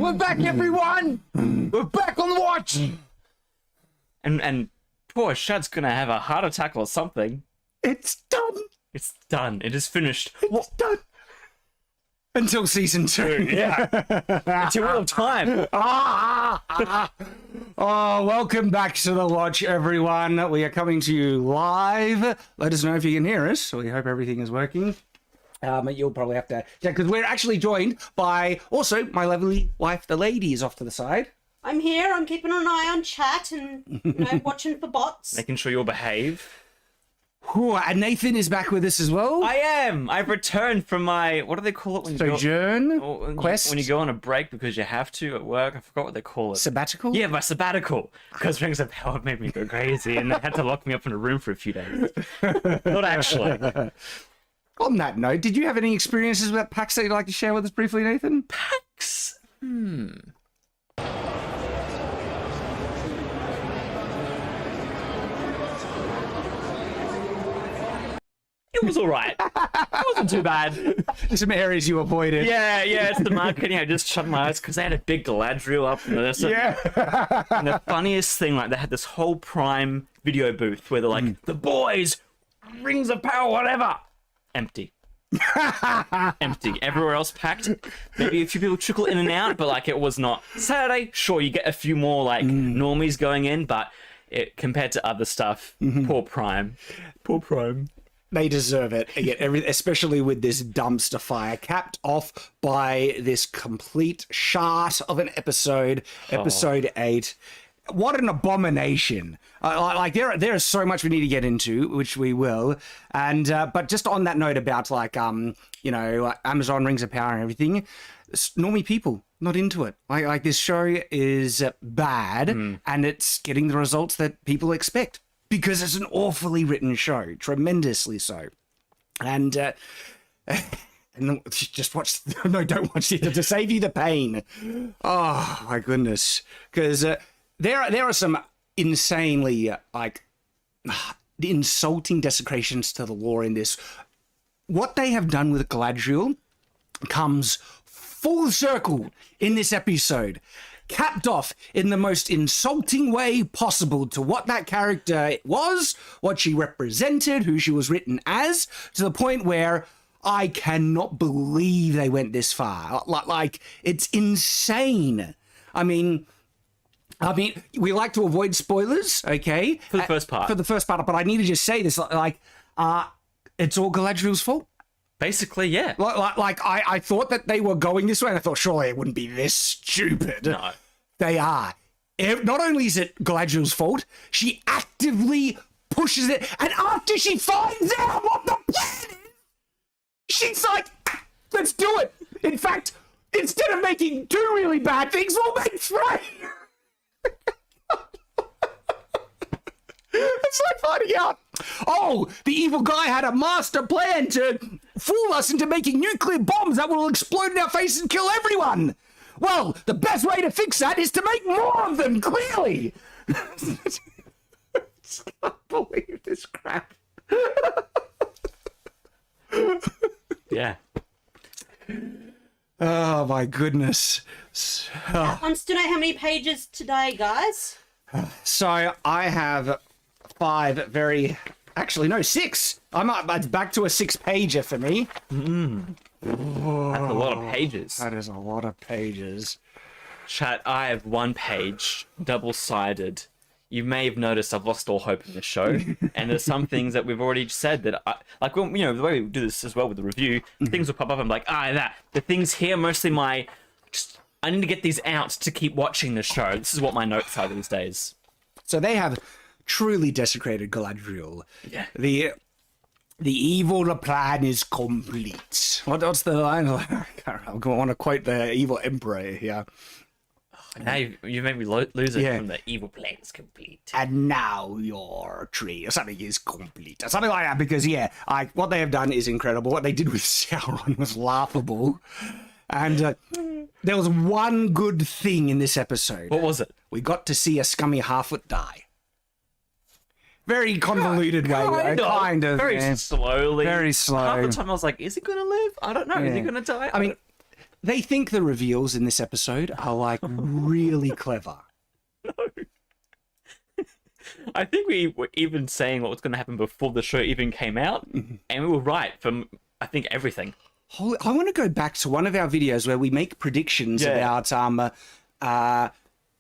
We're back, everyone! We're back on the watch! And poor Shad's gonna have a heart attack or something. It's done! It's done. It is finished. It's done! Until season 2. Yeah. Until all of time. Oh, welcome back to the watch, everyone. We are coming to you live. Let us know if you can hear us. We hope everything is working. You'll probably have to check, because we're actually joined by also my lovely wife, the lady, is off to the side. I'm here. I'm keeping an eye on chat and watching for bots. Making sure you'll behave. Ooh, and Nathan is back with us as well. I am. I've returned from my, what do they call it when you Sojourn? go, Quest? when you go on a break because you have to at work. I forgot what they call it. Sabbatical? Yeah, my sabbatical. Because Rings of Power made me go crazy and they had to lock me up in a room for a few days. Not actually. On that note, did you have any experiences with PAX that you'd like to share with us briefly, Nathan? PAX? It was alright. It wasn't too bad. Some areas you avoided. Yeah, it's the marketing. I just shut my eyes because they had a big Galadriel up in this. Yeah. And the funniest thing, like, they had this whole Prime video booth where they're like, the boys, Rings of Power, whatever. Empty. Empty. Everywhere else packed. Maybe a few people trickle in and out, but like it was not. Saturday, sure, you get a few more like normies going in, but compared to other stuff, poor Prime. Poor Prime. They deserve it. Again, especially with this dumpster fire, capped off by this complete shart of an episode, episode 8. What an abomination! Like there is so much we need to get into, which we will. And but just on that note about like Amazon Rings of Power and everything, normie people not into it. Like this show is bad, and it's getting the results that people expect. Because it's an awfully written show, tremendously so. And just watch, no, don't watch it, to save you the pain. Oh, my goodness. Because there are some insanely, insulting desecrations to the lore in this. What they have done with Galadriel comes full circle in this episode. Capped off in the most insulting way possible to what that character was, what she represented, who she was written as, to the point where I cannot believe they went this far. Like it's insane. I mean, we like to avoid spoilers, okay? For the first part. For the first part, but I need to just say this, it's all Galadriel's fault. Basically, yeah. I thought that they were going this way, and I thought, surely it wouldn't be this stupid. No. They are. Not only is it Galadriel's fault, she actively pushes it, and after she finds out what the plan is, she's like, let's do it. In fact, instead of making 2 really bad things, we'll make 3. It's like finding out, oh, the evil guy had a master plan to fool us into making nuclear bombs that will explode in our face and kill everyone. Well, the best way to fix that is to make more of them, clearly. I can't believe this crap. Yeah. Oh, my goodness. Wants to know how many pages today, guys? So I have 5 very... Actually, no, 6. It's back to a 6-pager for me. That's a lot of pages. That is a lot of pages. Chat, I have 1 page, double-sided. You may have noticed I've lost all hope in the show, and there's some things that we've already said that, the way we do this as well with the review, things will pop up, I'm like, that. The things here, mostly I need to get these out to keep watching the show. This is what my notes are these days. So they have truly desecrated Galadriel. Yeah. The evil plan is complete. What's the line? I want to quote the evil emperor here. Now you made me lose it from the evil plan is complete. And now your tree or something is complete. Or something like that, because, what they have done is incredible. What they did with Sauron was laughable. And there was one good thing in this episode. What was it? We got to see a scummy half-foot die. Very convoluted way, kind of. Very slowly. Very slow. Half the time I was like, is he going to live? I don't know. Is he going to die? I mean, They think the reveals in this episode are like really clever. I think we were even saying what was going to happen before the show even came out, and we were right from, I think, everything. I want to go back to one of our videos where we make predictions about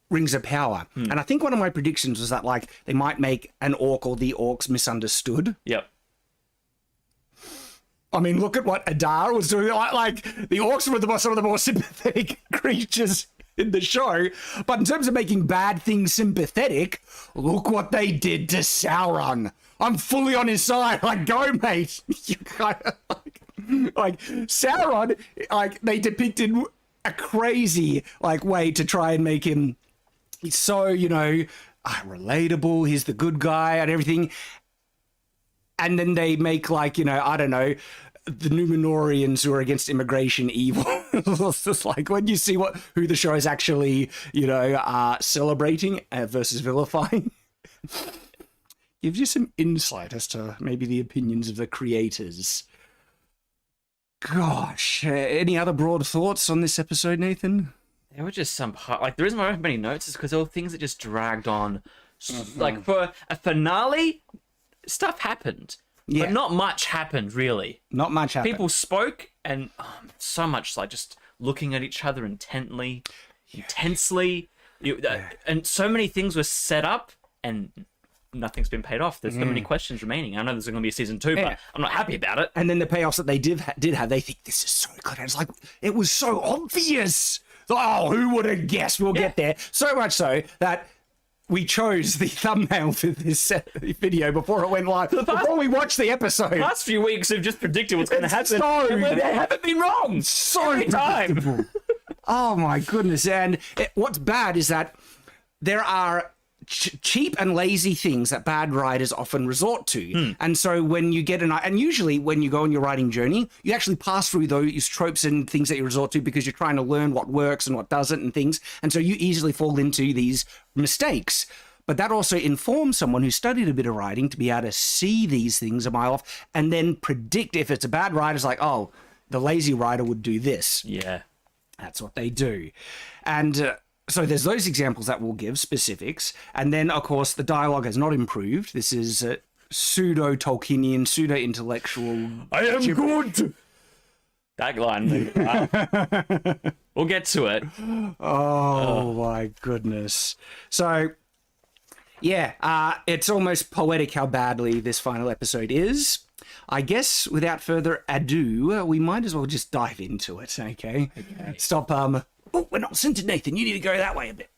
Rings of Power. And I think one of my predictions was that, like, they might make an orc or the orcs misunderstood. Yep. I mean, look at what Adar was doing. Like the orcs were some of the more sympathetic creatures in the show. But in terms of making bad things sympathetic, look what they did to Sauron. I'm fully on his side. Like, go, mate. You kind of like Sauron, like, they depicted a crazy, like, way to try and make him so, you know, relatable. He's the good guy and everything. And then they make, like, you know, I don't know, the Numenorians who are against immigration evil. It's just like when you see who the show is actually, you know, celebrating versus vilifying, gives you some insight as to maybe the opinions of the creators. Gosh, any other broad thoughts on this episode, Nathan? There were just some like, the reason why I don't have many notes is because there were things that just dragged on. Like, for a finale, stuff happened, but not much happened, really. Not much happened. People spoke, and so much, like, just looking at each other intensely, and so many things were set up, and nothing's been paid off. There's so many questions remaining. I know there's going to be a season 2, but I'm not happy about it. And then the payoffs that they did have, they think this is so clever. It's like, it was so obvious. Oh, who would have guessed? We'll get there. So much so that we chose the thumbnail for this video before it went live. Before we watched the episode. The past few weeks have just predicted what's going to happen. They haven't been wrong. So every time. Oh my goodness. And what's bad is that there are cheap and lazy things that bad writers often resort to. And so when you get and usually when you go on your writing journey, you actually pass through those tropes and things that you resort to because you're trying to learn what works and what doesn't and things. And so you easily fall into these mistakes. But that also informs someone who studied a bit of writing to be able to see these things a mile off and then predict if it's a bad writer. It's like, oh, the lazy writer would do this. Yeah. That's what they do. And so there's those examples that we'll give, specifics. And then, of course, the dialogue has not improved. This is pseudo-Tolkienian, pseudo-intellectual. I am good! That line. We'll get to it. Oh, my goodness. So, yeah, it's almost poetic how badly this final episode is. I guess, without further ado, we might as well just dive into it, okay? Stop, oh, we're not centered, Nathan. You need to go that way a bit.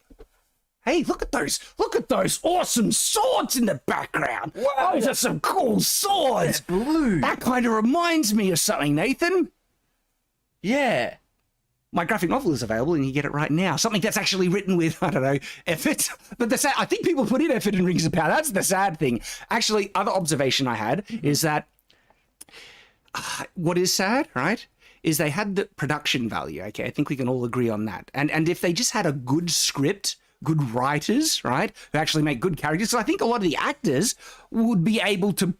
Hey, look at those awesome swords in the background. Wow, those are some cool swords. They're blue. That kind of reminds me of something, Nathan. Yeah. My graphic novel is available and you get it right now. Something that's actually written with, I don't know, effort. But I think people put in effort in Rings of Power. That's the sad thing. Actually, other observation I had is that what is sad, right, is they had the production value. Okay, I think we can all agree on that. And if they just had a good script, good writers, right, who actually make good characters, so I think a lot of the actors would be able to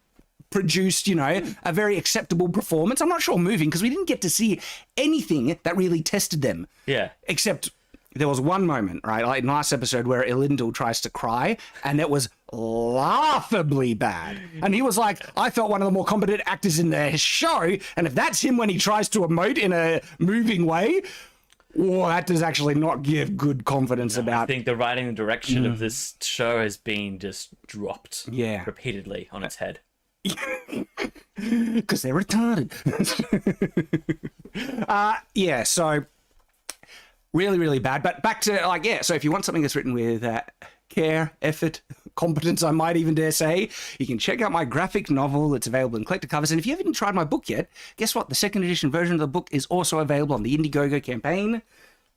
produce, you know, a very acceptable performance. I'm not sure moving because we didn't get to see anything that really tested them. Yeah. Except there was one moment, right, like in last episode where Elendil tries to cry and it was laughably bad. And he was like, I felt one of the more competent actors in the show. And if that's him when he tries to emote in a moving way, that does actually not give good confidence about. I think the writing and direction of this show has been just dropped repeatedly on its head. Because they're retarded. So really, really bad. But back to, so if you want something that's written with care, effort, competence, I might even dare say, you can check out my graphic novel. It's available in collector covers. And if you haven't tried my book yet, guess what? The second edition version of the book is also available on the Indiegogo campaign.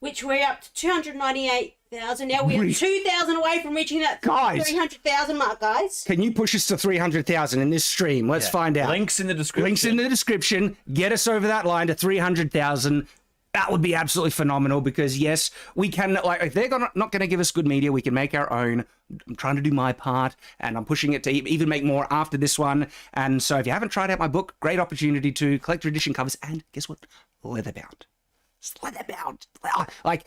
Which we're up to 298,000 now. We're 2,000 away from reaching that 300,000 mark, guys. Can you push us to 300,000 in this stream? Let's find out. Links in the description. Links in the description. Get us over that line to 300,000. That would be absolutely phenomenal because, yes, we can, if they're not going to give us good media, we can make our own. I'm trying to do my part, and I'm pushing it to even make more after this one. And so if you haven't tried out my book, great opportunity to collector edition covers, and guess what? Leatherbound. It's leather-bound. Like,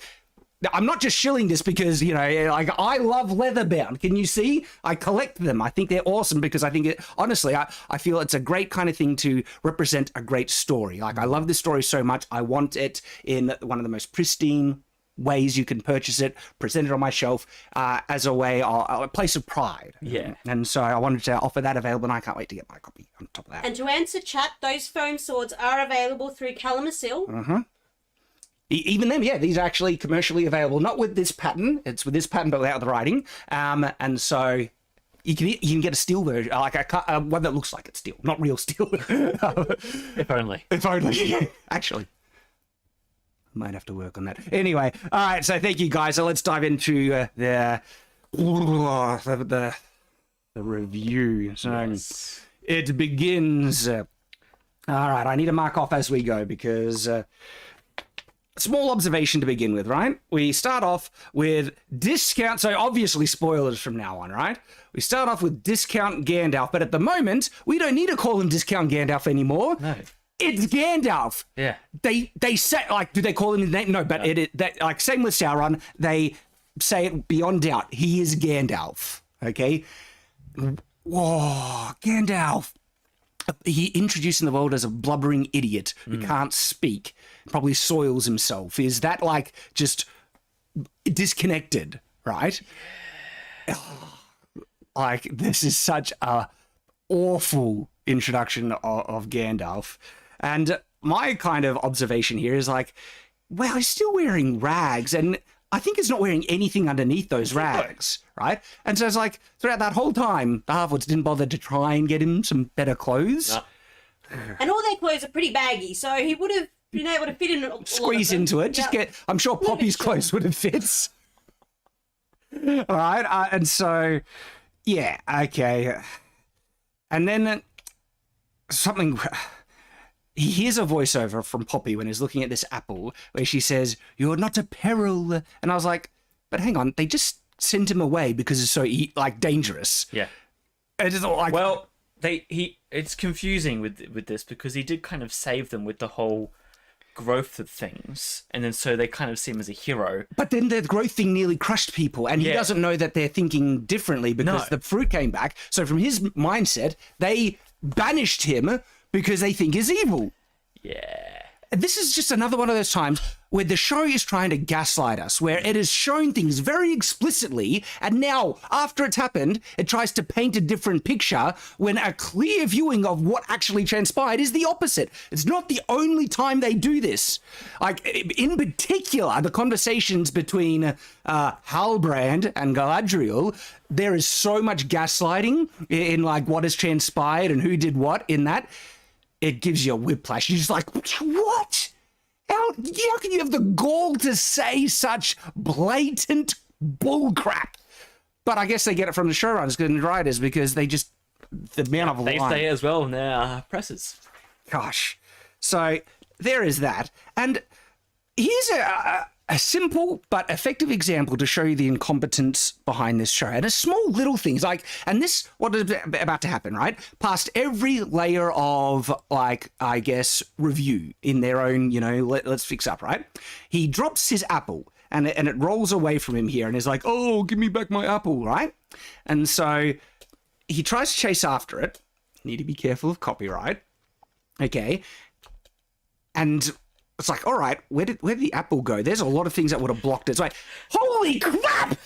I'm not just shilling this because, you know, like, I love leather-bound. Can you see? I collect them. I think they're awesome because I think honestly, I feel it's a great kind of thing to represent a great story. Like, I love this story so much. I want it in one of the most pristine ways you can purchase it, present it on my shelf as a way, a place of pride. Yeah. And so I wanted to offer that available, and I can't wait to get my copy on top of that. And to answer chat, those foam swords are available through Calamasil. Even them, yeah, these are actually commercially available, not with this pattern. It's with this pattern, but without the writing. And so you can get a steel version, like one that looks like it's steel, not real steel. If only. If only, actually. Might have to work on that. Anyway, all right. So thank you, guys. So let's dive into the review. So it begins. All right. I need to mark off as we go because small observation to begin with. Right. We start off with discount. So obviously spoilers from now on. Right. We start off with discount Gandalf, but at the moment we don't need to call him discount Gandalf anymore. No. It's Gandalf. Yeah. They say, like, do they call him his name? No, but like, same with Sauron. They say it beyond doubt. He is Gandalf. Okay. Whoa, Gandalf. He introduced in the world as a blubbering idiot who can't speak, probably soils himself. Is that like just disconnected, right? Like, this is such a awful introduction of Gandalf. And my kind of observation here is like, well, he's still wearing rags, and I think he's not wearing anything underneath those rags, right? And so it's like, throughout that whole time, the Half-Orcs didn't bother to try and get him some better clothes. No. And all their clothes are pretty baggy, so he would have been able to fit in all Squeeze of them. into it. Just Yeah. I'm sure Poppy's short. clothes would have fit. All right. And so, yeah, okay. And then something... He hears a voiceover from Poppy when he's looking at this apple where she says, "You're not a peril." And I was like, but hang on, they just sent him away because it's so dangerous. Yeah. And it's like, Well, it's confusing with this because he did kind of save them with the whole growth of things, and then so they kind of see him as a hero. but then the growth thing nearly crushed people, and he Yeah. doesn't know that they're thinking differently because No. the fruit came back. So from his mindset, they banished him because they think he's evil. Yeah. This is just another one of those times where the show is trying to gaslight us, where it has shown things very explicitly, and now, after it's happened, it tries to paint a different picture when a clear viewing of what actually transpired is the opposite. It's not the only time they do this. Like, in particular, the conversations between Halbrand and Galadriel, there is so much gaslighting in like what has transpired and who did what in that. It gives you a whiplash. You're just like, what? How can you have the gall to say such blatant bullcrap? But I guess they get it from the showrunners and writers because the amount of They line. say as well in their presses. Gosh. So there is that. And here's a simple but effective example to show you the incompetence behind this show. And a small little things like, and this, what is about to happen, right? Past every layer of, like, I guess, review in their own, let's fix up, right? He drops his apple and it rolls away from him here and is like, "Oh, give me back my apple," right? And so he tries to chase after it. Need to be careful of copyright. Okay. And it's like, all right, where did the apple go? There's a lot of things that would have blocked it. It's like, holy crap!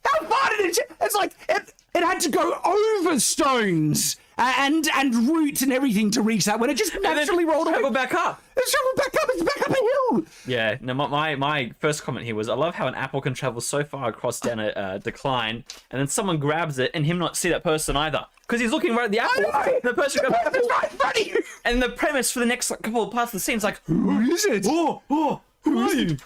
How far did it? It's like it had to go over stones and roots and everything to reach that when it just naturally rolled away. Travel back up. It's traveled back up. It's back up a hill. Yeah. No, my first comment here was, I love how an apple can travel so far across down a decline, and then someone grabs it and him not see that person either. Because he's looking right at the apple. The person grabs the apple. Right in front of you. And the premise for the next couple of parts of the scene is like, Who is it? who are you?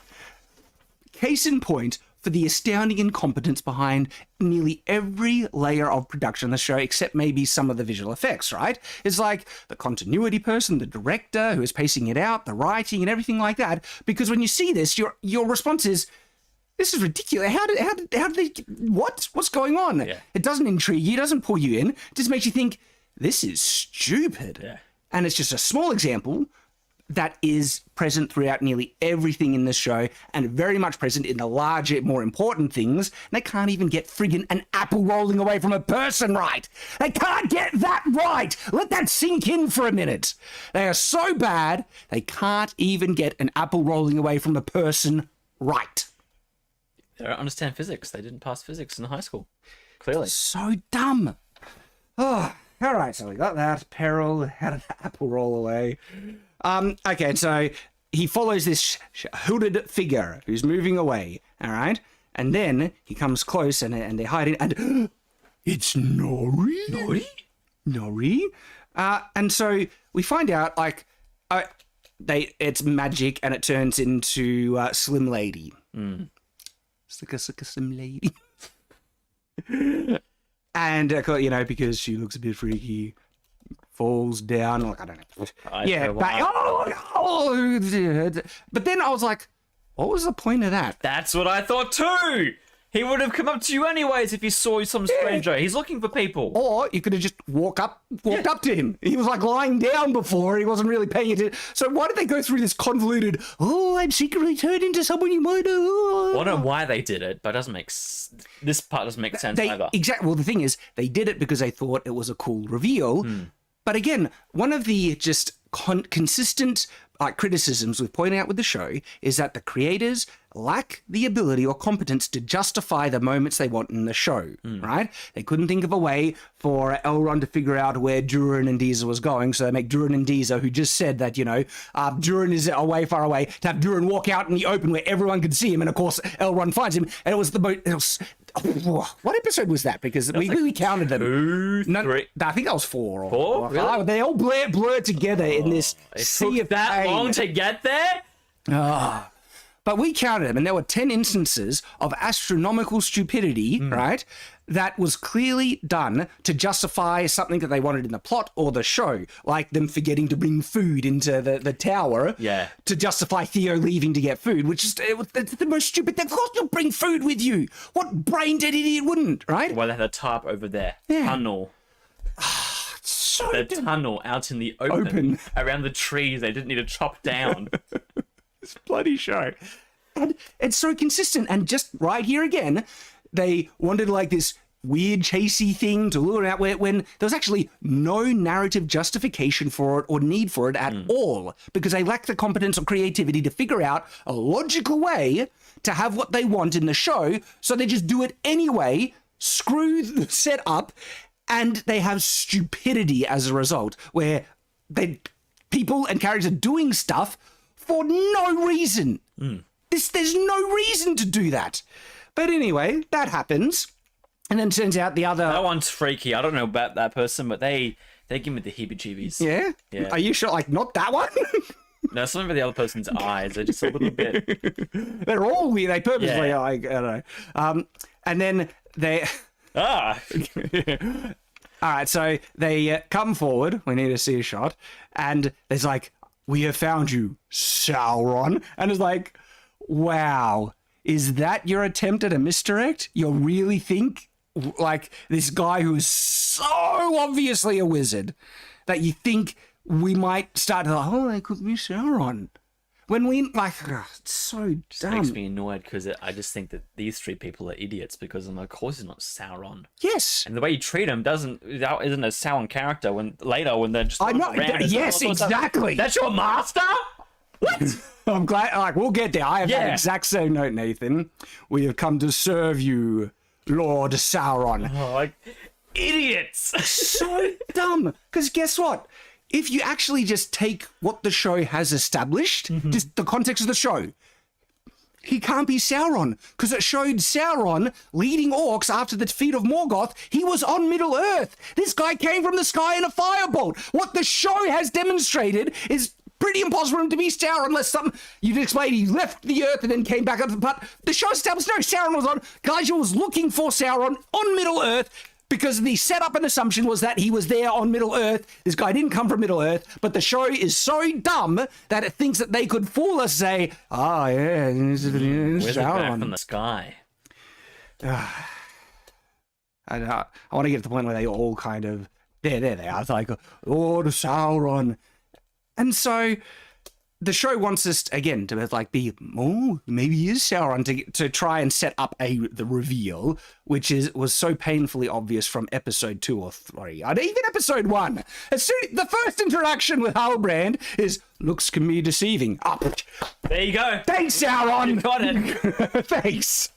Case in point for the astounding incompetence behind nearly every layer of production on the show, except maybe some of the visual effects, right? It's like the continuity person, the director who is pacing it out, the writing and everything like that. Because when you see this, your response is, "This is ridiculous. How did they, what's going on?" Yeah. It doesn't intrigue you, it doesn't pull you in. It just makes you think, this is stupid. Yeah. And it's just a small example, that is present throughout nearly everything in the show and very much present in the larger, more important things. And they can't even get friggin' an apple rolling away from a person right. They can't get that right. Let that sink in for a minute. They are so bad, they can't even get an apple rolling away from a person right. They don't understand physics. They didn't pass physics in high school. Clearly. So dumb. Oh, all right, so we got that. Peril, how did the apple roll away? Okay, so he follows this hooded figure who's moving away, all right? And then he comes close and they're hiding, and it's Nori? Nori? And so we find out, like, it's magic and it turns into Slim Lady. Slim Lady. And, you know, because she looks a bit freaky, falls down, like, I don't know. But then I was like, what was the point of that? That's what I thought too! He would have come up to you anyways if he saw some stranger. He's looking for people. Or you could have just walked up to him. He was like lying down before. He wasn't really paying attention. So why did they go through this convoluted, I'm secretly turned into someone you might know? I don't know why they did it, but it doesn't make this part doesn't make sense either. Exactly. Well, the thing is, they did it because they thought it was a cool reveal. But again, one of the just consistent criticisms we've pointed out with the show is that the creators lack the ability or competence to justify the moments they want in the show, right? They couldn't think of a way for Elrond to figure out where Durin and Deezer was going, so they make Durin and Deezer, who just said that, you know, Durin is away, far away, to have Durin walk out in the open where everyone could see him, and of course Elrond finds him, and it was the most... what episode was that? Because we counted them. 2, 3. I think that was 4. Or 4? Or really? They all blurred together in this sea Took of that pain. long to get there? But we counted them, and there were 10 instances of astronomical stupidity, right, that was clearly done to justify something that they wanted in the plot or the show, like them forgetting to bring food into the tower to justify Theo leaving to get food, which is it's the most stupid thing. Of course you'll bring food with you. What brain-dead idiot wouldn't, right? Well, they had a tarp over there. Yeah. Tunnel. So The dumb. tunnel out in the open around the trees they didn't need to chop down. This bloody show. And it's so consistent. And just right here again, they wanted like this weird chasey thing to lure it out when there was actually no narrative justification for it or need for it at all, because they lack the competence or creativity to figure out a logical way to have what they want in the show. So they just do it anyway, screw the setup, and they have stupidity as a result, where people and characters are doing stuff for no reason. There's no reason to do that. But anyway, that happens. And then it turns out the other... That one's freaky. I don't know about that person, but they give me the heebie-jeebies. Yeah? Yeah. Are you sure? Like, not that one? No, something with the other person's eyes. They're just a little bit... They're all weird. They purposely, I don't know. And then they... Ah! All right, so they come forward. We need to see a shot. And there's like, we have found you, Sauron. And it's like, wow, is that your attempt at a misdirect? You really think, like, this guy who is so obviously a wizard, that you think we might start to, they could be Sauron. When we, like, it's so dumb. Makes me annoyed because I just think that these three people are idiots because of course he's not Sauron. Yes. And the way you treat him isn't a Sauron character when they're just I know. around Yes, exactly. That's your master? What? I'm glad, like, we'll get there. I have that exact same note, Nathan. We have come to serve you, Lord Sauron. Oh, like, idiots. So dumb. Because guess what? If you actually just take what the show has established, just the context of the show, he can't be Sauron, because it showed Sauron leading orcs after the defeat of Morgoth. He was on Middle-earth. This guy came from the sky in a firebolt. What the show has demonstrated is pretty impossible for him to be Sauron unless something you'd explain he left the earth and then came back up. But the show established no, Sauron was on. Gaijin was looking for Sauron on Middle-earth, because the setup and assumption was that he was there on Middle-earth. This guy didn't come from Middle-earth, but the show is so dumb that it thinks that they could fool us, say, Where's the guy Sauron. from the sky? I want to get to the point where they all kind of, there they are. It's like, Lord Sauron. And so the show wants us again to like be, oh, maybe he is Sauron, to try and set up the reveal, which was so painfully obvious from episode 2 or 3, and even episode 1. As soon the first interaction with Halbrand is, looks can be deceiving. Up. There you go. Thanks, Sauron. You got it. Thanks.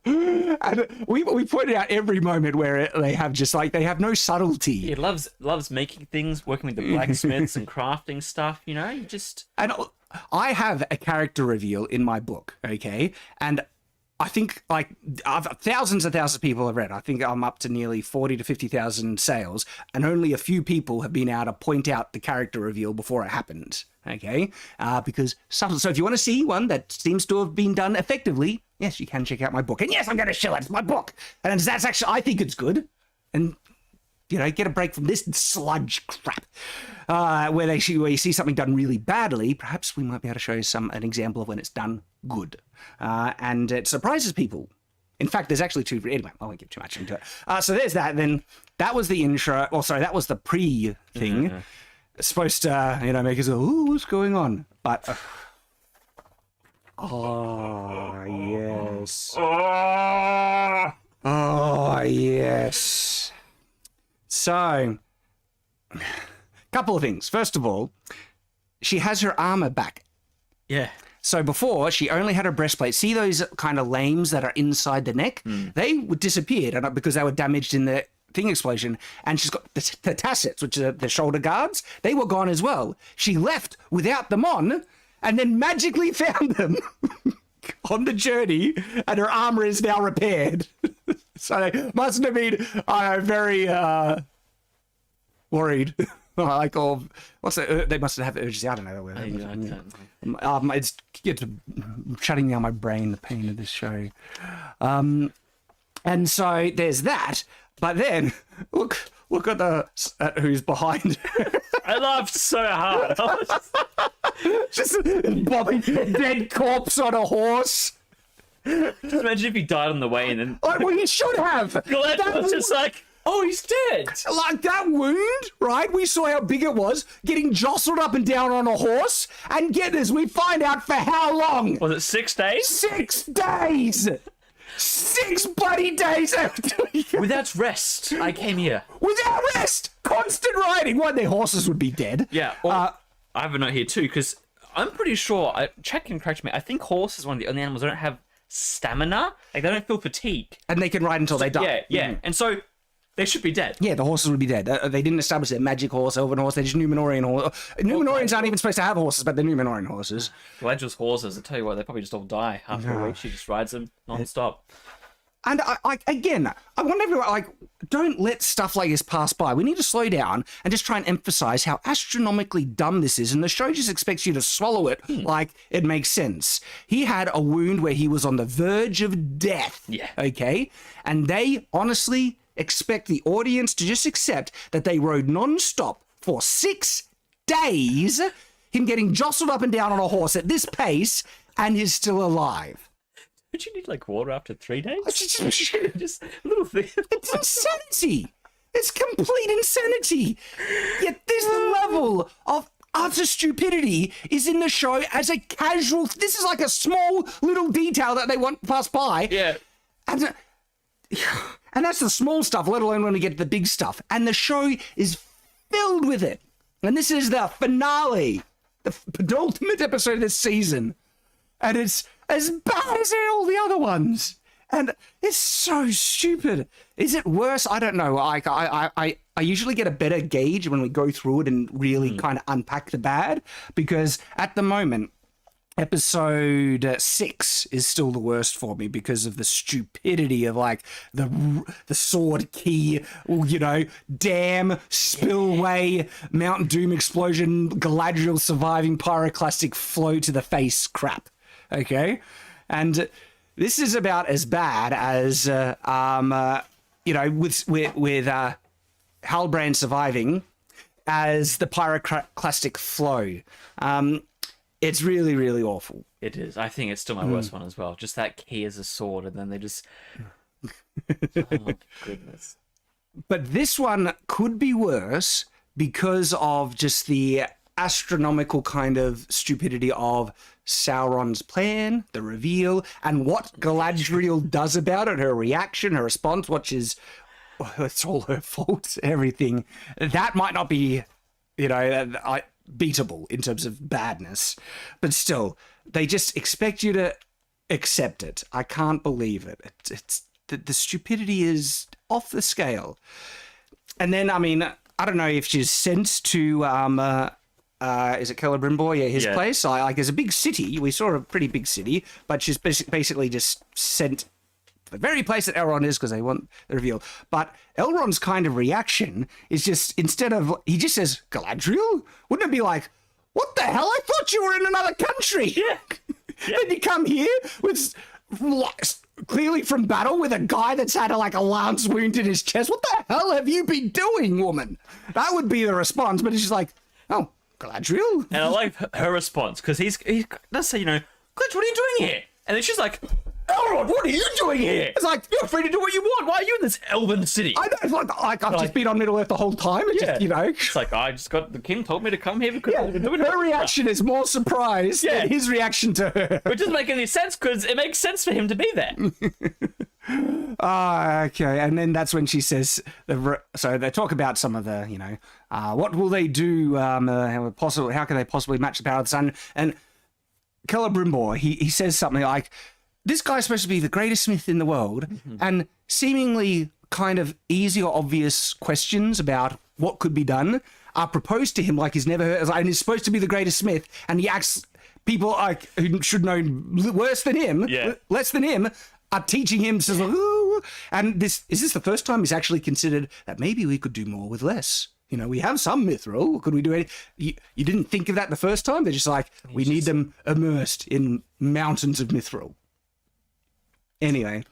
And we pointed out every moment where they have no subtlety. He loves making things, working with the blacksmiths and crafting stuff, you know, And I have a character reveal in my book, okay? And I think like thousands and thousands of people have read. I think I'm up to nearly 40 to 50,000 sales, and only a few people have been able to point out the character reveal before it happened, okay? Because subtle. So if you want to see one that seems to have been done effectively, yes, you can check out my book. And yes, I'm going to show it. It's my book. And that's actually, I think it's good. And, you know, get a break from this sludge crap. Where you see something done really badly, perhaps we might be able to show you an example of when it's done good. And it surprises people. In fact, there's actually 2. Anyway, I won't give too much into it. So there's that. Then that was the intro. Oh, sorry, that was the pre thing. Mm-hmm. It's supposed to, you know, make us go, ooh, what's going on? But... oh, yes. Oh, yes. So, couple of things. First of all, she has her armor back. Yeah. So before, she only had her breastplate. See those kind of lames that are inside the neck? They disappeared because they were damaged in the thing explosion. And she's got the tassets, which are the shoulder guards. They were gone as well. She left without them on, and then magically found them on the journey, and her armor is now repaired. So they must have been very worried. Like, or what's that? They must have urgency. I don't know that word. It's shutting down my brain, the pain of this show. And so there's that. But then look at who's behind her. I laughed so hard. Just Bobby, dead corpse on a horse. Just imagine if he died on the way and then... Like, well, he should have. Glad was just like, oh, he's dead. Like, that wound, right? We saw how big it was, getting jostled up and down on a horse. And get this, we find out for how long? Was it 6 days? 6 days! 6 bloody days after. Without rest, I came here. Without rest! Constant riding. One, their horses would be dead. Yeah. Well, I have a note here too, because I'm pretty sure, check and correct me, I think horses is one of the only animals that don't have stamina. Like, they don't feel fatigue. And they can ride until they die. Yeah. And so, they should be dead. Yeah, the horses would be dead. They didn't establish their magic horse, elven horse. They're just Numenorian horse. Numenorians aren't even supposed to have horses, but they're Numenorian horses. Galadriel's horses, I tell you what, they probably just all die after a week. She just rides them non-stop. And I want everyone, like, don't let stuff like this pass by. We need to slow down and just try and emphasize how astronomically dumb this is. And the show just expects you to swallow it like it makes sense. He had a wound where he was on the verge of death. Yeah. Okay? And they honestly expect the audience to just accept that they rode non-stop for 6 days, him getting jostled up and down on a horse at this pace, and he's still alive. Don't you need, like, water after 3 days? Just a little thing. It's insanity. It's complete insanity. Yet this level of utter stupidity is in the show as a casual... This is like a small little detail that they want to pass by. Yeah. And that's the small stuff, let alone when we get to the big stuff. And the show is filled with it. And this is the finale, the penultimate episode of this season. And it's as bad as all the other ones. And it's so stupid. Is it worse? I don't know. I usually get a better gauge when we go through it and really kind of unpack the bad. Because at the moment, episode 6 is still the worst for me because of the stupidity of, like, the sword key, you know, dam, spillway, Mount Doom explosion, Galadriel surviving pyroclastic flow to the face crap. Okay? And this is about as bad as, you know, with Halbrand surviving as the pyroclastic flow. It's really, really awful. It is. I think it's still my worst one as well. Just that key as a sword, and then they just... oh, my goodness. But this one could be worse because of just the astronomical kind of stupidity of Sauron's plan, the reveal, and what Galadriel does about it, her reaction, her response, which is, it's all her fault, everything. That might not be, beatable in terms of badness, but still, they just expect you to accept it. I can't believe it. It's the stupidity is off the scale. And then, I mean, I don't know if she's sent to, is it Celebrimbor? Yeah, his place. Like, there's a big city. We saw a pretty big city, but she's basically just sent to the very place that Elrond is because they want the reveal. But Elrond's kind of reaction is just, instead of, he just says, Galadriel? Wouldn't it be like, what the hell? I thought you were in another country. Yeah. Then you come here with, clearly from battle, with a guy that's had a lance wound in his chest. What the hell have you been doing, woman? That would be the response, but it's just like, oh, Galadriel? And I like her response, because he does say, Galadriel, what are you doing here? And then she's like, Elrond, what are you doing here? It's like, you're free to do what you want. Why are you in this elven city? I know, it's like I've just been on Middle Earth the whole time. It's just, It's like, the king told me to come here because I've been doing it. Her reaction is more surprised than his reaction to her. Which doesn't make any sense, because it makes sense for him to be there. Okay. And then that's when she says, so they talk about some of the, what will they do? How can they possibly match the power of the sun? And Celebrimbor, he says something like, this guy's supposed to be the greatest smith in the world, and seemingly kind of easy or obvious questions about what could be done are proposed to him like he's never heard, and he's supposed to be the greatest smith, and he acts, people who should know worse than him, less than him, are teaching him, says, ooh. And is this the first time he's actually considered that maybe we could do more with less? We have some mithril. Could we do it? You didn't think of that the first time? They're just like, we need them immersed in mountains of mithril. Anyway,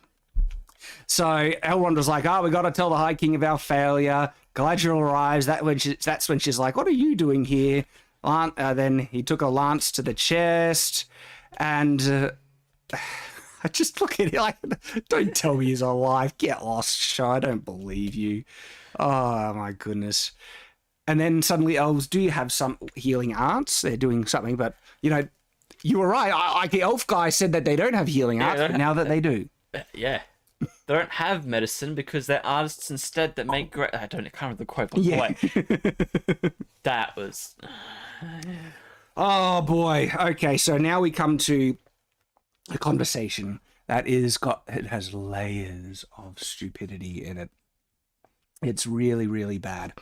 so Elrond was like, we got to tell the High King of our failure. Galadriel arrives. That's when she's like, what are you doing here? Then he took a lance to the chest, and I just look at it like, don't tell me he's alive. Get lost, Shad. I don't believe you. Oh, my goodness. And then suddenly elves do have some healing arts. They're doing something, but, you were right. The elf guy said that they don't have healing arts, but now that they do. Yeah. They don't have medicine because they're artists instead that make great... I can't remember the quote, but boy. That was... Oh, boy. Okay, so now we come to a conversation that it has layers of stupidity in it. It's really, really bad.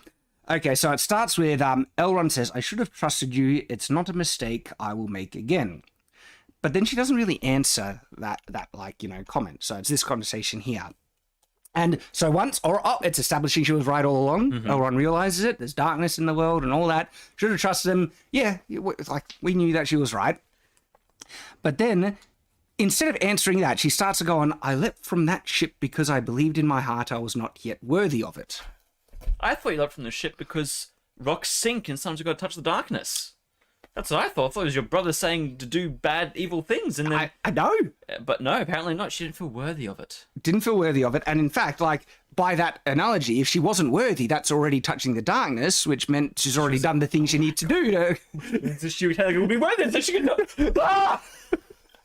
Okay, so it starts with Elrond says, I should have trusted you. It's not a mistake I will make again. But then she doesn't really answer that comment. So it's this conversation here. And so it's establishing she was right all along. Elrond realizes it. There's darkness in the world and all that. Should have trusted him. Yeah, we knew that she was right. But then, instead of answering that, she starts to go on, I leapt from that ship because I believed in my heart I was not yet worthy of it. I thought you leapt from the ship because rocks sink and sometimes you've got to touch the darkness. That's what I thought. I thought it was your brother saying to do bad, evil things. And then, I know. But no, apparently not. She didn't feel worthy of it. Didn't feel worthy of it. And in fact, by that analogy, if she wasn't worthy, that's already touching the darkness, which meant she's already done the things she needs to do to... So she would be worthy, so she can...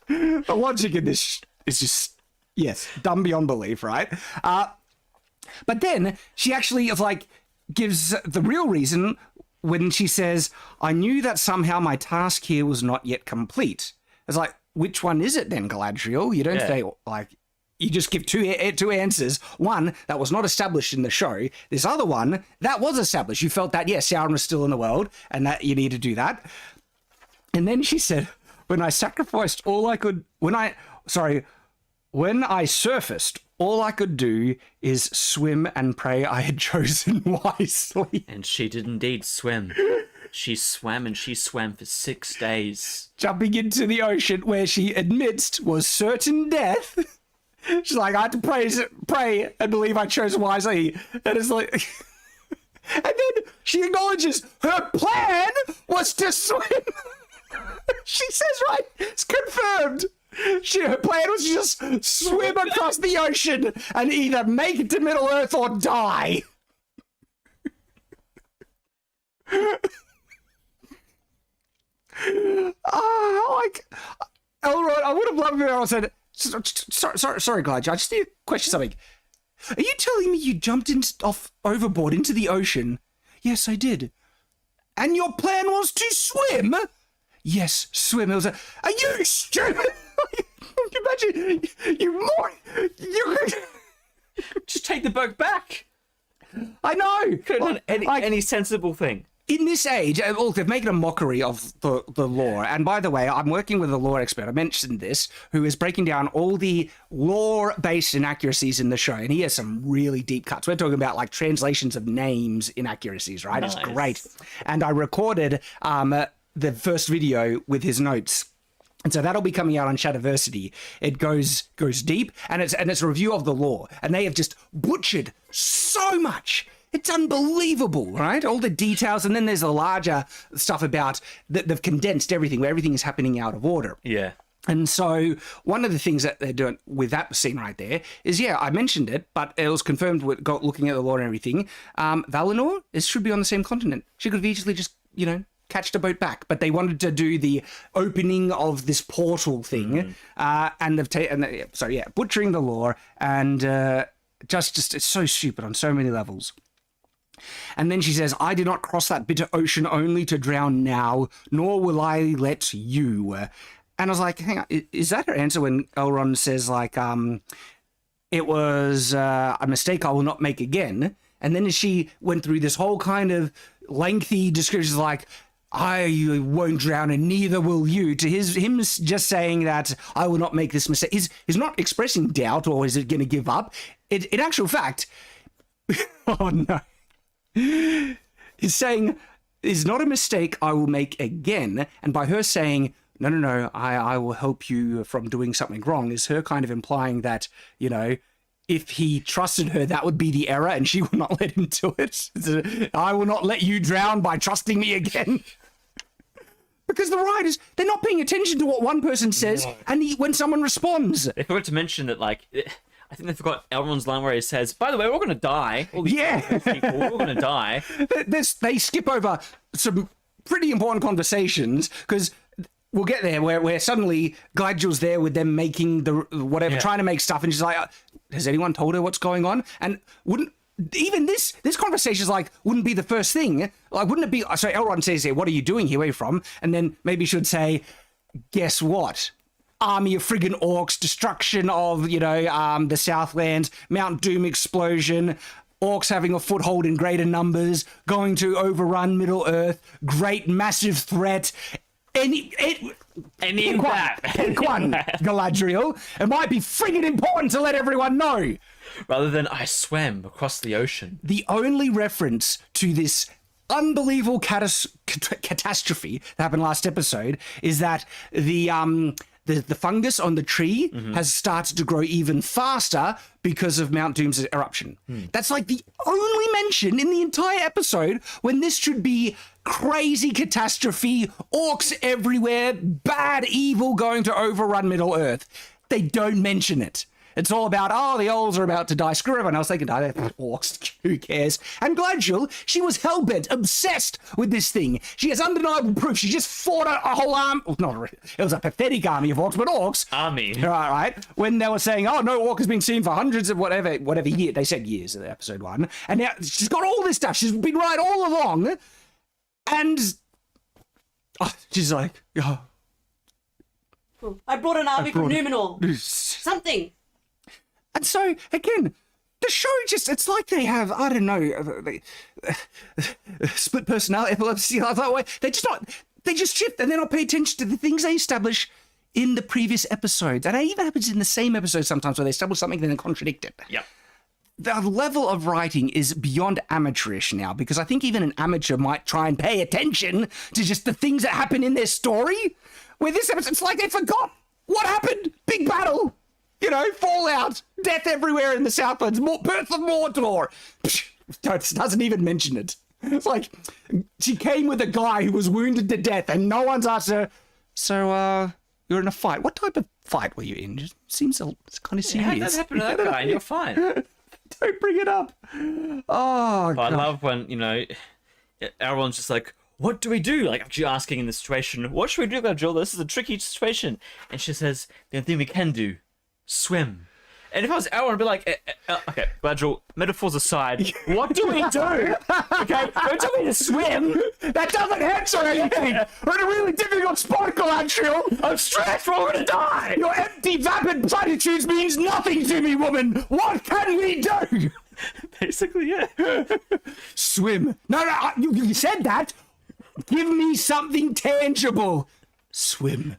The logic in this is just, yes, dumb beyond belief, right? But then she actually gives the real reason when she says, I knew that somehow my task here was not yet complete. It's like, which one is it then, Galadriel? You don't say, you just give two answers. One, that was not established in the show. This other one, that was established. You felt that, yes, Sauron was still in the world and that you need to do that. And then she said, when I surfaced, all I could do is swim and pray I had chosen wisely. And she did indeed swim. She swam for 6 days. Jumping into the ocean where she admits was certain death. She's like, I had to pray and believe I chose wisely. And it's like... And then she acknowledges her plan was to swim. She says, right, it's confirmed. Her plan was to just swim across the ocean and either make it to Middle Earth or die. Like, Elrond, I would have loved if Elrond said, sorry, Glide, I just need to question something. Are you telling me you jumped off overboard into the ocean? Yes, I did. And your plan was to swim? Yes, swim. It was are you stupid? Imagine, you Just take the boat back. I know. Could have done any sensible thing. In this age, look, they've made a mockery of the lore. And by the way, I'm working with a lore expert, I mentioned this, who is breaking down all the lore-based inaccuracies in the show. And he has some really deep cuts. We're talking about, like, translations of names inaccuracies, right? Nice. It's great. And I recorded the first video with his notes. And so that'll be coming out on Shadiversity. It goes deep, and it's a review of the lore. And they have just butchered so much. It's unbelievable, right? All the details, and then there's the larger stuff about that they've condensed everything, where everything is happening out of order. Yeah. And so one of the things that they're doing with that scene right there is, yeah, I mentioned it, but it was confirmed with looking at the lore and everything. Valinor should be on the same continent. She could have easily just, catched a boat back, but they wanted to do the opening of this portal thing, and they've butchering the lore, and just it's so stupid on so many levels. And then she says, I did not cross that bitter ocean only to drown now, nor will I let you. And I was like, hang on, is that her answer when Elrond says, like, it was a mistake I will not make again? And then she went through this whole kind of lengthy description, like, I won't drown and neither will you, to him just saying that I will not make this mistake. He's not expressing doubt or is it going to give up. In actual fact, oh no. He's saying, it's not a mistake I will make again. And by her saying, no, I will help you from doing something wrong, is her kind of implying that, if he trusted her, that would be the error and she will not let him do it. I will not let you drown by trusting me again. Because the writers, they're not paying attention to what one person says and when someone responds. They forgot to mention that, like, I think they forgot Elrond's line where he says, by the way, we're all going to die. All these people, we're all going to die. They skip over some pretty important conversations because we'll get there where suddenly Galadriel's there with them making the whatever, trying to make stuff, and she's like, has anyone told her what's going on? And even this conversation is like, wouldn't be the first thing. Like, wouldn't it be, so Elrond says here, what are you doing here? Where are you from? And then maybe should say, guess what? Army of friggin' orcs, destruction of, the Southlands, Mount Doom explosion, orcs having a foothold in greater numbers, going to overrun Middle Earth, great massive threat. Pick one, Galadriel. It might be friggin' important to let everyone know. Rather than I swam across the ocean. The only reference to this unbelievable catastrophe that happened last episode is that the fungus on the tree has started to grow even faster because of Mount Doom's eruption. That's like the only mention in the entire episode when this should be crazy catastrophe, orcs everywhere, bad evil going to overrun Middle Earth. They don't mention it. It's all about, the elves are about to die. Screw everyone else, they can die. They're orcs, who cares? And Galadriel, she was hellbent, obsessed with this thing. She has undeniable proof. She just fought a whole army. Well, not really. It was a pathetic army of orcs, but orcs. Army. Right. When they were saying, no orc has been seen for hundreds of whatever year. They said years in episode 1. And now she's got all this stuff. She's been right all along. And she's like, I brought an army from Numenor. Something. And so, again, the show it's like they have, I don't know, split personality, epilepsy, like that way. They just shift and they're not paying attention to the things they establish in the previous episodes. And it even happens in the same episode sometimes where they establish something and then contradict it. Yep. The level of writing is beyond amateurish now, because I think even an amateur might try and pay attention to just the things that happen in their story. Where this episode, it's like they forgot what happened. Big battle. Fallout, death everywhere in the Southlands, birth of Mordor. Doesn't even mention it. It's like she came with a guy who was wounded to death and no one's asked her, so you're in a fight. What type of fight were you in? It seems it's kind of serious. How did that happen to that guy? And you're fine. Don't bring it up. Oh, God. I love when, everyone's just like, what do we do? Like, actually asking in this situation, what should we do, Galadriel? This is a tricky situation. And she says, the only thing we can do, swim. And if I was Aaron, I'd be like, okay, Galadriel, metaphors aside, what do we do? Okay, don't tell me to swim. That doesn't answer anything. We're in a really difficult spot, Galadriel. I'm stressed. We're going to die. Your empty, vapid platitudes means nothing to me, woman. What can we do? Basically, yeah. Swim. No, you said that. Give me something tangible. Swim.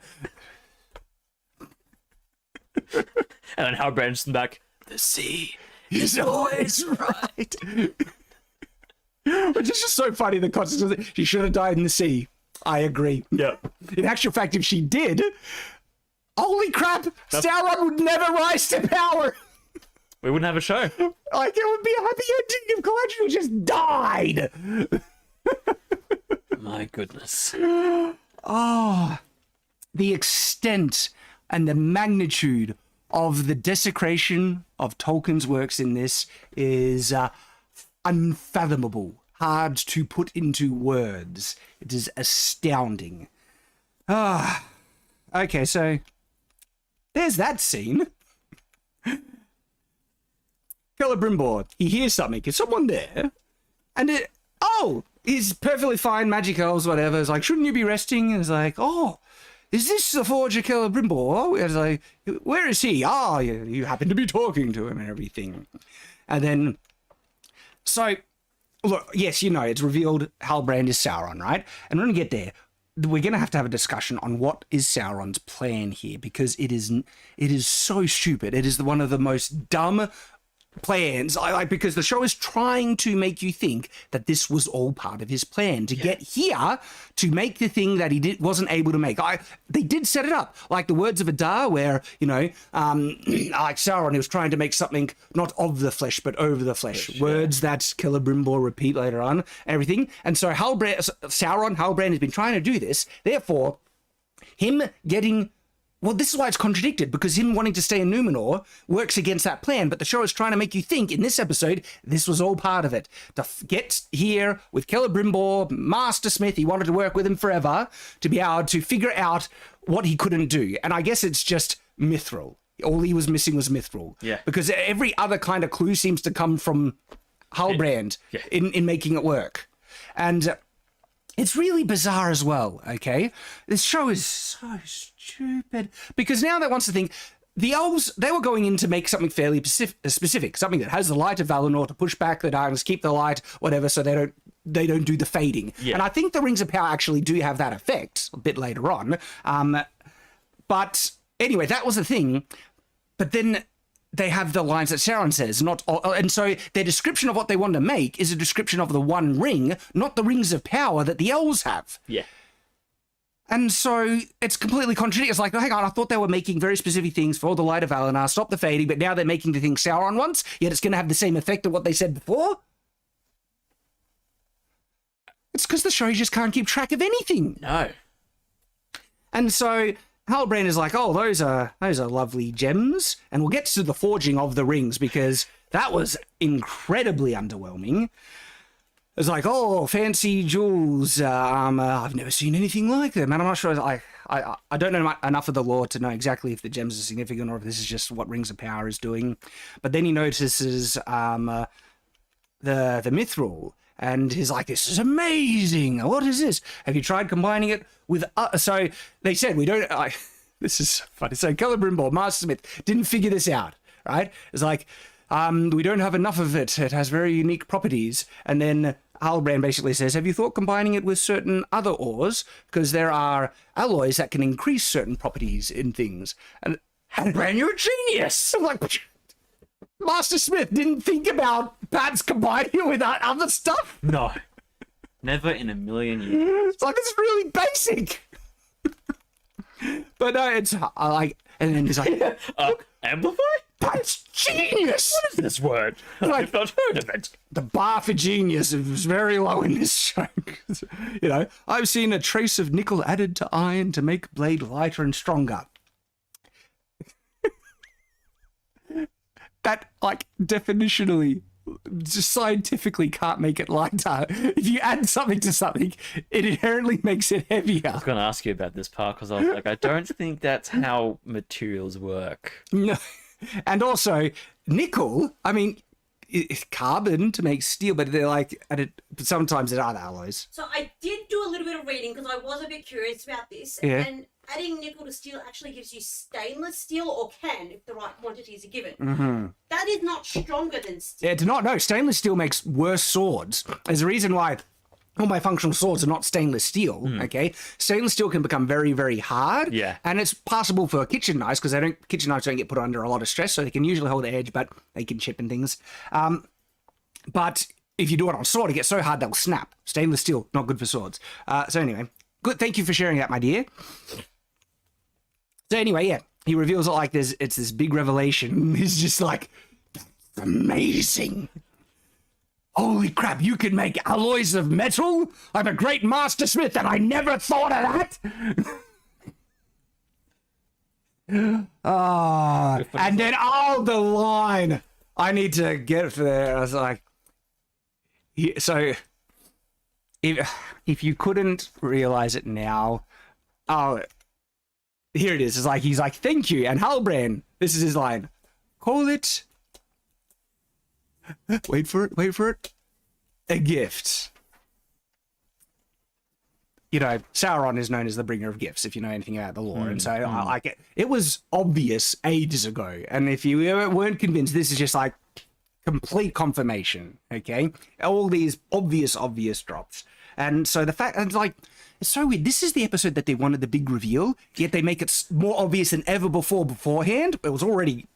And then Halbrand's back, the sea is always right. Which is just so funny, the concept of it. She should have died in the sea. I agree. Yeah. In actual fact, if she did, holy crap, Sauron would never rise to power. We wouldn't have a show. Like, it would be a happy ending if Galadriel just died. My goodness. Oh, the extent and the magnitude of the desecration of Tolkien's works in this is unfathomable, hard to put into words. It is astounding. Okay, there's that scene. Celebrimbor, he hears something. Is someone there? And he's perfectly fine, magic elves, whatever. It's like, shouldn't you be resting? And it's like, is this the Forger Celebrimbor? It's like, where is he? You happen to be talking to him and everything. And then, look, yes, it's revealed Halbrand is Sauron, right? And when we get there, we're going to have a discussion on what is Sauron's plan here, because it is so stupid. It is one of the most dumb plans, because the show is trying to make you think that this was all part of his plan to get here to make the thing that he wasn't able to make. They did set it up, like the words of Adar, where like Sauron was trying to make something not of the flesh but over the flesh. Words that Celebrimbor repeat later on, everything. And so Halbrand has been trying to do this. Therefore, him getting. Well, this is why it's contradicted, because him wanting to stay in Numenor works against that plan. But the show is trying to make you think, in this episode, this was all part of it. To get here with Celebrimbor, Master Smith, he wanted to work with him forever, to be able to figure out what he couldn't do. And I guess it's just Mithril. All he was missing was Mithril. Yeah. Because every other kind of clue seems to come from Halbrand in making it work. And it's really bizarre as well, okay? This show is so stupid. Because now that wants to think, the elves, they were going in to make something fairly specific, something that has the light of Valinor to push back the darkness, keep the light, whatever, so they don't do the fading. Yeah. And I think the Rings of Power actually do have that effect a bit later on. But anyway, that was the thing. But then they have the lines that Sauron says, and so their description of what they want to make is a description of the One Ring, not the Rings of Power that the elves have. Yeah. And so it's completely contradictory. It's like, hang on, I thought they were making very specific things for the light of Valinor, stop the fading, but now they're making the thing Sauron wants, yet it's going to have the same effect of what they said before? It's because the show just can't keep track of anything. No. And so Halbrand is like, those are lovely gems. And we'll get to the forging of the rings, because that was incredibly underwhelming. It's like, fancy jewels. I've never seen anything like them. And I'm not sure, I don't know enough of the lore to know exactly if the gems are significant or if this is just what Rings of Power is doing. But then he notices the mithril. And he's like, this is amazing. What is this? Have you tried combining it with... So they said, we don't... this is funny. So Celebrimbor, Master Smith, didn't figure this out, right? It's like, we don't have enough of it. It has very unique properties. And then Halbrand basically says, have you thought combining it with certain other ores? Because there are alloys that can increase certain properties in things. And Halbrand, you're a genius! I'm like... Master Smith didn't think about perhaps combining it with that other stuff? No. Never in a million years. It's like, this is really basic. But no, it's like, and then he's like, amplify? That's genius! What is this word? I've not heard of it. The bar for genius is very low in this show. I've seen a trace of nickel added to iron to make blade lighter and stronger. That, definitionally just scientifically can't make it lighter. If you add something to something, it inherently makes it heavier. I was going to ask you about this part because I was like, I don't think that's how materials work. No. And also, nickel, I mean, it's carbon to make steel, but they're like, sometimes there are alloys. So I did do a little bit of reading because I was a bit curious about this. Yeah. And adding nickel to steel actually gives you stainless steel, or can if the right quantities are given. Mm-hmm. That is not stronger than steel. It's not. No, stainless steel makes worse swords. There's a reason why all my functional swords are not stainless steel. Okay, stainless steel can become very, very hard. Yeah, and it's passable for kitchen knives because kitchen knives don't get put under a lot of stress, so they can usually hold the edge, but they can chip and things. But if you do it on sword, it gets so hard they'll snap. Stainless steel, not good for swords. So anyway, good. Thank you for sharing that, my dear. So anyway, yeah, he reveals it like it's this big revelation. He's just like, that's amazing. Holy crap, you can make alloys of metal? I'm a great master smith and I never thought of that. And then, the line. I need to get there. I was like, so if you couldn't realize it now, here it is. It's like, he's like, thank you. And Halbrand, this is his line. Call it, wait for it, a gift. You know, Sauron is known as the bringer of gifts, if you know anything about the lore. And so I like it was obvious ages ago. And if you weren't convinced, this is just like complete confirmation. Okay. All these obvious drops. And so the fact, and like, it's so weird. This is the episode that they wanted the big reveal, yet they make it more obvious than ever beforehand. It was already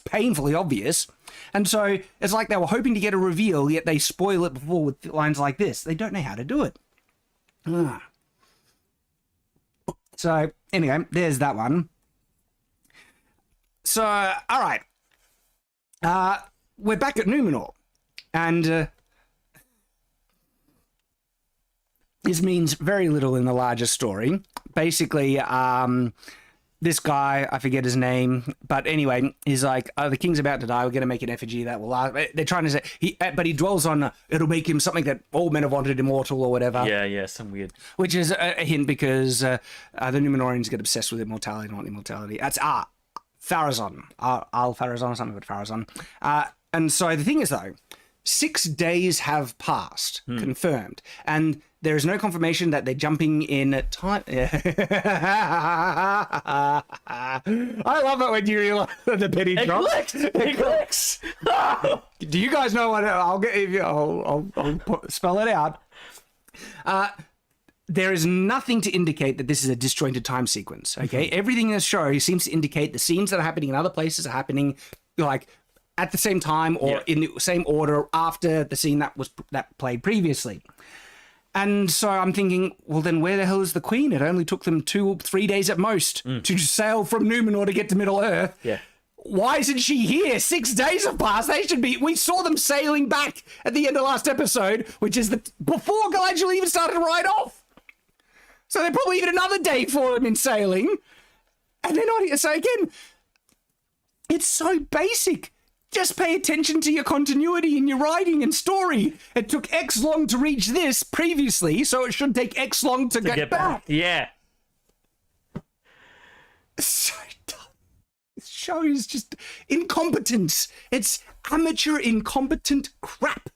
painfully obvious. And so it's like they were hoping to get a reveal, yet they spoil it before with lines like this. They don't know how to do it. So anyway, there's that one. So, all right. We're back at Numenor. And this means very little in the larger story. Basically, this guy, I forget his name, but anyway, he's like, the king's about to die. We're going to make an effigy that will last. They're trying to say, but he dwells on, it'll make him something that all men have wanted, immortal or whatever. Yeah, some weird. Which is a hint because the Numenorians get obsessed with immortality, not immortality. That's Pharazôn. Pharazôn or something with Pharazôn. And so the thing is, though, 6 days have passed, confirmed, and there is no confirmation that they're jumping in time. I love it when you realize the penny drops. It clicks. Do you guys know what? I'll spell it out. There is nothing to indicate that this is a disjointed time sequence. Okay, everything in the show seems to indicate the scenes that are happening in other places are happening like at the same time or in the same order after the scene that played previously. And so I'm thinking, well, then where the hell is the Queen? It only took them 2 or 3 days at most to sail from Numenor to get to Middle Earth. Yeah. Why isn't she here? 6 days have passed. They should be. We saw them sailing back at the end of last episode, which is before Galadriel even started to ride off. So they're probably even another day for them in sailing. And they're not here. So again, it's so basic. Just pay attention to your continuity in your writing and story. It took X long to reach this previously, so it should take X long to get back. Yeah. So dumb. This show is just incompetence. It's amateur incompetent crap.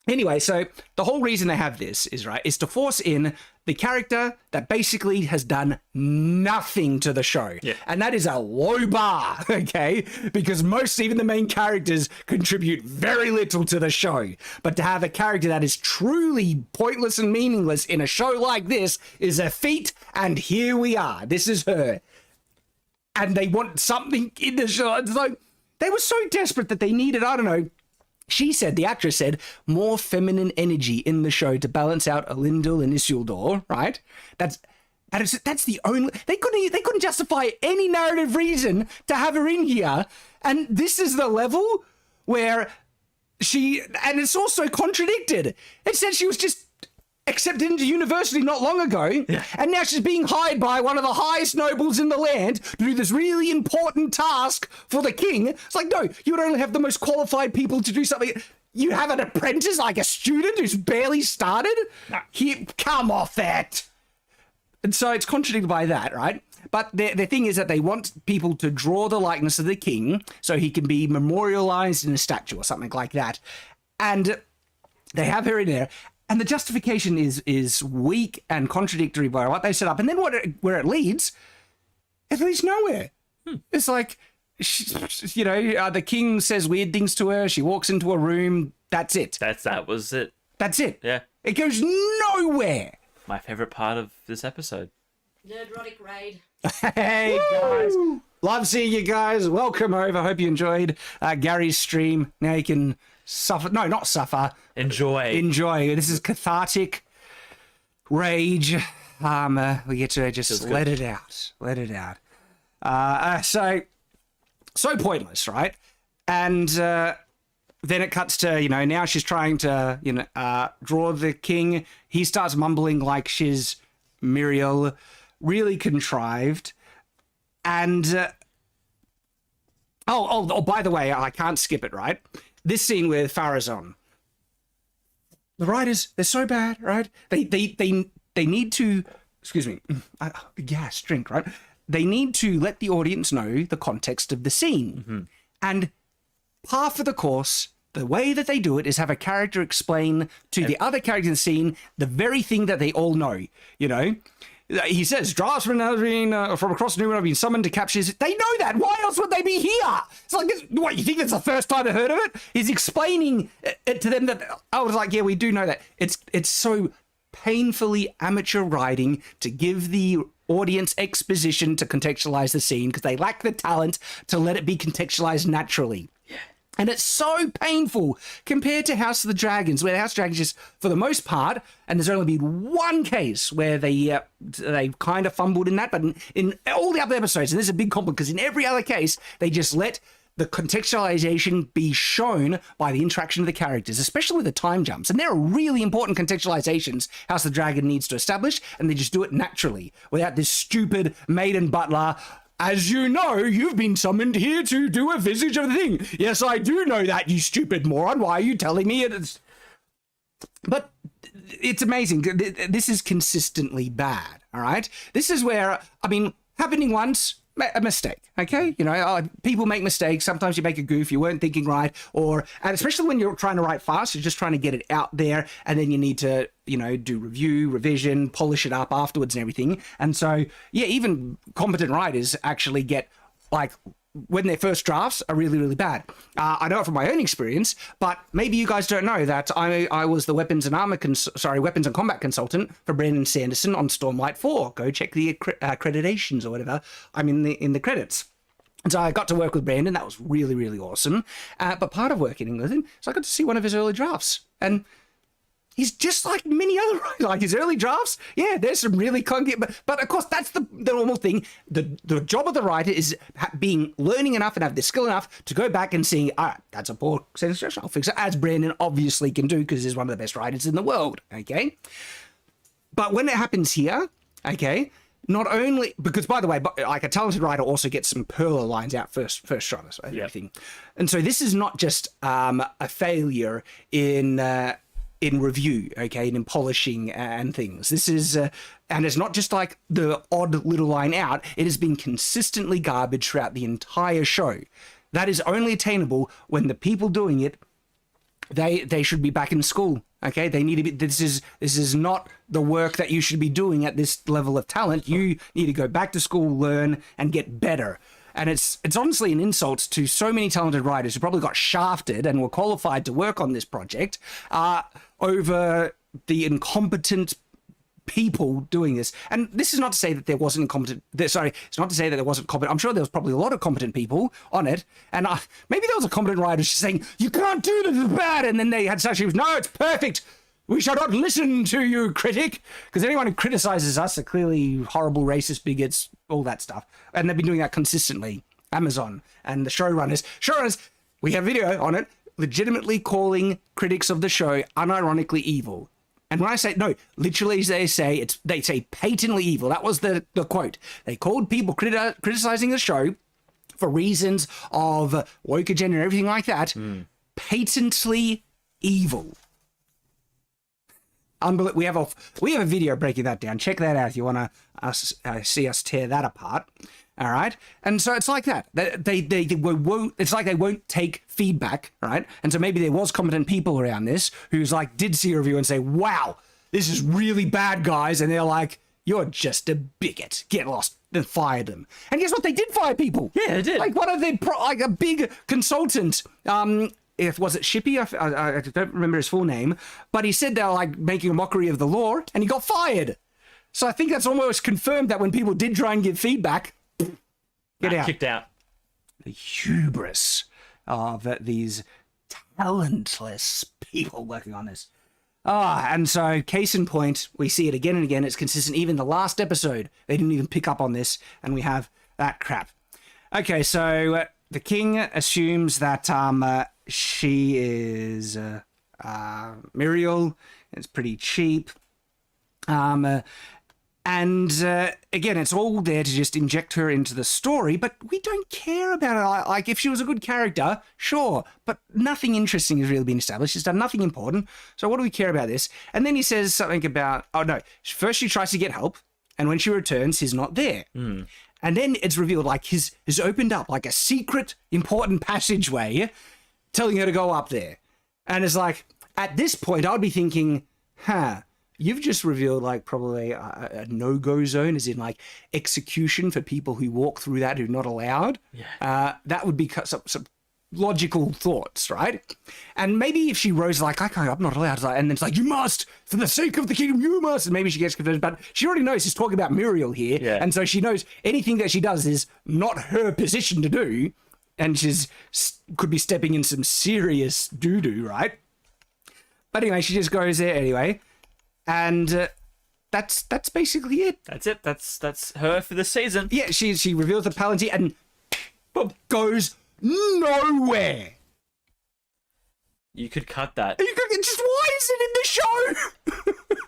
Anyway, so the whole reason they have this is to force in the character that basically has done nothing to the show. Yeah. And that is a low bar, okay? Because most, even the main characters, contribute very little to the show. But to have a character that is truly pointless and meaningless in a show like this is a feat, and here we are. This is her. And they want something in the show. It's like, they were so desperate that they needed, I don't know, the actress said, more feminine energy in the show to balance out Elendil and Isildur, right? That's the only... They couldn't justify any narrative reason to have her in here. And this is the level where she... And it's also contradicted. It said she was just accepted into university not long ago, and now she's being hired by one of the highest nobles in the land to do this really important task for the king. It's like, no, you would only have the most qualified people to do something. You have an apprentice, like a student who's barely started? Come off that. And so it's contradicted by that, right? But the thing is that they want people to draw the likeness of the king so he can be memorialized in a statue or something like that. And they have her in there. And the justification is weak and contradictory by what they set up. And then where it leads nowhere. It's like, the king says weird things to her. She walks into a room. That's it. That was it. That's it. Yeah. It goes nowhere. My favorite part of this episode. Nerdrotic raid. Hey, guys. Love seeing you guys. Welcome over. Hope you enjoyed Gary's stream. Now you can suffer. No, not suffer. Enjoy. This is cathartic rage. We get to just let it out. Let it out. So pointless, right? And then it cuts to, now she's trying to, draw the king. He starts mumbling like she's Muriel, really contrived. And, by the way, I can't skip it, right? This scene with Farazan. The writers, they're so bad, right? They need to, excuse me, gas, drink, right? They need to let the audience know the context of the scene. Mm-hmm. And par for the course, the way that they do it is have a character explain to the other character in the scene the very thing that they all know, He says, draftsmen have been, from across the New World have been summoned to capture his... They know that! Why else would they be here? It's like, what, you think that's the first time I heard of it? He's explaining it to them that... I was like, yeah, we do know that. It's so painfully amateur writing to give the audience exposition to contextualize the scene because they lack the talent to let it be contextualized naturally. And it's so painful compared to House of the Dragons, where House of the Dragons just, for the most part, and there's only been one case where they kind of fumbled in that, but in all the other episodes, and this is a big compliment, because in every other case, they just let the contextualization be shown by the interaction of the characters, especially with the time jumps. And there are really important contextualizations House of the Dragon needs to establish, and they just do it naturally, without this stupid maiden butler... As you know, you've been summoned here to do a visage of the thing. Yes, I do know that, you stupid moron. Why are you telling me it? But it's amazing. This is consistently bad, all right? This is where, happening once, a mistake, okay? People make mistakes. Sometimes you make a goof, you weren't thinking right, and especially when you're trying to write fast, you're just trying to get it out there, and then you need to, do review, revision, polish it up afterwards and everything. And so, yeah, even competent writers actually get, when their first drafts are really, really bad. I know it from my own experience, but maybe you guys don't know that I was the weapons and combat consultant for Brandon Sanderson on Stormlight 4. Go check the accreditations or whatever. I'm in the credits. And so I got to work with Brandon. That was really, really awesome. But part of working with him, so I got to see one of his early drafts. And he's just like many other writers, like his early drafts. Yeah, there's some really clunky, but of course that's the normal thing. The job of the writer is learning enough and have the skill enough to go back and see, all right, that's a poor sentence structure, I'll fix it, as Brandon obviously can do because he's one of the best writers in the world, okay? But when it happens here, okay, not only, because by the way, like a talented writer also gets some perler lines out first shot, right, everything. And so this is not just a failure in review, okay, and in polishing and things. This is, and it's not just like the odd little line out, it has been consistently garbage throughout the entire show. That is only attainable when the people doing it, they should be back in school, okay? They need to be, this is not the work that you should be doing at this level of talent. You need to go back to school, learn, and get better. And it's honestly an insult to so many talented writers who probably got shafted and were qualified to work on this project over the incompetent people doing this. And this is not to say that there wasn't incompetent. It's not to say that there wasn't competent. I'm sure there was probably a lot of competent people on it. And maybe there was a competent writer just saying, you can't do this, it's bad. And then they had such, no, it's perfect. We shall not listen to you, critic. Because anyone who criticizes us are clearly horrible, racist, bigots, all that stuff. And they've been doing that consistently. Amazon and the showrunners, we have video on it, legitimately calling critics of the show unironically evil. And when I say, no, literally they say patently evil. That was the quote. They called people criticizing the show for reasons of woke agenda and everything like that, patently evil. We have a video breaking that down. Check that out if you want to see us tear that apart. All right, and so it's like that. They won't. It's like they won't take feedback, right? And so maybe there was competent people around this who's like did see a review and say, "Wow, this is really bad, guys," and they're like, "You're just a bigot. Get lost." Then fired them. And guess what? They did fire people. Yeah, they did. Like one of their like a big consultant. If was it Shippy? I don't remember his full name, but he said they were like making a mockery of the law, and he got fired. So I think that's almost confirmed that when people did try and give feedback. Get out. Kicked out. The hubris of these talentless people working on this. And so case in point, we see it again and again. It's consistent. Even the last episode, they didn't even pick up on this, and we have that crap. Okay, so the king assumes that she is Muriel. It's pretty cheap. And again, it's all there to just inject her into the story, but we don't care about her. Like, if she was a good character, sure, but nothing interesting has really been established. She's done nothing important. So what do we care about this? And then he says something about, oh no, first she tries to get help, and when she returns, he's not there. And then it's revealed, like, he's opened up like a secret, important passageway telling her to go up there. And it's like, at this point, I'd be thinking, you've just revealed like probably a no-go zone, as in like execution for people who walk through that who are not allowed. Yeah. That would be some logical thoughts, right? And maybe if she rose like, I'm not allowed, and then it's like, you must, for the sake of the kingdom, you must, and maybe she gets converted, but she already knows he's talking about Muriel here, and so she knows anything that she does is not her position to do, and could be stepping in some serious doo-doo, right? But anyway, she just goes there anyway. And that's basically it. That's it. That's her for the season. Yeah, she reveals the Palantir and goes nowhere. You could cut that. Just why is it in the show?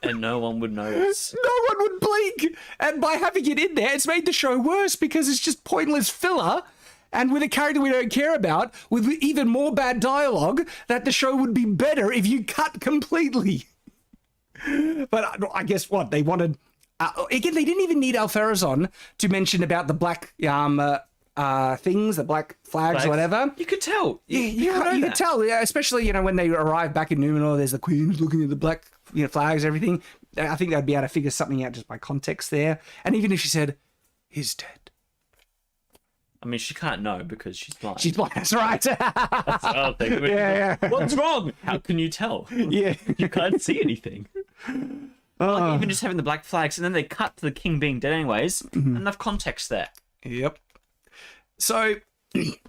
And no one would notice. No one would blink. And by having it in there, it's made the show worse because it's just pointless filler. And with a character we don't care about, with even more bad dialogue, that the show would be better if you cut completely. But I guess what they wanted again, they didn't even need Alfarazon to mention about the black things, the black flags, whatever. You could tell. You could tell, especially when they arrive back in Numenor. There's the queen looking at the black flags, everything. I think they'd be able to figure something out just by context there. And even if she said, "He's dead," I mean, she can't know because she's blind. She's blind. That's right. That's what I'll think. Yeah. What's wrong? How can you tell? Yeah, you can't see anything. Like even just having the black flags, and then they cut to the king being dead anyways. Enough context there. Yep. So,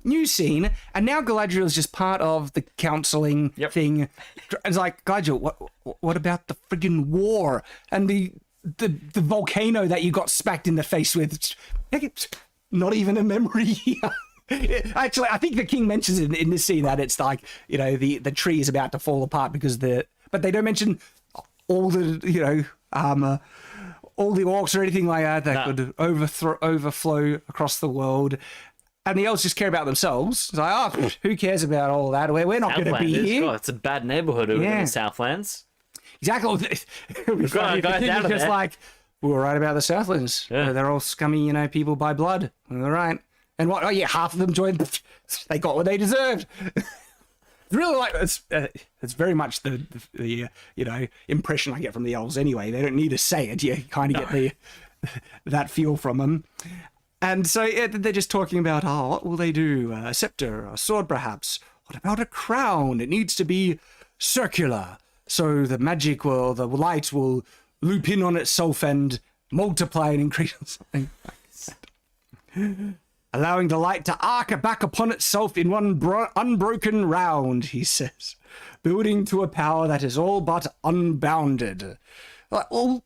new scene, and now Galadriel's just part of the counseling thing. It's like, Galadriel, what about the friggin' war and the volcano that you got smacked in the face with? Not even a memory here. Actually, I think the king mentions in this scene that it's like, the tree is about to fall apart because but they don't mention all the, all the orcs or anything like that could overflow across the world. And the elves just care about themselves. It's like, who cares about all that? We're not going to be here. God, it's a bad neighborhood over in the Southlands. Exactly. Guys out of just there. like, we were right about the Southlands. Yeah. They're all scummy, people by blood. All right. And what? Oh yeah, half of them joined. They got what they deserved. Really, like it's very much the impression I get from the elves. Anyway, they don't need to say it. You kind of get that feel from them. And so they're just talking about, what will they do? A scepter, a sword, perhaps. What about a crown? It needs to be circular, so the light will loop in on itself and multiply and increase or something like that. Allowing the light to arc back upon itself in one unbroken round, he says, building to a power that is all but unbounded. Look,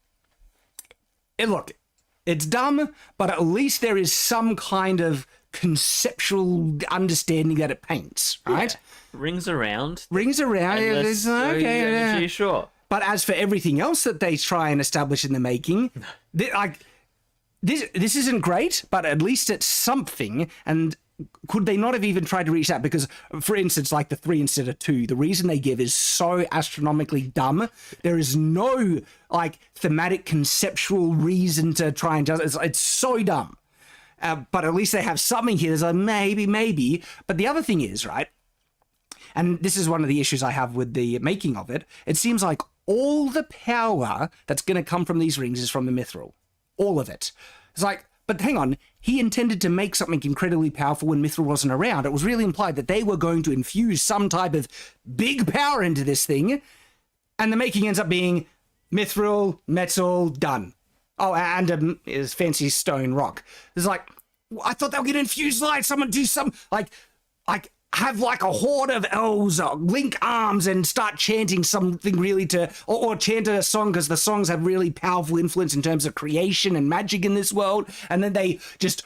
it's dumb, but at least there is some kind of conceptual understanding that it paints, right? Yeah. Rings around. Rings around. Energy, sure. But as for everything else that they try and establish in the making, this isn't great, but at least it's something. And could they not have even tried to reach that? Because, for instance, like the 3 instead of 2, the reason they give is so astronomically dumb. There is no like thematic, conceptual reason to try and just. It's so dumb. But at least they have something here. There's like maybe. But the other thing is, right? And this is one of the issues I have with the making of it. It seems like all the power that's going to come from these rings is from the mithril. All of it. It's like, but hang on, he intended to make something incredibly powerful when mithril wasn't around. It was really implied that they were going to infuse some type of big power into this thing, and the making ends up being mithril, metal, done. Oh, and is fancy stone rock. It's like, I thought they were going to infuse light. Someone do some, like have like a horde of elves link arms and start chanting something really or chant a song, because the songs have really powerful influence in terms of creation and magic in this world. And then they just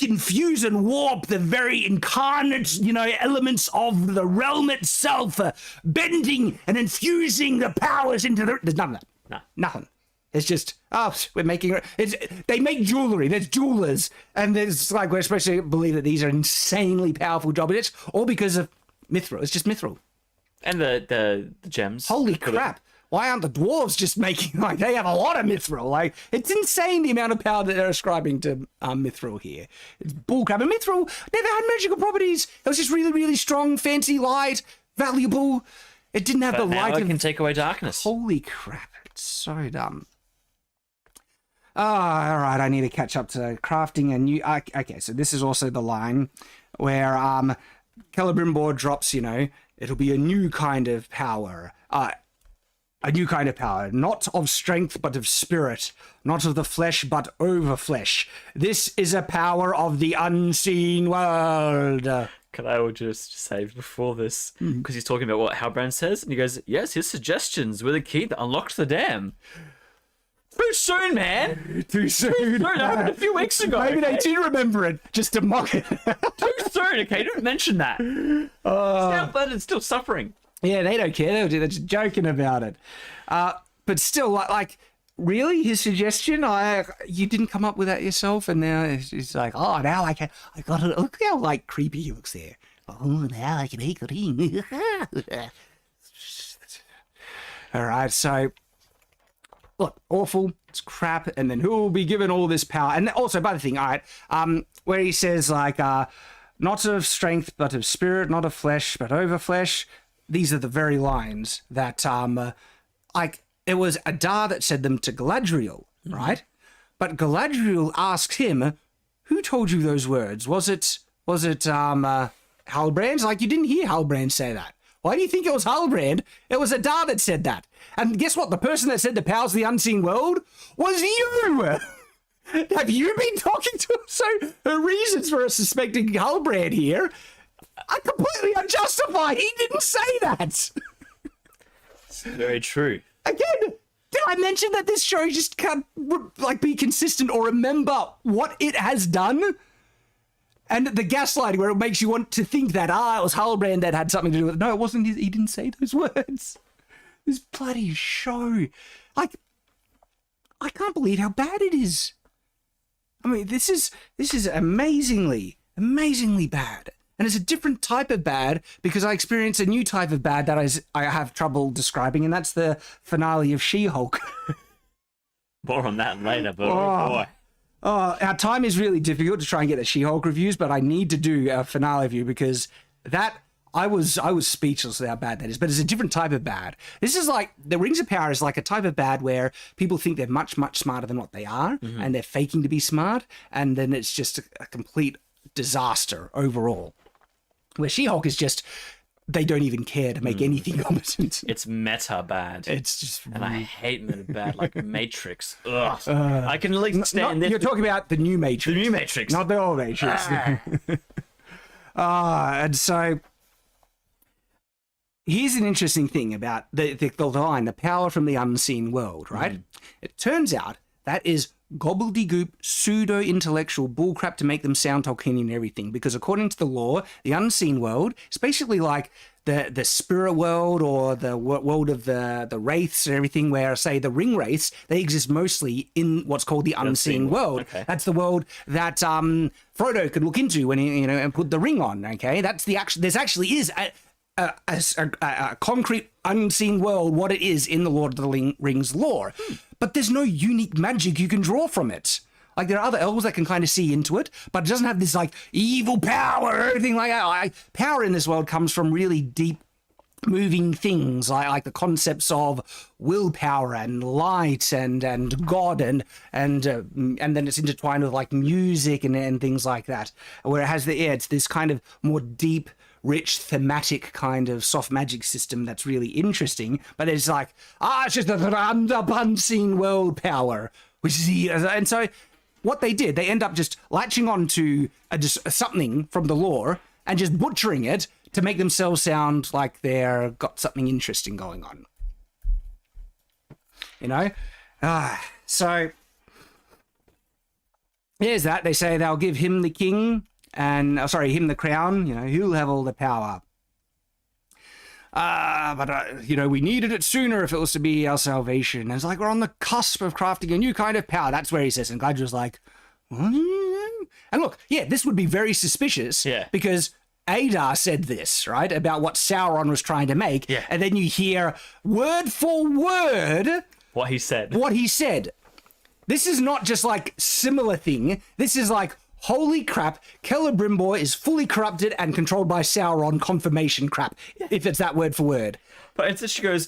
infuse and warp the very incarnate, elements of the realm itself, bending and infusing the powers into there's none of that. No. Nothing. It's just, we're making they make jewelry. There's jewelers. And there's like, we're supposed to believe that these are insanely powerful jewelry. It's all because of mithril. It's just mithril. And the gems. Holy crap. Why aren't the dwarves just making, like, they have a lot of mithril. Like, it's insane the amount of power that they're ascribing to mithril here. It's bullcrap. And mithril never had magical properties. It was just really, really strong, fancy, light, valuable. It didn't have the light. It can take away darkness. Holy crap. It's so dumb. Oh, all right, I need to catch up to crafting a new... Okay, so this is also the line where Celebrimbor drops, it'll be a new kind of power. A new kind of power, not of strength, but of spirit, not of the flesh, but over flesh. This is a power of the unseen world. Can I just say before this, because he's talking about what Halbrand says, and he goes, yes, his suggestions were the key that unlocked the dam. Too soon, man. Too soon. It happened a few weeks ago. Maybe they did remember it, just to mock it. Too soon, okay? Don't mention that. It's still suffering. Yeah, they don't care. They're just joking about it. But still, like, really, his suggestion? You didn't come up with that yourself, and now it's like, oh, now I got it. Look how like creepy he looks there. Oh, now I can make a ring. All right, so. Look, awful, it's crap, and then who will be given all this power? And also, by the thing, all right, where he says, like, not of strength, but of spirit, not of flesh, but over flesh. These are the very lines that, like, it was Adar that said them to Galadriel, right? But Galadriel asks him, who told you those words? Was it Halbrand? Like, you didn't hear Halbrand say that. Why do you think it was Halbrand? It was Adar that said that. And guess what? The person that said the powers of the unseen world was you. Have you been talking to him? So her reasons for suspecting Halbrand here are completely unjustified. He didn't say that. Very true. Again, did I mention that this show just can't be consistent or remember what it has done? And the gaslighting where it makes you want to think that, it was Halbrand that had something to do with it. No, it wasn't. He didn't say those words. This bloody show. Like, I can't believe how bad it is. I mean, this is amazingly, amazingly bad. And it's a different type of bad because I experience a new type of bad that I have trouble describing, and that's the finale of She-Hulk. More on that later, but oh boy. Oh, our time is really difficult to try and get the She-Hulk reviews, but I need to do a finale review because that I was speechless at how bad that is. But it's a different type of bad. This is like the Rings of Power is like a type of bad where people think they're much, much smarter than what they are, and they're faking to be smart, and then it's just a complete disaster overall. Where She-Hulk is just they don't even care to make anything competent. It's meta bad. It's just... And I hate meta bad, like Matrix. Ugh. I can at least stand this. You're talking about the new Matrix. The new Matrix. Not the old Matrix. And so... Here's an interesting thing about the line, the power from the unseen world, right? It turns out that is gobbledygook, pseudo-intellectual bullcrap to make them sound Tolkienian and everything. Because according to the lore, the unseen world is basically like the spirit world or the world of the wraiths and everything, where, say, the ring wraiths, they exist mostly in what's called the unseen world. Okay. That's the world that Frodo could look into when he, and put the ring on. Okay, that's the actual. There's actually is a concrete unseen world, what it is in the Lord of the Rings lore. But there's no unique magic you can draw from it. Like, there are other elves that can kind of see into it, but it doesn't have this, like, evil power or anything like that. Power in this world comes from really deep moving things, like the concepts of willpower and light and God and then it's intertwined with, like, music and things like that. Where it has it's this kind of more deep, rich, thematic kind of soft magic system that's really interesting. But it's like, it's just an unseen world power, which is and so. What they did, they end up just latching on to just something from the lore and just butchering it to make themselves sound like they're got something interesting going on. So here's that. They say they'll give him the king and, him the crown. He'll have all the power. But we needed it sooner if it was to be our salvation. And it's like, we're on the cusp of crafting a new kind of power. That's where he says, and Galadriel's like, what? And look, this would be very suspicious. Yeah. Because Adar said this, right, about what Sauron was trying to make. Yeah. And then you hear word for word what he said. This is not just like similar thing. This is like, holy crap, Celebrimbor is fully corrupted and controlled by Sauron confirmation crap, if it's that word for word. But it's she goes,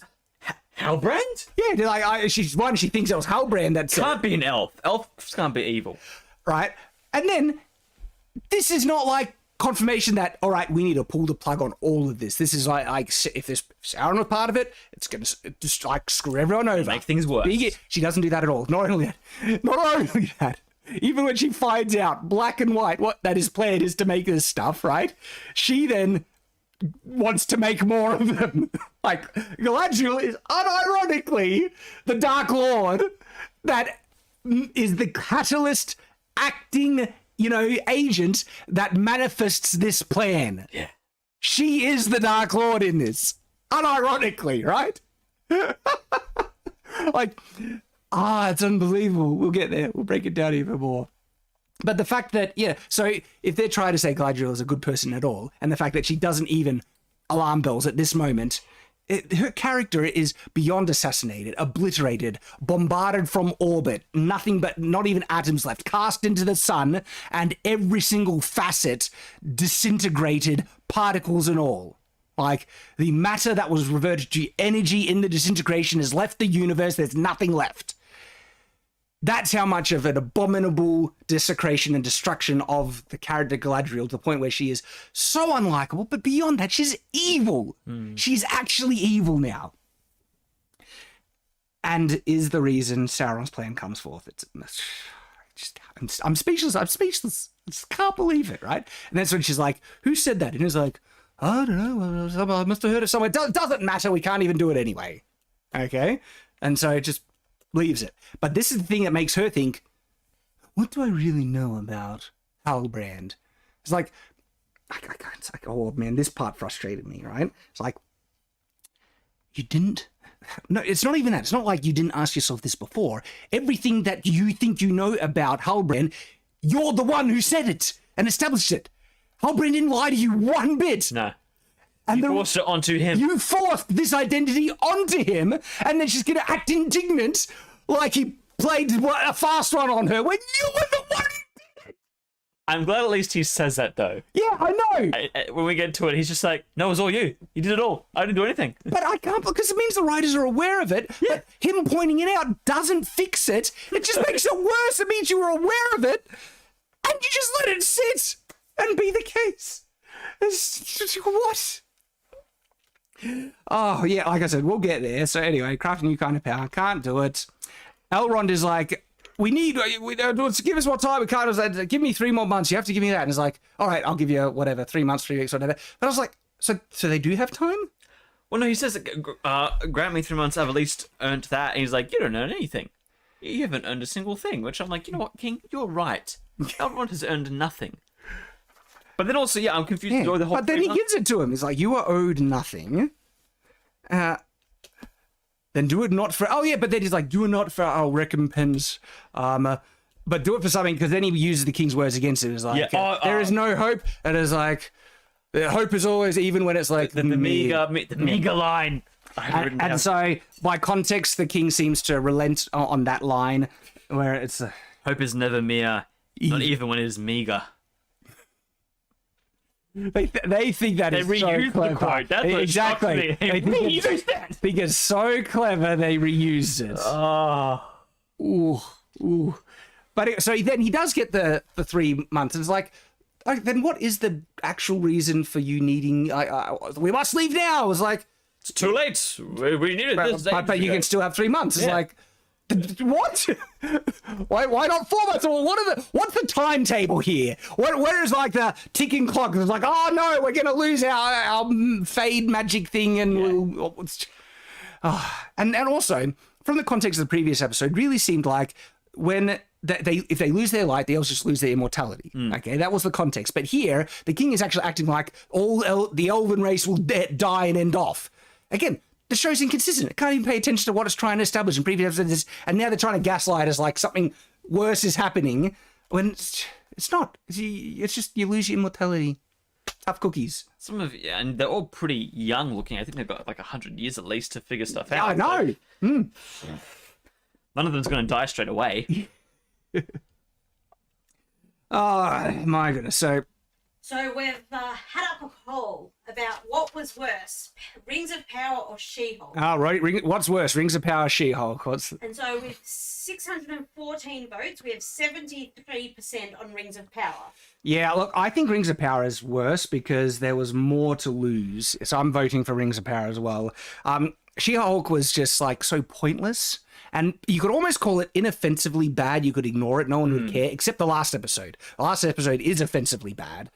Halbrand? Yeah, she thinks it was Halbrand that said. Can't be an elf. Elves can't be evil. Right? And then, this is not like confirmation that, all right, we need to pull the plug on all of this. This is like if this Sauron was part of it, it's going to just like screw everyone over. Make things worse. She doesn't do that at all. Not only that. Even when she finds out black and white what that his plan is to make this stuff, right? She then wants to make more of them. Like, Galadriel is unironically the Dark Lord that is the catalyst acting, agent that manifests this plan. Yeah. She is the Dark Lord in this. Unironically, right? Like... it's unbelievable. We'll get there. We'll break it down even more. But the fact that, so if they're trying to say Galadriel is a good person at all, and the fact that she doesn't even alarm bells at this moment, her character is beyond assassinated, obliterated, bombarded from orbit, nothing but not even atoms left, cast into the sun, and every single facet disintegrated, particles and all. Like, the matter that was reverted to energy in the disintegration has left the universe. There's nothing left. That's how much of an abominable desecration and destruction of the character Galadriel, to the point where she is so unlikable. But beyond that, she's evil. She's actually evil now. And is the reason Sauron's plan comes forth. I'm speechless. I just can't believe it, right? And that's when she's like, who said that? And he's like, I don't know. I must have heard it somewhere. Doesn't matter. We can't even do it anyway. Okay? And so it just leaves it. But this is the thing that makes her think, what do I really know about Halbrand? It's like, it's like, oh man, this part frustrated me, right? It's like, you didn't? No, it's not even that. It's not like you didn't ask yourself this before. Everything that you think you know about Halbrand, you're the one who said it and established it. Halbrand didn't lie to you one bit. No. And you forced it onto him. You forced this identity onto him, and then she's going to act indignant like he played a fast one on her when you were the one who did it. I'm glad at least he says that, though. Yeah, I know. When we get to it, he's just like, no, it was all you. You did it all. I didn't do anything. But I can't, because it means the writers are aware of it. Yeah. But him pointing it out doesn't fix it. It just makes it worse. It means you were aware of it, and you just let it sit and be the case. It's just, what? Oh, yeah, like I said, we'll get there. So anyway, craft a new kind of power. Can't do it. Elrond is like, give us more time. We can't. Like, give me 3 more months. You have to give me that. And it's like, all right, I'll give you whatever, 3 months, 3 weeks, whatever. But I was like, so they do have time? Well, no, he says, grant me 3 months. I've at least earned that. And he's like, you don't earn anything. you haven't earned a single thing. Which I'm like, you know what, King, you're right. Elrond has earned nothing. But then also, I'm confused. Yeah. The whole But then he gives it to him. He's like, you are owed nothing. Then do it not for... Oh, yeah, but then he's like, do it not for our recompense. But do it for something, because then he uses the king's words against it. It's like, there is no hope. And it's like, hope is always, even when it's like... the meager line. And so, by context, the king seems to relent on that line, where it's... hope is never mere, not even when it is meager. They think that is so clever. The quote. That's what exactly. They think it's so clever they reused it. Ooh. But so then he does get the 3 months. And it's like, then what is the actual reason for you needing... we must leave now. It's like... It's too late. We needed this. But you can still have 3 months. It's like... What? Why not 4 months? Well, what's the timetable here? Where is like the ticking clock? It's like, oh no, we're gonna lose our fade magic thing, and and also from the context of the previous episode, really seemed like when if they lose their light, they also just lose their immortality. Okay, that was the context. But here, the king is actually acting like the elven race will die and end off. Again, the show's inconsistent. It can't even pay attention to what it's trying to establish in previous episodes, and now they're trying to gaslight us like something worse is happening when it's not. It's just you lose your immortality. Tough cookies. And they're all pretty young looking. I think they've got like 100 years at least to figure stuff out. I know. None of them's going to die straight away. Oh my goodness. So we've had up a poll about what was worse, Rings of Power or She-Hulk. Right. What's worse, Rings of Power, She-Hulk? And so with 614 votes, we have 73% on Rings of Power. Yeah, look, I think Rings of Power is worse because there was more to lose. So I'm voting for Rings of Power as well. She-Hulk was just like so pointless. And you could almost call it inoffensively bad. You could ignore it. No one would care, except the last episode. The last episode is offensively bad.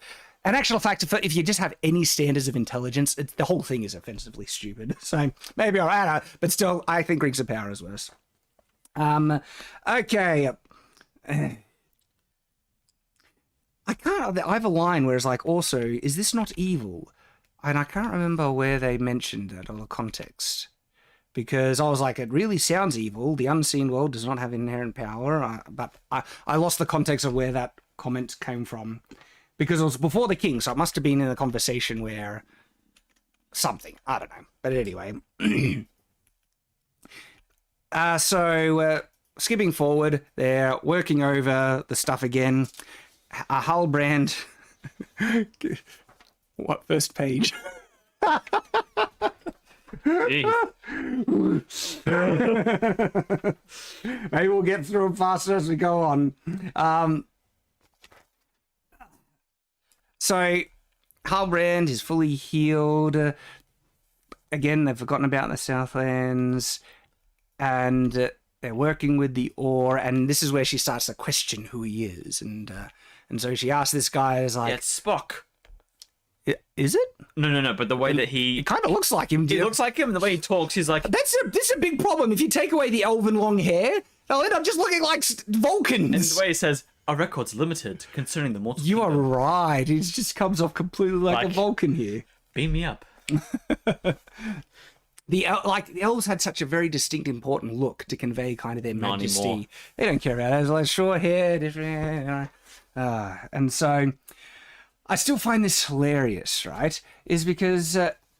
And actual fact, if you just have any standards of intelligence, the whole thing is offensively stupid. So maybe I don't know. But still, I think Rings of Power is worse. Okay. I have a line where it's like, also, is this not evil? And I can't remember where they mentioned that or the context. Because I was like, it really sounds evil. The unseen world does not have inherent power. But I lost the context of where that comment came from. Because it was before the king, so it must have been in a conversation where something. I don't know. But anyway. Skipping forward, they're working over the stuff again. Halbrand. What first page? Maybe we'll get through it faster as we go on. So Halbrand is fully healed. Again, they've forgotten about the Southlands, and they're working with the ore. And this is where she starts to question who he is, and so she asks this guy, is like, it's Spock. Is it? No. But the way that it kind of looks like him. It looks like him. The way he talks, he's like. This is a big problem. If you take away the elven long hair, they'll end up just looking like Vulcans. And the way he says, "Our record's limited concerning the mortal." You are right. It just comes off completely like a Vulcan here. Beam me up. The elves had such a very distinct, important look to convey kind of their majesty. They don't care about it. It's like short hair, different. And so. I still find this hilarious, right? Is because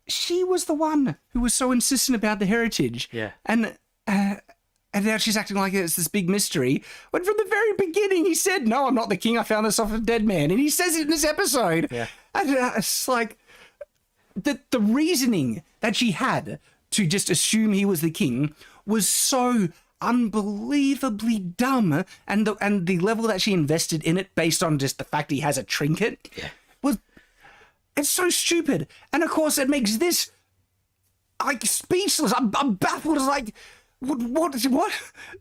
she was the one who was so insistent about the heritage. Yeah. And now she's acting like it's this big mystery. When from the very beginning he said, no, I'm not the king. I found this off a dead man. And he says it in this episode. Yeah. And it's like the reasoning that she had to just assume he was the king was so unbelievably dumb, and the level that she invested in it based on just the fact he has a trinket it's so stupid. And of course it makes this like speechless. I'm baffled. It's like what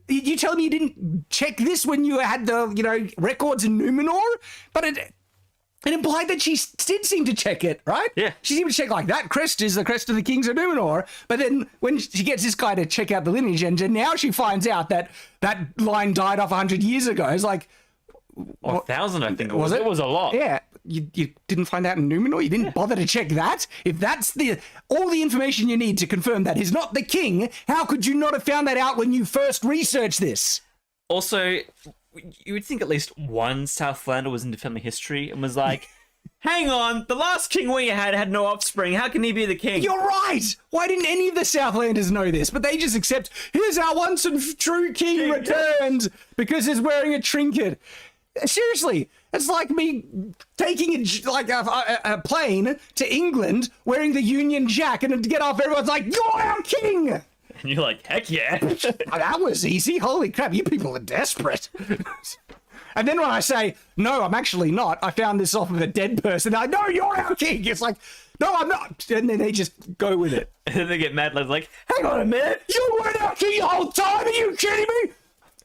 you telling me you didn't check this when you had the records in Numenor? But It implied that she did seem to check it, right? Yeah. She seemed to check like that crest is the crest of the kings of Numenor. But then when she gets this guy to check out the lineage engine, now she finds out that that line died off 100 years ago. It's like, Or 1,000, I think. Was it? It was a lot. yeah, you didn't find out in Numenor? You didn't bother to check that? If that's all the information you need to confirm that he's not the king, how could you not have found that out when you first researched this? Also, you would think at least one Southlander was into family history and was like, hang on, the last king we had no offspring. How can he be the king? You're right! Why didn't any of the Southlanders know this? But they just accept, here's our once and true king returned because he's wearing a trinket. Seriously, it's like me taking a plane to England wearing the Union Jack, and to get off, everyone's like, you're our king! And you're like, heck yeah. That was easy. Holy crap, you people are desperate. And then when I say, no, I'm actually not, I found this off of a dead person, they're like, no, you're our king. It's like, no, I'm not. And then they just go with it. And then they get mad, like, hang on a minute. You weren't our king the whole time. Are you kidding me?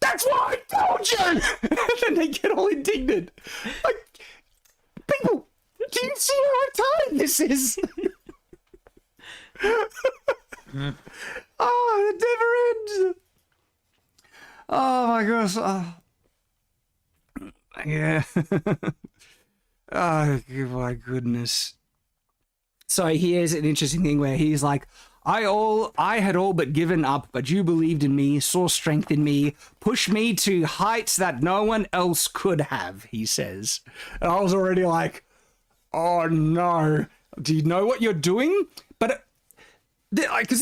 That's what I told you. And then they get all indignant. Like, people, do you see how tired this is? Oh, it never ends. Oh my gosh. Oh. Yeah. Oh my goodness. So here's an interesting thing where he's like, I had all but given up, but you believed in me, saw strength in me, pushed me to heights that no one else could have, he says. And I was already like, oh no. Do you know what you're doing? But because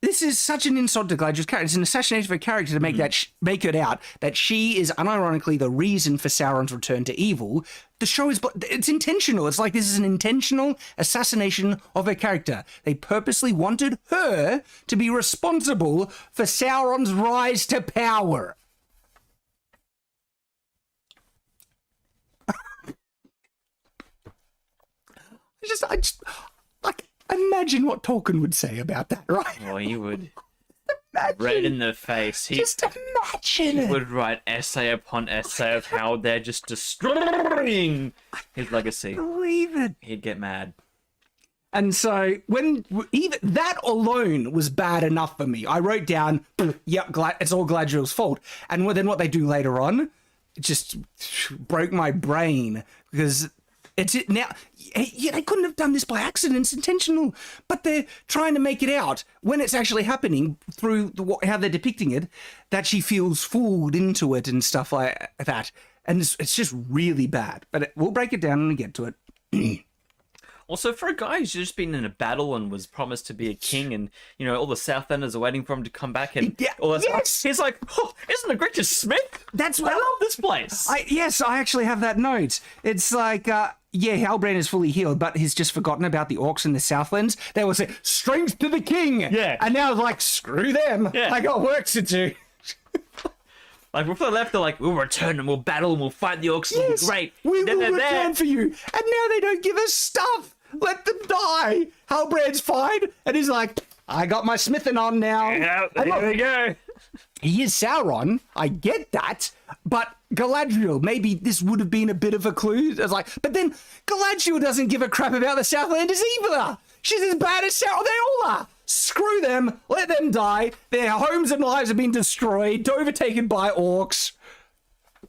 this is such an insult to Galadriel's character. It's an assassination of her character to make make it out that she is unironically the reason for Sauron's return to evil. The show it's intentional. It's like this is an intentional assassination of her character. They purposely wanted her to be responsible for Sauron's rise to power. I just like imagine what Tolkien would say about that, right? Oh, he would. Imagine. Red in the face. Just imagine He it. would write essay upon essay of how they're just destroying his legacy. Believe it. He'd get mad. And so when even that alone was bad enough for me, I wrote down, yep, it's all Galadriel's fault. And then what they do later on, it just broke my brain because it's now. Yeah, they couldn't have done this by accident. It's intentional, but they're trying to make it out when it's actually happening through how they're depicting it, that she feels fooled into it and stuff like that. And it's just really bad. But we'll break it down when we get to it. Also, for a guy who's just been in a battle and was promised to be a king, and all the Southlanders are waiting for him to come back, and all that stuff, he's like, oh, isn't it great to smith? That's what I love this place. Yes, I actually have that note. It's like, Halbrand is fully healed, but he's just forgotten about the orcs in the Southlands. They will say, strength to the king. Yeah. And now it's like, screw them. Yeah. I got work to do. Like, before they left, they're like, we'll return and we'll battle and we'll fight the orcs. It'll be great. We Then will they're there. return for you. And now they don't give us stuff. Let them die. Halbrand's fine. And he's like, I got my smithing on now. Yeah, And there look, we go. he is Sauron. I get that. But Galadriel, maybe this would have been a bit of a clue. It's like, but then Galadriel doesn't give a crap about the Southlanders either. She's as bad as Sauron. They all are. Screw them. Let them die. Their homes and lives have been destroyed, overtaken by orcs.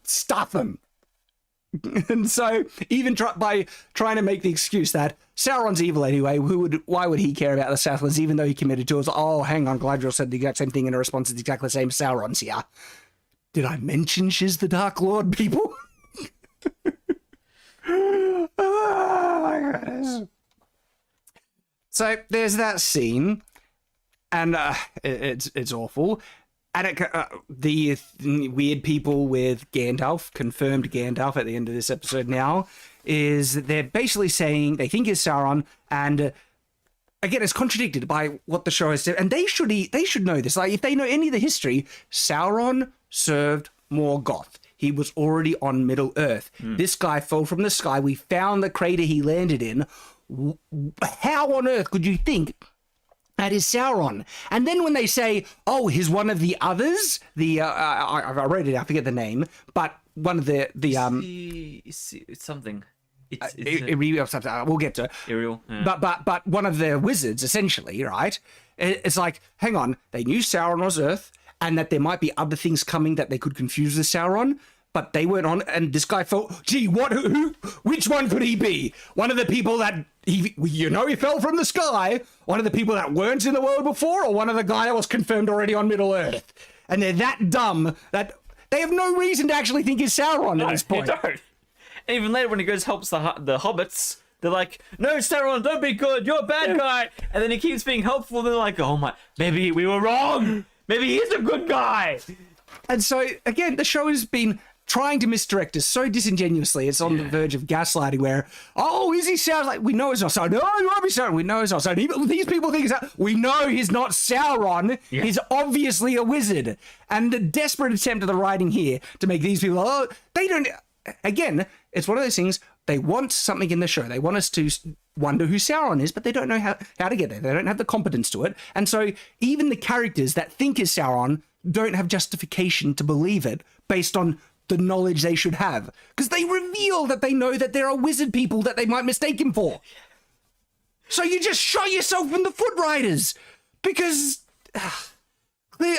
Stuff them. And so, even by trying to make the excuse that Sauron's evil anyway, why would he care about the Southlands, even though he committed to us? Oh, hang on, Galadriel said the exact same thing, and her response is exactly the same. Sauron's here. Did I mention she's the Dark Lord, people? Oh my goodness. So there's that scene, and it's awful. And the weird people with Gandalf, confirmed Gandalf at the end of this episode now, is they're basically saying they think it's Sauron, and again, it's contradicted by what the show has said. And they should know this. Like, if they know any of the history, Sauron served Morgoth. He was already on Middle Earth. This guy fell from the sky. We found the crater he landed in. How on earth could you think that is Sauron? And then when they say, oh, he's one of the others, I wrote it, I forget the name, but one of the Something. We'll get to it. Ariel. Yeah. But one of the wizards, essentially, right? It's like, hang on, they knew Sauron was Earth, and that there might be other things coming that they could confuse with Sauron, but they weren't on. And this guy felt, gee, which one could he be? One of the people that he fell from the sky, one of the people that weren't in the world before, or one of the guy that was confirmed already on Middle Earth? And they're that dumb that they have no reason to actually think he's Sauron at this point. You don't. And even later when he goes helps the hobbits, they're like, no, Sauron, don't be good, you're a bad guy. And then he keeps being helpful. They're like, oh my, maybe we were wrong. Maybe he's a good guy. And so, again, the show has been trying to misdirect us so disingenuously. It's on the verge of gaslighting where, oh, is he Sauron? Like, we know he's not Sauron. No, he won't be Sauron. We know he's not Sauron. Even these people think he's Sauron. We know he's not Sauron. Yeah. He's obviously a wizard. And the desperate attempt of the writing here to make these people, oh, they don't... Again, it's one of those things, they want something in the show. They want us to wonder who Sauron is, but they don't know how to get there. They don't have the competence to it. And so even the characters that think is Sauron don't have justification to believe it based on the knowledge they should have. Because they reveal that they know that there are wizard people that they might mistake him for. So you just shot yourself in the foot, writers. Because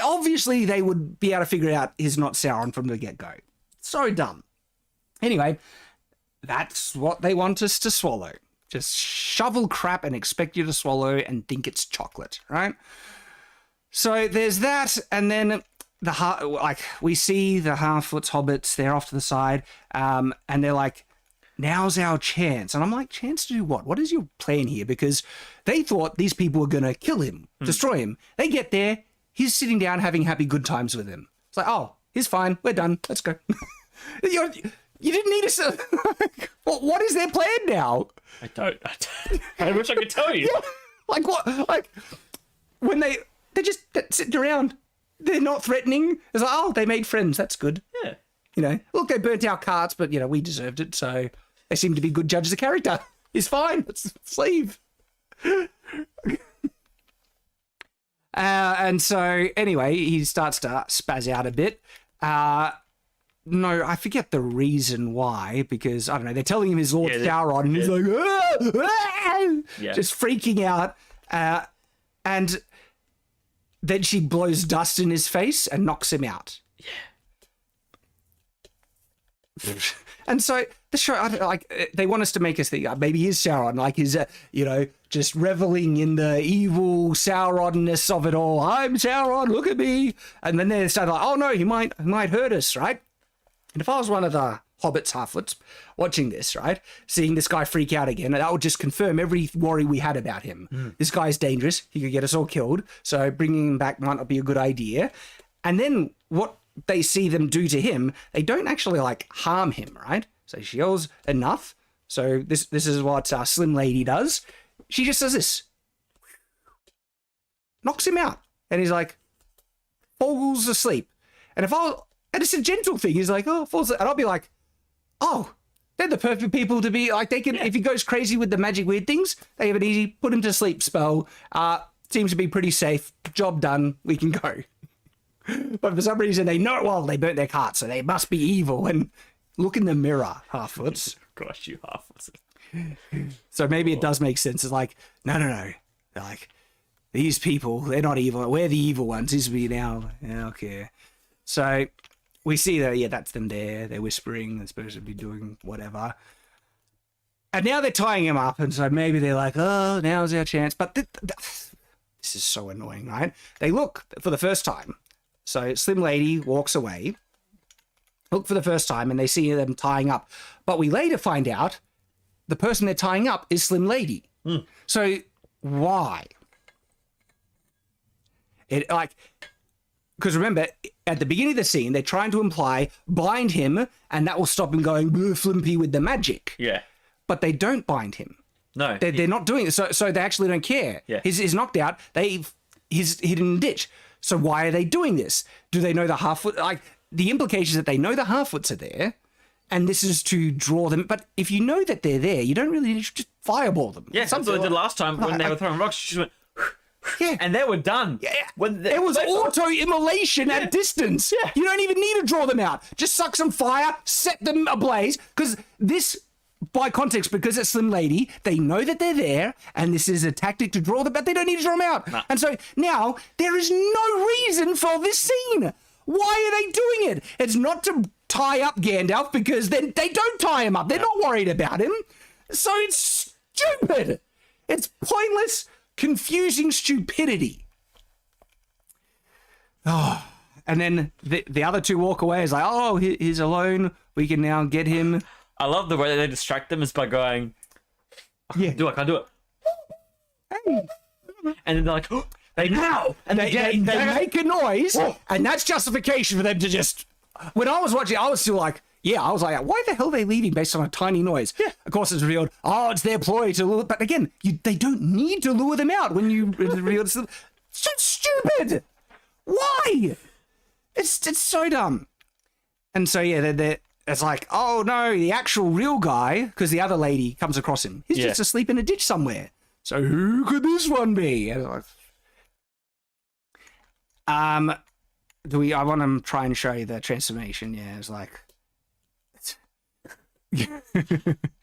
obviously they would be able to figure out he's not Sauron from the get-go. So dumb. Anyway, that's what they want us to swallow. Just shovel crap and expect you to swallow and think it's chocolate, right? So there's that, and then we see the Half-Foot's hobbits, they're off to the side, and they're like, now's our chance. And I'm like, chance to do what? What is your plan here? Because they thought these people were going to kill him, destroy him. They get there, he's sitting down having happy good times with them. It's like, oh, he's fine, we're done, let's go. You didn't need us. What is their plan now? I don't. I wish I could tell you. Yeah. Like what? Like when they're just sitting around. They're not threatening. It's like, oh, they made friends. That's good. Yeah. You know, look, they burnt our carts, but, we deserved it. So they seem to be good judges of character. He's fine. Let's leave. And so, anyway, he starts to spaz out a bit. No, I forget the reason why, because, I don't know, they're telling him his Lord Sauron, and he's like, just freaking out. And then she blows dust in his face and knocks him out. Yeah. And so the show, they want us to make us think maybe he's Sauron, like he's, just reveling in the evil Sauronness of it all. I'm Sauron, look at me. And then they start like, oh no, he might hurt us, right? And if I was one of the hobbits, halflets, watching this, right, seeing this guy freak out again, that would just confirm every worry we had about him. This guy's dangerous. He could get us all killed. So bringing him back might not be a good idea. And then what they see them do to him, they don't actually harm him, right? So she yells enough. So this is what Slim Lady does. She just does this. Knocks him out. And he's like, falls asleep. And and it's a gentle thing. He's like, oh, falls asleep. And I'll be like, oh, they're the perfect people to be like, they can, if he goes crazy with the magic weird things, they have an easy put him to sleep spell. Seems to be pretty safe. Job done. We can go. But for some reason they know, well, they burnt their cart, so they must be evil. And look in the mirror, Halfwoods. Gosh, you Halfwoods. So maybe it does make sense. It's like, no. They're like, these people, they're not evil. We're the evil ones. This we now. Yeah, okay. So we see that, that's them there. They're whispering. They're supposed to be doing whatever. And now they're tying him up. And so maybe they're like, oh, now's our chance. But this is so annoying, right? They look for the first time. So Slim Lady walks away. Look for the first time and they see them tying up. But we later find out the person they're tying up is Slim Lady. So why? Because remember, at the beginning of the scene, they're trying to imply bind him and that will stop him going flimpy with the magic. Yeah. But they don't bind him. No. They're not doing it. So they actually don't care. Yeah. He's knocked out. He's hidden in a ditch. So why are they doing this? Do they know the Halffoot? The implication is that they know the Halfwoods are there, and this is to draw them. But if you know that they're there, you don't really need to just fireball them. Yeah, that's what they did last time when they were throwing rocks. She just went, and they were done. Yeah, it was auto-immolation at distance. Yeah. You don't even need to draw them out. Just suck some fire, set them ablaze, because this by context, because it's Slim Lady, they know that they're there, and this is a tactic to draw them, but they don't need to draw them out. No. And so now there is no reason for this scene. Why are they doing it? It's not to tie up Gandalf, because then they don't tie him up. They're not worried about him. So it's stupid. It's pointless, confusing stupidity. Oh, and then the other two walk away. It's like, oh, he's alone. We can now get him. I love the way that they distract them is by going, Yeah. I can't do it. Hey. And then they're like, oh, they now. And They make a noise, and that's justification for them to just... When I was watching, I was still like, I was like, why the hell are they leaving based on a tiny noise? Yeah. Of course, it's revealed, it's their ploy to lure... But again, they don't need to lure them out when you reveal it's so stupid. Why? It's so dumb. And so, it's like, oh no, the actual real guy, because the other lady comes across him. He's just asleep in a ditch somewhere. So who could this one be? And I want to try and show you the transformation. Yeah, it's like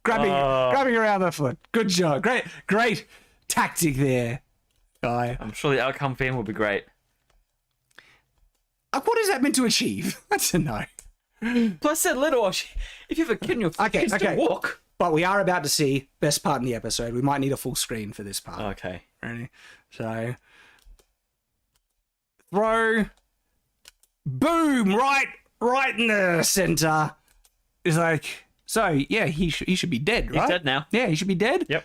grabbing around the foot. Good job. Great tactic there, guy. I'm sure the outcome for him will be great. What is that meant to achieve? That's a no. Plus, that little, if you have a kid in your kids to walk. But we are about to see best part in the episode. We might need a full screen for this part. Okay. Ready? So, throw, boom, right in the center. It's like, so yeah, he should be dead, right? He's dead now. Yeah, he should be dead. Yep.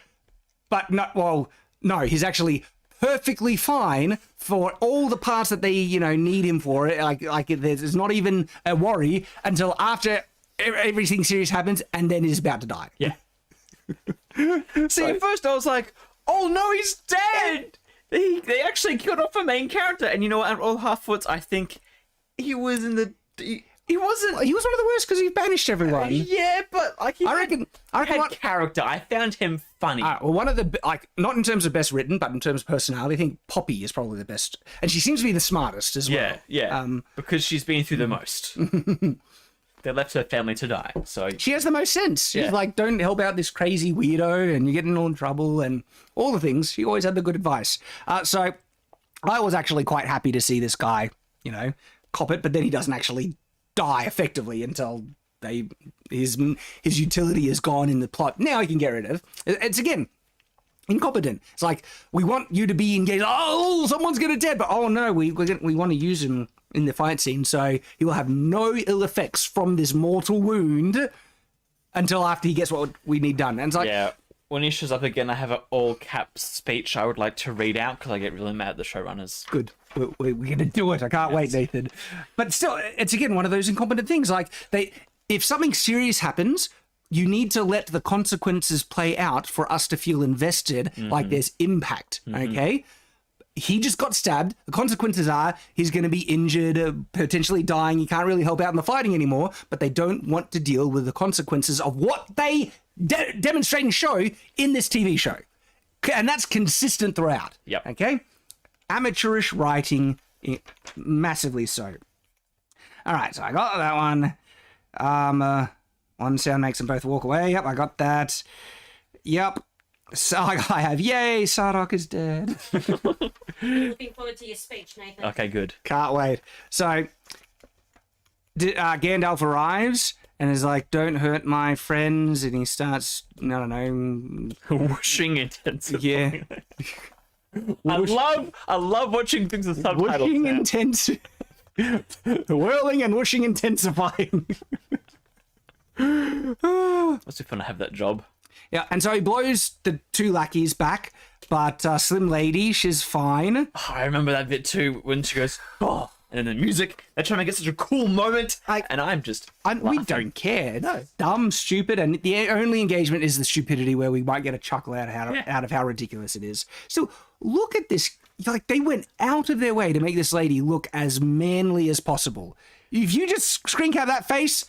But no, he's actually perfectly fine for all the parts that they need him for. Like there's not even a worry until after everything serious happens, and then he's about to die. Yeah. See, at first I was like, oh no, he's dead. They actually killed off a main character, and you know what? At all half-woods, I think he was in the. He wasn't. He was one of the worst because he banished everyone. Yeah, but like I reckon character. I found him funny. Well, one of the not in terms of best written, but in terms of personality, I think Poppy is probably the best, and she seems to be the smartest as well. Yeah. Because she's been through the most. They left her family to die, so she has the most sense. She's like, don't help out this crazy weirdo, and you're getting all in trouble, and all the things. She always had the good advice. So I was actually quite happy to see this guy, cop it, but then he doesn't actually die effectively until his utility is gone in the plot. Now he can get rid of. It's again incompetent. It's like, we want you to be engaged. Oh, someone's gonna dead, but oh no, we want to use him in the fight scene, so he will have no ill effects from this mortal wound until after he gets what we need done. And it's like, when he shows up again, I have an all caps speech I would like to read out because I get really mad at the showrunners. Good. We're going to do it. I can't wait, Nathan. But still, it's again one of those incompetent things. Like, if something serious happens, you need to let the consequences play out for us to feel invested, like there's impact, okay? He just got stabbed. The consequences are he's going to be injured, potentially dying. He can't really help out in the fighting anymore, but they don't want to deal with the consequences of what they demonstrate and show in this TV show. And that's consistent throughout. Yep. Okay? Amateurish writing, massively so. All right, so I got that one. One sound makes them both walk away. Yep, I got that. Yep. So I have, yay, Sarok is dead. Looking forward to your speech, Nathan. Okay, good. Can't wait. So Gandalf arrives and is like, don't hurt my friends. And he starts, I don't know. Whooshing intensity. Yeah. I love watching things with subtitles. Whooshing intense. Whirling and whooshing intensifying. Must be fun to have that job. Yeah, and so he blows the two lackeys back, but Slim Lady, she's fine. Oh, I remember that bit too when she goes, oh, and then the music. They're trying to make it such a cool moment, and I'm just we don't care. It's dumb, stupid, and the only engagement is the stupidity where we might get a chuckle out of how ridiculous it is. So look at this. Like, they went out of their way to make this lady look as manly as possible. If you just screen cap that face,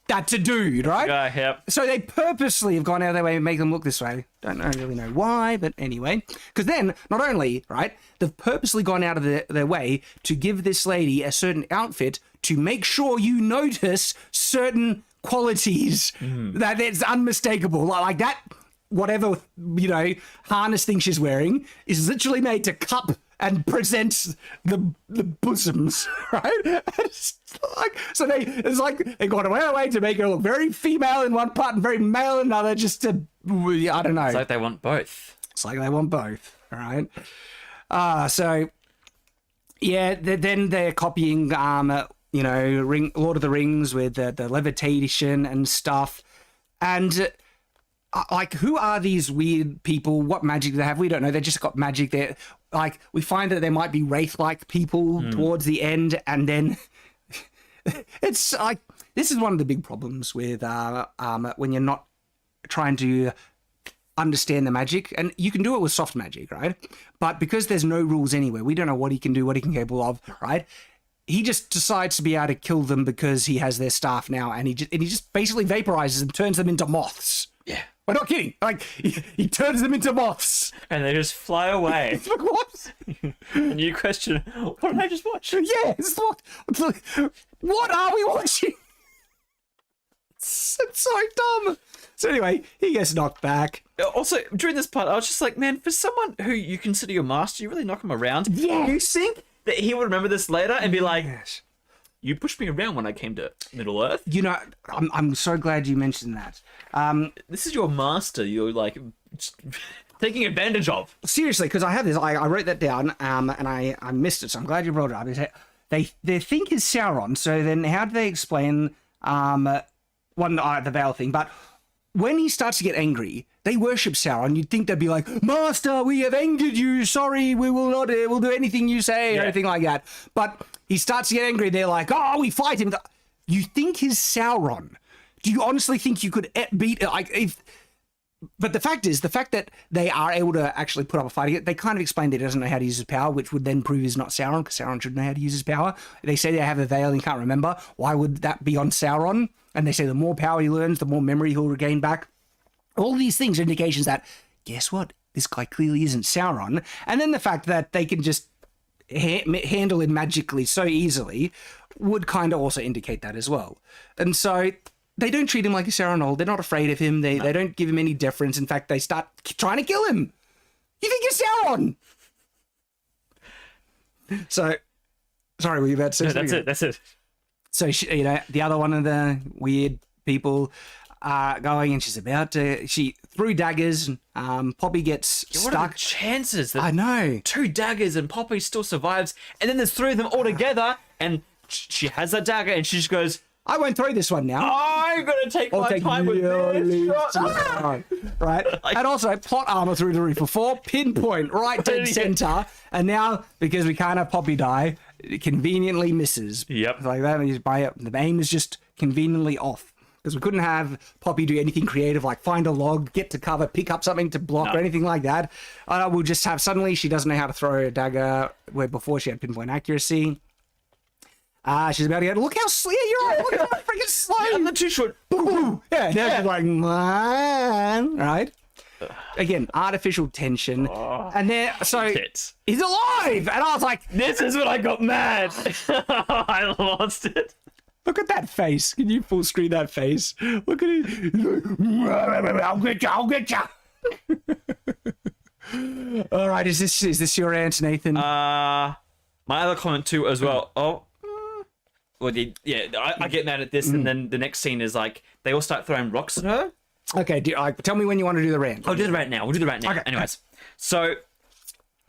that's a dude, right? Yep. So they purposely have gone out of their way to make them look this way. Don't really know why, but anyway. Because then, not only, right, they've purposely gone out of their way to give this lady a certain outfit to make sure you notice certain qualities that it's unmistakable. Like that, whatever, harness thing she's wearing is literally made to cup and present the bosoms, right? So they got away to make her look very female in one part and very male in another, just to, I don't know. It's like they want both. All right. So yeah, then they're copying, Lord of the Rings with the levitation and stuff, and. Who are these weird people? What magic do they have? We don't know. They just got magic there. We find that there might be wraith-like people towards the end, and then it's this is one of the big problems with when you're not trying to understand the magic, and you can do it with soft magic, right? But because there's no rules anywhere, we don't know what he can do, what he can capable of, right? He just decides to be able to kill them because he has their staff now, and he just basically vaporizes them, turns them into moths. Yeah. We're not kidding. He turns them into moths. And they just fly away. What? And you question, what did I just watch? Yeah, what are we watching? It's so dumb. So anyway, he gets knocked back. Also, during this part, I was just like, man, for someone who you consider your master, you really knock him around. Yeah. You think that he would remember this later and be like, you pushed me around when I came to Middle Earth. I'm so glad you mentioned that. This is your master. You're taking advantage of. Seriously, because I have this. I wrote that down, and I missed it. So I'm glad you brought it up. They think is Sauron. So then, how do they explain the veil thing? But when he starts to get angry, they worship Sauron. You'd think they'd be like, Master, we have angered you. Sorry, we will not. We'll do anything you say, or anything like that. But he starts to get angry. They're like, oh, we fight him. You think he's Sauron? Do you honestly think you could beat But the fact that they are able to actually put up a fight, they kind of explained that he doesn't know how to use his power, which would then prove he's not Sauron, because Sauron should know how to use his power. They say they have a veil and he can't remember. Why would that be on Sauron? And they say the more power he learns, the more memory he'll regain back. All of these things are indications that, guess what? This guy clearly isn't Sauron. And then the fact that they can just handle it magically so easily would kind of also indicate that as well. And so they don't treat him like a Sauron old. They're not afraid of him. They don't give him any deference. In fact, they start trying to kill him. You think you're Sauron? So, sorry, were you about to say something? That's it. So, the other one of the weird people going, and she threw daggers. Poppy gets What stuck. are the chances that I know. 2 daggers and Poppy still survives, and then there's 3 of them all together, and she has a dagger, and she just goes, I won't throw this one now. I'm gonna take my time with this. Right. And also plot armor through the roof for 4, pinpoint, right dead center. And now, because we can't have Poppy die, it conveniently misses. Yep. Like that. The aim is just conveniently off. Because we couldn't have Poppy do anything creative like find a log, get to cover, pick up something to block, or anything like that. We'll just have suddenly she doesn't know how to throw a dagger where before she had pinpoint accuracy. She's about to go, look how slow you're right. Look how freaking slow. I'm not too short. Yeah, now she's like, man. Right? Again, artificial tension. And then, so he's alive. And I was like, this is when I got mad. I lost it. Look at that face. Can you full screen that face? Look at it. I'll get you. All right, is this your answer, Nathan? My other comment too as well. I get mad at this, and then the next scene is like they all start throwing rocks at her. Okay, tell me when you want to do the rant. I'll do the rant now. We'll do the rant now. Okay. Anyways, so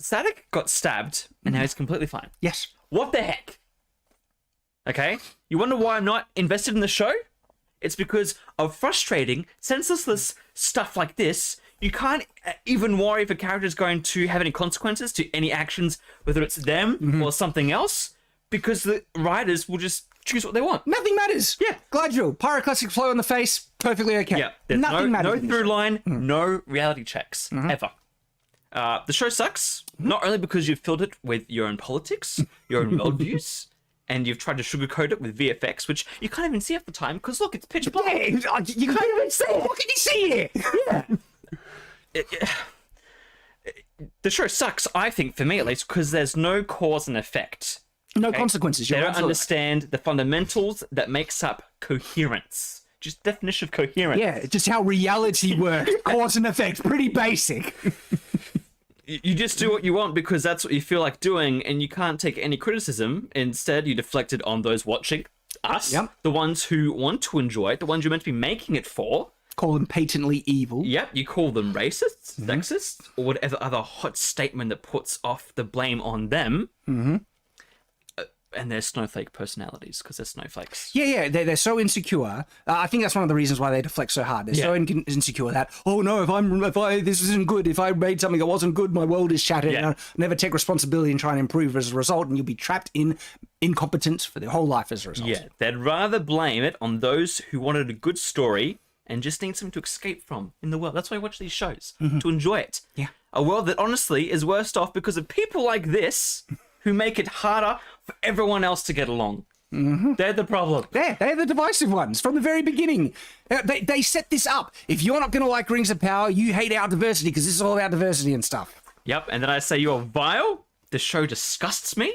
Sadek got stabbed, and now he's completely fine. Yes. What the heck? Okay, you wonder why I'm not invested in the show? It's because of frustrating, senseless stuff like this. You can't even worry if a character is going to have any consequences to any actions, whether it's them or something else, because the writers will just choose what they want. Nothing matters. Yeah. Gladriel, pyroclastic flow on the face, perfectly okay. Yeah. There's Nothing matters. No through line, no reality checks, ever. The show sucks, not only because you've filled it with your own politics, your own worldviews, and you've tried to sugarcoat it with VFX, which you can't even see at the time, because look, it's pitch black. Yeah, you can't even see it. What can you see here? Yeah. The show sucks, I think, for me at least, because there's no cause and effect. No consequences. They don't understand the fundamentals that makes up coherence. just definition of coherence. Yeah, just how reality works. Cause and effect. Pretty basic. You just do what you want because that's what you feel like doing, and you can't take any criticism. Instead, you deflect it on those watching us, the ones who want to enjoy it, the ones you're meant to be making it for. Call them patently evil. Yep, you call them racists, sexist, or whatever other hot statement that puts off the blame on them. And their snowflake personalities, because they're snowflakes. Yeah, they're so insecure. I think that's one of the reasons why they deflect so hard. They're so insecure that, oh no, if this isn't good, if I made something that wasn't good, my world is shattered. And I never take responsibility and try and improve as a result, and you'll be trapped in incompetence for their whole life as a result. Yeah, they'd rather blame it on those who wanted a good story and just need something to escape from in the world. That's why I watch these shows, to enjoy it. Yeah. A world that honestly is worse off because of people like this who make it harder for everyone else to get along. They're the problem. They're the divisive ones from the very beginning. They set this up. If you're not going to like Rings of Power, you hate our diversity because this is all about diversity and stuff. Yep, and then I say you're vile. This show disgusts me.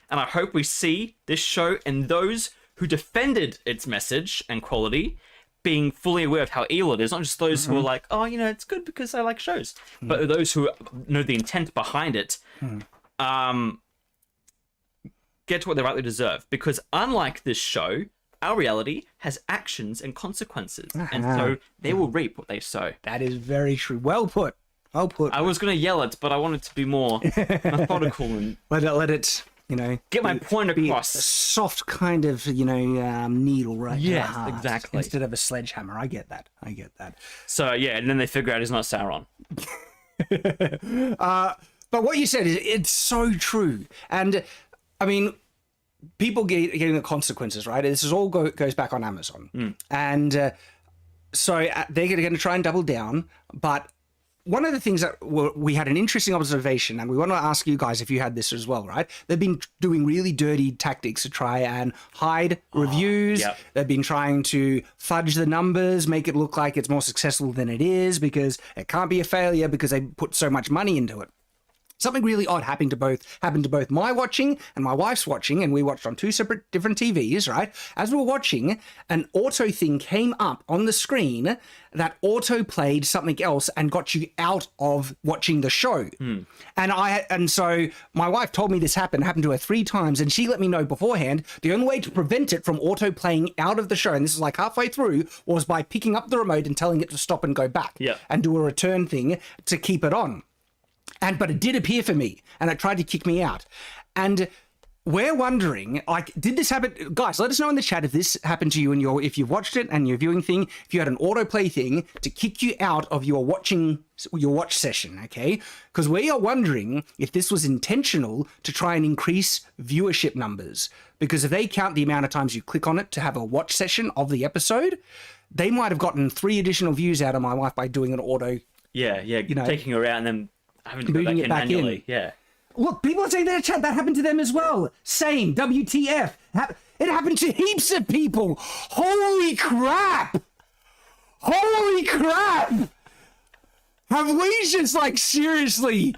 And I hope we see this show and those who defended its message and quality being fully aware of how evil it is. Not just those who are like, oh, it's good because I like shows. But those who know the intent behind it. Get to what they rightly deserve, because unlike this show, our reality has actions and consequences, and so they will reap what they sow. That is very true. Well put. I was going to yell it, but I wanted to be more methodical and let it get my point across. A soft kind of needle right to the heart, exactly, instead of a sledgehammer. I get that. So yeah, and then they figure out he's not Sauron. But what you said it's so true, and I mean, people getting the consequences, right? This is all goes back on Amazon. And so they're going to try and double down. But one of the things that we had an interesting observation, and we want to ask you guys if you had this as well, right? They've been doing really dirty tactics to try and hide reviews. They've been trying to fudge the numbers, make it look like it's more successful than it is, because it can't be a failure because they put so much money into it. Something really odd happened to both my watching and my wife's watching, and we watched on two separate different TVs, right? As we were watching, an auto thing came up on the screen that auto played something else and got you out of watching the show. And so my wife told me this happened to her 3 times, and she let me know beforehand the only way to prevent it from auto playing out of the show, and this is like halfway through, was by picking up the remote and telling it to stop and go back and do a return thing to keep it on. But it did appear for me, and it tried to kick me out. And we're wondering, like, did this happen? Guys, let us know in the chat if this happened to you and if you've watched it and your viewing thing, if you had an autoplay thing to kick you out of your watch session, okay? Because we are wondering if this was intentional to try and increase viewership numbers. Because if they count the amount of times you click on it to have a watch session of the episode, they might have gotten 3 additional views out of my wife by doing an auto. Taking her out and then having to go back in manually. Look, people are saying that in chat that happened to them as well. Same, WTF. It happened to heaps of people. Holy crap! Have we just, seriously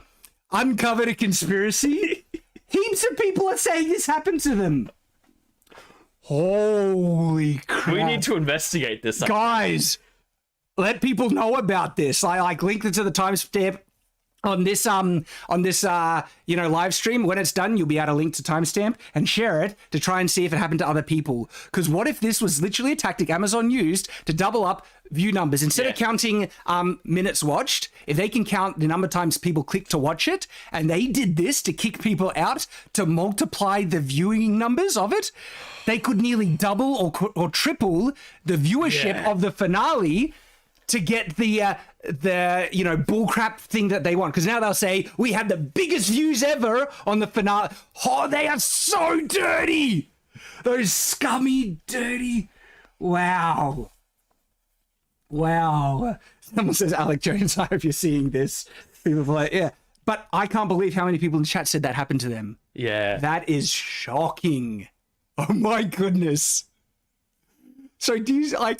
uncovered a conspiracy? Heaps of people are saying this happened to them. Holy crap. We need to investigate this. Guys, let people know about this. I linked it to the timestamp on this live stream. When it's done, you'll be able to link to timestamp and share it to try and see if it happened to other people. Because what if this was literally a tactic Amazon used to double up view numbers? Instead of counting minutes watched, if they can count the number of times people click to watch it, and they did this to kick people out to multiply the viewing numbers of it, they could nearly double or triple the viewership of the finale to get the bullcrap thing that they want. Because now they'll say, we had the biggest views ever on the finale. Oh, they are so dirty. Those scummy, dirty. Wow. Someone says, Alec Jones, I hope you're seeing this. People are like, yeah. But I can't believe how many people in the chat said that happened to them. Yeah. That is shocking. Oh my goodness. So do you, I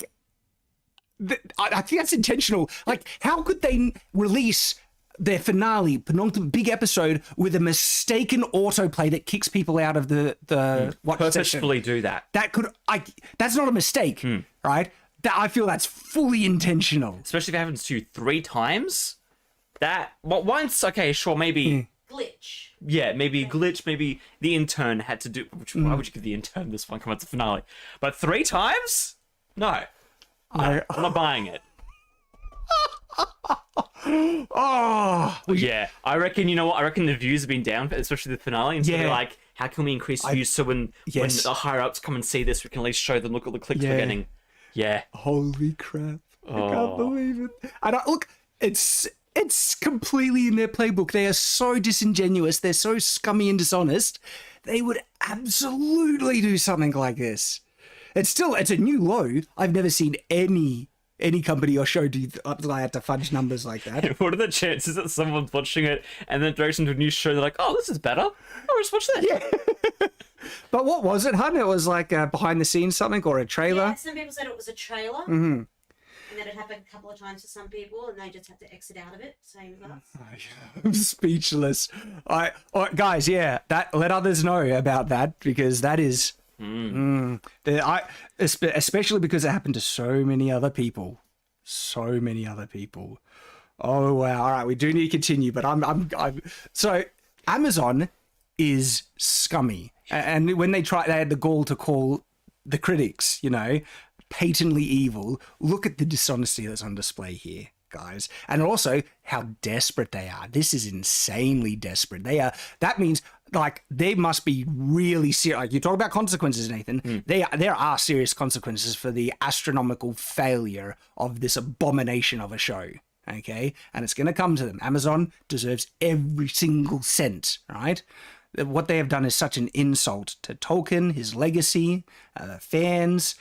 think that's intentional. How could they release their finale, penultimate big episode, with a mistaken autoplay that kicks people out of the watch session? Purposefully do that. That's not a mistake, right? I feel that's fully intentional. Especially if it happens to you 3 times. Once, okay, sure, maybe... Glitch. Yeah, maybe glitch, maybe the intern had to do... Why would you give the intern this one? Come on, it's the finale. But 3 times? No. I'm not buying it. Oh, Yeah, I reckon, you know what? I reckon the views have been down, especially the finale. And so they're like, how can we increase views so when the higher-ups come and see this, we can at least show them, look at the clicks we're getting. Yeah. Holy crap. I can't believe it. I don't... Look, it's completely in their playbook. They are so disingenuous. They're so scummy and dishonest. They would absolutely do something like this. It's a new low. I've never seen any company or show do I had to fudge numbers like that. What are the chances that someone's watching it and then directs into a new show? They're like, oh, this is better. Oh, just watch this. Yeah. But what was it, hun? It was like behind the scenes something or a trailer? Yeah, some people said it was a trailer. Mm-hmm. And that it happened a couple of times to some people, and they just had to exit out of it. Same as us. I'm speechless. Guys, yeah, let others know about that, because that is, especially because it happened to so many other people. So many other people. Oh wow! All right, we do need to continue, but I'm so Amazon is scummy, and when they had the gall to call the critics, patently evil. Look at the dishonesty that's on display here, guys. And also how desperate they are. This is insanely desperate. That means like they must be really serious. Like you talk about consequences, Nathan. There are serious consequences for the astronomical failure of this abomination of a show. Okay. And it's going to come to them. Amazon deserves every single cent, right? What they have done is such an insult to Tolkien, his legacy, the fans.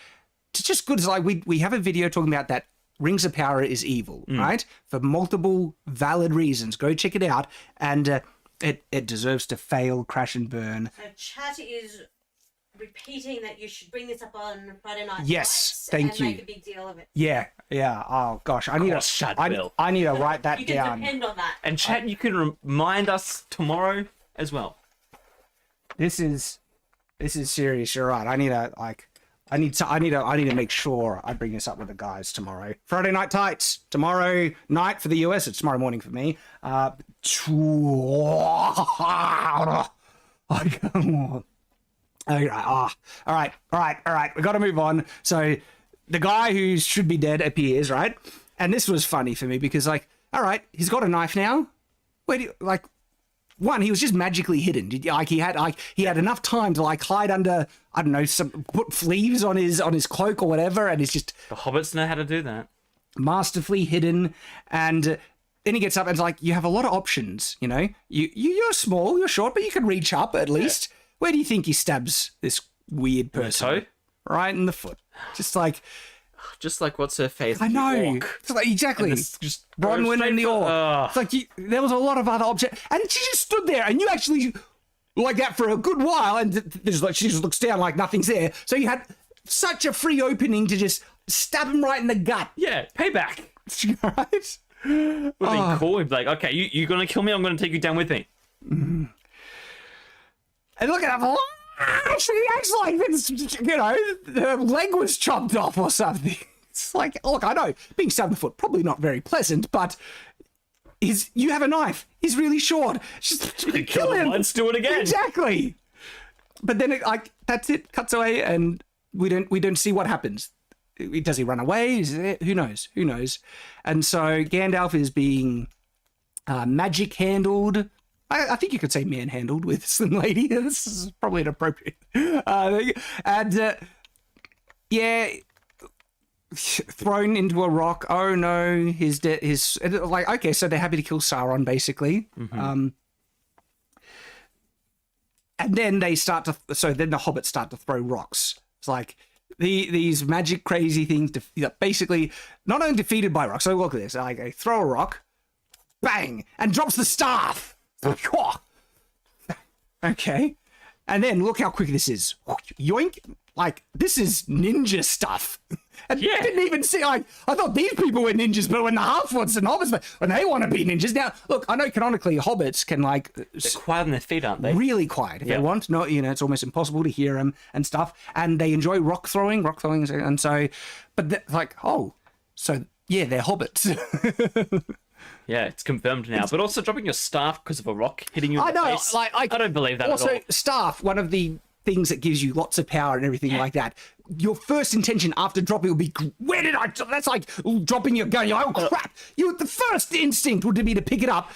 It's just good. It's like we have a video talking about that Rings of Power is evil, right? For multiple valid reasons. Go check it out. And it deserves to fail, crash and burn. So chat is repeating that you should bring this up on Friday night. Yes, thank you. Make a big deal of it. Yeah. Oh gosh, I need to write that You can down. depend on that. And chat, you can remind us tomorrow as well. This is serious. You're right. I need to make sure I bring this up with the guys tomorrow. Friday Night Tights. Tomorrow night for the US. It's tomorrow morning for me. All right. We got to move on. So the guy who should be dead appears, right? And this was funny for me because, like, all right, he's got a knife now. Where do you, like? One, he was just magically hidden. He had enough time to like hide under, I don't know, put sleeves on his cloak or whatever, and it's just the hobbits know how to do that. Masterfully hidden. And then he gets up and it's like, you have a lot of options. You're small, you're short, but you can reach up at least. Yeah. Where do you think he stabs this weird person? In the toe? Right in the foot. Just like what's her face? I know. It's like, exactly. Just Bronwyn and the orc. It's like there was a lot of other options, and she just stood there, and you actually like that for a good while, and she just looks down like nothing's there. So you had such a free opening to just stab him right in the gut. Yeah, payback. Right? Would be cool. He'd be like, okay, you're gonna kill me. I'm gonna take you down with me. Mm-hmm. And look at him. She acts like it's, her leg was chopped off or something. It's like, look, I know, being stabbed in the foot, probably not very pleasant, but you have a knife. He's really short. Just kill him. Let's do it again. Exactly. But then, that's it. Cuts away, and we don't see what happens. Does he run away? Who knows? And so Gandalf is being magic handled. I think you could say manhandled with Slim Lady. This is probably inappropriate. Thrown into a rock. Oh no, okay, so they're happy to kill Sauron, basically. Mm-hmm. And then then the hobbits start to throw rocks. It's like these magic crazy things, basically not only defeated by rocks. So look at this. Like, they throw a rock, bang, and drops the staff. Okay, and then look how quick this is. Yoink, like, this is ninja stuff. And Yeah. I didn't even see, like, I thought these people were ninjas, but when the half-orcs and hobbits, when they want to be ninjas. Now, look, I know canonically hobbits can, like, They're quiet on their feet, aren't they? really quiet if they want. No, you know, it's almost impossible to hear them and stuff. And they enjoy rock throwing, and so, but like, oh, so yeah, they're hobbits. Yeah, it's confirmed now. But also dropping your staff because of a rock hitting you in I the know, face. like, I don't believe that also, at all. staff, one of the things that gives you lots of power and everything like that. Your first intention after dropping will be, where did I? That's like dropping your gun. You're like, oh crap! The first instinct would be to pick it up.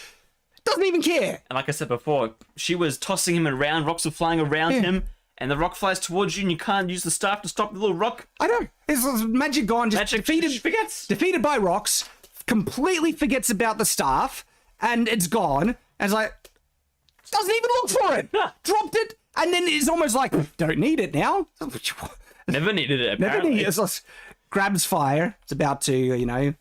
Doesn't even care. And like I said before, she was tossing him around, rocks were flying around him, and the rock flies towards you, and you can't use the staff to stop the little rock. I know. It's magic gone. Just Magic forgets. defeated by rocks. Completely forgets about the staff, and it's gone. And it's like, doesn't even look for it. Nah. Dropped it, and then it's almost like, don't need it now. Never needed it, Never apparently. need it. It's like, grabs fire. It's about to, you know,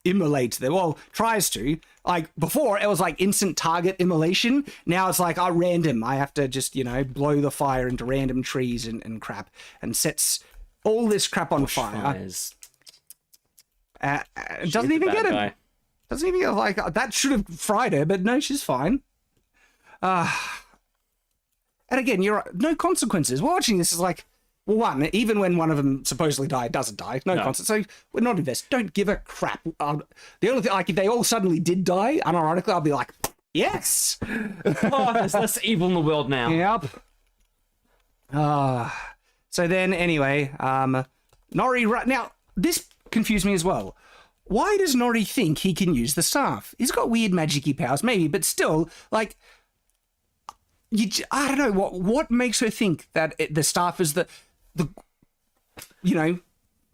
immolate them. Well, tries to. Like, before, it was like instant target immolation. Now it's like, random. I have to just, you know, blow the fire into random trees and crap. And sets all this crap on fire. Fires. Doesn't even Bad get him. guy. Doesn't even get, like, that should have fried her, but no, she's fine. And again, you're right, no consequences. Watching this is like, well, one, even when one of them supposedly died, doesn't die. No consequences. So we're not invested. Don't give a crap. The only thing, like, if they all suddenly did die, unironically, I'll be like, yes. Oh, there's less evil in the world now. Yep. So then, anyway, Nori. Now, this confused me as well. Why does Nori think he can use the staff? He's got weird magic-y powers, maybe, but still, like, I don't know what makes her think that the staff is the you know,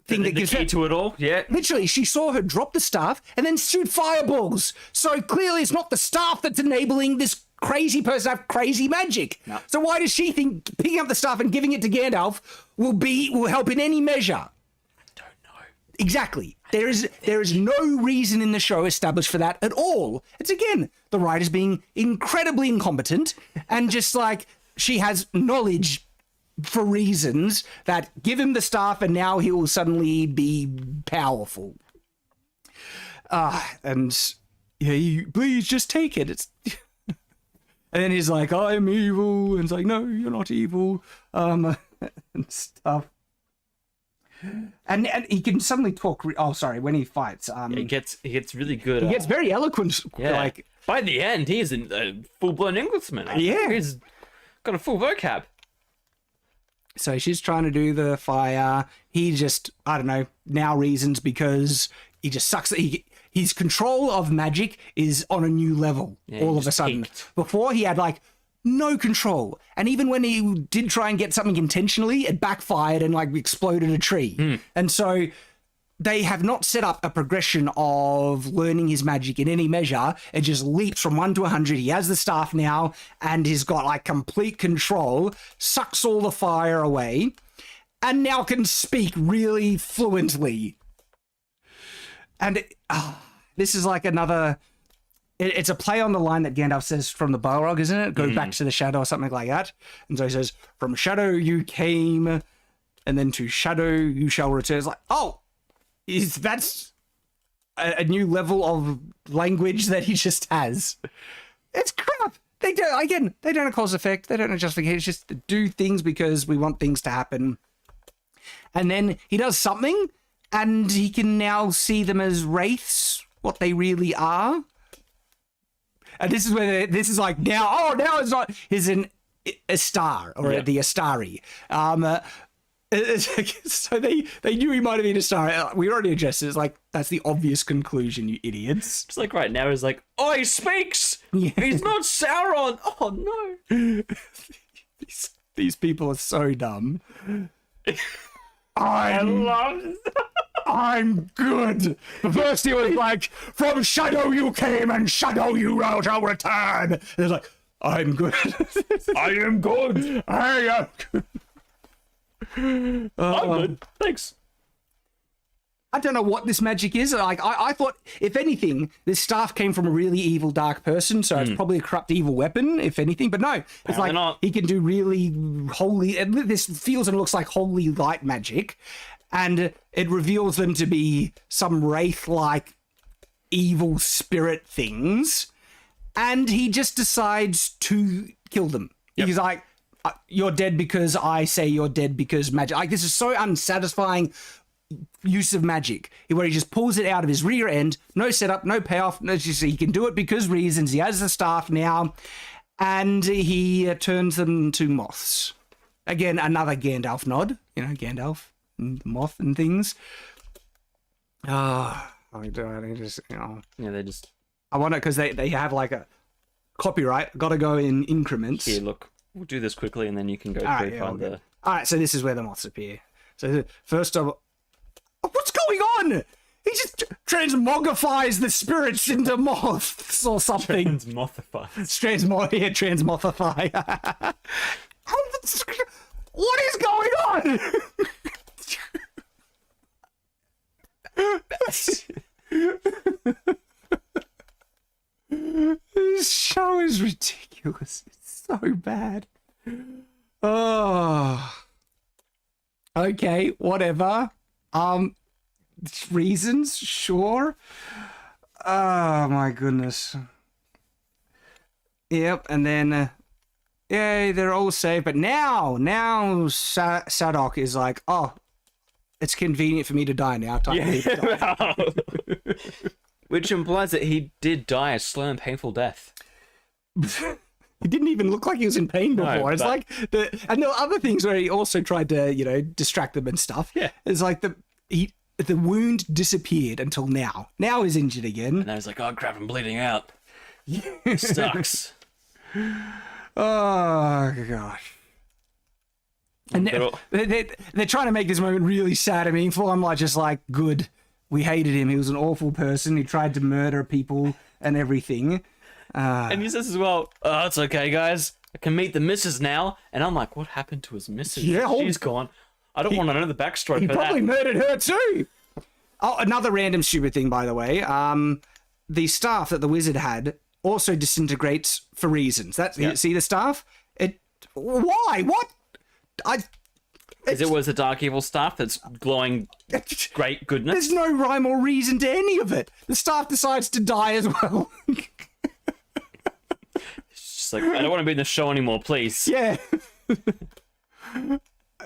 thing that The gives key her. to it all, yeah. Literally, she saw her drop the staff and then shoot fireballs. So clearly, it's not the staff that's enabling this crazy person to have crazy magic. No. So why does she think picking up the staff and giving it to Gandalf will help in any measure? Don't know. Exactly. There is no reason in the show established for that at all. It's, again, the writers being incredibly incompetent and just like she has knowledge for reasons that give him the staff and now he will suddenly be powerful. And yeah, please just take it. It's and then he's like, I'm evil, and it's like, no, you're not evil, and stuff. And he can suddenly talk. When he fights, He gets really good. he gets very eloquent. yeah. Like, By the end, he's a full-blown Englishman. Yeah. He's got a full vocab. so she's trying to do the fire. He just, I don't know, now reasons because he just sucks. His control of magic is on a new level all of a just sudden. peaked. Before he had like no control, and even when he did try and get something intentionally, it backfired and like exploded a tree. And so they have not set up a progression of learning his magic in any measure. It just leaps from 1 to 100. He has the staff now and he's got like complete control, sucks all the fire away, and now can speak really fluently. And this is like another... It's a play on the line that Gandalf says from the Balrog, isn't it? Go back to the shadow or something like that. And so he says, from shadow you came, and then to shadow you shall return. It's like, oh, that's a new level of language that he just has. It's crap. They don't know cause effect. They don't know justification. It's just do things because we want things to happen. And then he does something, and he can now see them as wraiths, what they really are. And this is where this is like now it's not. He's a star or the Astari. So they knew he might have been a star. We already addressed it. It's like, that's the obvious conclusion, you idiots. It's like right now he's like, oh, he speaks. Yeah. He's not Sauron. Oh no. These people are so dumb. I love. I'm good. The first he was like, from shadow you came and shadow you shall return. And it's like, I'm good. I am good. I am good. I'm good. Thanks. I don't know what this magic is. Like, I thought, if anything, this staff came from a really evil, dark person, so it's probably a corrupt, evil weapon, if anything. But no, it's Apparently like not. he can do really holy. And this feels and looks like holy light magic, and it reveals them to be some wraith-like evil spirit things, and he just decides to kill them. Yep. He's like, "You're dead because I say you're dead because magic." Like, this is so unsatisfying use of magic, where he just pulls it out of his rear end, no setup, no payoff, no, just he can do it because reasons. He has the staff now, and he turns them to moths. Again, another Gandalf nod, Gandalf and moth and things. I just, Yeah, they just... I want it because they have like a copyright, got to go in increments. Here, look, we'll do this quickly and then you can go All through right, find the... All right, so this is where the moths appear. So first of all, what's going on? He just transmogrifies the spirits into moths or something. Transmothify. Transmothify. What is going on? This show is ridiculous. It's so bad. Oh. Okay, whatever. Reasons, sure. Oh my goodness. Yep, and then yay, they're all safe. But now Sadok is like, oh, it's convenient for me to die now. Time for me to die. Which implies that he did die a slow and painful death. He didn't even look like he was in pain before. No, it's but- like and there were other things where he also tried to, distract them and stuff. Yeah. It's like the wound disappeared until now. Now he's injured again. And I was like, oh crap, I'm bleeding out. Sucks. Oh gosh. And they're trying to make this moment really sad and meaningful. I'm like, just like, good. We hated him. He was an awful person. He tried to murder people and everything. And he says as well, oh, it's okay, guys. I can meet the missus now. And I'm like, what happened to his missus? Yeah, she's gone. I don't want to know the backstory He for probably that. murdered her too. Oh, another random stupid thing, by the way. The staff that the wizard had also disintegrates for reasons. You see the staff? Why? What? Because it was the dark evil staff that's glowing great goodness. There's no rhyme or reason to any of it. The staff decides to die as well. It's just like, I don't want to be in the show anymore, please. Yeah.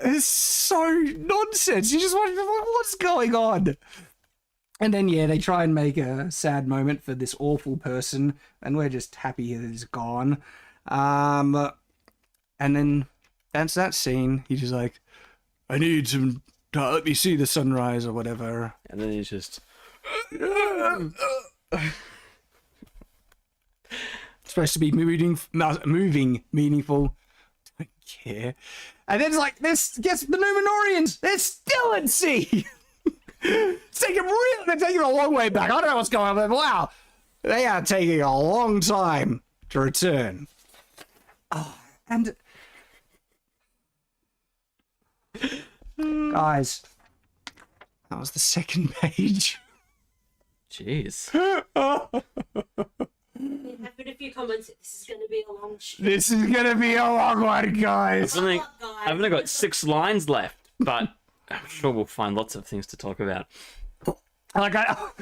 It's so nonsense. You just want, what's going on? And then, they try and make a sad moment for this awful person, and we're just happy that he's gone. And then that's that scene. He's just like, I need some, let me see the sunrise or whatever. And then he's just... It's supposed to be moving, meaningful. Don't care. And then it's like, guess the Numenorians, they're still at sea. They're taking a long way back. I don't know what's going on, but wow, they are taking a long time to return. Oh, and guys, that was the second page. Jeez. I've put a few comments that this is going to be a long show. This is gonna be a long one, guys. I've only got 6 lines left, but I'm sure we'll find lots of things to talk about. Like I got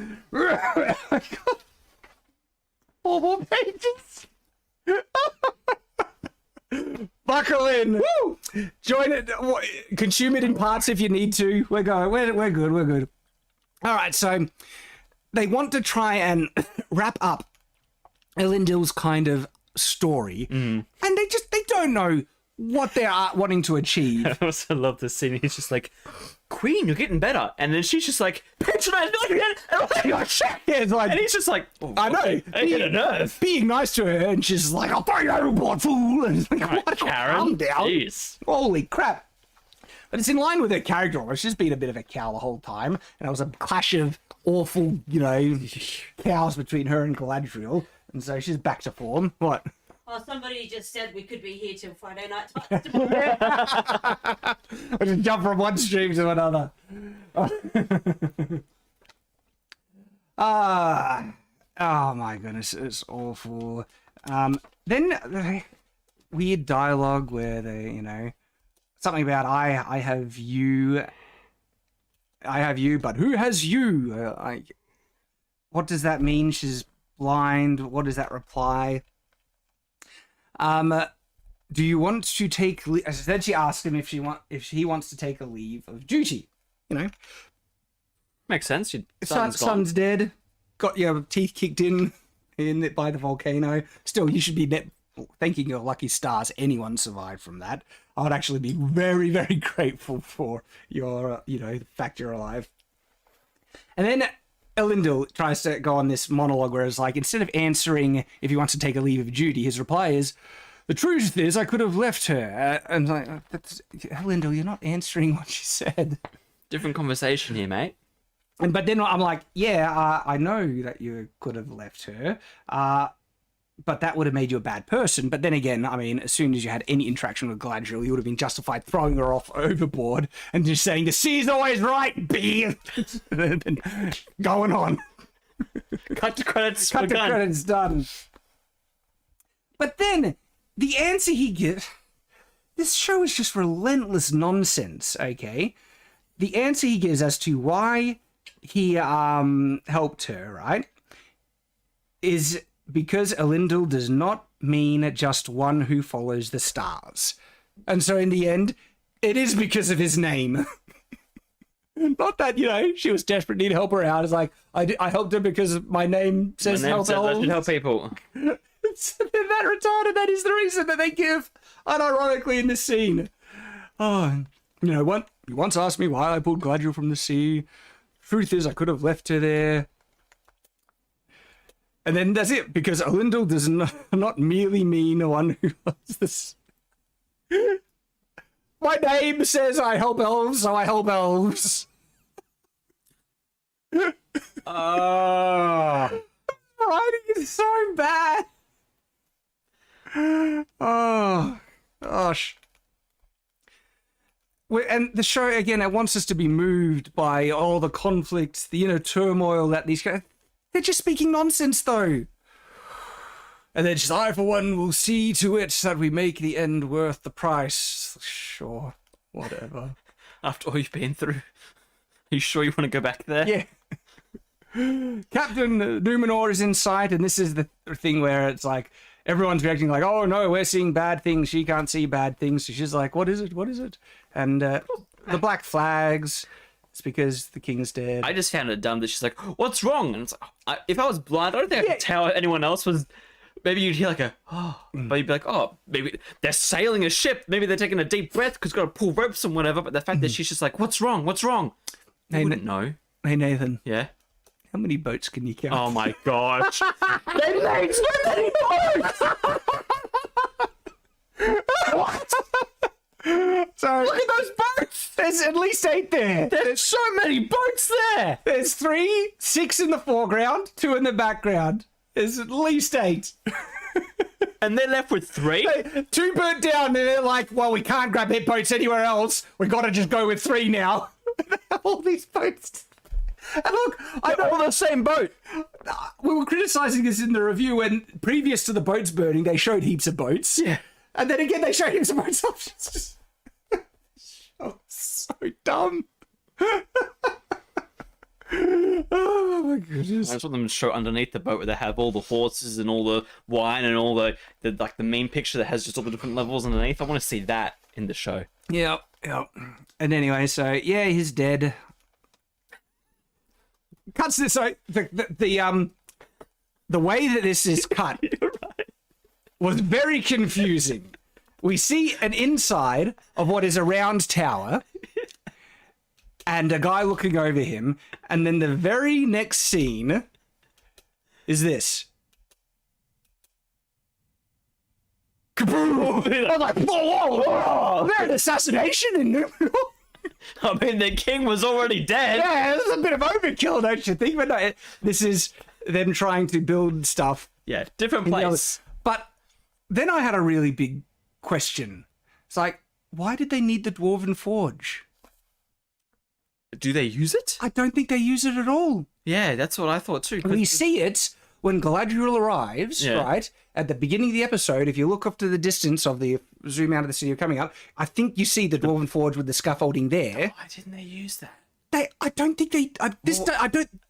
4 more pages. Buckle in. Woo! Join it. Consume it in parts if you need to. We're going. We're good. We're good. All right. So they want to try and wrap up Elendil's kind of story, and they don't know what they are wanting to achieve. I also love this scene. He's just like, Queen, you're getting better. And then she's just like, patronize me again. And I'm like, oh, shit. Yeah, it's like, And he's just like, oh, I know. I get a nerve. Being nice to her, and she's like, I'll throw you overboard, fool. And it's like, what? Karen. Calm down. Jeez. Holy crap. But it's in line with her character. She's just been a bit of a cow the whole time. And it was a clash of awful, cows between her and Galadriel. And so she's back to form. What? Oh, somebody just said we could be here till Friday night tomorrow. I just jump from one stream to another. Oh my goodness, it's awful. Then weird dialogue where they, something about I have you, but who has you? What does that mean? She's blind. What does that reply? Do you want to take? Then she asked him if he wants to take a leave of duty. Makes sense. Your Son's dead. Got your teeth kicked in it by the volcano. Still, you should be thanking your lucky stars anyone survived from that. I would actually be very, very grateful for your, the fact you're alive. And then Elendil tries to go on this monologue where it's like, instead of answering if he wants to take a leave of duty, his reply is, the truth is I could have left her. And like, Elendil, you're not answering what she said. Different conversation here, mate. But then I'm like, yeah, I know that you could have left her, but that would have made you a bad person. But then again, I mean, as soon as you had any interaction with Galadriel, you would have been justified throwing her off overboard and just saying, the sea's always right, B! And then going on. Cut to credits. Cut to credits, done. But then, the answer he gives... This show is just relentless nonsense, okay? The answer he gives as to why he helped her, right, is because Elendil does not mean just one who follows the stars. And so in the end, it is because of his name. Not that, she was desperate, need to help her out. It's like, I helped her because my name says help elves. I should help people. That retarded, that is the reason that they give, unironically, in this scene. Oh, you know what? You once asked me why I pulled Galadriel from the sea. Truth is, I could have left her there. And then that's it, because Elendil does not merely mean one who loves this. My name says I help elves, so I help elves. Writing is so bad. Oh, gosh. And the show, again, it wants us to be moved by all the conflicts, the inner turmoil that these guys... They're just speaking nonsense, though. And then just, I, for one, will see to it that we make the end worth the price. Sure, whatever. After all you've been through, are you sure you want to go back there? Yeah. Captain Numenor is in sight, and this is the thing where it's like, everyone's reacting like, oh no, we're seeing bad things, she can't see bad things. So she's like, what is it? What is it? And the black flags, it's because the king's dead. I just found it dumb that she's like, what's wrong? And it's like, if I was blind, I don't think I could tell anyone else was... Maybe you'd hear like a, oh, but you'd be like, oh, maybe they're sailing a ship. Maybe they're taking a deep breath because got to pull ropes and whatever. But the fact that she's just like, what's wrong? What's wrong? I wouldn't know. Hey, Nathan. Yeah? How many boats can you count? Oh my gosh. They made so many boats! What? So, look at those boats! There's at least 8 there. There's so many boats there! There's 3, 6 in the foreground, 2 in the background. There's at least 8. And they're left with 3? 2 burnt down, and they're like, well, we can't grab hit boats anywhere else. We got to just go with 3 now. All these boats. And look, they're all the same boat. We were criticizing this in the review when, previous to the boats burning, they showed heaps of boats. Yeah. And then again, they showed heaps of boats. It's just... oh, so dumb. Oh my goodness. I just want them to show underneath the boat where they have all the horses and all the wine and all the like the main picture that has just all the different levels underneath. I want to see that in the show. Yep. And anyway, so yeah, he's dead. Cuts this. So the way that this is cut was very confusing. We see an inside of what is a round tower. And a guy looking over him, and then the very next scene is this. Kaboom! I was like, whoa! There's an assassination in Numenor. I mean, the king was already dead. Yeah, this is a bit of overkill, don't you think? But no, this is them trying to build stuff. Yeah, different place. But then I had a really big question. It's like, why did they need the Dwarven Forge? Do they use it? I don't think they use it at all. Yeah, that's what I thought too. We see it when Galadriel arrives, right? At the beginning of the episode, if you look off to the distance of the zoom out of the studio coming up, I think you see the Dwarven Forge with the scaffolding there. Why didn't they use that? I don't think they.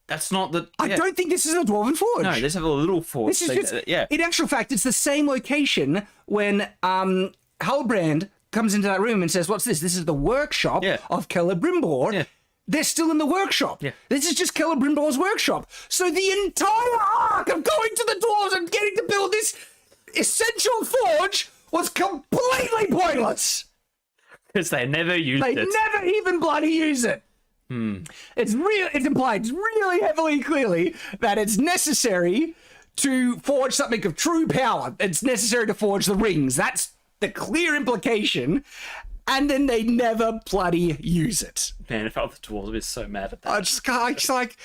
That's not the. I don't think this is a Dwarven Forge. No, they just have a little forge. This is just, in actual fact, it's the same location when Halbrand comes into that room and says, "What's this? This is the workshop of Celebrimbor." Yeah. They're still in the workshop. Yeah. This is just Celebrimbor's workshop. So the entire arc of going to the dwarves and getting to build this essential forge was completely pointless. Because they never used it. They never even bloody use it. It's implied really heavily clearly that it's necessary to forge something of true power. It's necessary to forge the rings. That's the clear implication. And then they never bloody use it. Man, if I was the dwarves, I'd be so mad at that. I just like,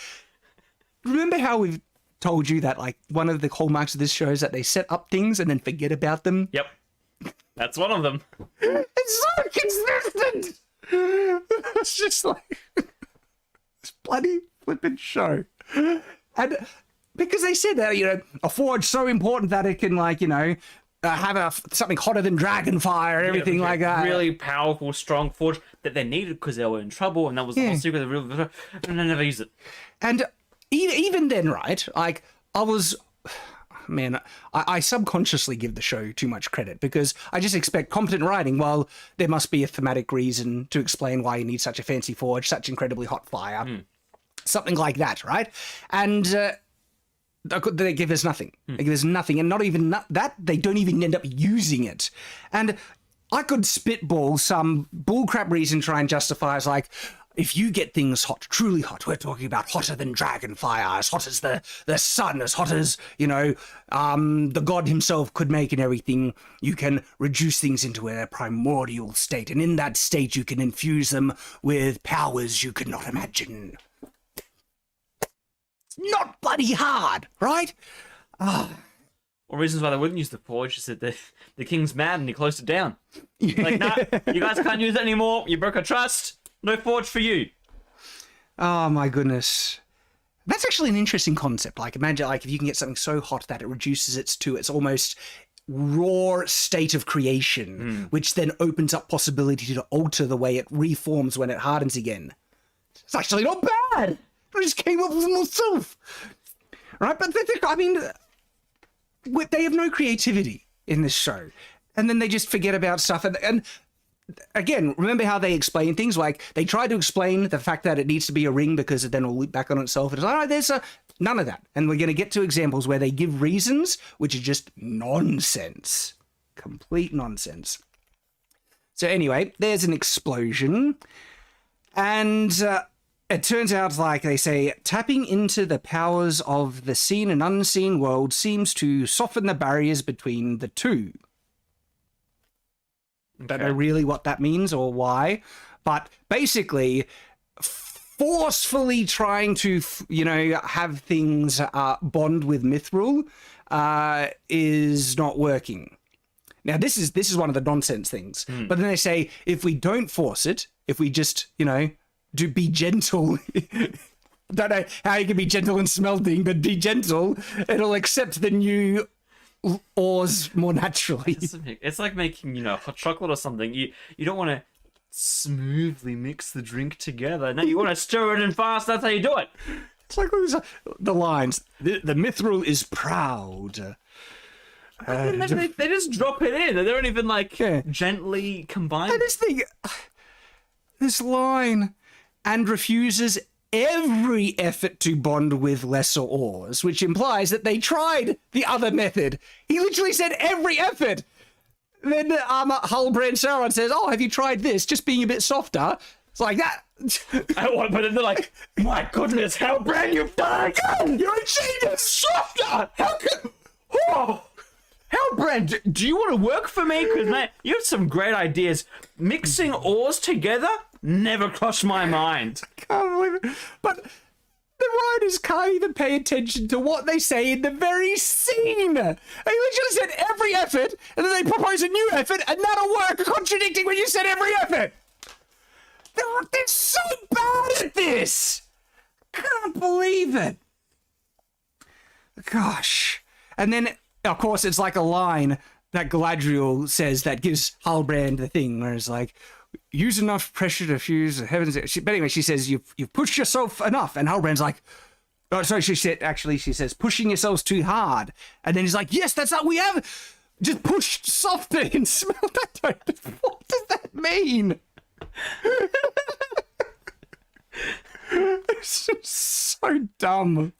remember how we've told you that like one of the hallmarks of this show is that they set up things and then forget about them? Yep. That's one of them. It's so consistent. It's just like this bloody flippin' show. And because they said that, a forge so important that it can have something hotter than dragon fire and everything like that. Really powerful, strong forge that they needed because they were in trouble, and that was the whole secret of the real. And they never used it. And even then, right? Like I subconsciously give the show too much credit because I just expect competent writing. Well, there must be a thematic reason to explain why you need such a fancy forge, such incredibly hot fire, something like that, right? And they give us nothing. They give us nothing, and not even that. They don't even end up using it. And I could spitball some bullcrap reason to try and justify as like, if you get things hot, truly hot, we're talking about hotter than dragon fire, as hot as the sun, as hot as, the god himself could make and everything, you can reduce things into a primordial state. And in that state, you can infuse them with powers you could not imagine. Not bloody hard, right? Or reasons why they wouldn't use the forge is that the king's mad and he closed it down. Like, nah, you guys can't use it anymore. You broke our trust. No forge for you. Oh my goodness. That's actually an interesting concept. Like, imagine if you can get something so hot that it reduces it to its almost raw state of creation, which then opens up possibility to alter the way it reforms when it hardens again. It's actually not bad. I just came up with myself. Right? But they have no creativity in this show. And then they just forget about stuff. And again, remember how they explain things? Like, they try to explain the fact that it needs to be a ring because it then will loop back on itself. It's like, there's none of that. And we're going to get to examples where they give reasons which are just nonsense. Complete nonsense. So anyway, there's an explosion. And it turns out, like they say, tapping into the powers of the seen and unseen world seems to soften the barriers between the two. Don't know really what that means or why, but basically forcefully trying to, have things bond with Mithril is not working. Now, this is one of the nonsense things. But then they say, if we don't force it, if we just, do be gentle. Don't know how you can be gentle and smelting, but be gentle. It'll accept the new ores more naturally. It's like making, hot chocolate or something. You don't want to smoothly mix the drink together. No, you want to stir it in fast. That's how you do it. It's like the lines. The Mithril is proud. They just drop it in. They don't even gently combine. And this line, and refuses every effort to bond with lesser ores, which implies that they tried the other method. He literally said every effort. Then Halbrand Sauron says, "Oh, have you tried this? Just being a bit softer." It's like that. But then they're like, "My goodness, Halbrand, you've done it again! You're a genius, softer. How could? Oh, Halbrand, do you want to work for me? Because man, you have some great ideas. Mixing ores together never crossed my mind." Can't believe it. But the writers can't even pay attention to what they say in the very scene. They literally said every effort, and then they propose a new effort, and that'll work, contradicting when you said every effort. They're so bad at this. Can't believe it. Gosh. And then, of course, it's like a line that Galadriel says that gives Halbrand the thing, where it's like, use enough pressure to fuse the heavens. But anyway, she says, you've pushed yourself enough. And Halbrand's like, oh, sorry, she says, pushing yourselves too hard. And then he's like, yes, that's not, we have just pushed softer and smelled that. What does that mean? It's just so dumb.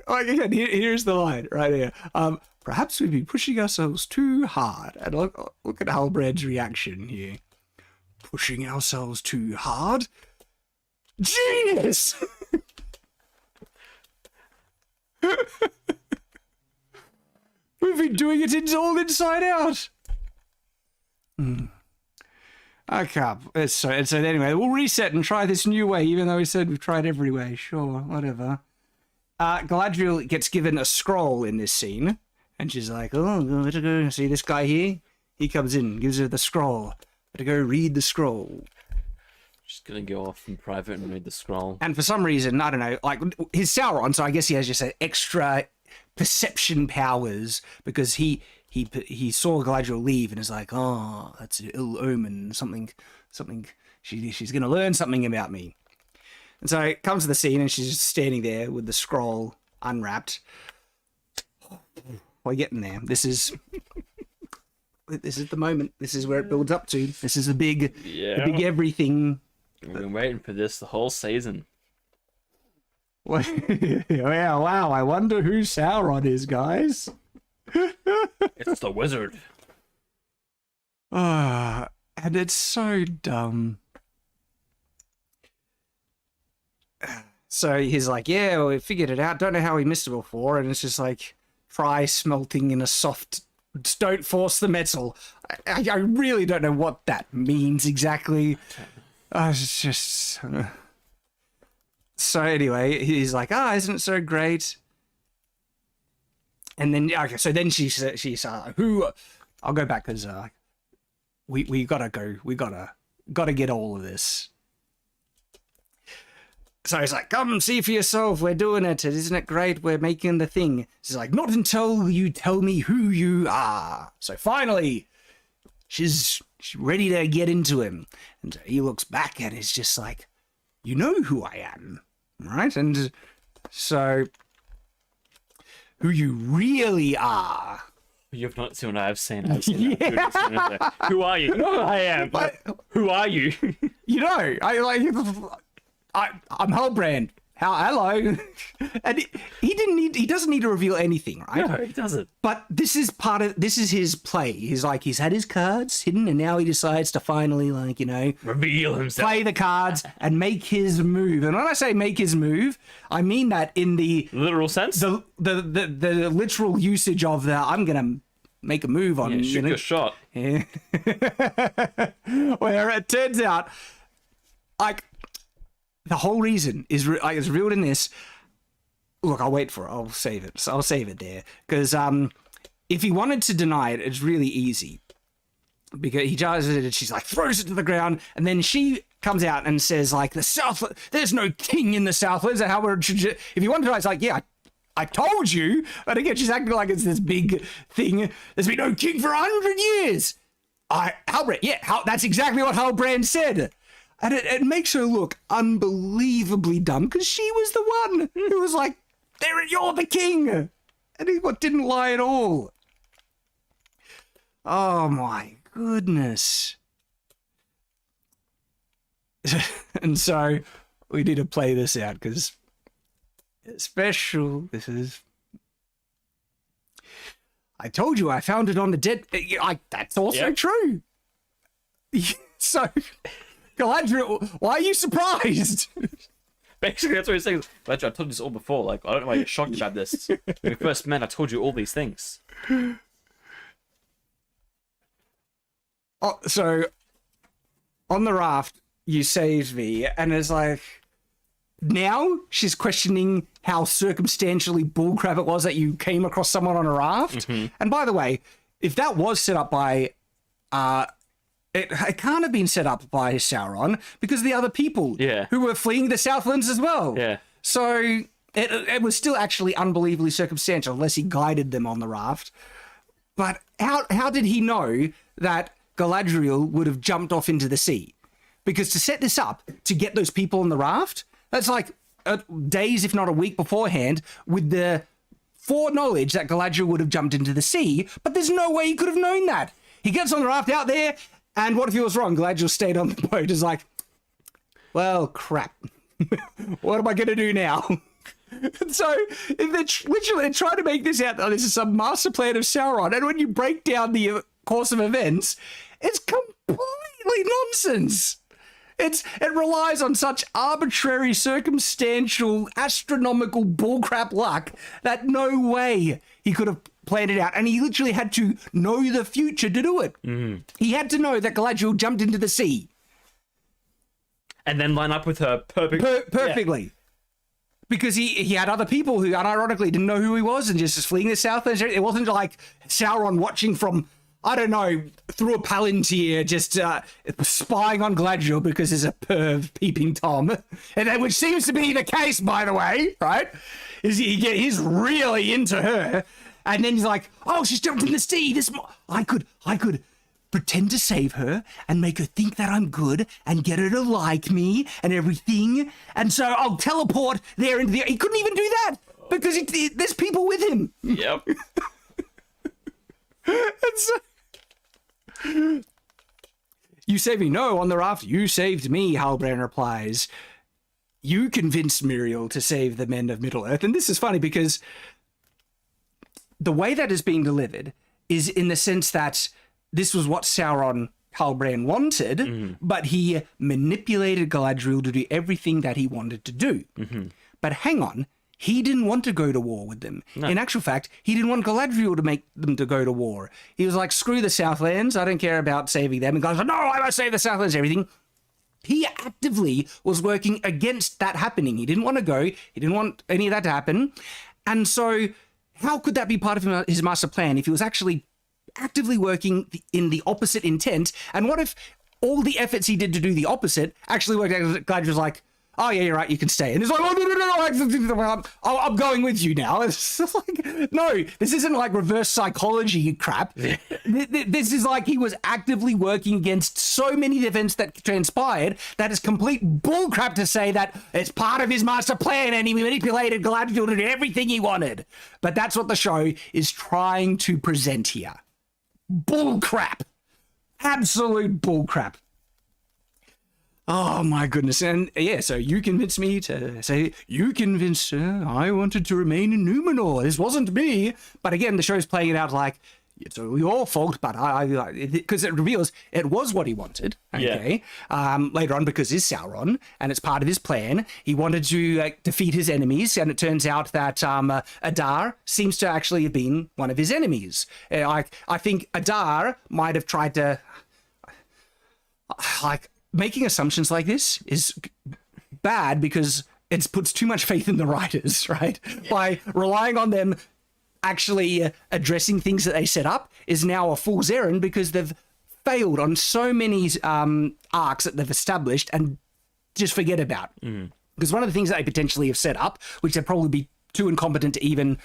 Like, again, here's the line right here. Perhaps we've been pushing ourselves too hard. And look at Halbrand's reaction here. Pushing ourselves too hard? Genius! We've been doing it all inside out. I can't. So anyway, we'll reset and try this new way, even though we said we've tried every way. Sure, whatever. Galadriel gets given a scroll in this scene, and she's like, oh, let her go. See this guy here? He comes in, gives her the scroll. Let her go read the scroll. She's gonna go off in private and read the scroll. And for some reason, I don't know, like, he's Sauron, so I guess he has just extra perception powers, because he saw Galadriel leave and is like, oh, that's an ill omen, something, she's gonna learn something about me. And so it comes to the scene and she's just standing there with the scroll unwrapped. We're getting there. This is the moment. This is where it builds up to. This is the big everything. We've been waiting for this the whole season. Well, wow, I wonder who Sauron is, guys. It's the wizard. And it's so dumb. So he's like, yeah, well, we figured it out. Don't know how we missed it before. And it's just like, try smelting in a soft... Don't force the metal. I really don't know what that means exactly. It's just... So anyway, he's like, isn't it so great? And then, okay, so then she's who... I'll go back because we gotta go. We gotta get all of this. So he's like, come see for yourself. We're doing it. Isn't it great? We're making the thing. She's like, not until you tell me who you are. So finally, she's ready to get into him. And he looks back and is just like, you know who I am, right? And so, who you really are. You've not seen what I've seen. I've seen that. Who are you? You know who I am. Who are you? You know, I'm Halbrand. Hello. And he doesn't need to reveal anything, right? No, he doesn't. But this is his play. He's had his cards hidden, and now he decides to finally, reveal himself, play the cards and make his move. And when I say make his move, I mean that in the literal sense, the literal usage of the I'm gonna make a move on. Shoot your shot. Yeah. Where it turns out, the whole reason is revealed in this. Look, I'll wait for it. I'll save it. So I'll save it there. Because if he wanted to deny it, it's really easy. Because he does it and she's like, throws it to the ground. And then she comes out and says, like, the South, there's no king in the Southlands. If you want to know, it's like, yeah, I told you. But again, she's acting like it's this big thing. There's been no king for 100 years. Halbrand, yeah, that's exactly what Halbrand said. And it makes her look unbelievably dumb because she was the one who was like, you're the king. And he didn't lie at all. Oh my goodness. And so we need to play this out because it's special. I told you I found it on the dead. That's also true. So... Galadriel, why are you surprised? Basically, that's what he's saying. Galadriel, I told you this all before. Like, I don't know why you're shocked about this. When we first met, I told you all these things. Oh, so, on the raft, you saved me, and it's like, now she's questioning how circumstantially bullcrap it was that you came across someone on a raft. Mm-hmm. And by the way, if that was set up by... it can't have been set up by Sauron because the other people who were fleeing the Southlands as well. Yeah. So it was still actually unbelievably circumstantial, unless he guided them on the raft. But how did he know that Galadriel would have jumped off into the sea? Because to set this up, to get those people on the raft, that's like days, if not a week beforehand, with the foreknowledge that Galadriel would have jumped into the sea, but there's no way he could have known that. He gets on the raft out there, and what if he was wrong? Galadriel stayed on the boat. Is like, well, crap. What am I going to do now? So they're literally trying to make this out. Oh, this is some master plan of Sauron, and when you break down the course of events, it's completely nonsense. It relies on such arbitrary, circumstantial, astronomical bullcrap luck that no way he could have planned it out. And he literally had to know the future to do it. Mm. He had to know that Galadriel jumped into the sea. And then line up with her perfectly. Yeah. Because he had other people who, unironically, didn't know who he was and just fleeing the Southlands. It wasn't like Sauron watching from, I don't know, through a palantir, just spying on Galadriel because there's a perv peeping Tom. And which seems to be the case, by the way, right? He's really into her. And then he's like, oh, she's jumped in the sea. I could pretend to save her and make her think that I'm good and get her to like me and everything. And so I'll teleport there into the... He couldn't even do that because there's people with him. Yep. And so... You saved me. No, on the raft, you saved me, Halbrand replies. You convinced Muriel to save the men of Middle-earth. And this is funny because the way that is being delivered is in the sense that this was what Sauron Halbrand wanted, but he manipulated Galadriel to do everything that he wanted to do. Mm-hmm. But hang on, he didn't want to go to war with them. No. In actual fact, he didn't want Galadriel to make them to go to war. He was like, screw the Southlands, I don't care about saving them. And God's like, no, I must save the Southlands and everything. He actively was working against that happening. He didn't want to go. He didn't want any of that to happen. And so how could that be part of his master plan if he was actually actively working in the opposite intent? And what if all the efforts he did to do the opposite actually worked out? Galadriel was like, oh yeah, you're right, you can stay. And he's like, oh no, I'm going with you now. It's like, no, this isn't like reverse psychology crap. This is like he was actively working against so many events that transpired that is complete bullcrap to say that it's part of his master plan and he manipulated Galadriel to do everything he wanted. But that's what the show is trying to present here. Bullcrap. Absolute bullcrap. Oh my goodness. And yeah, so you convinced me to say, you convinced her I wanted to remain in Numenor. This wasn't me. But again, the show's playing it out like, it's all your fault, but because it reveals it was what he wanted. Okay. Yeah. Later on, because he's Sauron and it's part of his plan. He wanted to defeat his enemies. And it turns out that Adar seems to actually have been one of his enemies. I think Adar might have tried to making assumptions like this is bad because it puts too much faith in the writers, right? By relying on them actually addressing things that they set up is now a fool's errand because they've failed on so many arcs that they've established and just forget about. Because one of the things that they potentially have set up, which they'd probably be too incompetent to even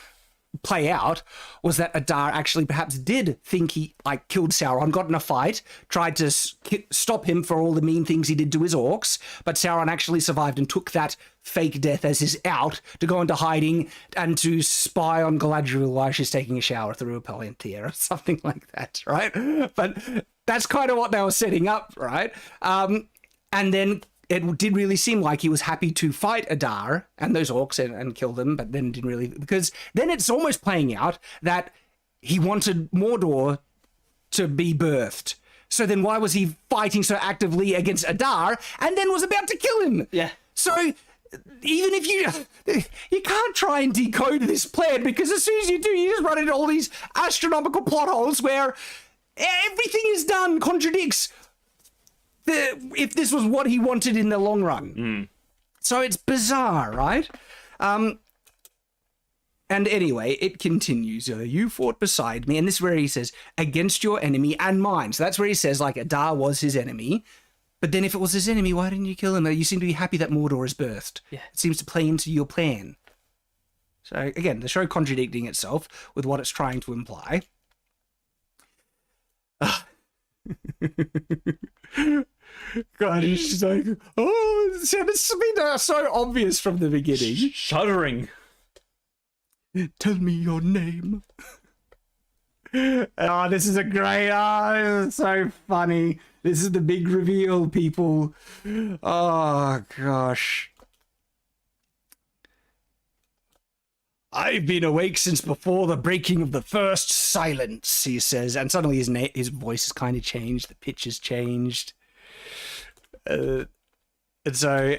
play out, was that Adar actually perhaps did think he killed Sauron, got in a fight, tried to stop him for all the mean things he did to his orcs, but Sauron actually survived and took that fake death as his out to go into hiding and to spy on Galadriel while she's taking a shower through a palantir or something like that, right? But that's kind of what they were setting up, right? And then it did really seem like he was happy to fight Adar and those orcs and kill them, but then didn't really, because then it's almost playing out that he wanted Mordor to be birthed. So then why was he fighting so actively against Adar and then was about to kill him? Yeah. So even if you can't try and decode this plan, because as soon as you do, you just run into all these astronomical plot holes where everything is done contradicts if this was what he wanted in the long run. So it's bizarre, right? And And anyway, it continues. You fought beside me. And this is where he says, against your enemy and mine. So that's where he says, like, Adar was his enemy. But then if it was his enemy, why didn't you kill him? You seem to be happy that Mordor is birthed. Yeah. It seems to play into your plan. So, again, the show contradicting itself with what it's trying to imply. God, it's just like, oh, it's been so obvious from the beginning. Shuddering. Tell me your name. Oh, this is this is so funny. This is the big reveal, people. Oh, gosh. I've been awake since before the breaking of the first silence, he says. And suddenly his voice has kind of changed. The pitch has changed. And so,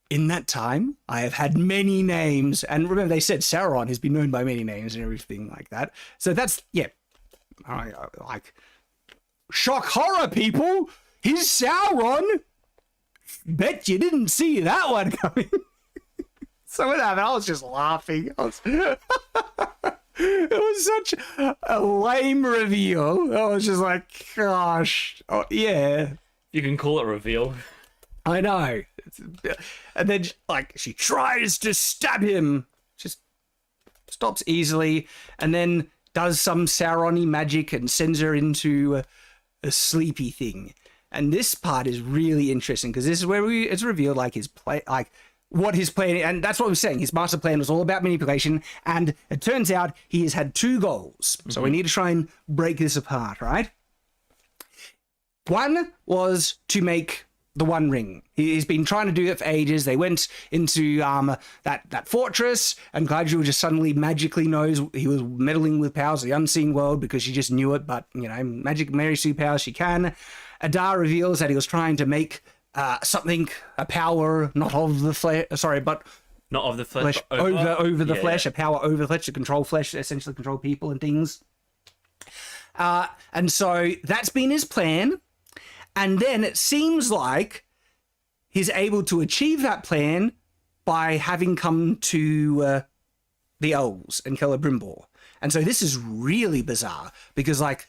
in that time, I have had many names. And remember, they said Sauron has been known by many names and everything like that. So that's, yeah. Like, shock horror, people! He's Sauron! Bet you didn't see that one coming. So what happened? I was just laughing. It was such a lame reveal. I was just like, gosh. Oh, yeah. You can call it reveal. I know. And then, like, she tries to stab him. Just stops easily. And then does some Sauron-y magic and sends her into a sleepy thing. And this part is really interesting because this is where it's revealed, like, his play, like, what his plan, and that's what we're saying. His master plan was all about manipulation, and it turns out he has had two goals. So we need to try and break this apart, right? One was to make the One Ring. He's been trying to do it for ages. They went into that fortress, and Galadriel just suddenly magically knows he was meddling with powers of the unseen world because she just knew it. But magic Mary Sue powers she can. Adar reveals that he was trying to make something, a power not of the flesh. Sorry, but not of the flesh. Over the flesh, a power over the flesh to control flesh, essentially control people and things. And so that's been his plan. And then it seems like he's able to achieve that plan by having come to the elves and Celebrimbor. And so this is really bizarre because, like,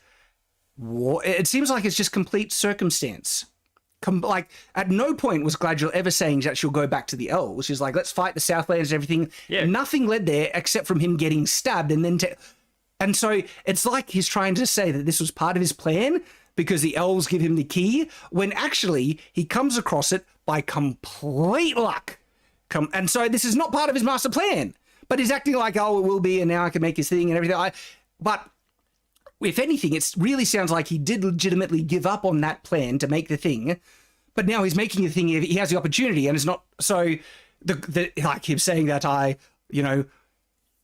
it seems like it's just complete circumstance. Like, at no point was Galadriel ever saying that she'll go back to the elves. She's like, let's fight the Southlands and everything. Yeah. Nothing led there except from him getting stabbed and then... And so it's like he's trying to say that this was part of his plan because the elves give him the key, when actually he comes across it by complete luck. And so this is not part of his master plan, but he's acting like, oh, it will be, and now I can make his thing and everything. But if anything, it really sounds like he did legitimately give up on that plan to make the thing, but now he's making the thing, he has the opportunity, and it's not, so, like him saying that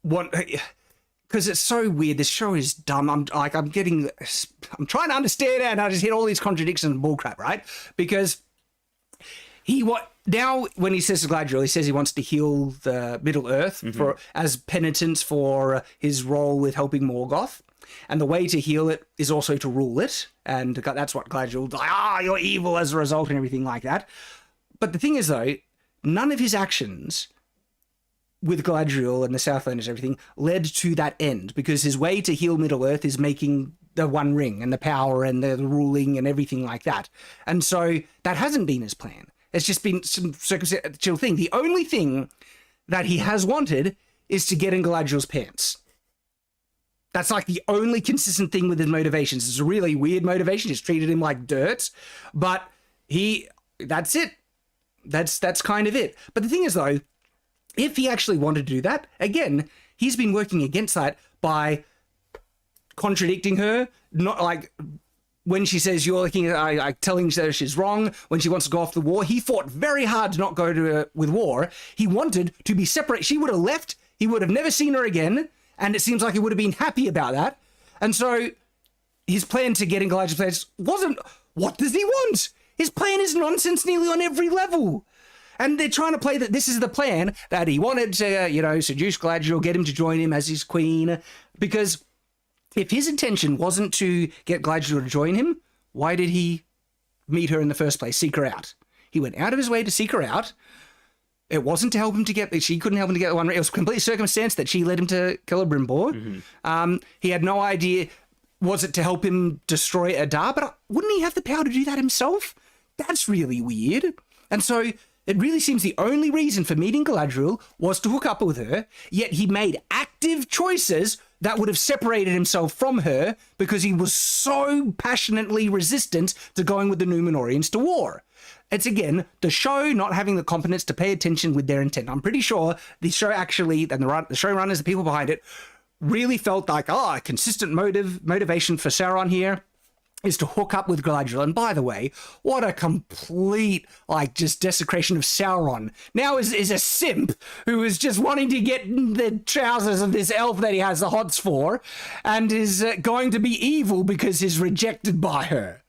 want... Because it's so weird. This show is dumb. I'm trying to understand it, and I just hit all these contradictions and bullcrap, right? Because now when he says to Galadriel, he says he wants to heal the Middle Earth as penitence for his role with helping Morgoth. And the way to heal it is also to rule it. And that's what Galadriel's like, you're evil as a result and everything like that. But the thing is, though, none of his actions with Galadriel and the Southlanders and everything led to that end, because his way to heal Middle Earth is making the One Ring and the power and the ruling and everything like that. And so that hasn't been his plan. It's just been some circumstantial thing. The only thing that he has wanted is to get in Galadriel's pants. That's like the only consistent thing with his motivations. It's a really weird motivation. He's treated him like dirt, but that's it. That's kind of it. But the thing is, though, if he actually wanted to do that, again, he's been working against that by contradicting her. Not like when she says you're looking at telling her she's wrong, when she wants to go off the war, he fought very hard to not go with war. He wanted to be separate. She would have left. He would have never seen her again. And it seems like he would have been happy about that. And so his plan to get in Galadriel's place wasn't, what does he want? His plan is nonsense nearly on every level. And they're trying to play that this is the plan, that he wanted to, seduce Galadriel, get him to join him as his queen. Because if his intention wasn't to get Galadriel to join him, why did he meet her in the first place, seek her out? He went out of his way to seek her out, It wasn't to help him to get. She couldn't help him to get the One Ring. It was complete circumstance that she led him to Celebrimbor. He had no idea. Was it to help him destroy Adar? But wouldn't he have the power to do that himself? That's really weird. And so it really seems the only reason for meeting Galadriel was to hook up with her, yet he made active choices that would have separated himself from her because he was so passionately resistant to going with the Númenóreans to war. It's, again, the show not having the competence to pay attention with their intent. I'm pretty sure the show actually, and the showrunners, the people behind it, really felt like, a consistent motivation for Sauron here is to hook up with Galadriel. And by the way, what a complete, just desecration of Sauron. Now is a simp who is just wanting to get the trousers of this elf that he has the hots for, and is going to be evil because he's rejected by her.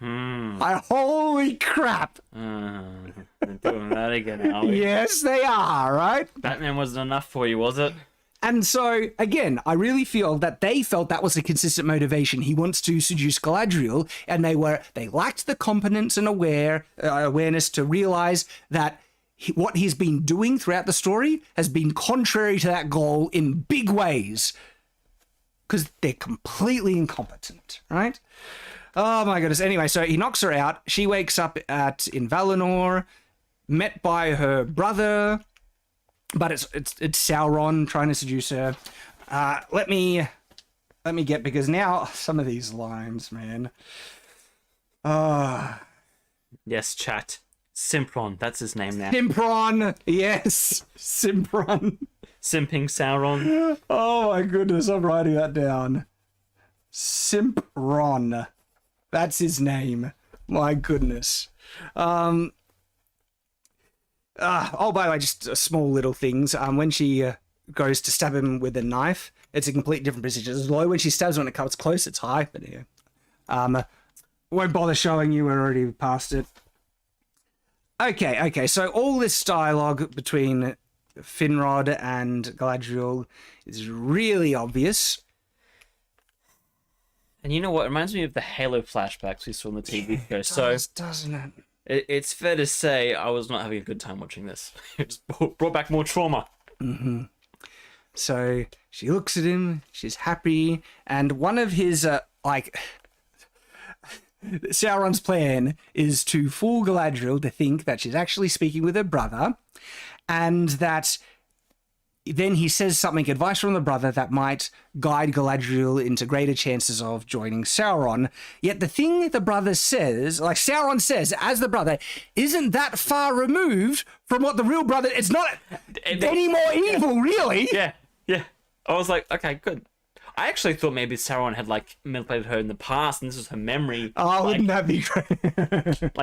Holy crap. They're doing that again, are we? Yes, they are, right? Batman wasn't enough for you, was it? And so, again, I really feel that they felt that was a consistent motivation. He wants to seduce Galadriel, and they lacked the competence and awareness to realize that what he's been doing throughout the story has been contrary to that goal in big ways. Because they're completely incompetent, right? Oh my goodness. Anyway, so he knocks her out. She wakes up in Valinor, met by her brother. But it's Sauron trying to seduce her. Let me get, because now some of these lines, man. Yes, chat. Simpron, that's his name now. Simpron, yes, Simpron. Simping Sauron. Oh my goodness, I'm writing that down. Simpron, that's his name. My goodness. Oh, by the way, just small little things. When she goes to stab him with a knife, it's a complete different position. It's low when she stabs, when it comes close, it's high. But yeah, won't bother showing you. We're already past it. Okay. So all this dialogue between Finrod and Galadriel is really obvious. And you know what? It reminds me of the Halo flashbacks we saw in the TV show. So doesn't it? It's fair to say I was not having a good time watching this. It just brought back more trauma. Mm-hmm. So she looks at him, she's happy, and one of his, Sauron's plan is to fool Galadriel to think that she's actually speaking with her brother, and that then he says something, advice from the brother, that might guide Galadriel into greater chances of joining Sauron. Yet the thing the brother says, Sauron says, as the brother, isn't that far removed from what the real brother... It's not any more evil, really. Yeah. I was like, okay, good. I actually thought maybe Sauron had, manipulated her in the past, and this was her memory. Oh, wouldn't that be great?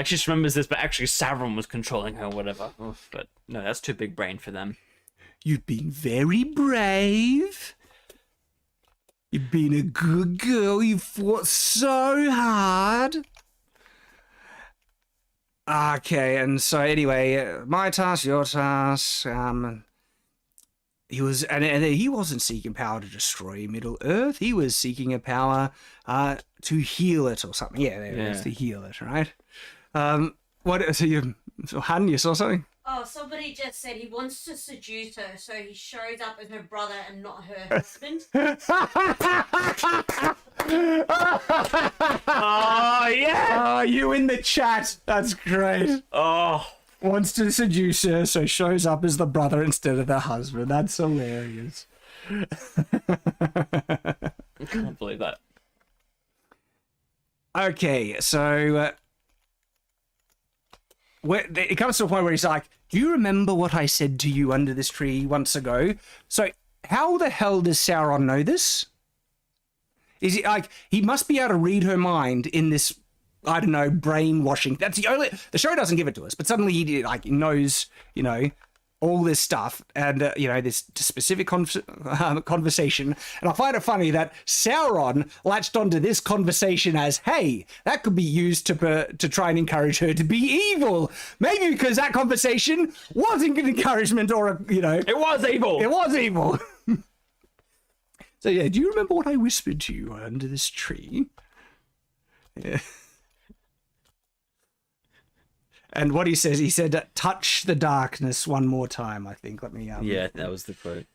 She just remembers this, but actually Sauron was controlling her, whatever. But no, that's too big brain for them. You've been very brave. You've been a good girl. You fought so hard. Okay, and so anyway, my task, your task. He was, and he wasn't seeking power to destroy Middle Earth. He was seeking a power to heal it or something. Yeah, there it is, to heal it, right? What? So Han, you saw something? Oh, somebody just said he wants to seduce her, so he shows up as her brother and not her husband. Oh, yeah! Oh, you in the chat. That's great. Oh. Wants to seduce her, so shows up as the brother instead of the husband. That's hilarious. I can't believe that. Okay, so... it comes to a point where he's like, do you remember what I said to you under this tree once ago? So how the hell does Sauron know this? Is it he must be able to read her mind in this, I don't know, brainwashing. That's the show doesn't give it to us, but suddenly he knows, all this stuff and, this specific conversation. And I find it funny that Sauron latched onto this conversation as, hey, that could be used to try and encourage her to be evil. Maybe because that conversation wasn't an encouragement or It was evil. It was evil. So, yeah, do you remember what I whispered to you under this tree? Yeah. And what he said, touch the darkness one more time, I think. Let me... Yeah, that was the quote.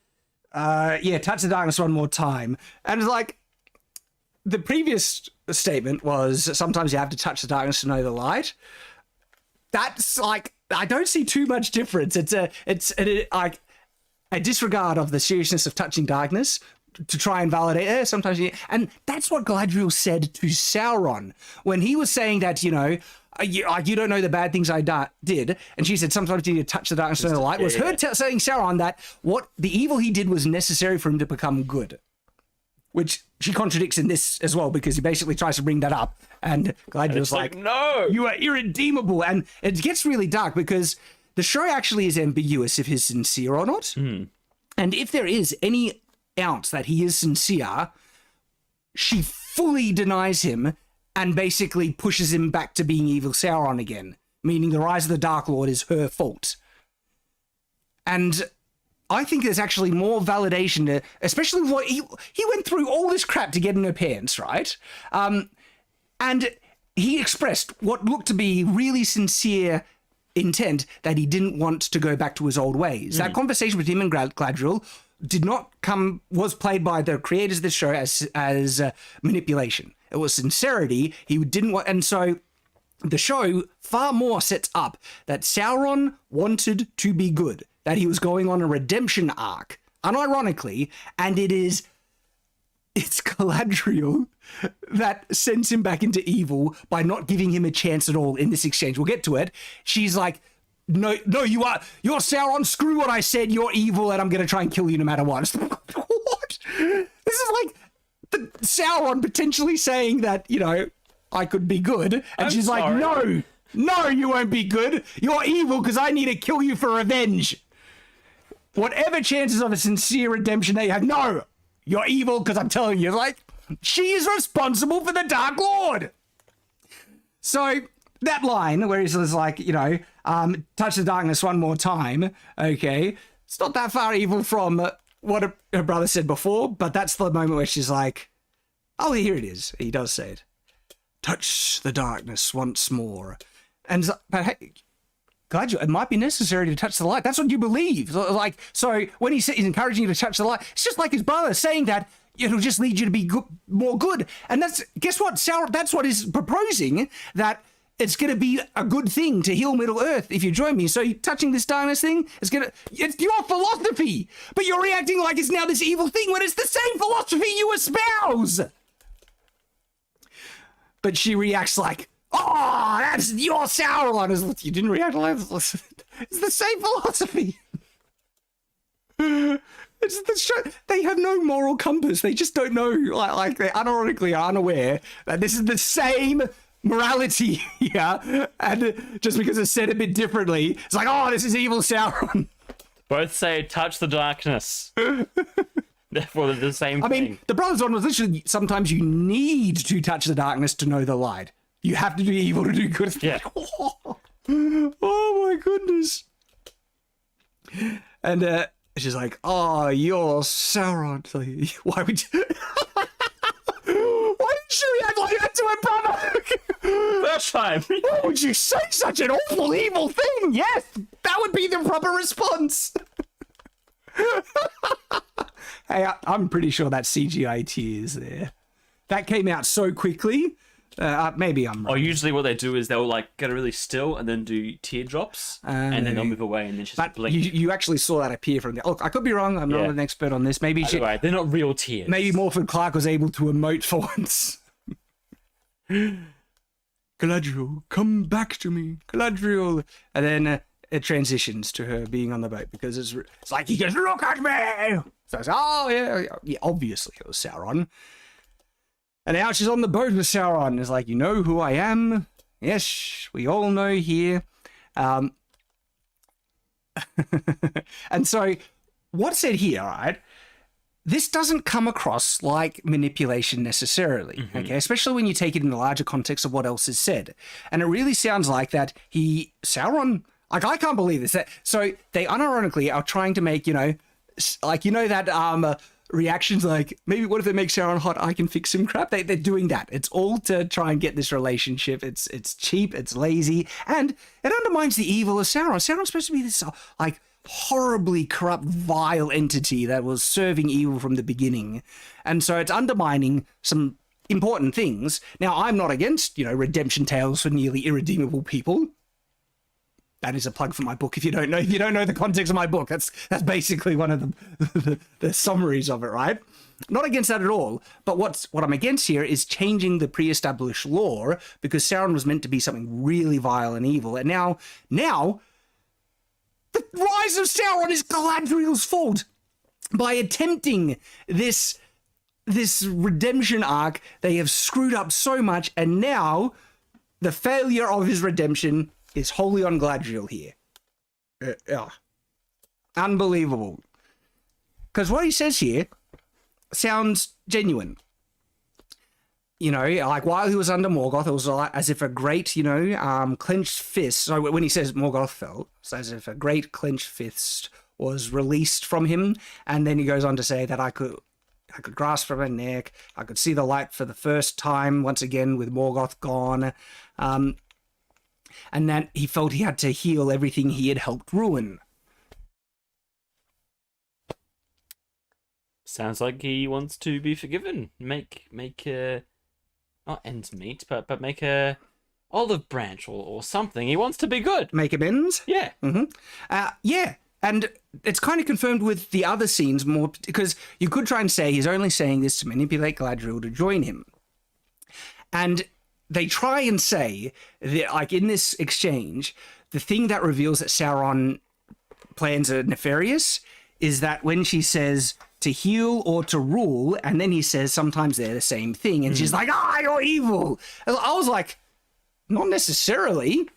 Touch the darkness one more time. And it's like, the previous statement was, sometimes you have to touch the darkness to know the light. That's like, I don't see too much difference. It's like a disregard of the seriousness of touching darkness to try and validate sometimes and that's what Galadriel said to Sauron when he was saying that, you don't know the bad things I did, and she said sometimes you need to touch the darkness to know the light. Was her saying Sauron that what the evil he did was necessary for him to become good, which she contradicts in this as well, because he basically tries to bring that up, and Galadriel's like, no, you are irredeemable. And it gets really dark because the show actually is ambiguous if he's sincere or not. And if there is any ounce that he is sincere, she fully denies him and basically pushes him back to being evil Sauron again, meaning the rise of the Dark Lord is her fault. And I think there's actually more validation to, especially what he went through all this crap to get in her pants, right? And he expressed what looked to be really sincere intent that he didn't want to go back to his old ways. That conversation with him and Galadriel was played by the creators of the show as manipulation. It was sincerity. He didn't want, and so the show far more sets up that Sauron wanted to be good, that he was going on a redemption arc, unironically, and it's Galadriel that sends him back into evil by not giving him a chance at all in this exchange. We'll get to it. She's like, No, you're Sauron, screw what I said, you're evil, and I'm going to try and kill you no matter what. What? This is like the Sauron potentially saying that, I could be good, and she's like, no, you won't be good, you're evil because I need to kill you for revenge. Whatever chances of a sincere redemption that you have, no, you're evil because I'm telling you, like, she is responsible for the Dark Lord. So that line where he's like, touch the darkness one more time, okay, it's not that far evil from what her brother said before, but that's the moment where she's like, oh, here it is. He does say it. Touch the darkness once more. And but hey, Galadriel, it might be necessary to touch the light. That's what you believe. So when he's encouraging you to touch the light, it's just like his brother saying that it'll just lead you to be more good. And guess what? Sauron, that's what he's proposing, that it's going to be a good thing to heal Middle Earth if you join me. So touching this darkness thing, it's your philosophy, but you're reacting like it's now this evil thing when it's the same philosophy you espouse. But she reacts like, oh, that's your Sauron. You didn't react like this. It's the same philosophy. It's the show. They have no moral compass. They just don't know, like they unironically are unaware that this is the same morality here, and just because it's said a bit differently, it's like, oh, this is evil Sauron. Both say touch the darkness. Therefore, they're the same thing. I mean, the brothers one was literally, sometimes you need to touch the darkness to know the light. You have to do evil to do good. Yeah. Oh my goodness. And she's like, oh, you're Sauron. Like, why would you... Why did she react like that to her brother? First time. Why would you say such an awful, evil thing? Yes, that would be the proper response. Hey, I'm pretty sure that CGI tears there. That came out so quickly. Maybe I'm wrong. Or usually what they do is they'll like get really still and then do teardrops, and then they'll move away and then just blink. You actually saw that appear from there. Look, I could be wrong. I'm not an expert on this. Maybe they're not real tears. Maybe Morford Clark was able to emote for once. Galadriel, come back to me, Galadriel. And then it transitions to her being on the boat because it's like he goes, look at me. So it's, oh yeah, obviously it was Sauron. And now she's on the boat with Sauron. It's like, you know who I am? Yes, we all know here. And so, what's said here, right? This doesn't come across like manipulation necessarily, okay? Especially when you take it in the larger context of what else is said. And it really sounds like that Sauron, like, I can't believe this. So they unironically are trying to make, that reactions like, maybe what if they make Sauron hot? I can fix him crap. They're doing that. It's all to try and get this relationship. It's cheap, it's lazy, and it undermines the evil of Sauron. Sauron's supposed to be this like horribly corrupt, vile entity that was serving evil from the beginning. And so it's undermining some important things. Now, I'm not against, redemption tales for nearly irredeemable people. That is a plug for my book. If you don't know the context of my book, that's basically one of the summaries of it, right? Not against that at all. But what I'm against here is changing the pre-established lore, because Sauron was meant to be something really vile and evil. And now the rise of Sauron is Galadriel's fault. By attempting this redemption arc, they have screwed up so much, and now the failure of his redemption is wholly on Galadriel here. Unbelievable. Because what he says here sounds genuine. Like while he was under Morgoth, it was like as if a great, clenched fist. So when he says Morgoth fell, it's as if a great clenched fist was released from him. And then he goes on to say that I could grasp from her neck. I could see the light for the first time once again with Morgoth gone. And then he felt he had to heal everything he had helped ruin. Sounds like he wants to be forgiven. Make not ends meet, but make a olive branch or something. He wants to be good. Make amends? Yeah. Mm-hmm. Yeah. And it's kind of confirmed with the other scenes more, because you could try and say he's only saying this to manipulate Galadriel to join him. And they try and say that, like in this exchange, the thing that reveals that Sauron plans are nefarious is that when she says to heal or to rule, and then he says sometimes they're the same thing, and she's like, you're evil. I was like, not necessarily.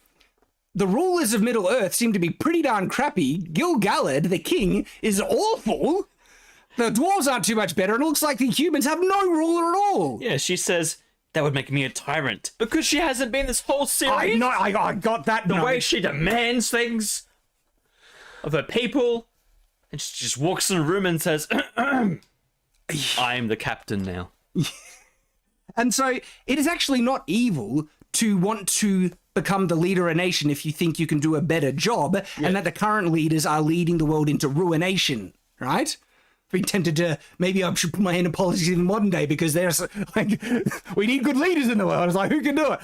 The rulers of Middle-earth seem to be pretty darn crappy. Gil-galad, the king, is awful. The dwarves aren't too much better, and it looks like the humans have no ruler at all. Yeah, she says that would make me a tyrant, because she hasn't been this whole series. I got that. The way she demands things of her people, and she just walks in a room and says, I am the captain now. And so it is actually not evil to want to become the leader of a nation if you think you can do a better job, and that the current leaders are leading the world into ruination, right? I've been tempted to, maybe I should put my hand in politics in the modern day, because there's like, we need good leaders in the world. It's like, who can do it?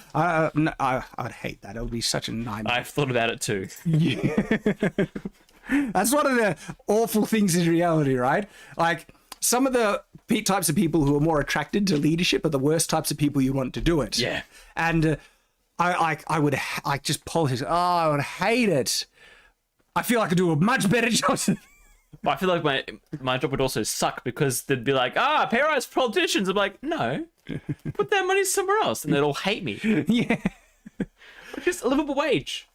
No, I'd hate that. It would be such a nightmare. I've thought about it too. That's one of the awful things in reality, right? Like, some of the types of people who are more attracted to leadership are the worst types of people you want to do it. Yeah. And I would just politics. Oh, I would hate it. I feel I could do a much better job. But I feel like my job would also suck, because they'd be like, paradise politicians. I'm like, no, put that money somewhere else, and they'd all hate me. Yeah. Just a livable wage.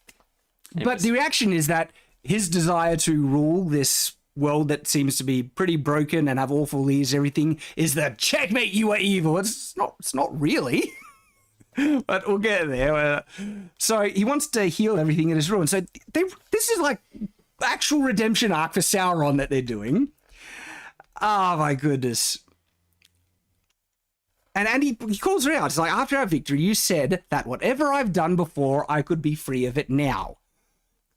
Anyways. But the reaction is that his desire to rule this world that seems to be pretty broken and have awful leaders, everything, is that checkmate, you are evil. It's not really. But we'll get there. So he wants to heal everything that is ruined. So this is like actual redemption arc for Sauron that they're doing. Oh my goodness. And he calls her out. It's like, after our victory, you said that whatever I've done before, I could be free of it now.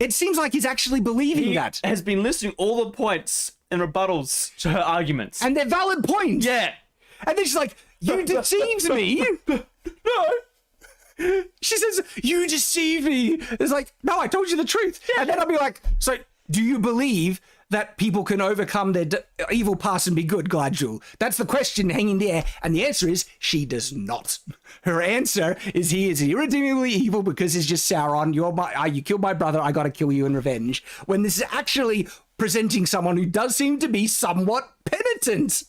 It seems like he's actually believing that. Has been listing all the points and rebuttals to her arguments. And they're valid points. Yeah. And then she's like, you deceived me. No. She says, you deceived me. It's like, no, I told you the truth. Yeah. And then I'll be like, so do you believe that people can overcome their evil past and be good, Galadriel? That's the question hanging there. And the answer is, she does not. Her answer is, he is irredeemably evil because he's just Sauron. You killed my brother. I got to kill you in revenge. When this is actually presenting someone who does seem to be somewhat penitent.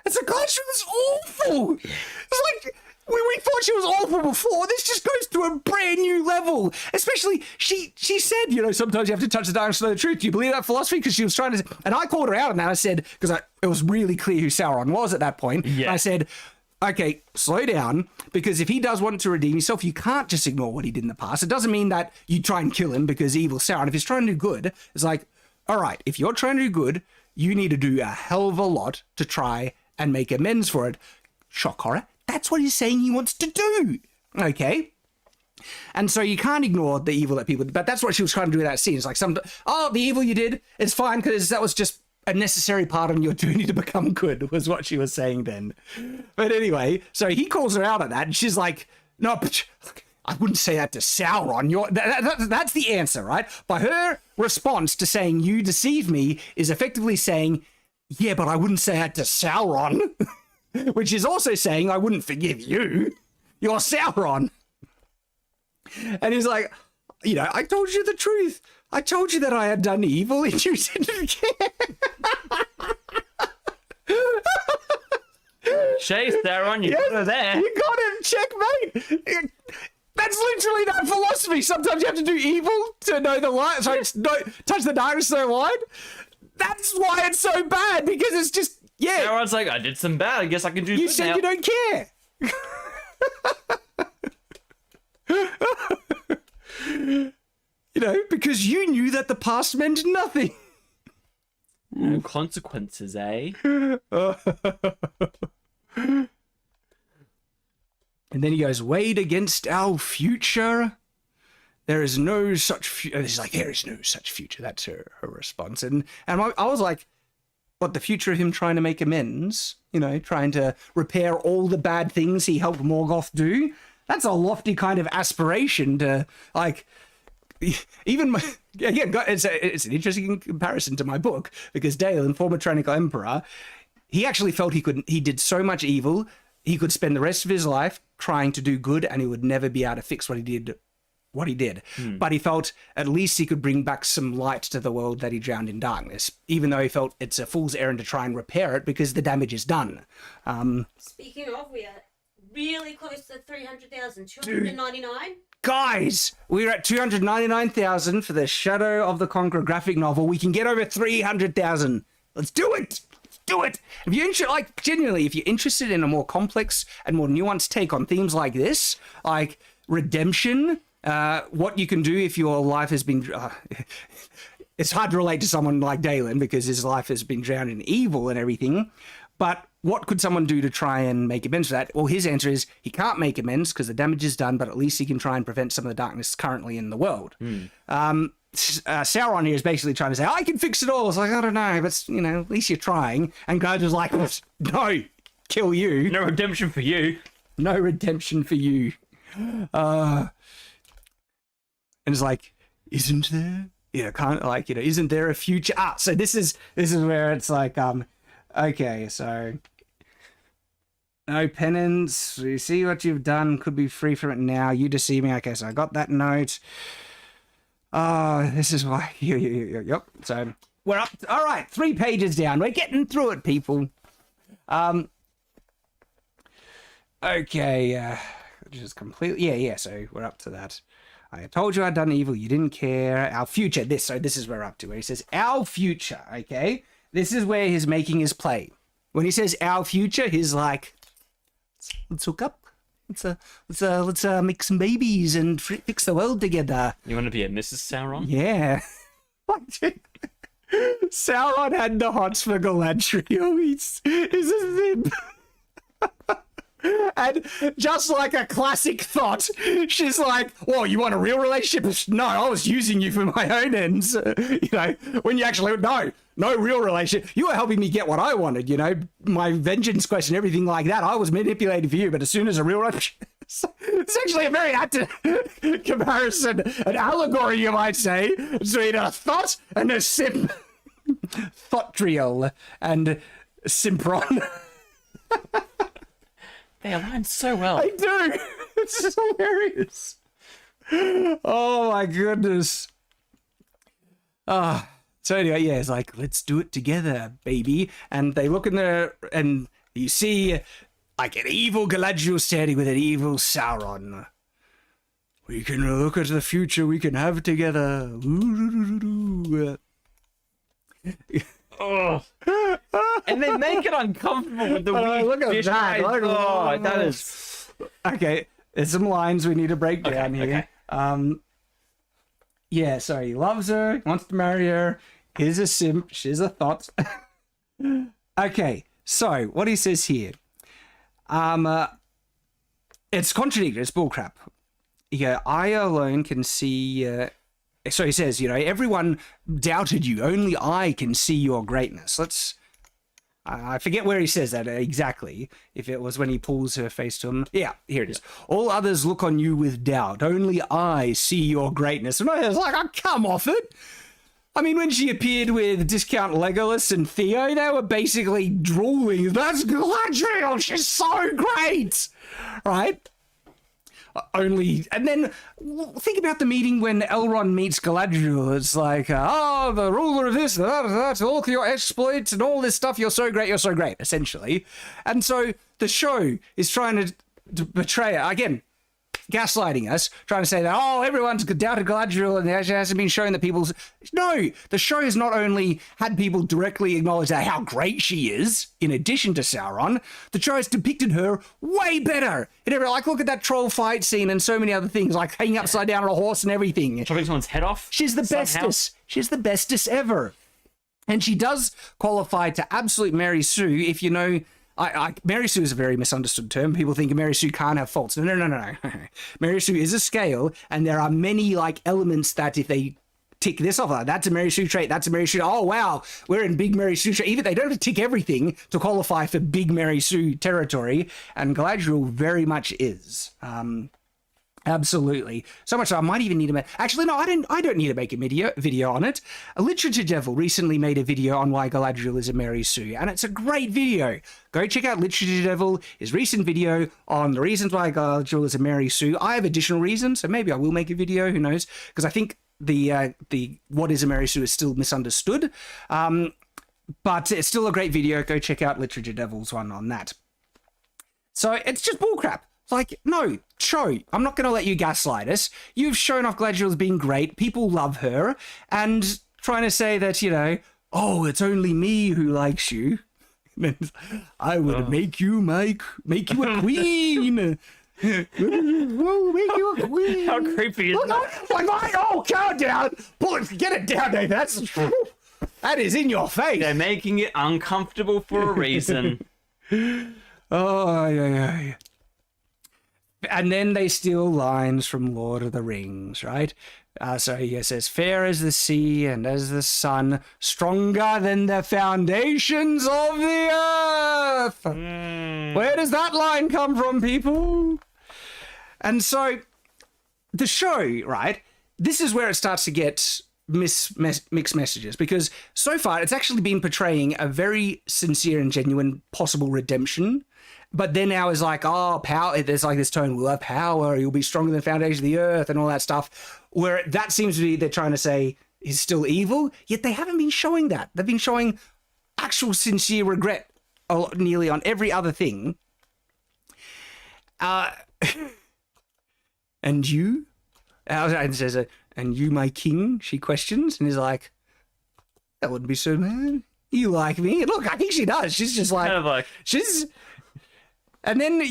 It's like, Galadriel is awful. It's like, we thought she was awful before. This just goes to a brand new level. Especially, she said, sometimes you have to touch the darkness to know the truth. Do you believe that philosophy? Because she was trying to... And I called her out on that. I said, because it was really clear who Sauron was at that point. Yeah. I said, okay, slow down, because if he does want to redeem himself, you can't just ignore what he did in the past. It doesn't mean that you try and kill him because evil Sauron. If he's trying to do good, it's like, all right, if you're trying to do good, you need to do a hell of a lot to try and make amends for it. Shock horror. That's what he's saying he wants to do. Okay? And so you can't ignore the evil that people... But that's what she was trying to do in that scene. It's like, the evil you did, it's fine because that was just a necessary part on your journey to become good, was what she was saying then. But anyway, so he calls her out on that, and she's like, no, but I wouldn't say that to Sauron. That's the answer, right? By her response to saying, you deceived me, is effectively saying, yeah, but I wouldn't say that to Sauron. Which is also saying, I wouldn't forgive you. You're Sauron. And he's like, I told you the truth. I told you that I had done evil and you didn't care. Chase, Sauron, you got her there. You got him, checkmate. That's literally that philosophy. Sometimes you have to do evil to know the light. Sorry, touch the darkness so wide. That's why it's so bad, because it's just, yeah. Sauron's like, I did some bad. I guess I can do You good said now. you don't care. Because you knew that the past meant nothing. No consequences, eh? And then he goes, weighed against our future, there is no such future. He's like, there is no such future. That's her response. And I was like, what, the future of him trying to make amends? Trying to repair all the bad things he helped Morgoth do? That's a lofty kind of aspiration to, like... Even again, it's an interesting comparison to my book, because Dalen, former tyrannical emperor, he actually felt he did so much evil, he could spend the rest of his life trying to do good, and he would never be able to fix what he did. But he felt at least he could bring back some light to the world that he drowned in darkness, even though he felt it's a fool's errand to try and repair it because the damage is done. Speaking of, we are really close to 300,000, 299. Guys, we're at 299,000 for the Shadow of the Conqueror graphic novel. We can get over 300,000. Let's do it. Let's do it. If you're genuinely, if you're interested in a more complex and more nuanced take on themes like this, like redemption, what you can do if your life has been... it's hard to relate to someone like Dalen because his life has been drowned in evil and everything. But what could someone do to try and make amends for that? Well, his answer is he can't make amends because the damage is done, but at least he can try and prevent some of the darkness currently in the world. Sauron here is basically trying to say, I can fix it all. It's like, I don't know, but, at least you're trying. And God is like, no, kill you. No redemption for you. No redemption for you. And it's like, isn't there? Isn't there a future? So this is where it's like, okay, so no penance. You see what you've done. Could be free from it now. You deceive me. Okay, so I got that note. This is why. Yep. So we're up. All right, 3 pages down. We're getting through it, people. Okay. Just completely. Yeah. So we're up to that. I told you I'd done evil. You didn't care. Our future. This is where we're up to. Where he says our future. Okay. This is where he's making his play. When he says our future, he's like, let's hook up. Let's make some babies and fix the world together. You want to be a Mrs. Sauron? Yeah. Sauron had the hots for Galadriel. He's a simp. And just like a classic thought, she's like, well, you want a real relationship? No, I was using you for my own ends. When you actually, no real relationship. You were helping me get what I wanted, my vengeance quest and everything like that. I was manipulating for you, but as soon as a real relationship... It's actually a very apt comparison, an allegory, you might say, between a thought and a simp. Thotriel and Simpron. They align so well. They do. It's hilarious. Oh my goodness. So anyway, yeah, it's like, let's do it together, baby. And they look in there, and you see like an evil Galadriel standing with an evil Sauron. We can look at the future we can have together. Oh. And they make it uncomfortable with the weird look at fish that. eyes. That is... Okay, there's some lines we need to break down here. Okay. Yeah, so he loves her, wants to marry her. He's a simp, she's a thought. Okay, so what he says here, it's contradictory. It's bullcrap. Yeah, I alone can see. So he says, everyone doubted you. Only I can see your greatness. I forget where he says that exactly. If it was when he pulls her face to him. Yeah, here it is. All others look on you with doubt. Only I see your greatness. And I was like, oh, come off it. I mean, when she appeared with Discount Legolas and Theo, they were basically drooling. That's Galadriel. She's so great. Right? And then think about the meeting when Elrond meets Galadriel. It's like, the ruler of this, that, all your exploits and all this stuff. You're so great, essentially. And so the show is trying to betray it. Again, gaslighting us, trying to say that, everyone's doubted Galadriel and it hasn't been shown that people's... No, the show has not only had people directly acknowledge that how great she is, in addition to Sauron, the show has depicted her way better. Look at that troll fight scene and so many other things, like hanging upside down on a horse and everything. Chopping someone's head off? She's the bestest. She's the bestest ever. And she does qualify to absolute Mary Sue if you know... Mary Sue is a very misunderstood term. People think Mary Sue can't have faults. No. Mary Sue is a scale, and there are many elements that if they tick this off, that's a Mary Sue trait, that's a Mary Sue. Oh wow, we're in big Mary Sue trait. Even they don't have to tick everything to qualify for big Mary Sue territory, and Galadriel very much is. Absolutely. So much so I might even need to make... Actually, no, I don't need to make a video on it. A Literature Devil recently made a video on why Galadriel is a Mary Sue, and it's a great video. Go check out Literature Devil, his recent video on the reasons why Galadriel is a Mary Sue. I have additional reasons, so maybe I will make a video, who knows? Because I think the what is a Mary Sue is still misunderstood. But it's still a great video. Go check out Literature Devil's one on that. So it's just bullcrap. No, show. I'm not going to let you gaslight us. You've shown off Galadriel as being great. People love her. And trying to say that, it's only me who likes you. I would make you a queen. We'll make you a queen. How creepy is that? Countdown. Get it down, Dave. That is in your face. They're making it uncomfortable for a reason. Yeah. And then they steal lines from Lord of the Rings, right? So he says, fair as the sea and as the sun, stronger than the foundations of the earth. Where does that line come from, people? And the show, right, this is where it starts to get mixed messages, because so far it's actually been portraying a very sincere and genuine possible redemption. But then now is power. There's this tone, we'll have power, you'll be stronger than the foundation of the earth and all that stuff. Where that seems to be, they're trying to say he's still evil, yet they haven't been showing that. They've been showing actual sincere regret nearly on every other thing. And you? And says, and you, my king, she questions, and he's like, that wouldn't be so bad. You like me? Look, I think she does. She's just she's... And then,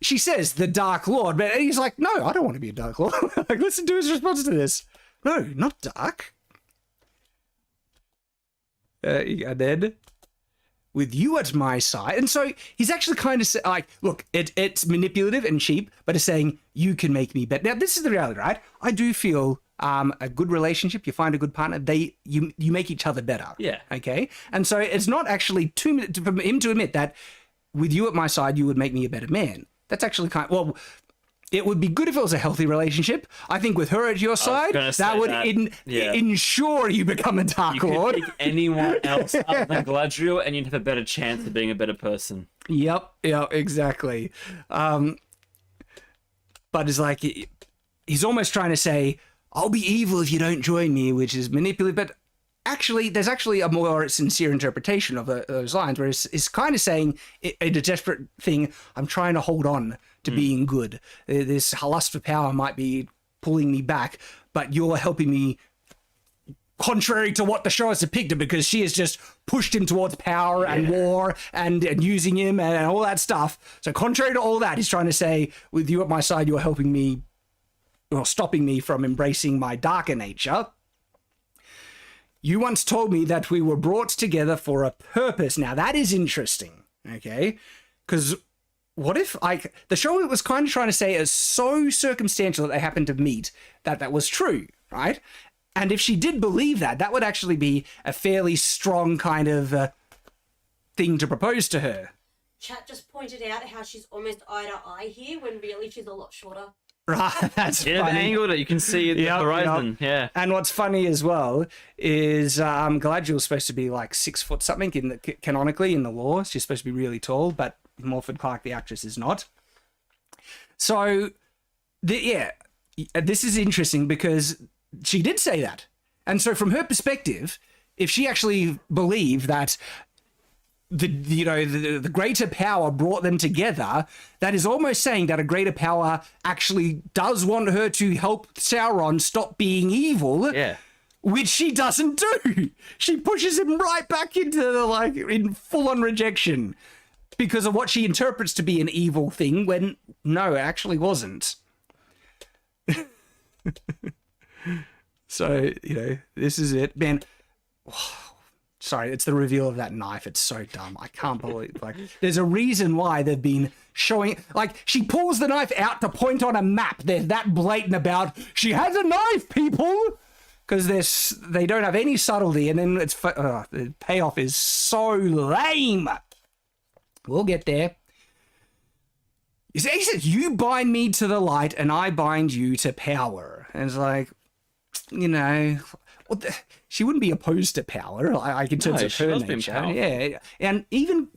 she says, the Dark Lord, but he's like, no, I don't want to be a Dark Lord. Listen to his response to this. No, not dark. And then, with you at my side. And so he's actually kind of look, it's manipulative and cheap, but it's saying, you can make me better. Now, this is the reality, right? I do feel a good relationship, you find a good partner, you make each other better. Yeah. Okay? And so it's not actually for him to admit that, with you at my side, you would make me a better man. That's actually it would be good if it was a healthy relationship. I think with her at your side, that would ensure you become a Dark Lord. You could pick anyone else other than Galadriel, and you'd have a better chance of being a better person. Yep, exactly. But it's he's almost trying to say, I'll be evil if you don't join me, which is manipulative, but actually, there's actually a more sincere interpretation of those lines, where it's kind of saying, in a desperate thing, I'm trying to hold on to being good. This lust for power might be pulling me back, but you're helping me, contrary to what the show has depicted, because she has just pushed him towards power and war and using him and all that stuff. So contrary to all that, he's trying to say, with you at my side, you're helping me, or stopping me from embracing my darker nature. You once told me that we were brought together for a purpose. Now, that is interesting, okay? Because what if, like, the show was kind of trying to say it's so circumstantial that they happened to meet that was true, right? And if she did believe that, that would actually be a fairly strong kind of thing to propose to her. Chat just pointed out how she's almost eye to eye here when really she's a lot shorter. Right, that's Yeah, funny. the angle that you can see at the horizon. Yeah. And what's funny as well is Galadriel's supposed to be like 6 foot something canonically in the lore. She's supposed to be really tall, but Morford Clark, the actress, is not. So, this is interesting because she did say that. And so from her perspective, if she actually believed that the greater power brought them together, that is almost saying that a greater power actually does want her to help Sauron stop being evil. Yeah. Which she doesn't do. She pushes him right back into in full-on rejection because of what she interprets to be an evil thing when no, it actually wasn't. So, this is it. Man, sorry, it's the reveal of that knife. It's so dumb. I can't believe, there's a reason why they've been showing, she pulls the knife out to point on a map. They're that blatant about, she has a knife, people! Because they don't have any subtlety, and then the payoff is so lame. We'll get there. He says, you bind me to the light, and I bind you to power. And it's like, she wouldn't be opposed to power, in terms of her nature. Yeah, and even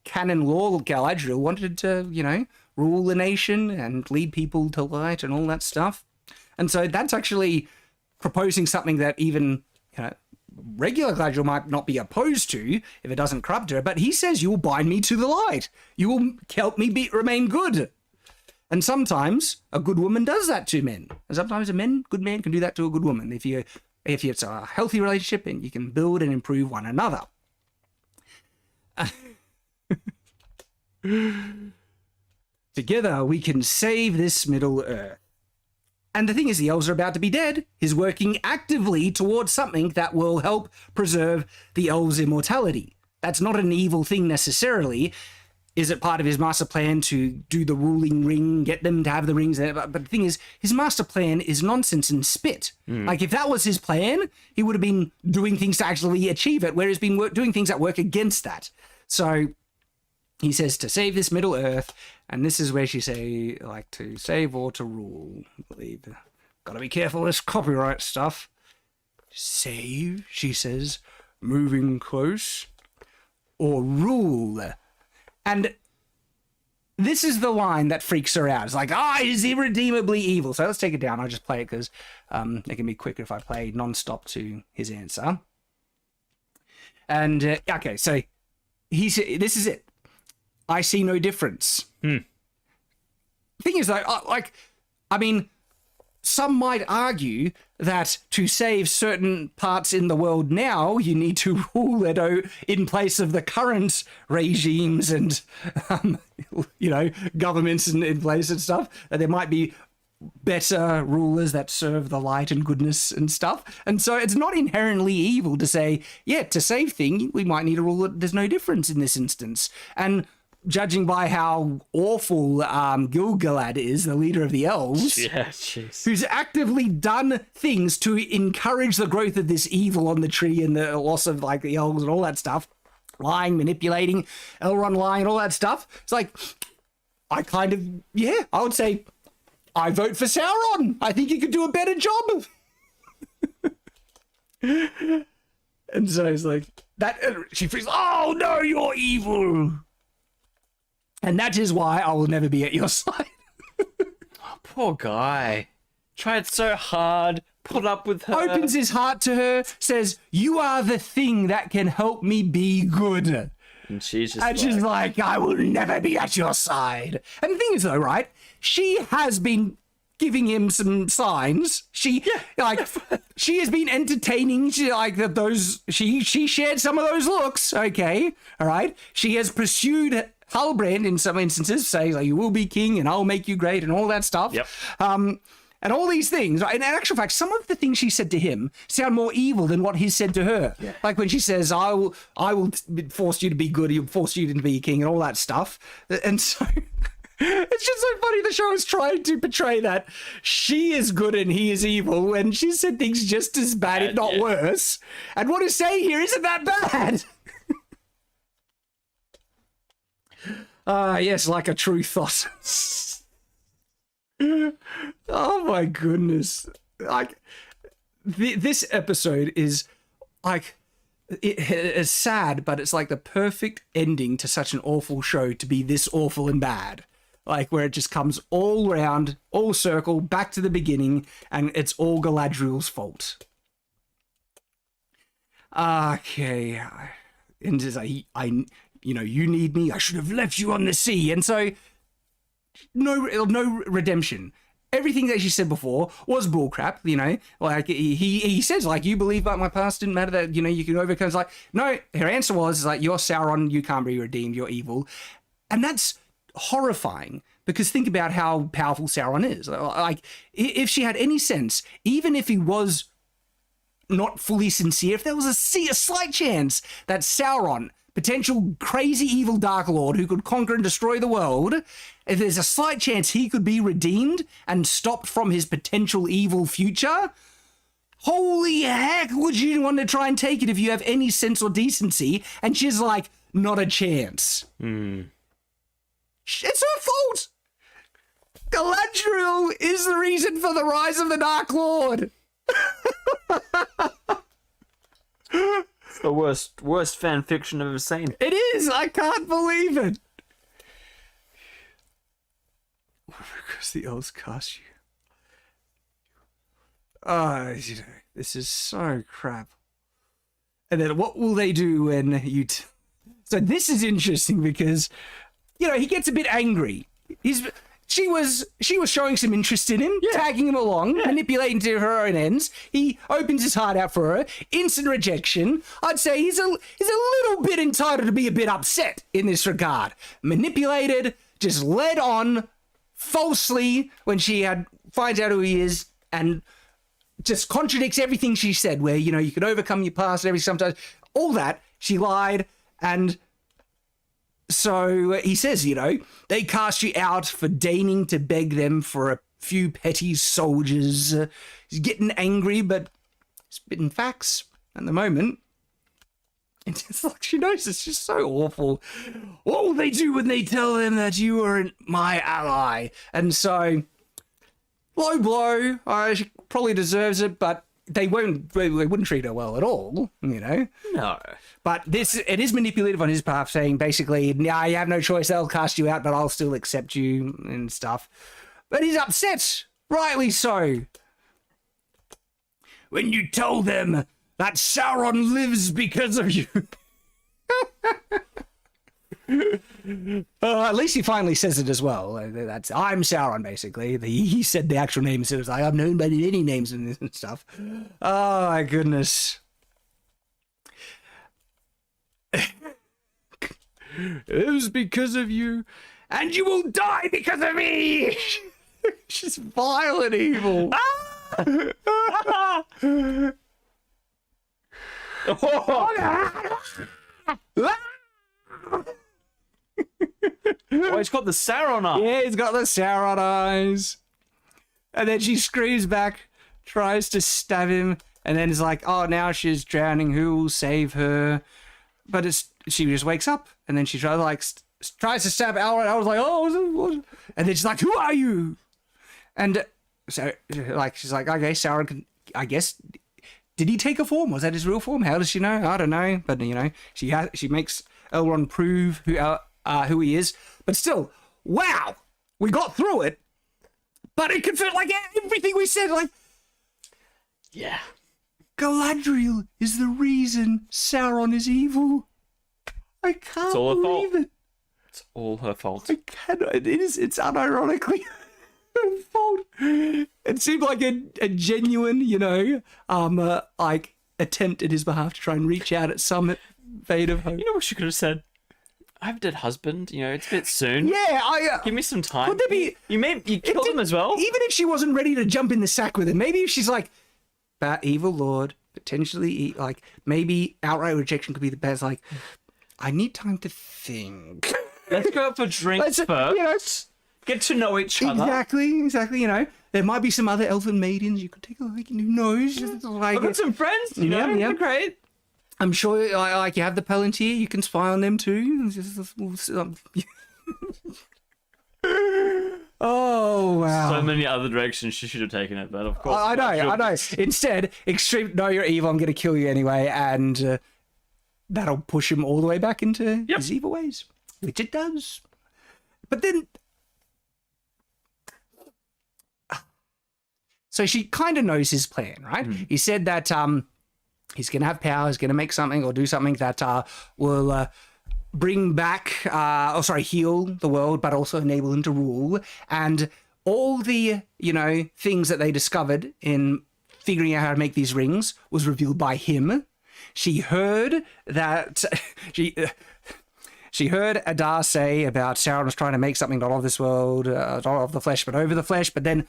canon law, Galadriel wanted to, rule the nation and lead people to light and all that stuff. And so that's actually proposing something that even regular Galadriel might not be opposed to if it doesn't corrupt her. But he says, "You'll bind me to the light. You will help me remain good." And sometimes a good woman does that to men, and sometimes a good man can do that to a good woman. If it's a healthy relationship and you can build and improve one another. Together we can save this Middle Earth. And the thing is, the elves are about to be dead. He's working actively towards something that will help preserve the elves' immortality. That's not an evil thing necessarily. Is it part of his master plan to do the ruling ring, get them to have the rings? But the thing is, his master plan is nonsense and spit. If that was his plan, he would have been doing things to actually achieve it, whereas he's been doing things that work against that. So he says to save this Middle Earth, and this is where she say, to save or to rule, I believe. Gotta be careful of this copyright stuff. Save, she says, moving close, or rule. And this is the line that freaks her out. It's he's irredeemably evil. So let's take it down. I'll just play it because it can be quicker if I play non-stop to his answer. And, okay, so this is it. I see no difference. Thing is, though, some might argue that to save certain parts in the world now, you need to rule it in place of the current regimes and, governments in place and stuff. There might be better rulers that serve the light and goodness and stuff. And so it's not inherently evil to say, to save things, we might need a rule that there's no difference in this instance. And judging by how awful Gil-galad is, the leader of the elves, who's actively done things to encourage the growth of this evil on the tree and the loss of the elves and all that stuff, lying, manipulating, Elrond lying and all that stuff. It's I would say, I vote for Sauron. I think he could do a better job. And so it's that she feels, oh no, you're evil. And that is why I will never be at your side. Poor guy. Tried so hard, put up with her. Opens his heart to her, says, you are the thing that can help me be good. And she's just I will never be at your side. And the thing is, though, right, she has been giving him some signs. She has been entertaining. She shared some of those looks. Okay, all right. She has pursued Halbrand in some instances, saying you will be king and I'll make you great and all that stuff. Yep. And all these things, right? And in actual fact, some of the things she said to him sound more evil than what he said to her. Yeah. Like when she says, I will force you to be good, he'll force you to be king and all that stuff. And so it's just so funny the show is trying to portray that she is good and he is evil, and she said things just as bad, if not worse. And what he's saying here isn't that bad. Yes, like a true thought. Oh my goodness. Like, this episode is like, it's sad, but it's like the perfect ending to such an awful show to be this awful and bad. Like, where it just comes all round, all circle, back to the beginning, and it's all Galadriel's fault. Okay. And it's like, you know, you need me, I should have left you on the sea. And so, no redemption. Everything that she said before was bullcrap, you know. Like, he says, like, you believe that my past didn't matter, that, you know, you can overcome. It's like, no, her answer was, like, you're Sauron, you can't be redeemed, you're evil. And that's horrifying, because think about how powerful Sauron is. Like, if she had any sense, even if he was not fully sincere, if there was a slight chance that Sauron, potential crazy evil Dark Lord who could conquer and destroy the world, if there's a slight chance he could be redeemed and stopped from his potential evil future, holy heck, would you want to try and take it if you have any sense or decency? And she's like, not a chance. It's her fault. Galadriel is the reason for the rise of the Dark Lord. It's the worst fan fiction I've ever seen. It is. I can't believe it. Because the elves cast you. Oh, you know, this is so crap. And then what will they do when you... So this is interesting because, you know, he gets a bit angry. She was showing some interest in him, tagging him along, manipulating to her own ends. He opens his heart out for her. Instant rejection. I'd say he's a little bit entitled to be a bit upset in this regard. Manipulated, just led on falsely when she finds out who he is, and just contradicts everything she said, where, you know, you can overcome your past and everything sometimes. All that, she lied, and... So he says, you know, they cast you out for deigning to beg them for a few petty soldiers. He's getting angry, but spitting facts at the moment. And it's like, she knows it's just so awful. What will they do when they tell them that you aren't my ally? And so, low blow. She probably deserves it, but they wouldn't treat her well at all, you know? No. But it is manipulative on his part, saying basically, nah, you have no choice, they'll cast you out, but I'll still accept you and stuff. But he's upset, rightly so. When you tell them that Sauron lives because of you. At least he finally says it as well. That's I'm Sauron, basically. He said the actual name instead of like, I'm known by many names and stuff. Oh my goodness. It was because of you, and you will die because of me. She's vile and evil. Oh, he's got the Sauron eyes. Yeah, he's got the Sauron eyes. And then she screams back, tries to stab him, and then is like, oh, now she's drowning. Who will save her? But she just wakes up, and then she tries to stab Elrond. I was like, oh, and then she's like, who are you? And so, like, she's like, okay, Sauron can, I guess, did he take a form? Was that his real form? How does she know? I don't know. But, you know, she makes Elrond prove who he is. But still, wow, we got through it. But it confirmed, like, everything we said, like, yeah. Galadriel is the reason Sauron is evil. I can't believe it. It's all her fault. I cannot. It's unironically her fault. It seemed like a genuine, you know, like attempt in his behalf to try and reach out at some vein of hope. You know what she could have said? I have a dead husband. You know, it's a bit soon. Yeah, Give me some time. Would there be? You killed him as well. Even if she wasn't ready to jump in the sack with him, maybe if she's like, that evil lord, potentially, like, maybe outright rejection could be the best. Like, I need time to think. Let's go out for drinks first. You know, Get to know each other. exactly. You know, there might be some other elfin maidens you could take a look. Who knows? Like, I've got some friends. You know, yeah. they're great. I'm sure, like, you have the Palantir. You can spy on them too. Oh wow! So many other directions she should have taken it, but of course. I know. Instead, extreme. No, you're evil. I'm going to kill you anyway, and that'll push him all the way back into his evil ways, which it does. But then, so she kind of knows his plan, right? He said that he's going to have power. He's going to make something or do something that will bring back, heal the world, but also enable him to rule. And all the, things that they discovered in figuring out how to make these rings was revealed by him. She heard that she heard Adar say about Sauron was trying to make something not of this world, not of the flesh, but over the flesh. But then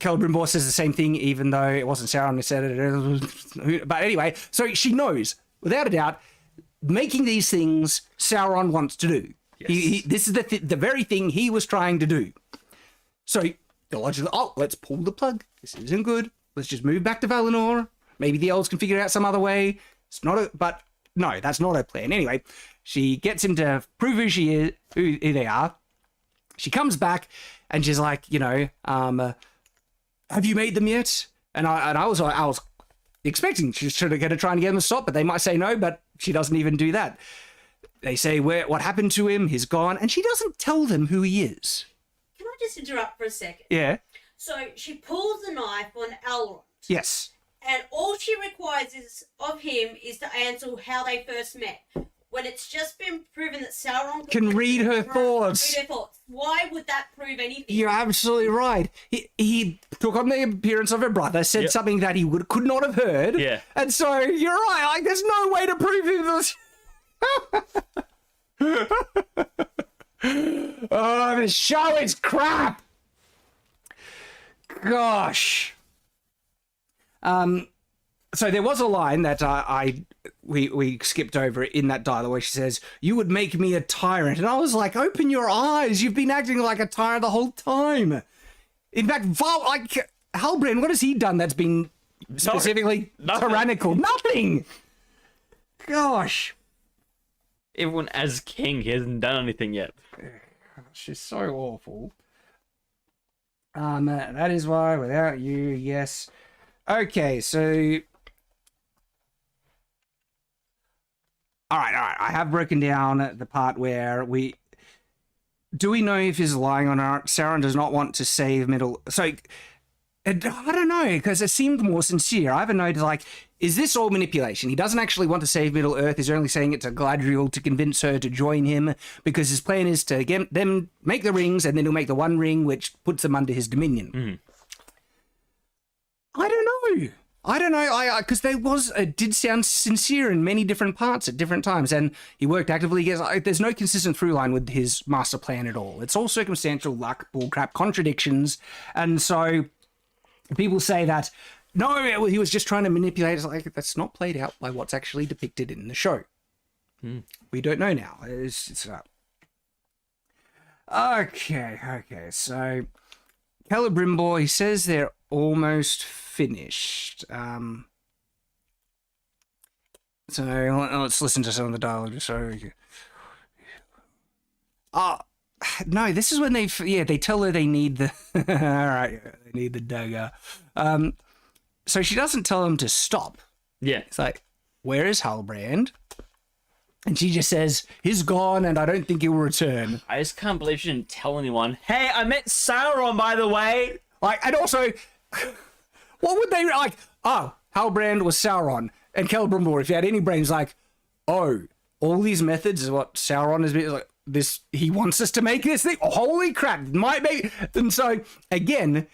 Celebrimbor says the same thing, even though it wasn't Sauron who said it. But anyway, so she knows, without a doubt, making these things Sauron wants to do. Yes. This is the very thing he was trying to do. So the logic, let's pull the plug. This isn't good. Let's just move back to Valinor. Maybe the elves can figure it out some other way. But no, that's not her plan. Anyway, she gets him to prove who she is, who they are. She comes back and she's like, have you made them yet? And I was expecting she's going to try and get them to stop, but they might say no, but she doesn't even do that. They say what happened to him, he's gone, and she doesn't tell them who he is. Can I just interrupt for a second? Yeah. So she pulls the knife on Elrond. Yes. And all she requires of him is to answer how they first met. When it's just been proven that Sauron can read her thoughts. Why would that prove anything? You're absolutely right. He took on the appearance of her brother, said something that he could not have heard. Yeah. And so you're right. Like, there's no way to prove him this. Oh, this show is crap. Gosh. So there was a line that we skipped over in that dialogue where she says, "You would make me a tyrant," and I was like, "Open your eyes! You've been acting like a tyrant the whole time." In fact, Halbrand, what has he done that's been specifically tyrannical? Nothing. Gosh. Even as king, he hasn't done anything yet. She's so awful. That is why without you, yes. Okay, so all right. I have broken down the part where do we know if he's lying or not? Sauron does not want to save Middle. So I don't know, because it seemed more sincere. I have a note like, is this all manipulation? He doesn't actually want to save Middle Earth. He's only saying it to Galadriel to convince her to join him, because his plan is to get them make the rings, and then he'll make the one ring which puts them under his dominion. I don't know. Because it did sound sincere in many different parts at different times, and he worked actively. There's no consistent through line with his master plan at all. It's all circumstantial luck, bullcrap, contradictions, and so people say that no, he was just trying to manipulate. It's like, that's not played out by what's actually depicted in the show. We don't know now. Okay. So Celebrimbor, he says they're almost finished. So let's listen to some of the dialogue. No, this is when they tell her they need the all right, they need the dagger. So she doesn't tell them to stop. Yeah, it's like, where is Halbrand? And she just says, he's gone and I don't think he will return. I just can't believe she didn't tell anyone. Hey, I met Sauron, by the way. And also, what would they like? Oh, Halbrand was Sauron, and Celebrimbor, if you had any brains, like, oh, all these methods is what Sauron has been like. This, he wants us to make this thing. Oh, holy crap! Might be. And so again,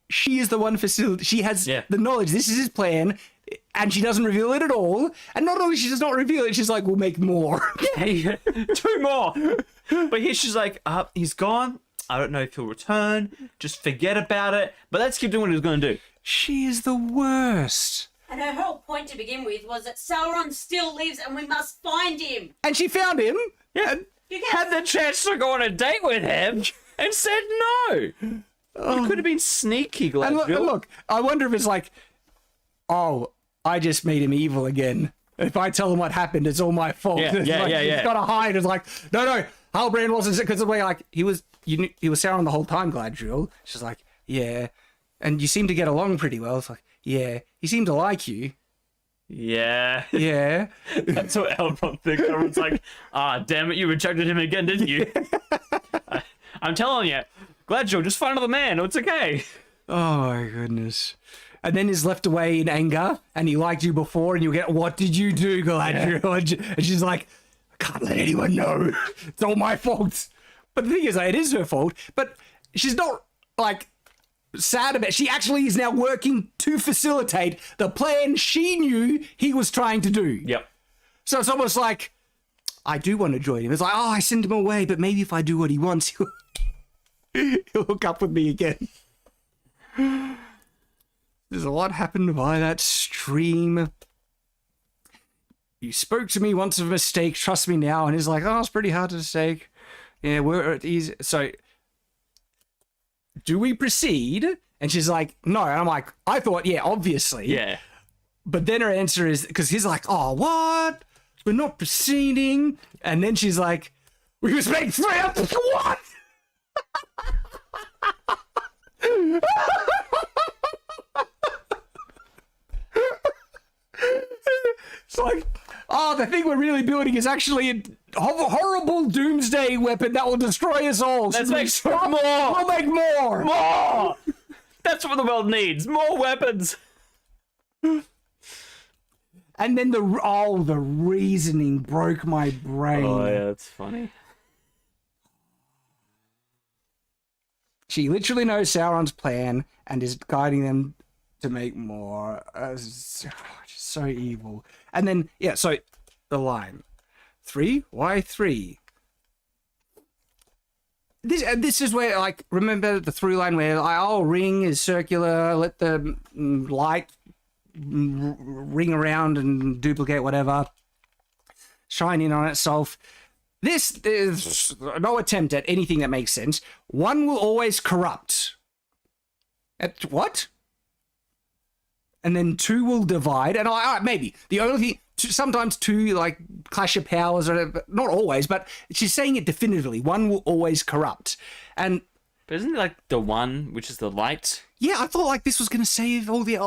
she is the one facility. She has the knowledge. This is his plan. And she doesn't reveal it at all. And not only she does not reveal it, she's like, we'll make more. Yeah, 2 more. But here she's like, he's gone. I don't know if he'll return. Just forget about it. But let's keep doing what he's going to do. She is the worst. And her whole point to begin with was that Sauron still lives and we must find him. And she found him. Yeah. Had the chance to go on a date with him and said no. You could have been sneaky, Galadriel. And look, I wonder if it's like, oh, I just made him evil again. If I tell him what happened, it's all my fault. Yeah, He's got to hide. It's like, no, Halbrand wasn't, because the way like he was Sauron the whole time, Galadriel. She's like, yeah, and you seem to get along pretty well. It's like, yeah, he seemed to like you. Yeah. Yeah. That's what Elrond thinks. Elrond's like, damn it, you rejected him again, didn't you? I'm telling you, Galadriel, just find another man. It's okay. Oh my goodness. And then he's left away in anger, and he liked you before, and you get, what did you do, Galadriel? Yeah. And she's like, I can't let anyone know. It's all my fault. But the thing is, it is her fault, but she's not, like, sad about it. She actually is now working to facilitate the plan she knew he was trying to do. Yep. So it's almost like, I do want to join him. It's like, I send him away, but maybe if I do what he wants, he'll hook up with me again. There's a lot happened by that stream. You spoke to me once of a mistake, trust me now. And he's like, it's pretty hard to mistake. Yeah, we're at ease. So, do we proceed? And she's like, no. And I'm like, I thought, yeah, obviously. Yeah. But then her answer is, because he's like, oh, what? We're not proceeding. And then she's like, we must make 3 up. What? It's like, the thing we're really building is actually a horrible doomsday weapon that will destroy us all. Let's make more. We'll make more. More! That's what the world needs. More weapons. And then the reasoning broke my brain. Oh, yeah, that's funny. She literally knows Sauron's plan and is guiding them to make more. She's so evil. And then, yeah, so the line. 3? Why 3? This is where, like, remember the through line where, like, ring is circular, let the light ring around and duplicate whatever, shine in on itself. This is no attempt at anything that makes sense. One will always corrupt. At what? And then 2 will divide. And maybe the only thing, sometimes 2 like clash of powers, or not always, but she's saying it definitively. 1 will always corrupt. And but isn't it like the 1, which is the light? Yeah, I thought like this was going to save all the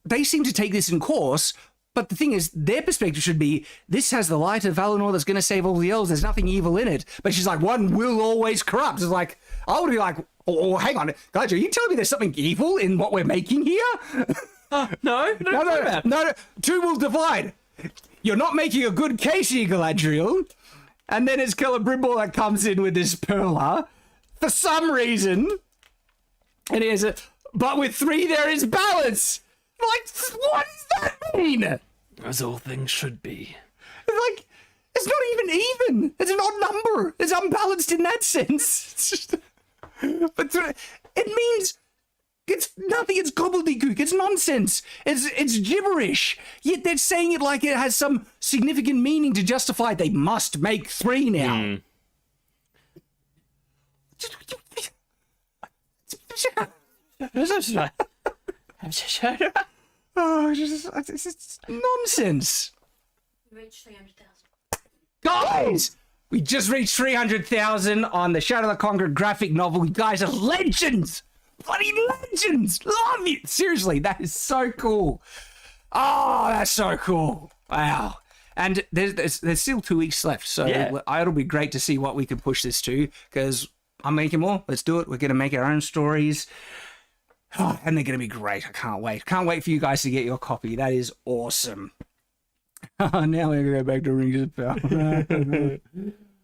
they seem to take this in course. But the thing is, their perspective should be, this has the light of Valinor that's going to save all the elves. There's nothing evil in it. But she's like, 1 will always corrupt. It's like, I would be like, hang on. Guys, are you telling me there's something evil in what we're making here? No. 2 will divide. You're not making a good case here, Galadriel. And then it's Celebrimbor that comes in with this perla. For some reason. And he has but with 3 there is balance. Like, what does that mean? As all things should be. Like, it's not even. It's an odd number. It's unbalanced in that sense. It's just, but it means it's nothing. It's gobbledygook. It's nonsense. It's gibberish. Yet they're saying it like it has some significant meaning to justify they must make 3 now. It's nonsense. We reached 300,000. Guys, we just reached 300,000 on the Shadow the Conqueror graphic novel. You guys are legends. Bloody legends. Love you. Seriously, that is so cool. Oh, that's so cool. Wow. And there's still 2 weeks left, so it'll be great to see what we can push this to, because I'm making more. Let's do it. We're going to make our own stories. Oh, and they're going to be great. I can't wait. Can't wait for you guys to get your copy. That is awesome. Now we're going to go back to Rings of Power.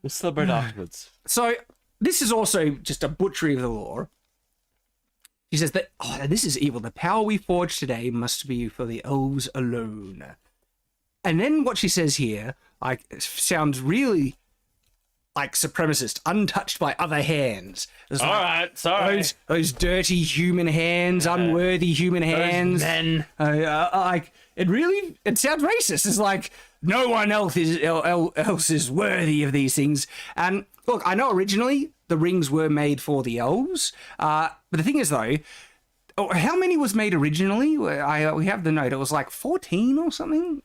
We'll celebrate afterwards. So this is also just a butchery of the lore. She says that, this is evil. The power we forge today must be for the elves alone. And then what she says here, sounds really like supremacist, untouched by other hands. All right, sorry. Those dirty human hands, unworthy human hands. Men. It sounds racist. It's like no one else is worthy of these things. And look, I know originally the rings were made for the elves, but the thing is though, how many was made originally? We have the note. It was like 14 or something.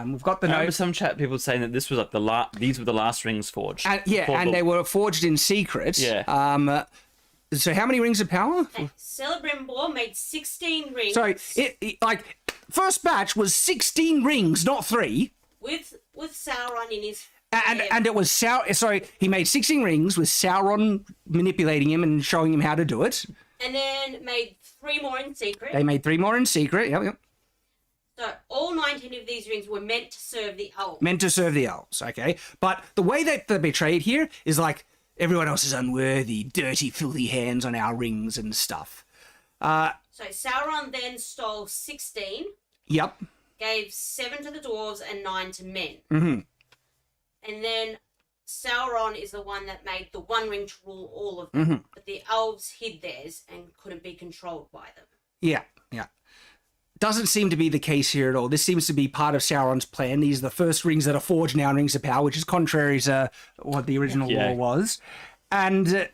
We've got the I remember note. some chat people saying that this was like these were the last rings forged. And they were forged in secret. Yeah. So how many rings of power? Celebrimbor made 16 rings. Sorry, first batch was 16 rings, not 3. With Sauron in his... And it was Sorry, he made 16 rings with Sauron manipulating him and showing him how to do it. And then made 3 more in secret. They made 3 more in secret. Yep. So all 19 of these rings were meant to serve the elves. Meant to serve the elves, okay? But the way that they're betrayed here is like, everyone else is unworthy, dirty, filthy hands on our rings and stuff. So Sauron then stole 16. Yep. Gave 7 to the dwarves and 9 to men. Mm-hmm. And then Sauron is the one that made the One Ring to rule all of them. Mm-hmm. But the elves hid theirs and couldn't be controlled by them. Yeah. Doesn't seem to be the case here at all. This seems to be part of Sauron's plan. These are the first rings that are forged now in Rings of Power, which is contrary to what the original law was. And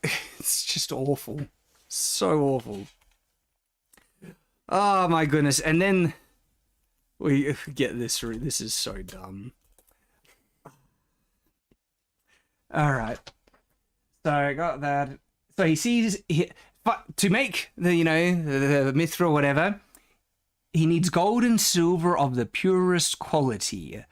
it's just awful. So awful. Oh my goodness. And then we get this. This is so dumb. All right. So I got that. So he sees... to make the mithril or whatever, he needs gold and silver of the purest quality.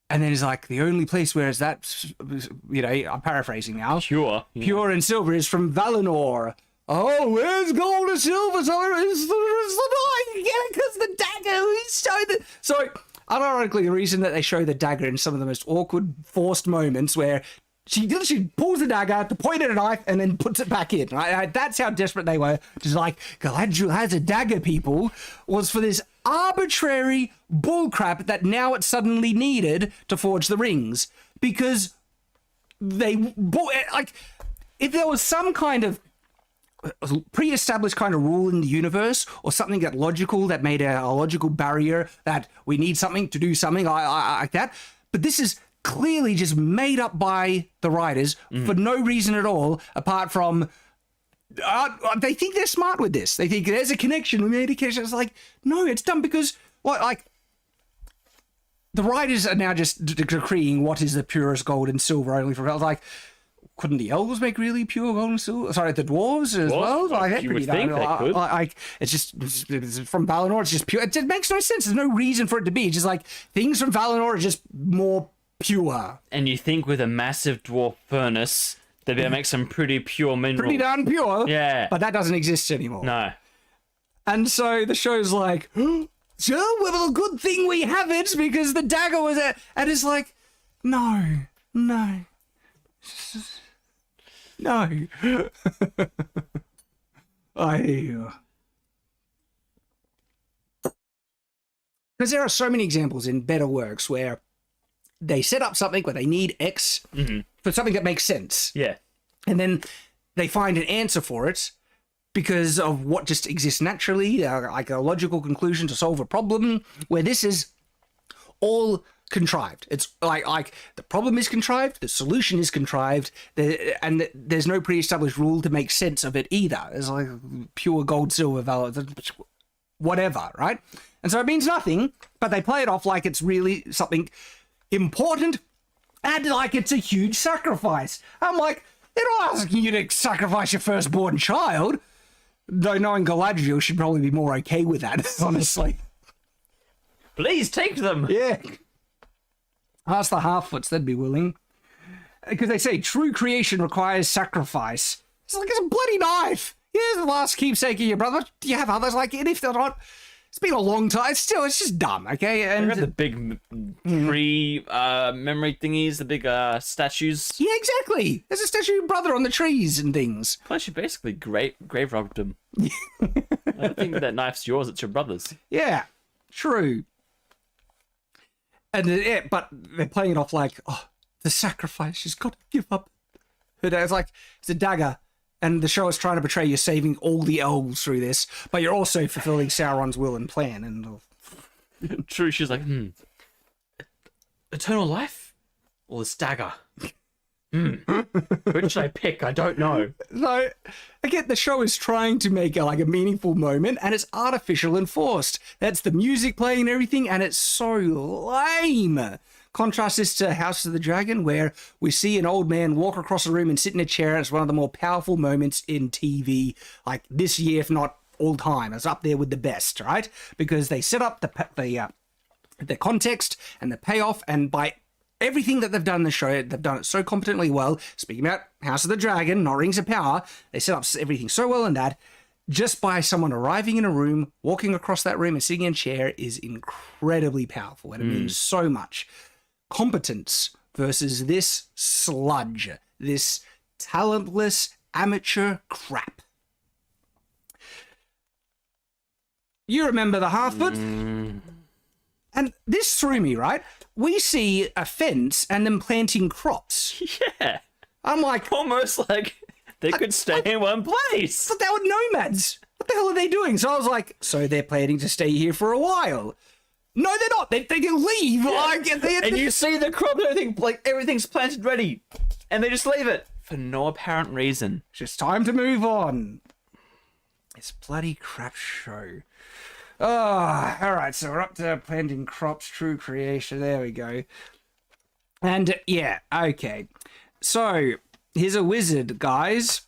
And then he's like, the only place where is that, I'm paraphrasing now. Pure. Yeah. Pure and silver is from Valinor. Oh, where's gold and silver? So it's the knife. You get it because the dagger. We showed it. So, unironically, the reason that they show the dagger in some of the most awkward, forced moments where she pulls the dagger to point at a knife and then puts it back in. Right? That's how desperate they were. Just like, Galadriel has a dagger, people, was for this arbitrary bullcrap that now it's suddenly needed to forge the rings. Because if there was some kind of pre-established kind of rule in the universe or something that logical, that made a logical barrier that we need something to do something like that. But this is clearly just made up by the writers for no reason at all, apart from they think they're smart with this. They think there's a connection. We made a connection. It's like, no, it's done because the writers are now just decreeing what is the purest gold and silver only for like. Couldn't the elves make really pure gold and silver? Sorry, the dwarves as well. Like, you would think they could. It's from Valinor. It's just pure. It just makes no sense. There's no reason for it to be. It's just like things from Valinor are just more pure. And you think with a massive dwarf furnace, they'd be able to make some pretty pure minerals. Pretty darn pure. Yeah. But that doesn't exist anymore. No. And so the show's like, so well, a good thing we have it because the dagger was there. And it's like, no. No. Because there are so many examples in better works where they set up something where they need X for something that makes sense. Yeah. And then they find an answer for it because of what just exists naturally, like a logical conclusion to solve a problem, where this is all contrived. It's like the problem is contrived, the solution is contrived, and there's no pre-established rule to make sense of it either. It's like pure gold, silver, valor, whatever, right? And so it means nothing, but they play it off like it's really something important and like it's a huge sacrifice. I'm like, they're not asking you to sacrifice your firstborn child. Though knowing Galadriel should probably be more okay with that, honestly. Please take them. Yeah. Ask the Half-Foots, they'd be willing. Because they say true creation requires sacrifice. It's like it's a bloody knife. Here's the last keepsake of your brother. Do you have others like it? If they're not, It's been a long time. It's just dumb, okay? They got the And big tree memory thingies, the big statues. yeah, exactly. There's a statue of your brother on the trees and things. Plus, you basically grave robbed him. I don't think that knife's yours; it's your brother's. Yeah, true. And yeah, but they're playing it off like, oh, the sacrifice. She's got to give up her dad. It's like it's a dagger. And the show is trying to portray you're saving all the elves through this, but you're also fulfilling Sauron's will and plan. And True, she's like, eternal life or this dagger? Which should I pick? I don't know. so, again, the show is trying to make a meaningful moment, and it's artificial and forced. That's the music playing and everything, and it's so lame. Contrast this to House of the Dragon, where we see an old man walk across a room and sit in a chair, and it's one of the more powerful moments in TV, like this year, if not all time. It's up there with the best, right? Because they set up the context and the payoff, and by everything that they've done in the show, they've done it so competently well. Speaking about House of the Dragon, not Rings of Power, they set up everything so well in that. Just by someone arriving in a room, walking across that room and sitting in a chair is incredibly powerful, and it means so much. Competence versus this sludge, this talentless amateur crap. You remember the Half-Foot? And this threw me, right? We see a fence and them planting crops. Yeah, I'm like, almost like they could stay in one place. but they were nomads. What the hell are they doing? So I was like, so they're planning to stay here for a while. No, they're not. They can leave. And you see the crop, everything's planted ready, and they just leave it for no apparent reason. It's just time to move on. This bloody crap show. Oh, all right. So we're up to planting crops, true creation. There we go. And yeah, okay. So here's a wizard, guys.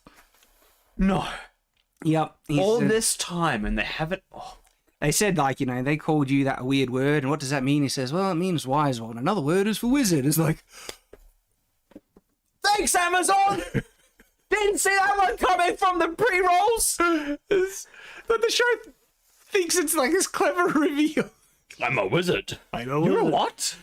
No, Yep. all this time, and they haven't. Oh. They said, they called you that weird word, and what does that mean? He says, well, it means wise one. Another word is for wizard. It's like, Thanks, Amazon. Didn't see that one coming from the pre-rolls. but the show thinks it's like this clever reveal. I'm a wizard. I know. You're a what?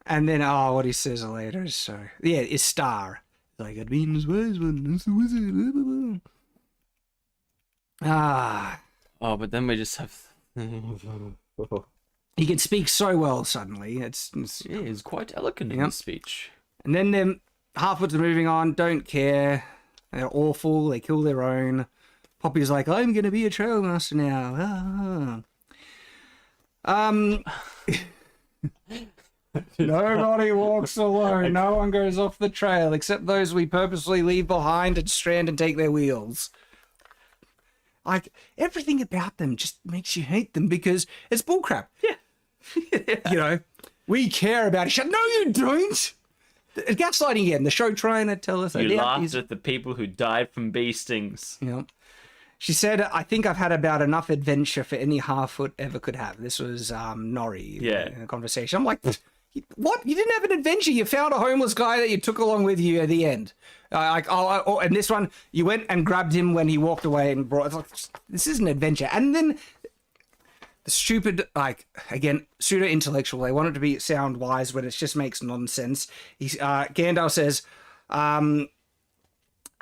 And then, what he says later is is star. Like, it means wise one. It's the wizard. Oh, but then we just have. He can speak so well suddenly. Yeah, he's quite eloquent in his speech. And then them Half-Foots are moving on, don't care. They're awful, they kill their own. Poppy's like, I'm going to be a trail master now. Nobody walks alone. No one goes off the trail except those we purposely leave behind and strand and take their wheels. Like, everything about them just makes you hate them because it's bullcrap. Yeah. We care about it. No, you don't. Gaslighting again. The show trying to tell us. You laughed at the people who died from bee stings. She said, I think I've had about enough adventure for any Half-Foot ever could have. This was Nori in a conversation. I'm like, what? You didn't have an adventure. You found a homeless guy that you took along with you at the end. And this one, you went and grabbed him when he walked away and brought. It's like, this is an adventure. And then the stupid, again, pseudo intellectual. They want it to sound wise when it just makes nonsense. Gandalf says,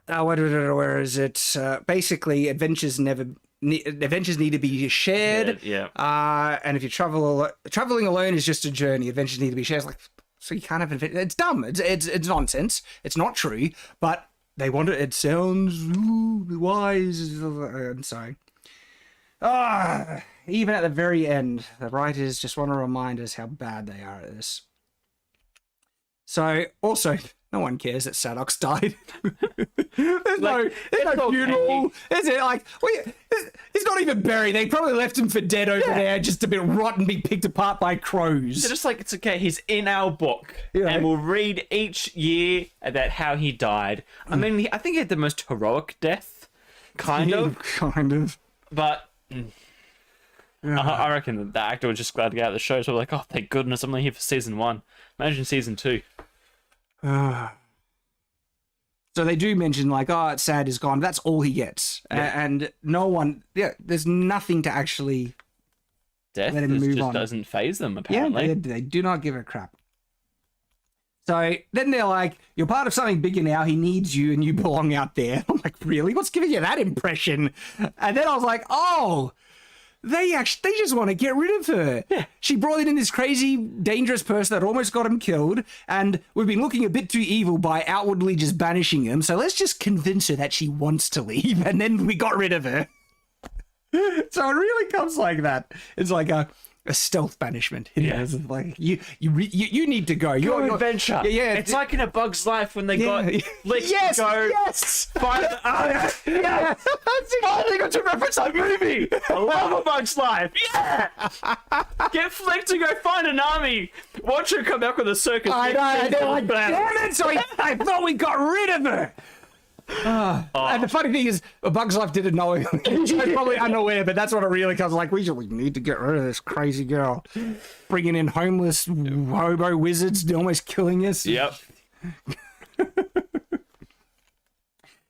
where is it? Basically, adventures need to be shared. Yeah. And if you traveling alone is just a journey. Adventures need to be shared. It's like, so you can't have adventure. It's dumb. It's nonsense. It's not true. But they want it. It sounds wise. And so, even at the very end, the writers just want to remind us how bad they are at this. So, also, no one cares that Sadok's died. There's no funeral. Is it he's not even buried. They probably left him for dead over there, just to be rot and be picked apart by crows. They're just like, it's okay. He's in our book, and we'll read each year about how he died. I mean, I think he had the most heroic death, kind of. But I reckon that the actor was just glad to get out of the show. So we're like, oh, thank goodness, I'm only here for season 1. Imagine season 2. So they do mention it's sad he's gone. That's all he gets. And no one, there's nothing to actually Death let him move just on. doesn't phase them, Yeah, apparently. they do not give a crap. So then they're like, you're part of something bigger now. He needs you and you belong out there. I'm like, really? What's giving you that impression? And then I was like, oh, they just want to get rid of her. Yeah. She brought in this crazy, dangerous person that almost got him killed. And we've been looking a bit too evil by outwardly just banishing him. So let's just convince her that she wants to leave. And then we got rid of her. So it really comes like that. It's like a stealth banishment. Yeah. It's like you need to go. You're adventure. Yeah, It's like in A Bug's Life when they got Flick yes, to go yes. find yeah. Finally got to reference that movie. I love A Bug's Life. Yeah. Get Flick to go find an army. Watch her come back with a circus. I know. Like, damn it! So I thought we got rid of her. And the funny thing is, A Bug's Life didn't know him. She's probably unaware, but that's what it really comes like. We need to get rid of this crazy girl. Bringing in homeless hobo wizards, almost killing us. Yep.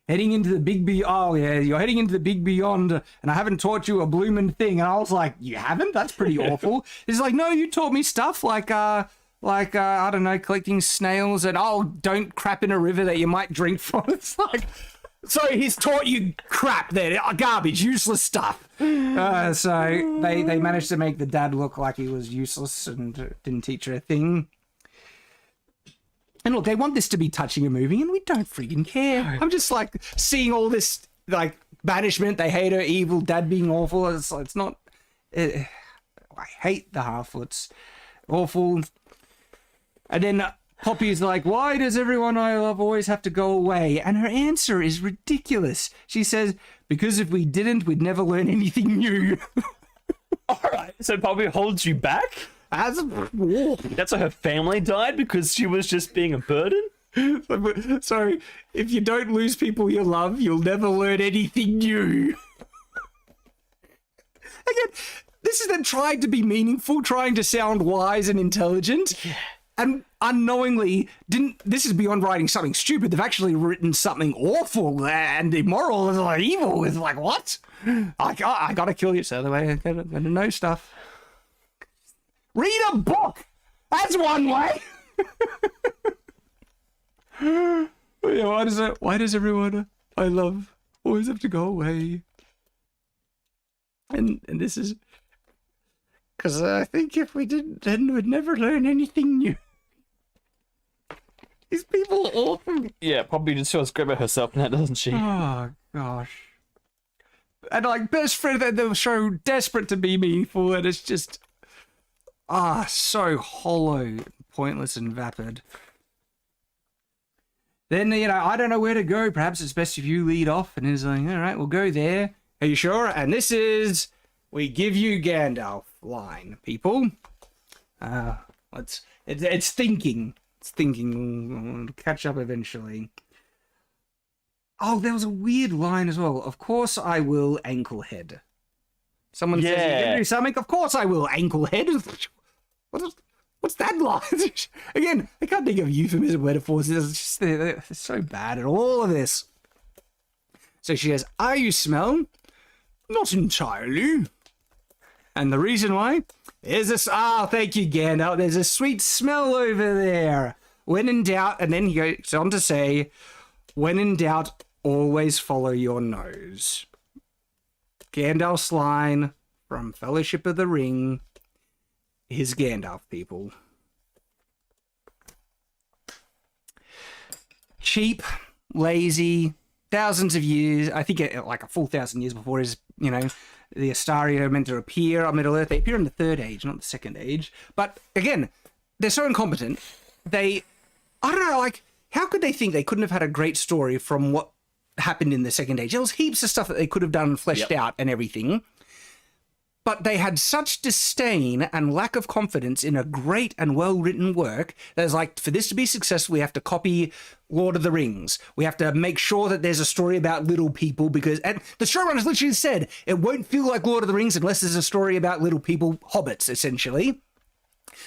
Heading into the big beyond. Oh, yeah, you're heading into the big beyond, and I haven't taught you a bloomin' thing. And I was like, you haven't? That's pretty awful. He's like, no, you taught me stuff like I don't know, collecting snails and don't crap in a river that you might drink from. It's like, so he's taught you crap there, garbage, useless stuff. So they managed to make the dad look like he was useless and didn't teach her a thing. And look, they want this to be touching and moving, and we don't freaking care. I'm just like seeing all this like banishment. They hate her, evil dad being awful. It's not. I hate the Halflets. Awful. And then Poppy's like, why does everyone I love always have to go away? And her answer is ridiculous. She says, because if we didn't, we'd never learn anything new. All right. So Poppy holds you back? That's why her family died, because she was just being a burden? So if you don't lose people you love, you'll never learn anything new. Again, this is them trying to be meaningful, trying to sound wise and intelligent. Yeah. And unknowingly, this is beyond writing something stupid. They've actually written something awful and immoral and like evil. It's like, what? I gotta kill you. So the way I gotta know stuff. Read a book. That's one way. Why does everyone I love always have to go away? And this is because I think if we didn't, then we'd never learn anything new. These people are awful. Yeah, Poppy just feels good about herself now, doesn't she? Oh, gosh. And like best friend, they're so desperate to be meaningful, and it's just so hollow, pointless, and vapid. Then, I don't know where to go. Perhaps it's best if you lead off. And he's like, all right, we'll go there. Are you sure? And this is, we give you Gandalf line, people. It's thinking. It's thinking. We'll catch up eventually. Oh, there was a weird line as well. Of course I will, Anklehead. Someone says, you can do something. Of course I will, Anklehead. What's that line? Again, I can't think of euphemism metaphors. They're so bad at all of this. So she says, are you smell? Not entirely. And the reason why? There's this, thank you, Gandalf. There's a sweet smell over there. When in doubt, and then he goes on to say, when in doubt, always follow your nose. Gandalf's line from Fellowship of the Ring is Gandalf, people. Cheap, lazy, thousands of years, I think like a full 1,000 years before his, the Astari are meant to appear on Middle Earth. They appear in the Third Age, not the Second Age. But again, they're so incompetent. I don't know, like, how could they think they couldn't have had a great story from what happened in the Second Age? There was heaps of stuff that they could have done and fleshed out and everything. But they had such disdain and lack of confidence in a great and well-written work that it's like, for this to be successful, we have to copy Lord of the Rings. We have to make sure that there's a story about little people because... And the showrunners literally said, it won't feel like Lord of the Rings unless there's a story about little people, hobbits, essentially.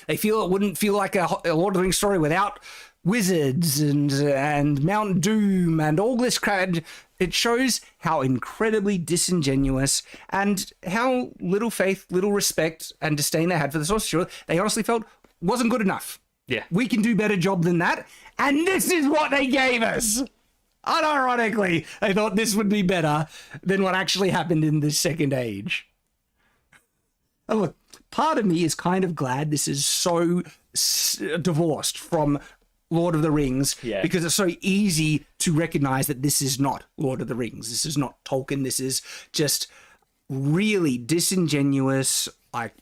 They feel it wouldn't feel like a Lord of the Rings story without wizards and Mount Doom and all this crap. It shows how incredibly disingenuous and how little faith, little respect and disdain they had for the sorcerer. They honestly felt wasn't good enough. Yeah. We can do better job than that. And this is what they gave us. Unironically, they thought this would be better than what actually happened in the Second Age. And look, part of me is kind of glad this is so divorced from Lord of the Rings, because it's so easy to recognize that this is not Lord of the Rings. This is not Tolkien. This is just really disingenuous, like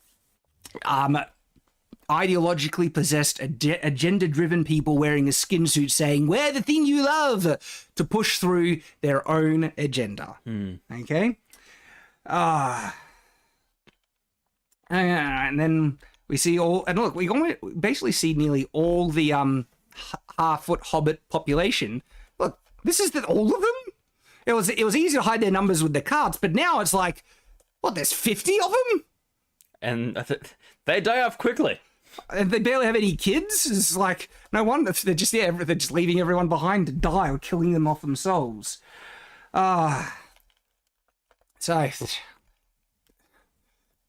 ideologically possessed, agenda-driven people wearing a skin suit saying, wear the thing you love, to push through their own agenda. Okay? And then we see all, and look, we basically see nearly all the half-foot hobbit population. Look, this is all of them? It was easy to hide their numbers with the carts, but now it's like, what, there's 50 of them? And they die off quickly. And they barely have any kids. It's like, no wonder they're just leaving everyone behind to die or killing them off themselves. So,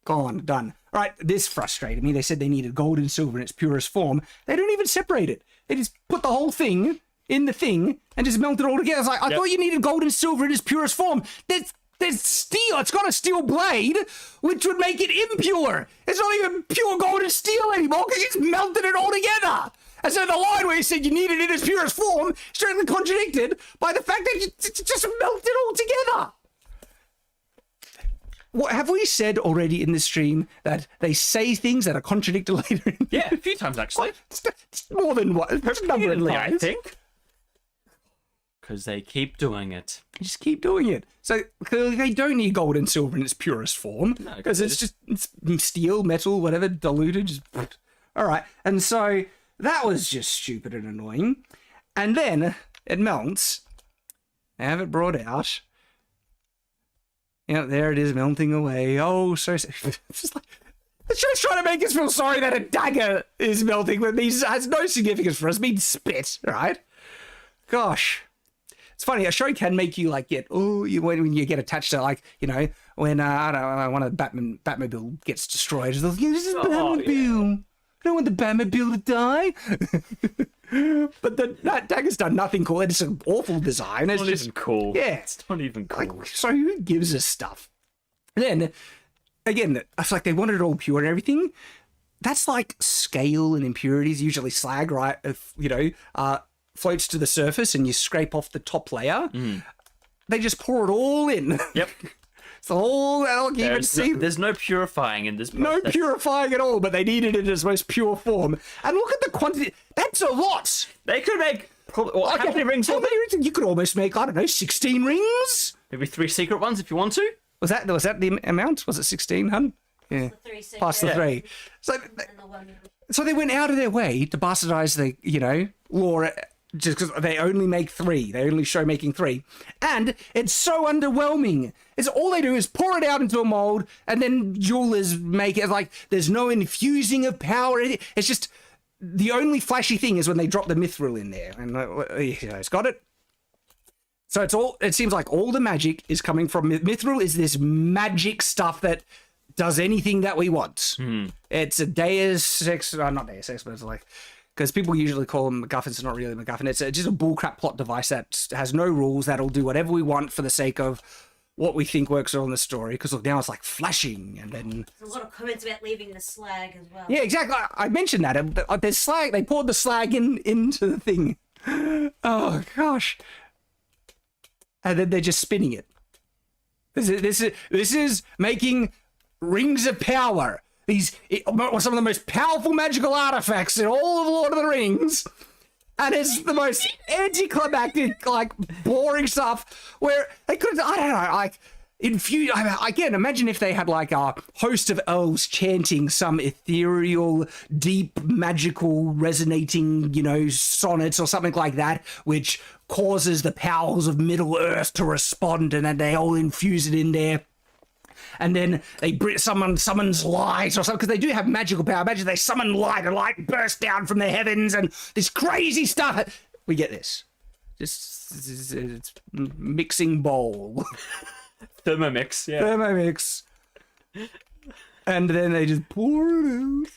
gone, done. All right, this frustrated me. They said they needed gold and silver in its purest form. They don't even separate it. They just put the whole thing in the thing and just melt it all together. It's like, I thought you needed gold and silver in its purest form. There's steel. It's got a steel blade, which would make it impure. It's not even pure gold and steel anymore because you just melted it all together. And so the line where you said you needed it in its purest form, strictly contradicted by the fact that you just melted it all together. What have we said already in this stream, that they say things that are contradicted later? Yeah, a few times actually. It's more than one. There's a number of lies. I think. Because they keep doing it. Just keep doing it. So clearly they don't need gold and silver in its purest form, because it's steel, metal, whatever, diluted. Just all right. And so that was just stupid and annoying. And then it melts. I have it brought out. Yeah, there it is, melting away. Oh, so it's just like the show's trying to make us feel sorry that a dagger is melting, but these has no significance for us. It means spit, right? Gosh. It's funny, a show can make you like get when you get attached to, like, you know, when I don't know, one of the Batmobile gets destroyed. It's like, this is Batmobile. I don't want the Batmobile to die. But that dagger's done nothing cool. It's an awful design. It's not just even cool. Yeah, it's not even cool. Like, so who gives us stuff? And then again, it's like they wanted it all pure and everything. That's like scale and impurities, usually slag, right? If floats to the surface and you scrape off the top layer, they just pour it all in. Yep. So all there's no purifying in this process. No purifying at all, but they needed it in its most pure form. And look at the quantity. That's a lot. They could make how many rings? How many rings? You could almost make, I don't know, 16 rings. Maybe 3 secret ones if you want to. Was that the amount? Was it 16, hun? Yeah. Plus the 3. So they went out of their way to bastardize the, law, just because they only make 3. They only show making 3. And it's so underwhelming. It's all they do is pour it out into a mold, and then jewelers make it. Like, there's no infusing of power. It's just, the only flashy thing is when they drop the mithril in there. And it's got it. So it seems like all the magic is coming from mithril. Is this magic stuff that does anything that we want. It's a Deus Ex, not Deus Ex, but it's like, because people usually call them MacGuffins. It's not really MacGuffin. It's just a bullcrap plot device that has no rules, that'll do whatever we want for the sake of what we think works on the story. Because look, now it's like flashing, and then there's a lot of comments about leaving the slag as well. Yeah, exactly. I mentioned that. There's slag. They poured the slag into the thing. Oh gosh. And then they're just spinning it. This is making rings of power. Some of the most powerful magical artifacts in all of Lord of the Rings. And it's the most anticlimactic, like, boring stuff where they could have, I don't know, like, infuse. Again, imagine if they had, like, a host of elves chanting some ethereal, deep, magical, resonating, sonnets or something like that, which causes the powers of Middle Earth to respond, and then they all infuse it in there. And then summons light or something, because they do have magical power. Imagine they summon light and light bursts down from the heavens and this crazy stuff. We get this. It's mixing bowl. Thermomix, yeah. Thermomix. And then they just pour it out.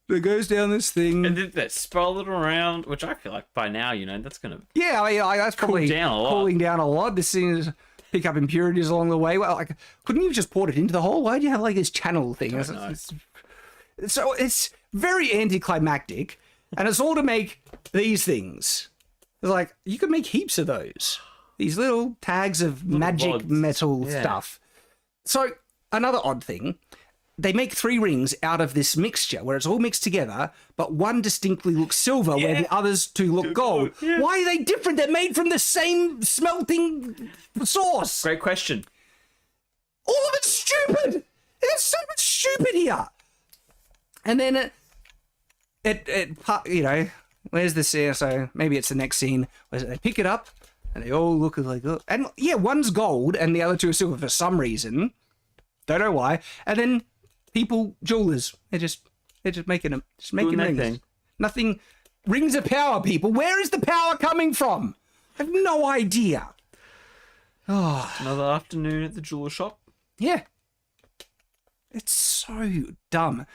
It goes down this thing. And then they spiral it around, which I feel like by now, that's going to... Yeah, that's probably cooling down a lot. This thing is pick up impurities along the way. Well, couldn't you have just poured it into the hole? Why do you have this channel thing? So it's very anticlimactic, and it's all to make these things. It's you could make heaps of those. These little tags of magic rods. metal stuff. So another odd thing, they make 3 rings out of this mixture where it's all mixed together, but one distinctly looks silver where the others 2 look gold. Yeah. Why are they different? They're made from the same smelting source. Great question. All of it's stupid. There's so much stupid here. And then where's the scene? So maybe it's the next scene where they pick it up and they all look and yeah, one's gold and the other 2 are silver for some reason. Don't know why. And then jewelers, they're just making them, making rings. Thing. Nothing. Rings of power, people. Where is the power coming from? I have no idea. Another afternoon at the jeweler shop. Yeah. It's so dumb.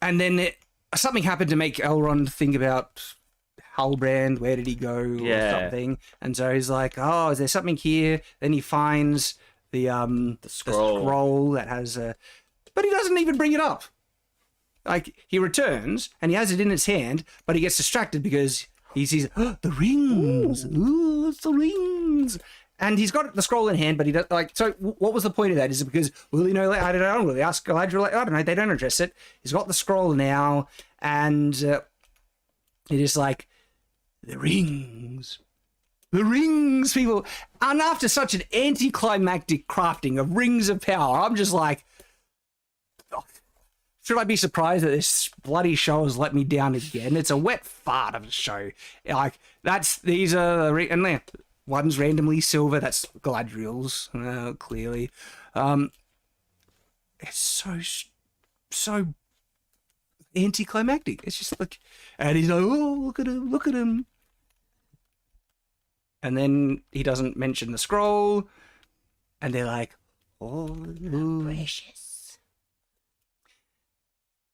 And then something happened to make Elrond think about Halbrand. Where did he go? Or something. And so he's like, oh, is there something here? Then he finds the scroll that has but he doesn't even bring it up. He returns and he has it in his hand, but he gets distracted because he sees the rings. Ooh, it's the rings. And he's got the scroll in hand, but he does so what was the point of that? Is it because will he know? I don't really ask Galadriel. I don't know. They don't address it. He's got the scroll now, and it is the rings. The rings, people. And after such an anticlimactic crafting of rings of power, I'm just should I be surprised that this bloody show has let me down again? It's a wet fart of a show. These are the and then one's randomly silver. That's Galadriel's, clearly. It's so anticlimactic. It's just and he's oh, look at him. And then he doesn't mention the scroll, and they're oh, precious.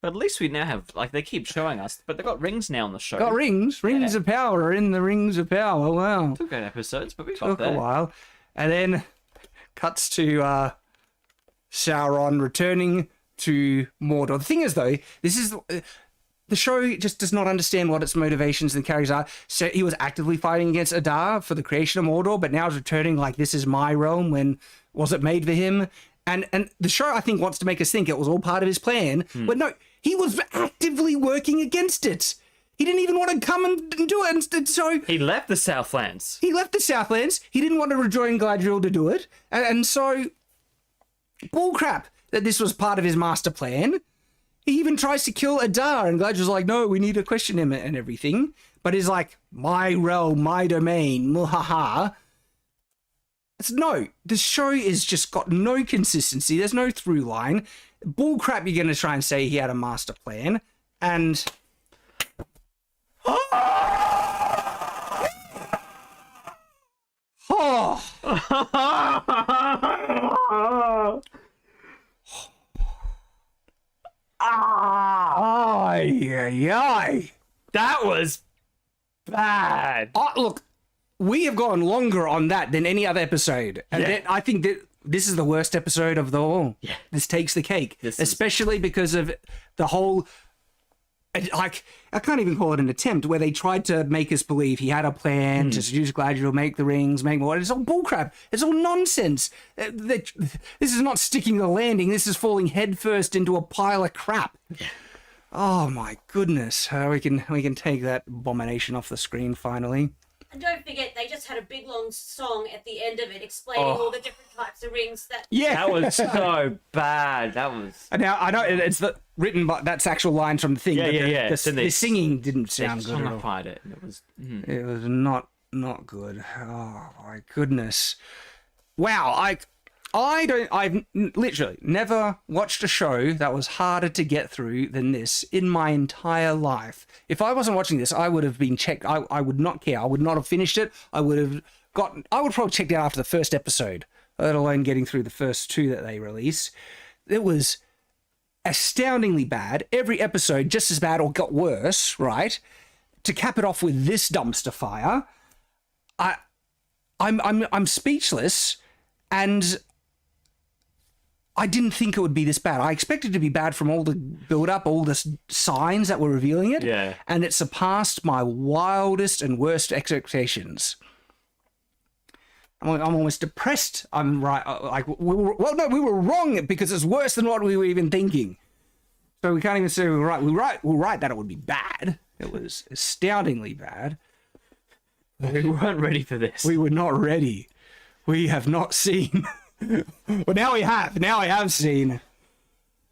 But at least we now have, they keep showing us, but they've got rings now on the show. Got rings. Rings of power are in the rings of power. Wow. Took 8 episodes, but we got Took there. a while. And then cuts to Sauron returning to Mordor. The thing is, though, this is... the show just does not understand what its motivations and characters are. So he was actively fighting against Adar for the creation of Mordor, but now is returning this is my realm when was it made for him? And the show, I think, wants to make us think it was all part of his plan. But no, he was actively working against it. He didn't even want to come and do it. And so he left the Southlands. He left the Southlands. He didn't want to rejoin Galadriel to do it. And so, bullcrap that this was part of his master plan. He even tries to kill Adar, and Galadriel's no, we need to question him and everything. But he's my realm, my domain, muhaha. No, the show is just got no consistency. There's no through line. Bullcrap, you're going to try and say he had a master plan. And... Oh! Ay. That was bad. Look, we have gone longer on that than any other episode. And I think that this is the worst episode of the all. Yeah. This takes the cake. Especially because of the whole... I can't even call it an attempt, where they tried to make us believe he had a plan to seduce Galadriel, make the rings, make more. It's all bullcrap. It's all nonsense. This is not sticking the landing. This is falling headfirst into a pile of crap. Yeah. Oh my goodness. We can take that abomination off the screen finally. And don't forget, they just had a big long song at the end of it explaining all the different types of rings that... Yeah. That was so bad. That was... Now, I know it's written, but that's actual lines from the thing. Yeah. The singing didn't sound good at all. They it. It was... It was not good. Oh, my goodness. Wow, I've literally never watched a show that was harder to get through than this in my entire life. If I wasn't watching this, I would have been checked. I would not care. I would not have finished it. I would probably checked out after the first episode, let alone getting through the first 2 that they released. It was astoundingly bad. Every episode just as bad or got worse, right? To cap it off with this dumpster fire, I'm speechless, and I didn't think it would be this bad. I expected it to be bad from all the build-up, all the signs that were revealing it. Yeah. And it surpassed my wildest and worst expectations. I'm almost depressed. I'm right. Like, we were wrong because it's worse than what we were even thinking. So we can't even say we were right. We were right that it would be bad. It was astoundingly bad. We weren't ready for this. We were not ready. We have not seen. Well, now we have. Now I have seen.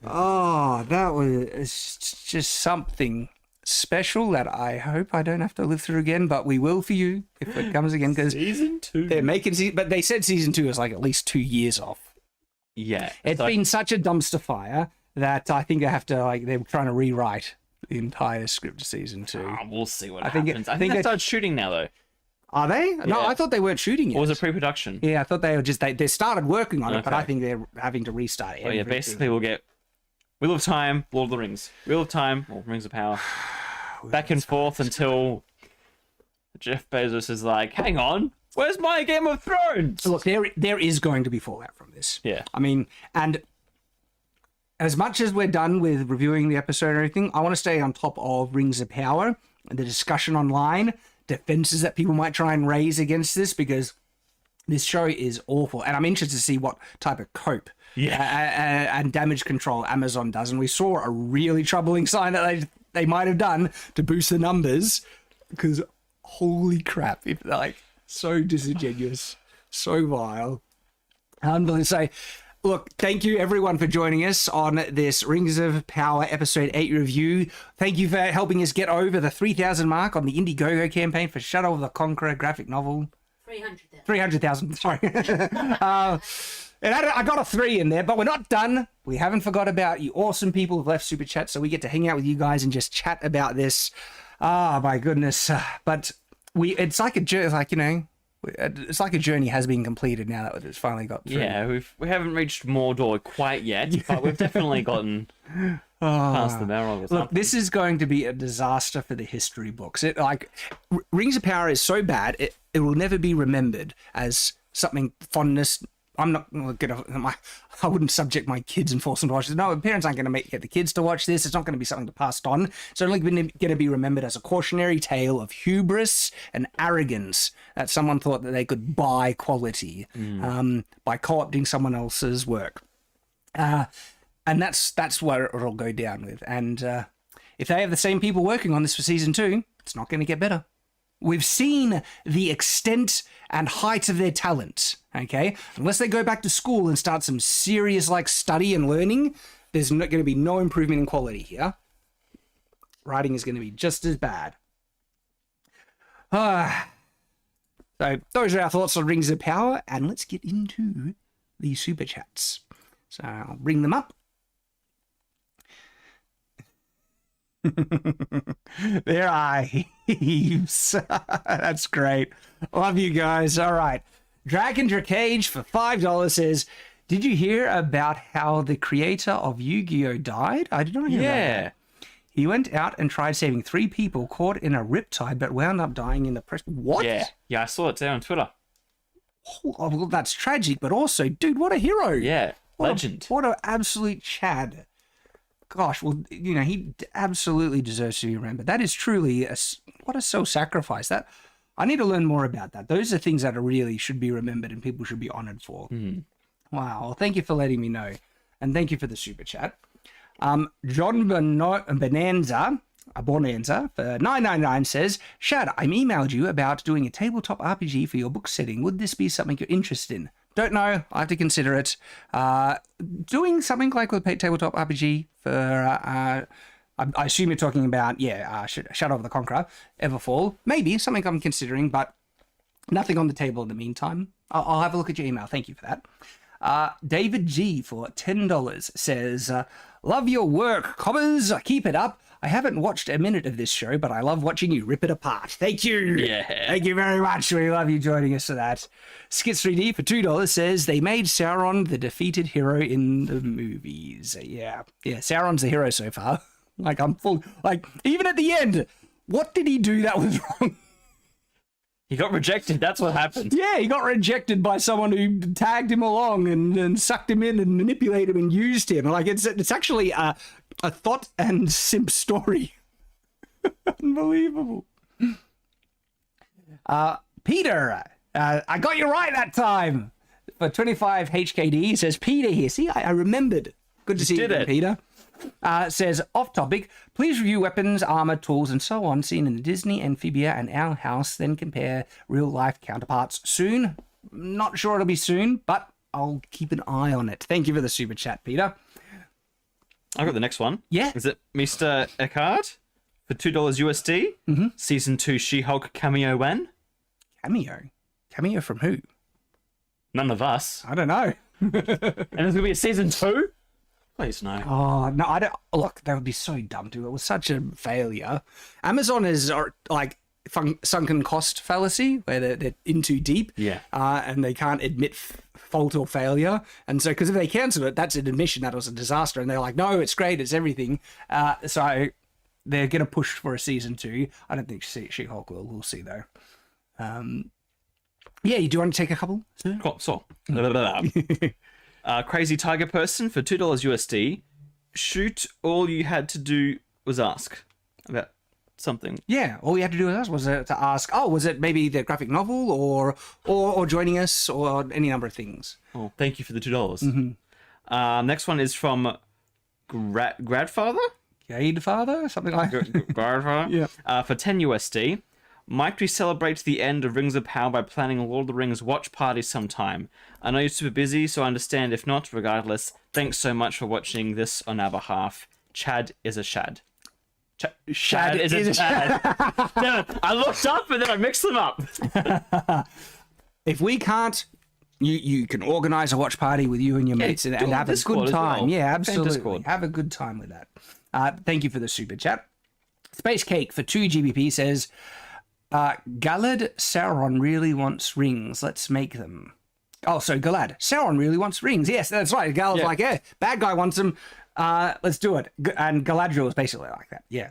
Oh, that was just something special that I hope I don't have to live through again, but we will for you if it comes again, because season 2. they're making. But they said season 2 is like at least 2 years off. Yeah, It's been such a dumpster fire that I think I have to, like, they're trying to rewrite the entire script of season 2. We'll see what think happens. it- I think they started shooting now, though. Are they? No, I thought they weren't shooting yet. Or was it pre-production? Yeah, I thought they were just they started working on it, but Okay. I think they're having to restart it. Oh yeah, basically we'll get Wheel of Time, Lord of the Rings. Wheel of Time, or Rings of Power. Back and forth until Jeff Bezos is like, hang on, where's my Game of Thrones? Look, there is going to be fallout from this. Yeah. I mean, and as much as we're done with reviewing the episode and everything, I want to stay on top of Rings of Power and the discussion online, defenses that people might try and raise against this, because this show is awful. And I'm interested to see what type of cope and damage control Amazon does. And we saw a really troubling sign that they might have done to boost the numbers, because holy crap, if like so disingenuous, so vile. So, look, thank you everyone for joining us on this Rings of Power episode 8 review. Thank you for helping us get over the 3,000 mark on the Indiegogo campaign for Shadow of the Conqueror graphic novel. 300,000. 300,000, sorry. I got a 3 in there, but we're not done. We haven't forgot about you awesome people who've left super chat, so we get to hang out with you guys and just chat about this. Ah, my goodness. But it's like a journey, like, you know, it's like a journey has been completed now that it's finally got through. Yeah, we haven't reached Mordor quite yet, but we've definitely gotten past the barrel. Look, this is going to be a disaster for the history books. Rings of Power is so bad, it will never be remembered as something fondness. I'm not gonna. I wouldn't subject my kids and force them to watch this. No, parents aren't going to get the kids to watch this. It's not going to be something to pass on. It's only going to be remembered as a cautionary tale of hubris and arrogance, that someone thought that they could buy quality by co-opting someone else's work, and that's where it'll go down with. And if they have the same people working on this for season 2, it's not going to get better. We've seen the extent and height of their talent, okay? Unless they go back to school and start some serious, like, study and learning, there's not going to be no improvement in quality here. Writing is going to be just as bad. So those are our thoughts on Rings of Power, and let's get into the super chats. So I'll bring them up. There are heaps. That's great. Love you guys. All right. Dragon Dracage for $5 says, did you hear about how the creator of Yu-Gi-Oh died? I did not hear that. He went out and tried saving 3 people caught in a riptide, but wound up dying in the press. What? Yeah, I saw it there on Twitter. Oh, well, that's tragic, but also, dude, what a hero. Yeah, legend. What an absolute Chad. Gosh, well, you know, he absolutely deserves to be remembered. That is truly what a self-sacrifice. That I need to learn more about that. Those are things that are really should be remembered and people should be honored for. Wow. Well, thank you for letting me know, and thank you for the super chat. John Bonanza for $9.99 says, Shad, I emailed you about doing a tabletop RPG for your book setting. Would this be something you're interested in? Don't know. I have to consider it. Doing something like with a tabletop RPG for, I assume you're talking about, Shadow of the Conqueror, Everfall. Maybe something I'm considering, but nothing on the table in the meantime. I'll have a look at your email. Thank you for that. David G for $10 says, love your work, Cobbers. Keep it up. I haven't watched a minute of this show, but I love watching you rip it apart. Thank you. Yeah. Thank you very much. We love you joining us for that. Skits3D for $2 says, they made Sauron the defeated hero in the movies. Yeah. Sauron's the hero so far. Like, I'm full. Like, even at the end, what did he do that was wrong? He got rejected. That's what happened. Yeah, he got rejected by someone who tagged him along and sucked him in and manipulated him and used him. Like, it's actually a thought and simp story. Unbelievable. Peter, I got you right that time. For 25 HKD, he says, Peter here. See, I remembered. Good to see you again, Peter. Says, off topic, please review weapons, armor, tools, and so on seen in the Disney, Amphibia, and Our House, then compare real-life counterparts soon. Not sure it'll be soon, but I'll keep an eye on it. Thank you for the super chat, Peter. I got the next one. Yeah. Is it Mr. Eckhart for $2 USD? Mm-hmm. Season 2 She-Hulk cameo when? Cameo? Cameo from who? None of us. I don't know. And there's going to be a season 2? Please no. Oh, no, I don't. Look, that would be so dumb too. It was such a failure. Amazon is like sunken cost fallacy, where they're in too deep. Yeah. And they can't admit fault or failure. And so, because if they cancel it, that's an admission that it was a disaster. And they're like, no, it's great, it's everything. So they're going to push for a season 2. I don't think She-Hulk will. We'll see, though. Yeah, do you want to take a couple? Cool, so. Crazy Tiger Person for $2 USD. Shoot, all you had to do was ask about something. Yeah, all you had to do was to ask, was it maybe the graphic novel or joining us or any number of things. Oh, thank you for the $2. Mm-hmm. Next one is from Gradfather? Gadefather? Something like that. Gradfather? Yeah. For 10 USD. Might we celebrate the end of Rings of Power by planning a Lord of the Rings watch party sometime? I know you're super busy, so I understand if not. Regardless, thanks so much for watching this on our behalf. Chad is a Shad. Shad is a Chad. Damn it, I looked up and then I mixed them up. If we can't, you can organise a watch party with you and your mates and have a good time. Well. Yeah, absolutely. Have a good time with that. Thank you for the super chat. Space Cake for 2 GBP says, Galad, Sauron really wants rings. Let's make them. Oh, so Galad, Sauron really wants rings. Yes, that's right. Galad's like, yeah, bad guy wants them. Let's do it. And Galadriel is basically like that. Yeah.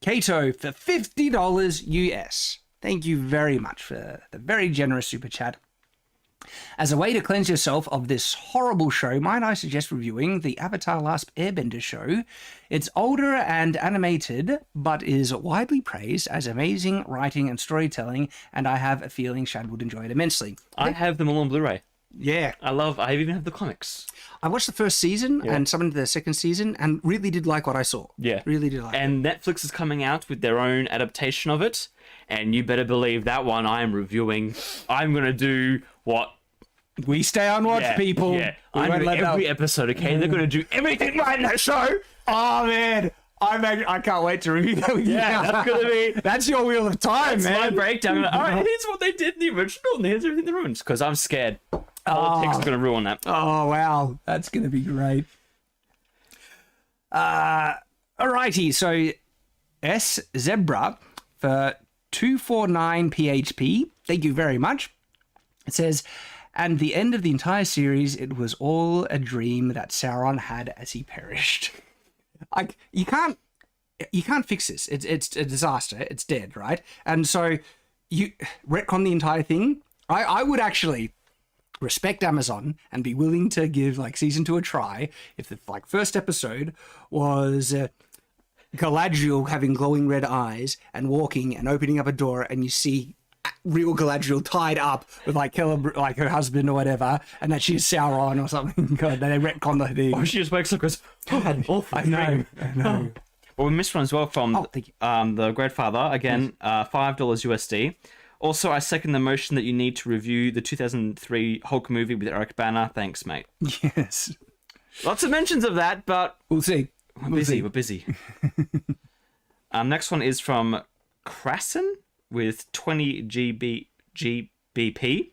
Kato for $50 US. Thank you very much for the very generous super chat. As a way to cleanse yourself of this horrible show, might I suggest reviewing the Avatar Last Airbender show? It's older and animated, but is widely praised as amazing writing and storytelling, and I have a feeling Shad would enjoy it immensely. I have them all on Blu-ray. Yeah. I even have the comics. I watched the first season and some of the second season and really did like what I saw. Yeah. Really did like it. And Netflix is coming out with their own adaptation of it, and you better believe that one I am reviewing. I'm going to do what... We stay on watch, people. Yeah, I'm doing every episode, okay? They're going to do everything right in that show. Oh, man. I can't wait to review that with you. Yeah, that's going to be... That's your wheel of time, man. That's my breakdown. All right, here's what they did in the original, and here's everything they ruined. Because I'm scared. Politics is going to ruin that. Oh, wow. That's going to be great. Alrighty, so S Zebra for 249 PHP. Thank you very much. It says... And the end of the entire series, it was all a dream that Sauron had as he perished. Like, you can't fix this. It's a disaster. It's dead, right? And so you retcon the entire thing. I would actually respect Amazon and be willing to give like season 2 a try if the like first episode was Galadriel having glowing red eyes and walking and opening up a door, and you see real Galadriel tied up with like like her husband or whatever, and that she's Sauron or something. God, they retcon the thing. Oh, she just wakes up and goes, oh, I had an awful dream. I know. Well, we missed one as well from the Grandfather. Again, $5 USD. Also, I second the motion that you need to review the 2003 Hulk movie with Eric Bana. Thanks, mate. Yes. Lots of mentions of that, but... We'll see. We're busy. Next one is from Krasen with 20 GBP.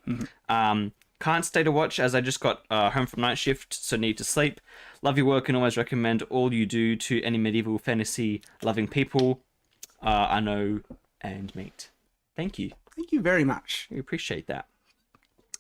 Can't stay to watch as I just got home from night shift, so need to sleep. Love your work and always recommend all you do to any medieval fantasy loving people I know and meet. Thank you. Thank you very much. We appreciate that.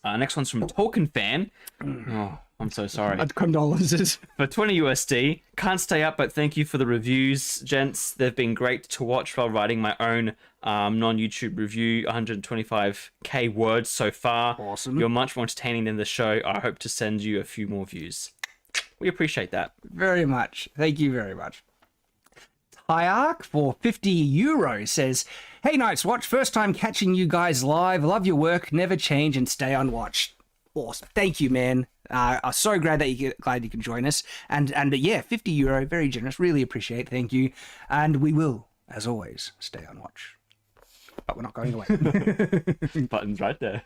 Next one's from Tolkien Fan. Oh, I'm so sorry. Condolences. For 20 USD. Can't stay up, but thank you for the reviews, gents. They've been great to watch while writing my own non-YouTube review. 125k words so far. Awesome. You're much more entertaining than the show. I hope to send you a few more views. We appreciate that. Very much. Thank you very much. Tyark for 50 euros says, "Hey, Night's Watch, first time catching you guys live. Love your work. Never change and stay unwatched." Awesome. Thank you, man. I'm so glad that glad you can join us. And yeah, 50 euro, very generous. Really appreciate it. Thank you. And we will, as always, stay on watch. But we're not going away. Button's right there.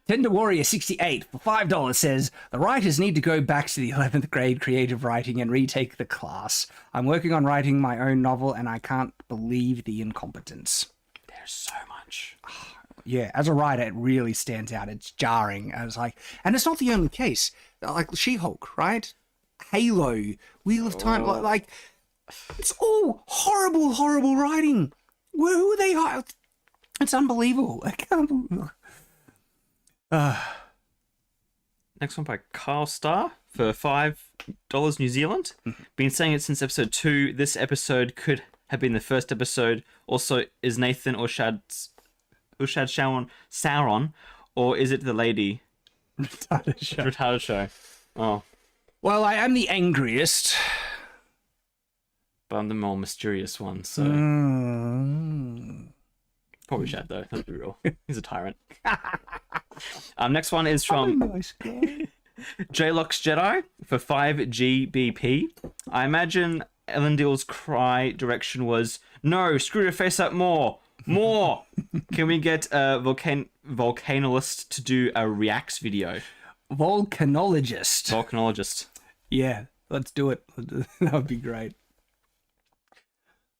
Tender Warrior 68 for $5 says, "The writers need to go back to the 11th grade creative writing and retake the class. I'm working on writing my own novel and I can't believe the incompetence." There's so much. Yeah, as a writer, it really stands out. It's jarring. I was like, and it's not the only case. Like She-Hulk, right? Halo, Wheel of Time, like it's all horrible, horrible writing. Who are they? It's unbelievable. I can't believe. Next one by Carl Starr for $5 New Zealand. Been saying it since episode 2. This episode could have been the first episode. Also, is Nathan or Shad Sauron, or is it the lady? Retarded show. Oh. Well, I am the angriest. But I'm the more mysterious one, so... Probably Shad, though. Let's be real. He's a tyrant. Next one is from J-Lox Jedi for 5 GBP. I imagine Elendil's cry direction was, "No, screw your face up more! More! Can we get a volcanologist to do a reacts video?" Volcanologist. Yeah, let's do it. That would be great.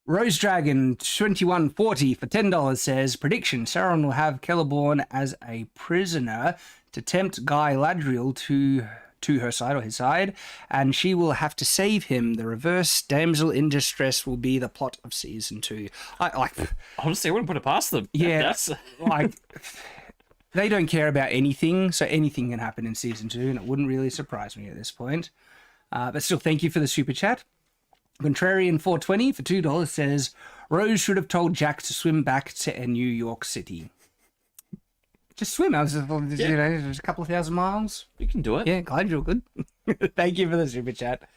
Rose Dragon 2140 for $10 says, "Prediction: Sauron will have Celeborn as a prisoner to tempt Guy Ladriel to her side or his side, and she will have to save him. The reverse damsel in distress will be the plot of season 2." Honestly, I wouldn't put it past them. Yeah, That's... like they don't care about anything, so anything can happen in season 2, and it wouldn't really surprise me at this point. But still, thank you for the super chat. Contrarian 420 for $2 says, "Rose should have told Jack to swim back to New York City." Just swim. I was, just a couple of thousand miles. You can do it. Yeah, glad you're good. Thank you for the super chat.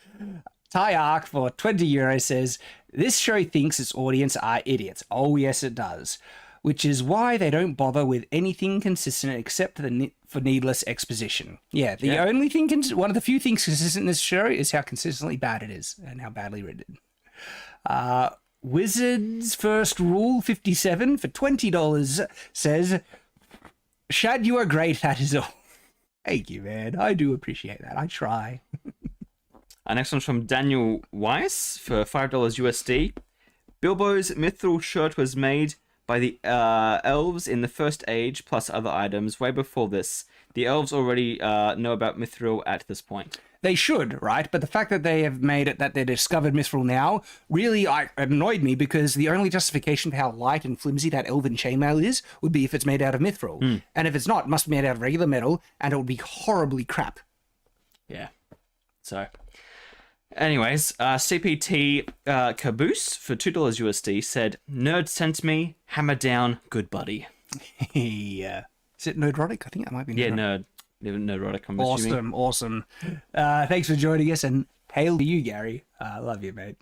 Tyark for 20 euros says, "This show thinks its audience are idiots." Oh, yes, it does. "Which is why they don't bother with anything consistent except for needless exposition." Yeah, only thing, one of the few things consistent in this show is how consistently bad it is and how badly written. Wizard's First Rule 57 for $20 says, "Shad, you are great, that is all." Thank you, man. I do appreciate that. I try. Next one's from Daniel Weiss for $5 USD. "Bilbo's mithril shirt was made by the elves in the First Age, plus other items, way before this. The elves already know about mithril at this point." They should, right? But the fact that they have made it that they discovered mithril now really annoyed me, because the only justification for how light and flimsy that elven chainmail is would be if it's made out of mithril. And if it's not, it must be made out of regular metal, and it would be horribly crap. Yeah. So... Anyways, CPT Caboose for $2 USD said, "Nerd sent me, hammer down, good buddy." Yeah. Is it Nerdrotic? I think that might be Nerdrotic. Yeah, Nerdrotic, I'm assuming. Awesome. Thanks for joining us, and hail to you, Gary. Love you, mate.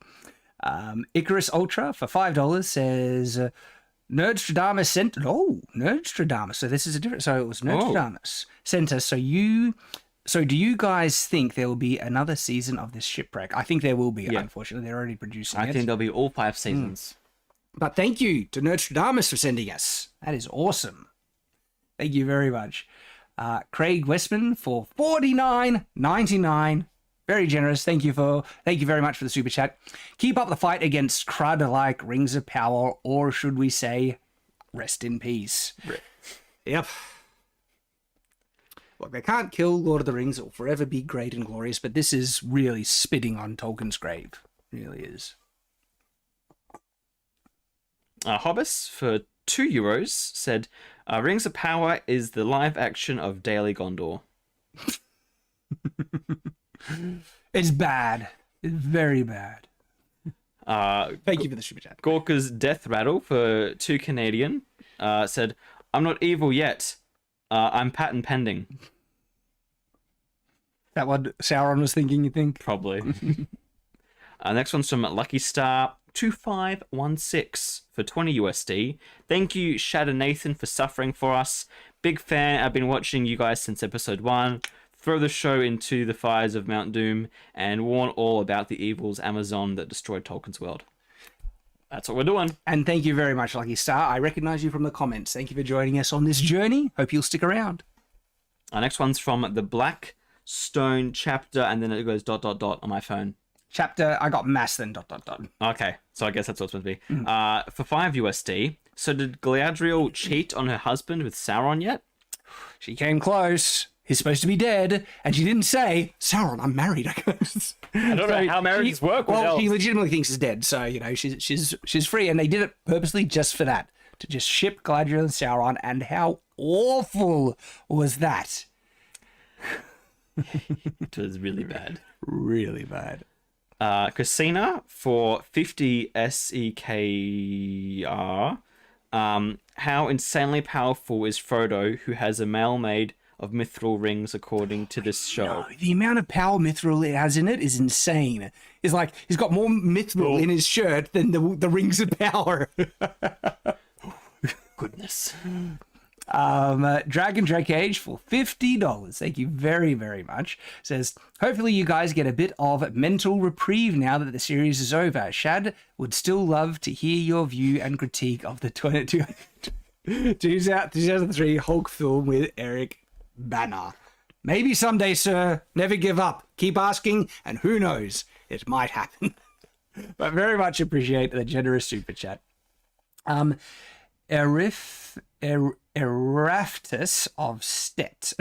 Icarus Ultra for $5 says, Nerdstradamus sent... Oh, Nerdstradamus. So this is a different... So it was Nerdstradamus sent us. So do you guys think there will be another season of this shipwreck? I think there will be, unfortunately. They're already producing it. I think there'll be all 5 seasons. But thank you to Nerdstradamus for sending us. That is awesome. Thank you very much. Craig Westman for $49.99. Very generous. Thank you very much for the super chat. "Keep up the fight against crud-like Rings of Power, or should we say, rest in peace." Yep. Look, they can't kill Lord of the Rings. It will forever be great and glorious, but this is really spitting on Tolkien's grave. It really is. Hobbes, for €2, said, Rings of Power is the live action of Daily Gondor. It's bad. It's very bad. Thank you for the super chat. Gorka's Death Rattle, for $2, said, I'm not evil yet. I'm patent pending. That what Sauron was thinking, you think? Probably. Next one's from Lucky Star 2516 for $20. Thank you, Shad and Nathan, for suffering for us. Big fan. I've been watching you guys since episode 1. Throw the show into the fires of Mount Doom and warn all about the evils Amazon that destroyed Tolkien's world. That's what we're doing. And thank you very much, Lucky Star. I recognize you from the comments. Thank you for joining us on this journey. Hope you'll stick around. Our next one's from the Black Stone chapter, and then it goes ... on my phone. Chapter, I got mass then ... Okay, so I guess that's what it's supposed to be. For $5, so did Galadriel cheat on her husband with Sauron yet? She came close. He's supposed to be dead, and she didn't say, Sauron, I'm married. I don't know how marriages work. Well, she legitimately thinks he's dead, so, you know, she's free, and they did it purposely just for that, to just ship Galadriel and Sauron, and how awful was that? It was really bad. Really bad. Christina, for 50 SEKR, how insanely powerful is Frodo, who has a male maid of mithril rings, according to this show? No, the amount of power mithril it has in it is insane. It's like he's got more mithril in his shirt than the rings of power. Goodness. Dragon Drake Age for $50. Thank you very, very much. Says, hopefully you guys get a bit of mental reprieve now that the series is over. Shad would still love to hear your view and critique of the 2003 Hulk film with Eric Bana. Maybe someday, sir. Never give up. Keep asking, and who knows, it might happen. But very much appreciate the generous super chat. Eraftus of Stet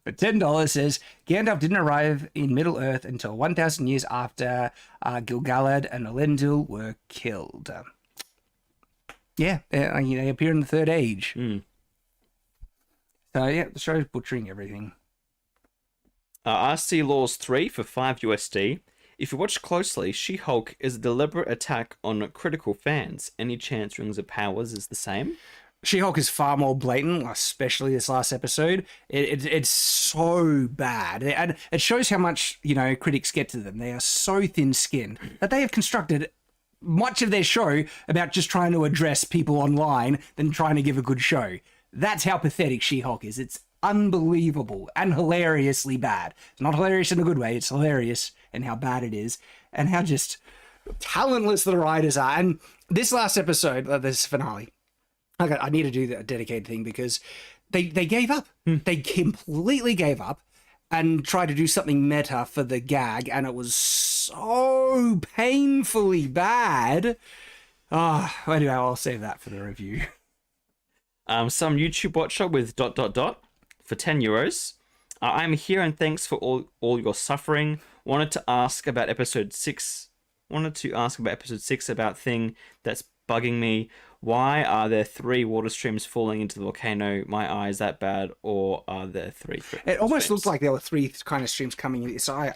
for $10 says, Gandalf didn't arrive in Middle-earth until 1,000 years after Gil-galad and Elendil were killed. Yeah, they appear in the Third Age. So yeah, the show's butchering everything. RC Laws 3 for $5. If you watch closely, She-Hulk is a deliberate attack on critical fans. Any chance Rings of Powers is the same? She-Hulk is far more blatant, especially this last episode. It's so bad. And it shows how much, critics get to them. They are so thin-skinned that they have constructed much of their show about just trying to address people online than trying to give a good show. That's how pathetic She-Hulk is. It's unbelievable and hilariously bad. It's not hilarious in a good way. It's hilarious in how bad it is and how just talentless the writers are. And this last episode, this finale, I need to do a dedicated thing because they gave up. They completely gave up and tried to do something meta for the gag, and it was so painfully bad. Anyway, I'll save that for the review. Some YouTube watcher with ... for €10. I'm here and thanks for all your suffering. Wanted to ask about episode 6 about thing that's bugging me. Why are there 3 water streams falling into the volcano? My eye is that bad, or are there 3? It almost looks like there were 3 kind of streams coming in. So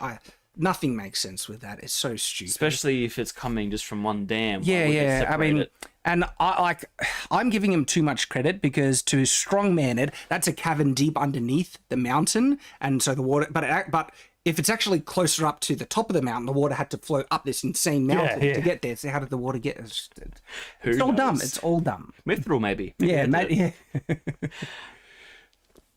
nothing makes sense with that. It's so stupid, especially if it's coming just from one dam. Yeah. I mean, and I'm giving him too much credit because to strongman it, that's a cavern deep underneath the mountain, and so the water. But if it's actually closer up to the top of the mountain, the water had to flow up this insane mountain to get there. So how did the water get? It's all dumb. It's all dumb. Mithril, maybe. Yeah, mate.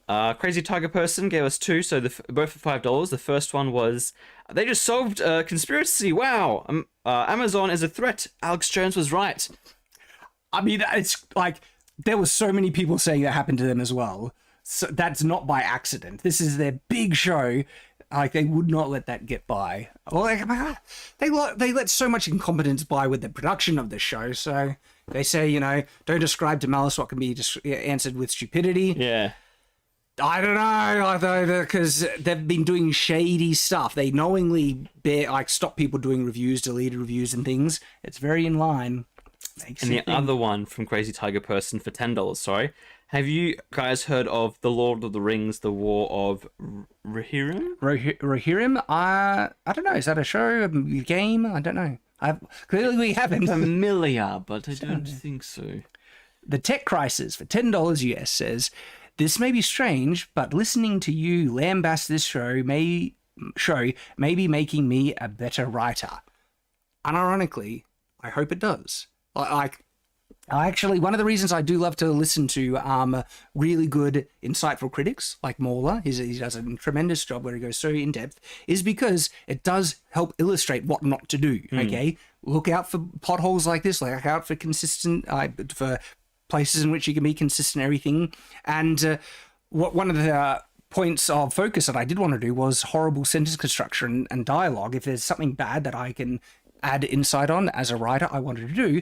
Yeah. Crazy Tiger Person gave us 2, so both for $5. The first one was, they just solved a conspiracy. Wow. Amazon is a threat. Alex Jones was right. I mean, it's like there were so many people saying that happened to them as well. So that's not by accident. This is their big show. Like, they would not let that get by. Well, they let so much incompetence by with the production of the show. So they say, don't ascribe to malice what can be answered with stupidity. Yeah. I don't know, because they've been doing shady stuff. They knowingly stop people doing reviews, deleted reviews and things. It's very in line. And the other one from Crazy Tiger Person for $10, sorry. Have you guys heard of The Lord of the Rings, The War of Rohirrim? Rohirrim? I don't know. Is that a show, a game? I don't know. Clearly we haven't. Familiar, but I don't think so. The Tech Crisis for $10 US says, this may be strange, but listening to you lambast this show may be making me a better writer. Unironically, I hope it does. I actually, one of the reasons I do love to listen to really good, insightful critics like Mauler, he does a tremendous job where he goes so in depth, is because it does help illustrate what not to do. Okay, look out for potholes like this. Look out for for places in which you can be consistent, everything. And one of the points of focus that I did want to do was horrible sentence construction and dialogue. If there's something bad that I can add insight on as a writer, I wanted to do,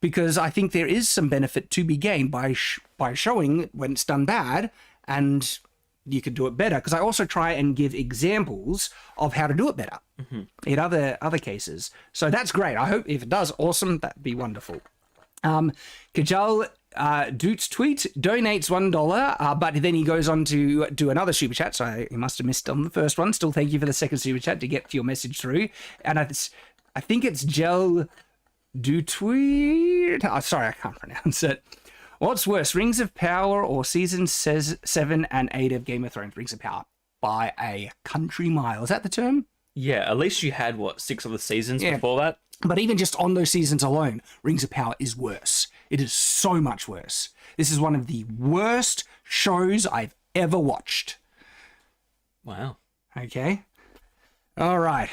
because I think there is some benefit to be gained by showing when it's done bad, and you could do it better. Because I also try and give examples of how to do it better in other cases. So that's great. I hope if it does, awesome. That'd be wonderful. Kajal Doots tweet donates $1, but then he goes on to do another super chat. So he must have missed on the first one. Still, thank you for the second super chat to get your message through. And I think it's Gel Dutweed. Oh, sorry, I can't pronounce it. What's worse, Rings of Power or seasons 7 and 8 of Game of Thrones? Rings of Power by a country mile. Is that the term? Yeah, at least you had, 6 other seasons before that? But even just on those seasons alone, Rings of Power is worse. It is so much worse. This is one of the worst shows I've ever watched. Wow. Okay. All right.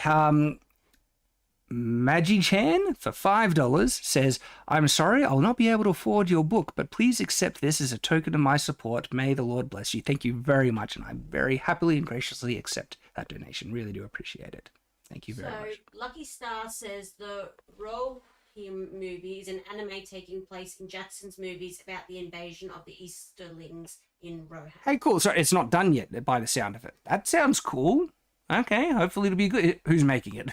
Maggie Chan for $5 says, I'm sorry, I'll not be able to afford your book, but please accept this as a token of my support. May the Lord bless you. Thank you very much, and I very happily and graciously accept that donation. Really do appreciate it. Thank you very much. Lucky Star says the Rohirrim movie is an anime taking place in Jackson's movies about the invasion of the Easterlings in Rohan. Hey, cool. So it's not done yet by the sound of it. That sounds cool. Okay, hopefully it'll be good. Who's making it?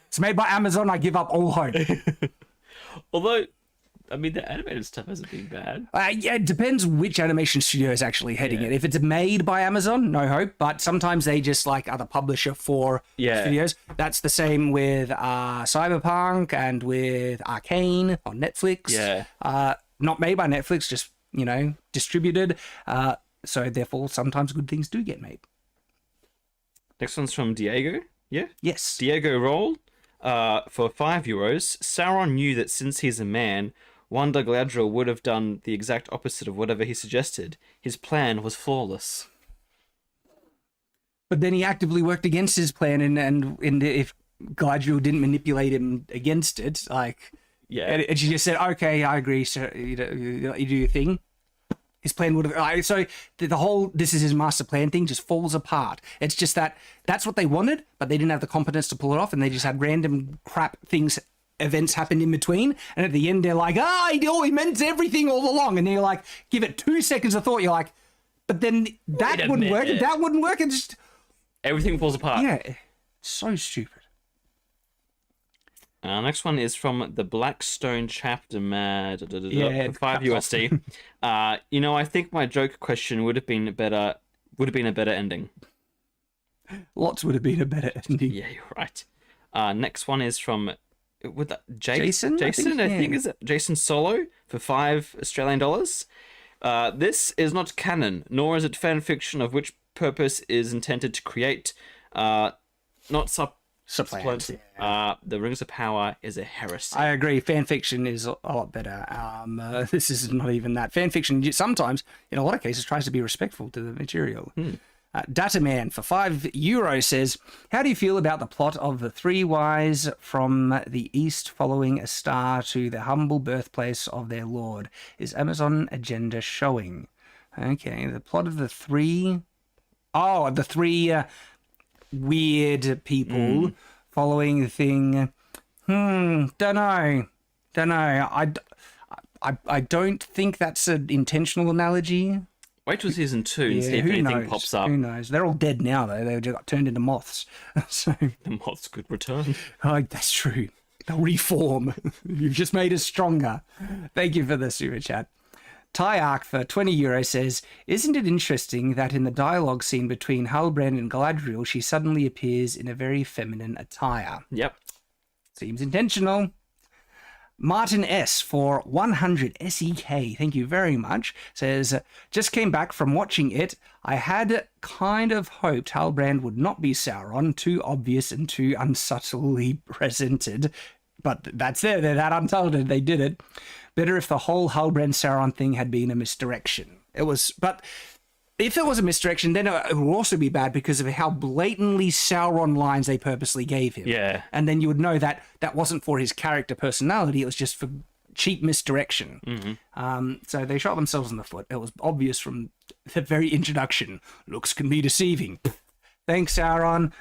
It's made by Amazon. I give up all hope. Although, I mean, the animated stuff hasn't been bad. Yeah, it depends which animation studio is actually heading it. If it's made by Amazon, no hope. But sometimes they just are the publisher for studios. That's the same with Cyberpunk and with Arcane on Netflix. Yeah. Not made by Netflix, just, distributed. So therefore, sometimes good things do get made. Next one's from Diego. Yeah? Yes. Diego Roll. For €5, Sauron knew that since he's a man, Wanda Gladriel would have done the exact opposite of whatever he suggested. His plan was flawless. But then he actively worked against his plan, and if Gladriel didn't manipulate him against it, and she just said, okay, I agree, so you do your thing. His plan would have... So the whole this is his master plan thing just falls apart. It's just that's what they wanted, but they didn't have the competence to pull it off, and they just had random crap events happened in between, and at the end they're like, he meant everything all along, and then you're like, give it 2 seconds of thought, you're like, but then that wouldn't work, and that wouldn't work, and just... Everything falls apart. Yeah, so stupid. Next one is from the Blackstone chapter, for $5 I think my joke question would have been a better ending. Lots would have been a better ending. Yeah, you're right. Next one is from Jason. I think is it Jason Solo for $5 Australian. This is not canon, nor is it fan fiction of which purpose is intended to create, not supplant. The Rings of Power is a heresy. I agree. Fan fiction is a lot better. This is not even that. Fan fiction sometimes, in a lot of cases, tries to be respectful to the material. Dataman for €5 says, how do you feel about the plot of the three wise from the east following a star to the humble birthplace of their lord? Is Amazon agenda showing? Okay, the plot of the three weird people following the thing. Don't know. I don't think that's an intentional analogy. Wait till season 2 and see if who anything knows? pops up. Who knows? They're all dead now, though. They just got turned into moths. So, The moths could return. oh, that's true. They'll reform. You've just made us stronger. Thank you for the super chat. Tyak for €20 says, isn't it interesting that in the dialogue scene between Halbrand and Galadriel, she suddenly appears in a very feminine attire? Yep. Seems intentional. Martin S for 100 SEK, thank you very much, says, just came back from watching it. I had kind of hoped Halbrand would not be Sauron, too obvious and too unsubtly presented. But that's there, they're that untalented, they did it. Better if the whole Halbrand Sauron thing had been a misdirection. It was, but if it was a misdirection, then it would also be bad because of how blatantly Sauron lines they purposely gave him. Yeah. And then you would know that that wasn't for his character personality, it was just for cheap misdirection. So they shot themselves in the foot. It was obvious from the very introduction. Looks can be deceiving. Thanks, Sauron.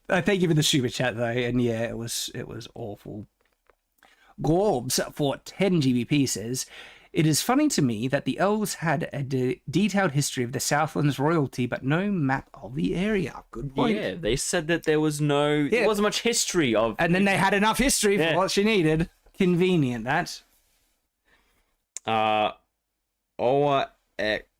Thank you for the super chat, though. And yeah, it was awful. Gorbs for 10 GBP says, it is funny to me that the elves had a detailed history of the Southlands royalty, but no map of the area. Good point. Yeah, they said that there wasn't much history of... And then they had enough history for what she needed. Convenient, that. Owa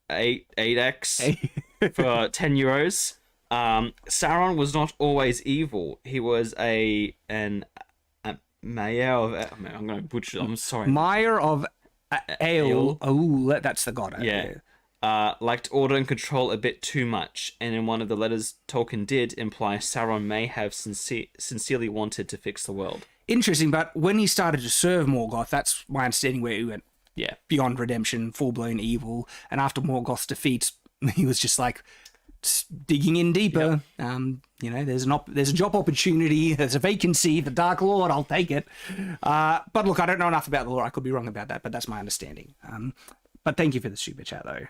8X for €10. Sauron was not always evil. He was an mayor of... I'm going to butcher... I'm sorry. Meyer of Ale. Oh, that's the god. Yeah. Liked order and control a bit too much, and in one of the letters Tolkien did imply Sauron may have sincerely wanted to fix the world. Interesting, but when he started to serve Morgoth, that's my understanding where he went beyond redemption, full-blown evil, and after Morgoth's defeat, he was just like digging in deeper. There's a job opportunity, there's a vacancy, the Dark Lord, I'll take it. But look, I don't know enough about the lore, I could be wrong about that, but that's my understanding. But thank you for the super chat, though.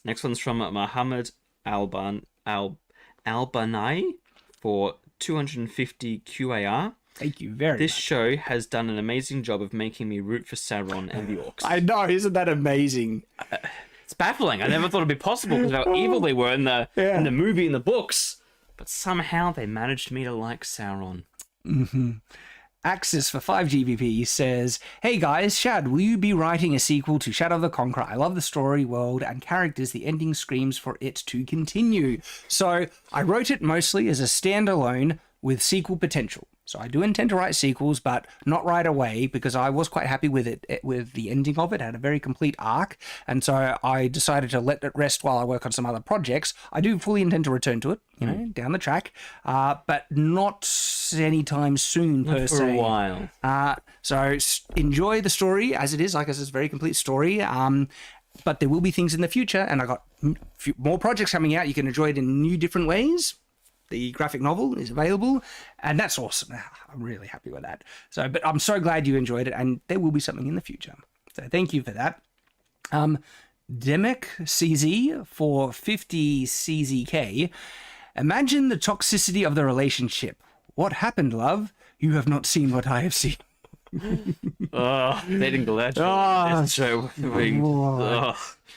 Next one's from Muhammad Albanai for 250 QAR. Thank you very This much. show has done an amazing job of making me root for Sauron and the orcs. I know, isn't that amazing? It's baffling. I never thought it'd be possible because of how evil they were in the movie and the books. But somehow they managed me to like Sauron. Axis for 5 GBP says, hey guys, Shad, will you be writing a sequel to Shadow of the Conqueror? I love the story, world, and characters. The ending screams for it to continue. So I wrote it mostly as a standalone with sequel potential. So I do intend to write sequels, but not right away because I was quite happy with it, with the ending of it. It had a very complete arc. And so I decided to let it rest while I work on some other projects. I do fully intend to return to it, down the track, but not anytime soon per se. For a while. So enjoy the story as it is. Like I said, it's a very complete story. But there will be things in the future, and I got more projects coming out. You can enjoy it in new, different ways. The graphic novel is available, and that's awesome. I'm really happy with that. So, but I'm so glad you enjoyed it, and there will be something in the future. So thank you for that. Demek CZ for 50 CZK. Imagine the toxicity of the relationship. What happened, love? You have not seen what I have seen. Dating Galadriel. This show.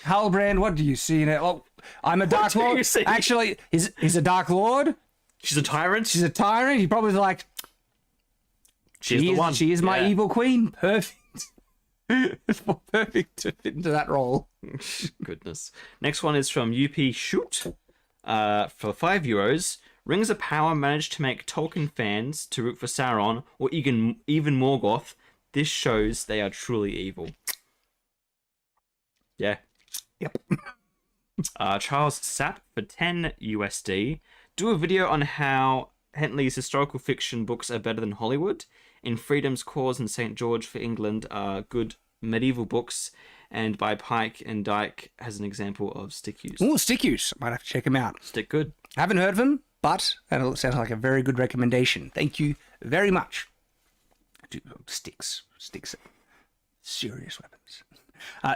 Halbrand, what do you see in it? Oh, I'm a Dark Lord. Actually, he's a Dark Lord. She's a tyrant. She's a tyrant. He probably was like, She's the one. She is my evil queen. Perfect. Perfect to fit into that role. Goodness. Next one is from UP Shoot for €5. Rings of Power managed to make Tolkien fans to root for Sauron or even Morgoth. This shows they are truly evil. Yeah. Yep. Charles Sapp for 10 USD. Do a video on how Henley's historical fiction books are better than Hollywood. In Freedom's Cause and St. George for England are good medieval books, and by Pike and Dyke has an example of stick use. Oh, stick use. Might have to check him out. Stick good. Haven't heard of him, but that sounds like a very good recommendation. Thank you very much. Sticks. Serious weapons.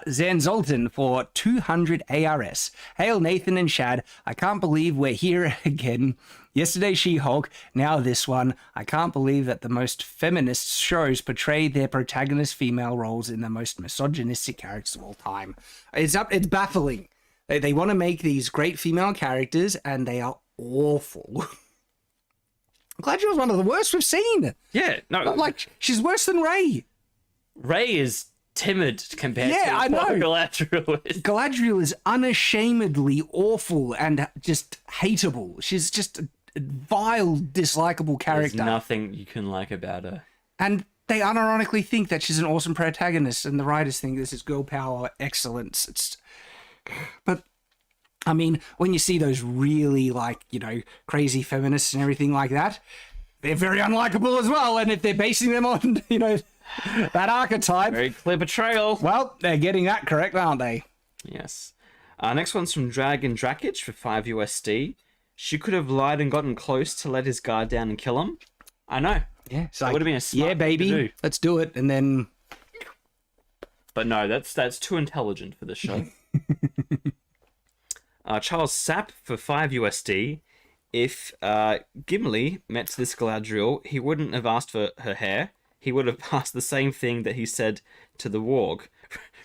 Zan Zoltan for 200 ARS. Hail Nathan and Shad. I can't believe we're here again. Yesterday, She-Hulk, now this one. I can't believe that the most feminist shows portray their protagonist female roles in the most misogynistic characters of all time. It's baffling. They want to make these great female characters, and they are awful. Galadriel's one of the worst we've seen. Yeah, no. Like, she's worse than Rey. Rey is timid compared to I know. what Galadriel is. Galadriel is unashamedly awful and just hateable. She's just a vile, dislikable There's character. nothing you can like about her. And they unironically think that she's an awesome protagonist, and the writers think this is girl power excellence. But I mean, when you see those really, like, you know, crazy feminists and everything like that, they're very unlikable as well. And if they're basing them on, you know, that archetype, Very clear portrayal. well, they're getting that correct, aren't they? Yes. Next one's from Dragon Drakage for 5 USD. She could have lied and gotten close to let his guard down and kill him. I know. Yeah, That would have been a smart thing to baby, do. let's do it. And then, But no, that's too intelligent for this show. Charles Sapp for 5 USD. If Gimli met this Galadriel, he wouldn't have asked for her hair. He would have asked the same thing that he said to the warg.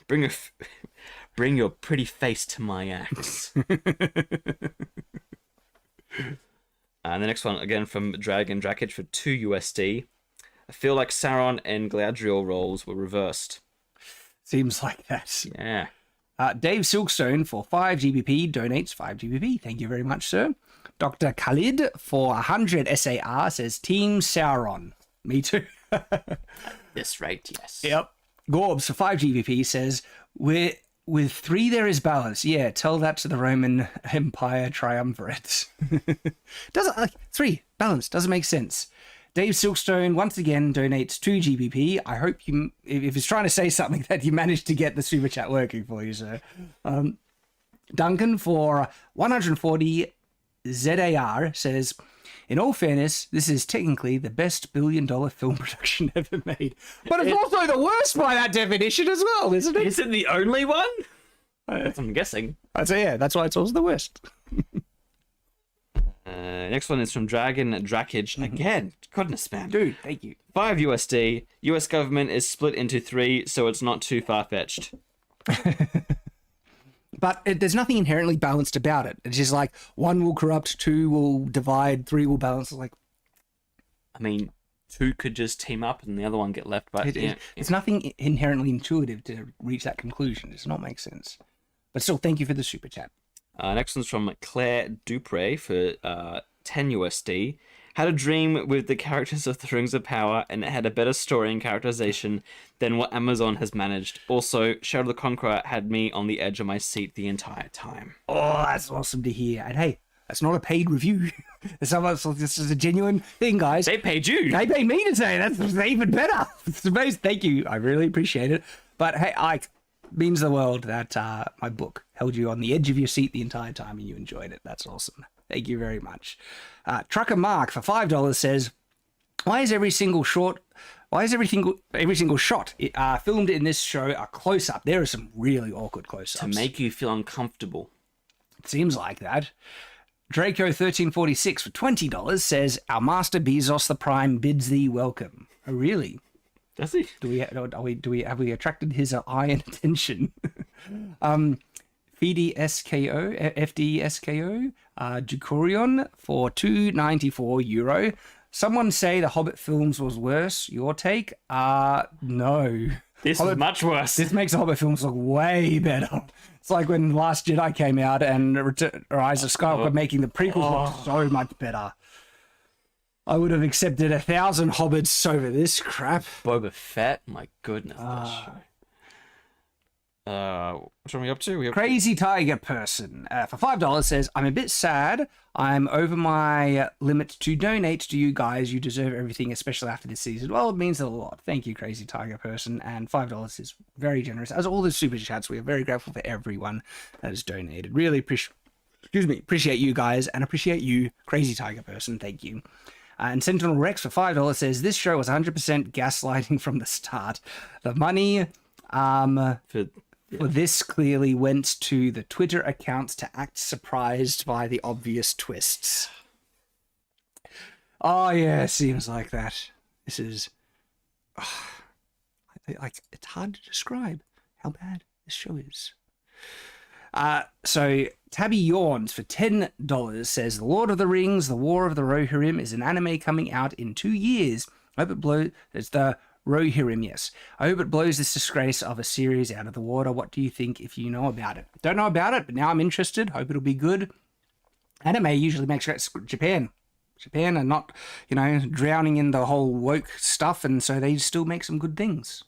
Bring your pretty face to my axe. And the next one, again from Dragon Drakage for 2 USD. I feel like Sauron and Galadriel roles were reversed. seems like that. Yeah. Dave Silkstone for 5 GBP donates 5 GBP. Thank you very much, sir. Dr. Khalid for 100 SAR says Team Sauron. Me too. This rate, yes. Yep. Gorbs for 5 GBP says, with 3 there is balance. Yeah, tell that to the Roman Empire triumvirate. Doesn't, like, 3, balance, doesn't make sense. Dave Silkstone once again donates 2 GBP. I hope you, if he's trying to say something, that you managed to get the super chat working for you, sir. Duncan for 140 ZAR says, in all fairness, this is technically the best billion-dollar film production ever made. But it's also the worst by that definition as well, isn't it? Is it the only one? That's what I'm guessing. I'd say, yeah, that's why it's also the worst. Next one is from Dragon Drakage. Again, goodness, man. Dude, thank you. 5 USD. US government is split into 3, so it's not too far-fetched. But there's nothing inherently balanced about it. It's just like 1 will corrupt, 2 will divide, 3 will balance. It's like, I mean, 2 could just team up and the other one get left, but it's nothing inherently intuitive to reach that conclusion. It does not make sense. But still, thank you for the super chat. Next one's from Claire Dupre for 10 USD. Had a dream with the characters of the Rings of Power, and it had a better story and characterization than what Amazon has managed. Also, Shadow the Conqueror had me on the edge of my seat the entire time. Oh, that's awesome to hear. And hey, that's not a paid review. This is a genuine thing, guys. They paid you. They paid me to say it. That's even better. It's amazing. Thank you. I really appreciate it. But hey, it means the world that my book held you on the edge of your seat the entire time and you enjoyed it. That's awesome. Thank you very much. Trucker Mark for $5 says, why is every single shot filmed in this show a close-up? There are some really awkward close-ups. To make you feel uncomfortable. It seems like that. Draco1346 for $20 says, our master Bezos the Prime bids thee welcome. Oh, really? Does he? Have we attracted his eye and attention? FDSKO, Ducorion for €2.94. Someone say the Hobbit films was worse. Your take? No. This is much worse. This makes the Hobbit films look way better. It's like when Last Jedi came out and Rise of Skywalker making the prequels look so much better. I would have accepted 1,000 Hobbits over this crap. Boba Fett? My goodness. That show. What are we up to? Crazy Tiger Person for $5 says, I'm a bit sad. I'm over my limit to donate to you guys. You deserve everything, especially after this season. Well, it means a lot. Thank you, Crazy Tiger Person. And $5 is very generous. As all the super chats, we are very grateful for everyone that has donated. Really appreciate you guys and appreciate you, Crazy Tiger Person. Thank you. And Sentinel Rex for $5 says, this show was 100% gaslighting from the start. The money for this clearly went to the Twitter accounts to act surprised by the obvious twists. Oh yeah, seems like that. This is like it's hard to describe how bad this show is. So Tabby Yawns for $10 says The Lord of the Rings, The War of the Rohirrim is an anime coming out in 2 years. I hope it blows. It's the Rohirrim, yes. I hope it blows this disgrace of a series out of the water. What do you think if you know about it? Don't know about it, but now I'm interested. Hope it'll be good. Anime usually makes Japan are not, drowning in the whole woke stuff, and so they still make some good things.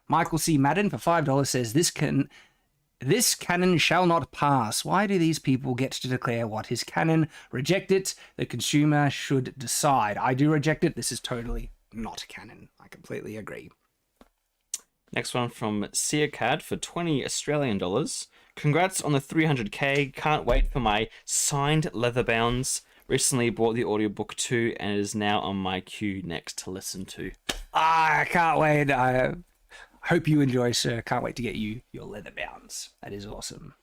Michael C. Madden for $5 says this canon shall not pass. Why do these people get to declare what is canon? Reject it. The consumer should decide. I do reject it. This is totally not canon. I completely agree. Next one from Seacad for $20 Australian. Congrats on the 300k. Can't wait for my signed leather bounds. Recently bought the audiobook too, and it is now on my queue next to listen to. I can't wait. I hope you enjoy, sir. Can't wait to get you your leather bounds. That is awesome.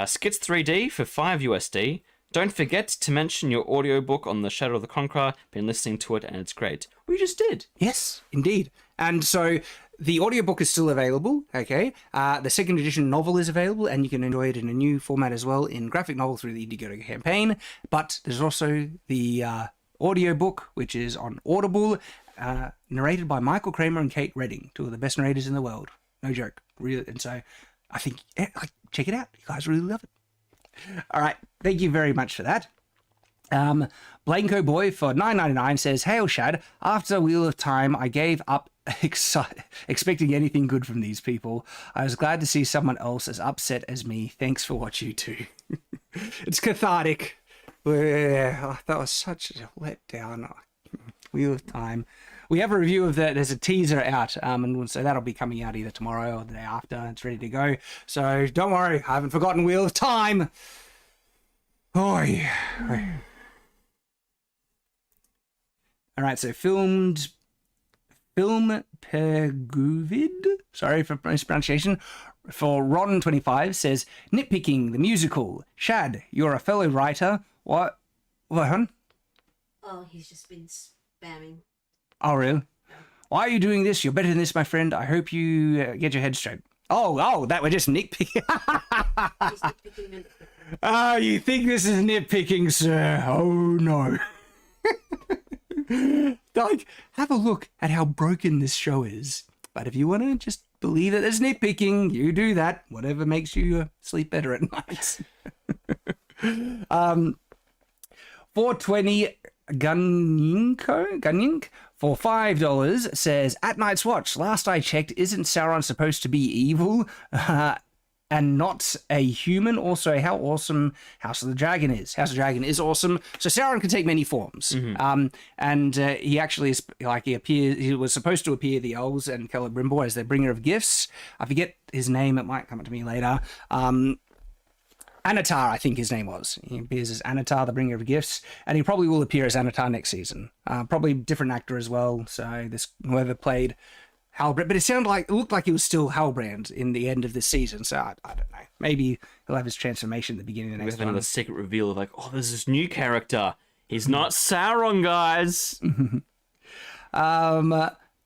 Skits 3D for $5. Don't forget to mention your audiobook on the Shadow of the Conqueror. Been listening to it and it's great. We just did. Yes, indeed. And so the audiobook is still available, okay? The second edition novel is available, and you can enjoy it in a new format as well in graphic novel through the Indiegogo campaign. But there's also the audiobook, which is on Audible, narrated by Michael Kramer and Kate Redding, two of the best narrators in the world. No joke. Really. And so I think, check it out. You guys really love it. All right. Thank you very much for that. Blanco Boy for $9.99 says, Hail Shad, after Wheel of Time, I gave up expecting anything good from these people. I was glad to see someone else as upset as me. Thanks for what you do. It's cathartic. That was such a letdown. Wheel of Time. We have a review of that. There's a teaser out, and so that'll be coming out either tomorrow or the day after. It's ready to go. So don't worry, I haven't forgotten Wheel of Time. Oh, yeah. All right, so Film Perguvid, sorry for mispronunciation, for Ron25 says, nitpicking the musical. Shad, you're a fellow writer. What, hon? Oh, he's just been spamming. Oh, really? Why are you doing this? You're better than this, my friend. I hope you get your head straight. Oh, that we're just nitpicking. He's nitpicking. Oh, you think this is nitpicking, sir? Oh, no. Like, have a look at how broken this show is. But if you want to just believe that there's nitpicking, you do that. Whatever makes you sleep better at night. 420 Gunyink for $5 says, At Night's Watch, last I checked, isn't Sauron supposed to be evil? And not a human. Also, how awesome House of the Dragon is. House of the Dragon is awesome. So Sauron can take many forms. Mm-hmm. And he actually is, he was supposed to appear the elves and Celebrimbor as their bringer of gifts. I forget his name. It might come up to me later. Anatar, I think his name was. He appears as Anatar, the bringer of gifts. And he probably will appear as Anatar next season. Probably different actor as well. So whoever played Halbrand, but it looked like he was still Halbrand in the end of the season, so I don't know. Maybe he'll have his transformation at the beginning of the next one. We have another secret reveal of there's this new character. He's not Sauron, guys.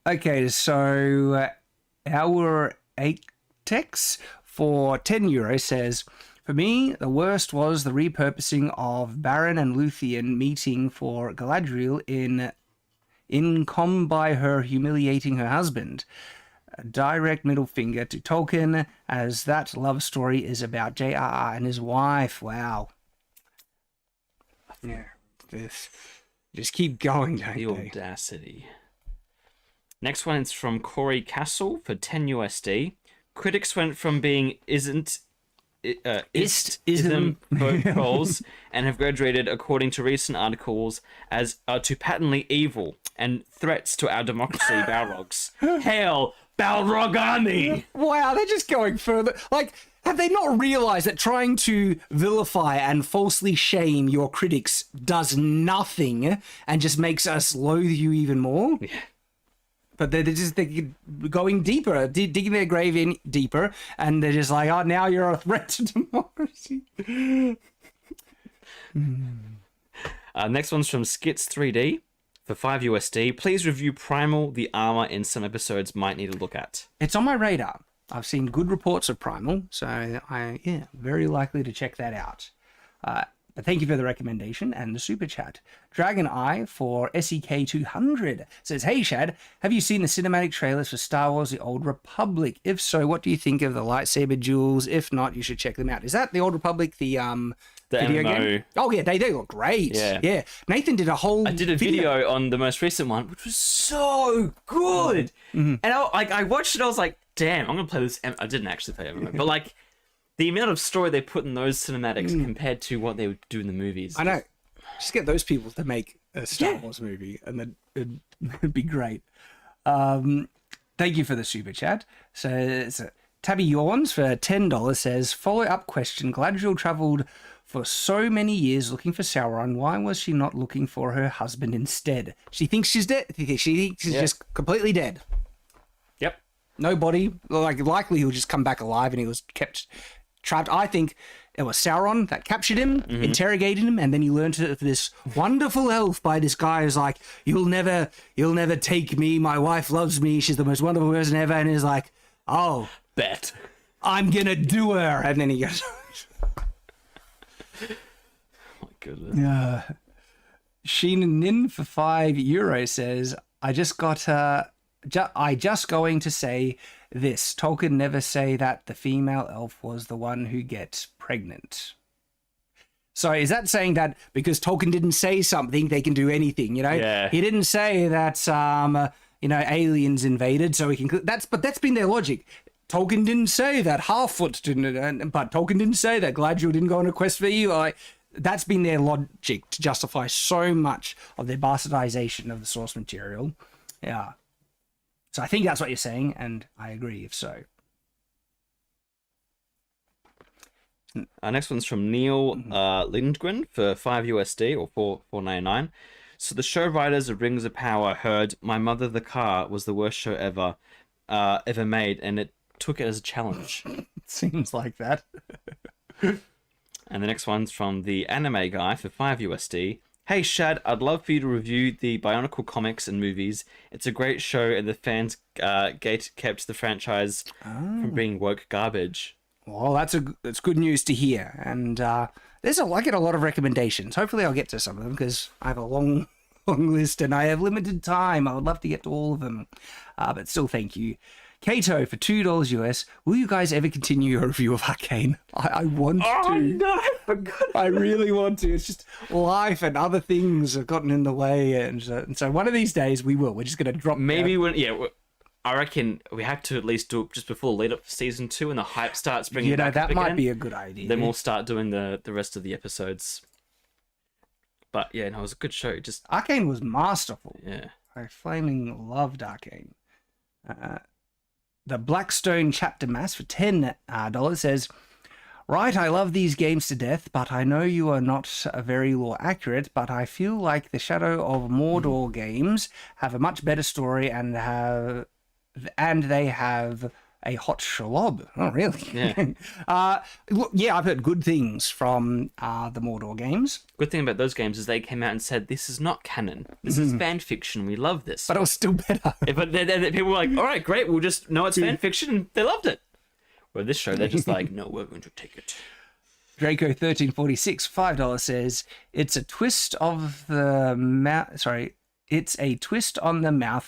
Okay, so our 8tex for €10 says, for me, the worst was the repurposing of Baron and Luthien meeting for Galadriel in Com by her humiliating her husband. A direct middle finger to Tolkien, as that love story is about J.R.R. and his wife. Wow. Yeah, just keep going, don't The they? audacity. Next one is from Corey Castle for $10. Critics went from being ism trolls and have graduated, according to recent articles, as to patently evil and threats to our democracy, Balrogs. Hail, Balrog army! Wow, they're just going further. Like, have they not realized that trying to vilify and falsely shame your critics does nothing and just makes us loathe you even more? Yeah. But they're going deeper, digging their grave in deeper, and they're just like, oh, now you're a threat to democracy. Next one's from Skits 3D for $5 USD. Please review Primal. The armor in some episodes might need a look at. It's on my radar. I've seen good reports of Primal, so very likely to check that out. But thank you for the recommendation and the super chat. Dragon Eye for SEK200 says, "Hey Shad, have you seen the cinematic trailers for Star Wars: The Old Republic? If so, what do you think of the lightsaber duels? If not, you should check them out." Is that The Old Republic, the video MMO. game? Oh yeah, they look great. Yeah. Nathan did a whole. I did a video on the most recent one, which was so good. And I watched it. I was like, "Damn, I'm gonna play this." I didn't actually play MMO, but like the amount of story they put in those cinematics compared to what they would do in the movies. I know. Just get those people to make a Star Wars movie, and then it'd be great. Thank you for the super chat. So Tabby Yawns for $10 says, "Follow-up question. Galadriel travelled for so many years looking for Sauron. Why was she not looking for her husband instead? She thinks she's dead. She thinks she's just completely dead. Yep. No body. Likely he'll just come back alive and he was kept trapped. I think it was Sauron that captured him, interrogated him, and then he learned this wonderful elf by this guy who's like, you'll never take me. My wife loves me. She's the most wonderful person ever." And he's like, "Oh, Bet. I'm gonna do her." And then he goes, Oh my goodness. Sheenin for €5 says, I just going to say this. Tolkien never say that the female elf was the one who gets pregnant. So is that saying that because Tolkien didn't say something, they can do anything, you know? Yeah. He didn't say that, aliens invaded, so he can... That's been their logic. Tolkien didn't say that Halffoot didn't, but Tolkien didn't say that Galadriel didn't go on a quest for Eli. That's been their logic to justify so much of their bastardization of the source material. Yeah. So I think that's what you're saying, and I agree if so. Our next one's from Neil Lindgren for $5 or $4.99. So the show writers of Rings of Power heard My Mother the Car was the worst show ever made, and it took it as a challenge. It seems like that. And the next one's from the Anime Guy for $5. Hey Shad, I'd love for you to review the Bionicle comics and movies. It's a great show, and the fans kept the franchise from being woke garbage. Well, that's good news to hear, and I get a lot of recommendations. Hopefully, I'll get to some of them because I have a long list and I have limited time. I would love to get to all of them, but still, thank you. Kato for $2 US. Will you guys ever continue your review of Arcane? I want to. Oh no, I forgot. I really want to. It's just life and other things have gotten in the way, and so one of these days we will. We're just going to drop. Maybe I reckon we have to at least do it just before lead up to season 2, and the hype starts bringing. You know, back that up might again. be a good idea. Then we'll start doing the rest of the episodes. But yeah, no, it was a good show. Just Arcane was masterful. yeah. I flaming loved Arcane. The Blackstone Chapter Mass for $10 says, "Right, I love these games to death, but I know you are not very lore accurate, but I feel like the Shadow of Mordor games have a much better story and they have a hot shalob." Oh, really? Yeah. Look, I've heard good things from the Mordor games. Good thing about those games is they came out and said, this is not canon. This is fan fiction. We love this. But it was still better. But people were like, all right, great. We'll just know it's fan fiction. And they loved it. Where this show, they're just like, no, we're going to take it. Draco1346, $5 says, it's a twist on the mouth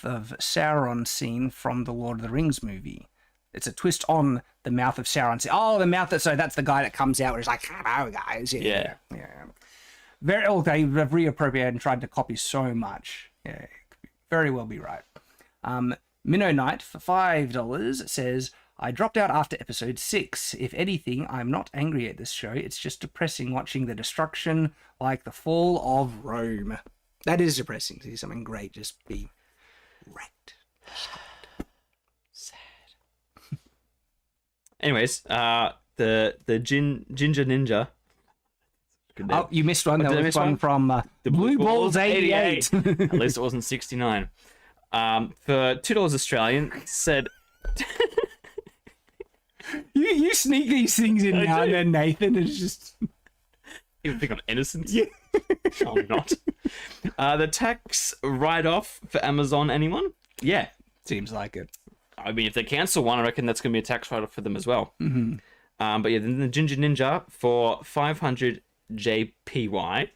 of Sauron scene from the Lord of the Rings movie. It's a twist on the mouth of Sauron. Oh, the mouth. So that's the guy that comes out and is like, hello, guys. Yeah. They've reappropriated and tried to copy so much. Yeah, it could very well be right. Minnow Knight for $5 says, I dropped out after episode 6. If anything, I'm not angry at this show. It's just depressing watching the destruction like the fall of Rome. That is depressing to see something great just be wrecked. Anyways, the Ginger Ninja. Oh, you missed one. There was one from The Blue Balls 88. At least it wasn't 69. For $2 Australian, said... You sneak these things in now and then, Nathan. It's just... You think I'm innocent? Yeah. I'm not. The tax write-off for Amazon, anyone? Yeah. Seems like it. I mean, if they cancel one, I reckon that's going to be a tax write-off for them as well. But yeah, then the Ginger Ninja for 500 JPY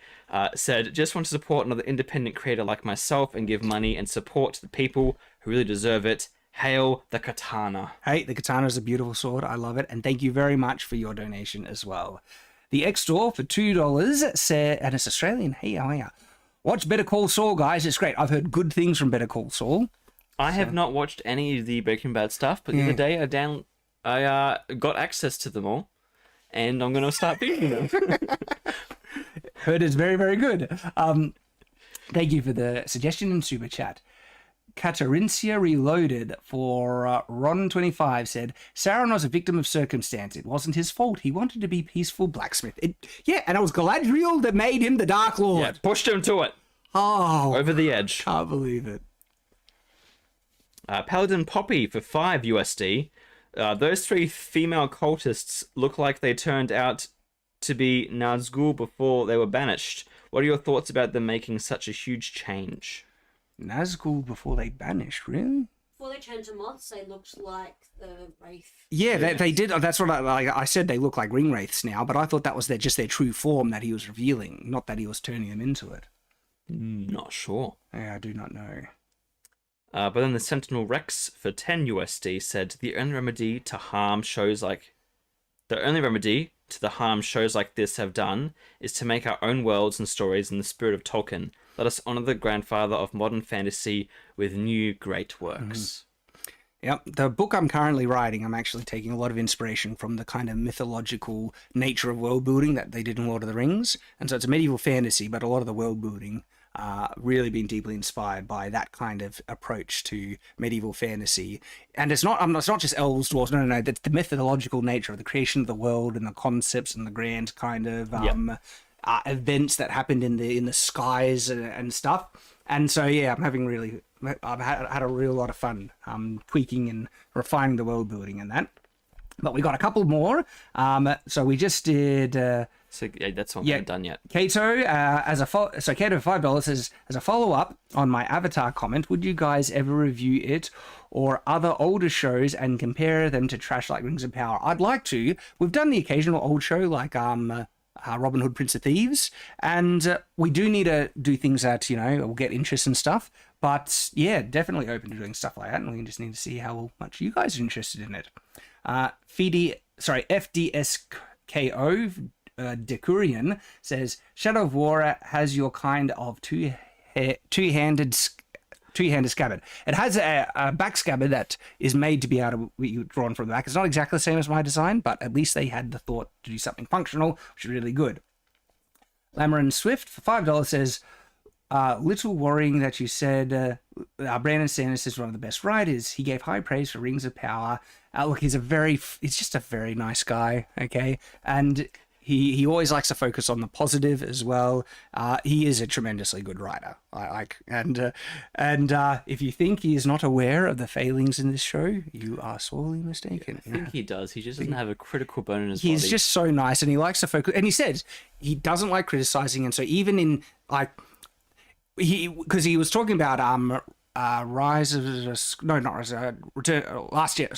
said, just want to support another independent creator like myself and give money and support to the people who really deserve it. Hail the katana. Hey, the katana is a beautiful sword. I love it. And thank you very much for your donation as well. The X-Store for $2 said, and it's Australian. Hey, how are ya? Watch Better Call Saul, guys. It's great. I've heard good things from Better Call Saul. I have not watched any of the Breaking Bad stuff, but the other day I got access to them all, and I'm going to start binging them. Heard it's very, very good. Thank you for the suggestion and super chat. Catarincia Reloaded for Ron25 said, Sauron was a victim of circumstance. It wasn't his fault. He wanted to be peaceful blacksmith. Yeah, and it was Galadriel that made him the Dark Lord. Yeah, pushed him to it. Oh, Over the edge. can't believe it. Paladin Poppy for $5 USD. Those 3 female cultists look like they turned out to be Nazgul before they were banished. What are your thoughts about them making such a huge change? Nazgul before they banished, really? Before they turned to moths, they looked like the wraith. Yeah, they did. That's what I said. They look like ring wraiths now, but I thought that was just their true form that he was revealing, not that he was turning them into it. Not sure. Yeah, I do not know. But then the Sentinel Rex for 10 USD said, the only remedy to harm shows like this have done is to make our own worlds and stories in the spirit of Tolkien. Let us honor the grandfather of modern fantasy with new great works. Yep, the book I'm currently writing, I'm actually taking a lot of inspiration from the kind of mythological nature of world building that they did in Lord of the Rings. And so it's a medieval fantasy, but a lot of the world building really been deeply inspired by that kind of approach to medieval fantasy. And it's not just elves, dwarves, no, that's the methodological nature of the creation of the world and the concepts and the grand kind of events that happened in the skies and stuff. And so yeah, I've had a real lot of fun tweaking and refining the world building and that. But we got a couple more. So we just did. So yeah, that's not done yet. Kato, Kato for $5 says, as a follow-up on my Avatar comment, would you guys ever review it or other older shows and compare them to trash like Rings of Power? I'd like to. We've done the occasional old show like Robin Hood, Prince of Thieves, and we do need to do things that, will get interest and stuff. But yeah, definitely open to doing stuff like that, and we just need to see how much you guys are interested in it. FDSKO Decurian says, Shadow of War has your kind of two-handed scabbard. It has a back scabbard that is made to be able to be drawn from the back. It's not exactly the same as my design, but at least they had the thought to do something functional, which is really good. Lamarin Swift for $5 says, little worrying that you said Brandon Sanders is one of the best writers. He gave high praise for Rings of Power. Look, he's just a very nice guy, okay? And he always likes to focus on the positive as well. He is a tremendously good writer. And if you think he is not aware of the failings in this show, you are sorely mistaken. I think he does. He just doesn't have a critical bone in his He's body. just so nice, and he likes to focus. And he says he doesn't like criticizing, and so even in because he was talking about Rise of Return last year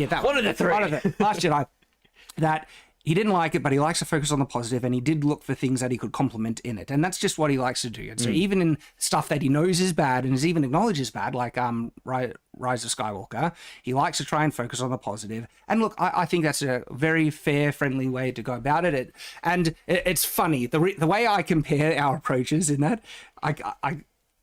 that one of the three Last Jedi that. He didn't like it, but he likes to focus on the positive, and he did look for things that he could complement in it. And that's just what he likes to do. And so even in stuff that he knows is bad and is even acknowledges bad, like Rise of Skywalker, he likes to try and focus on the positive. And look, I think that's a very fair, friendly way to go about it. It's funny. The way I compare our approaches in that, I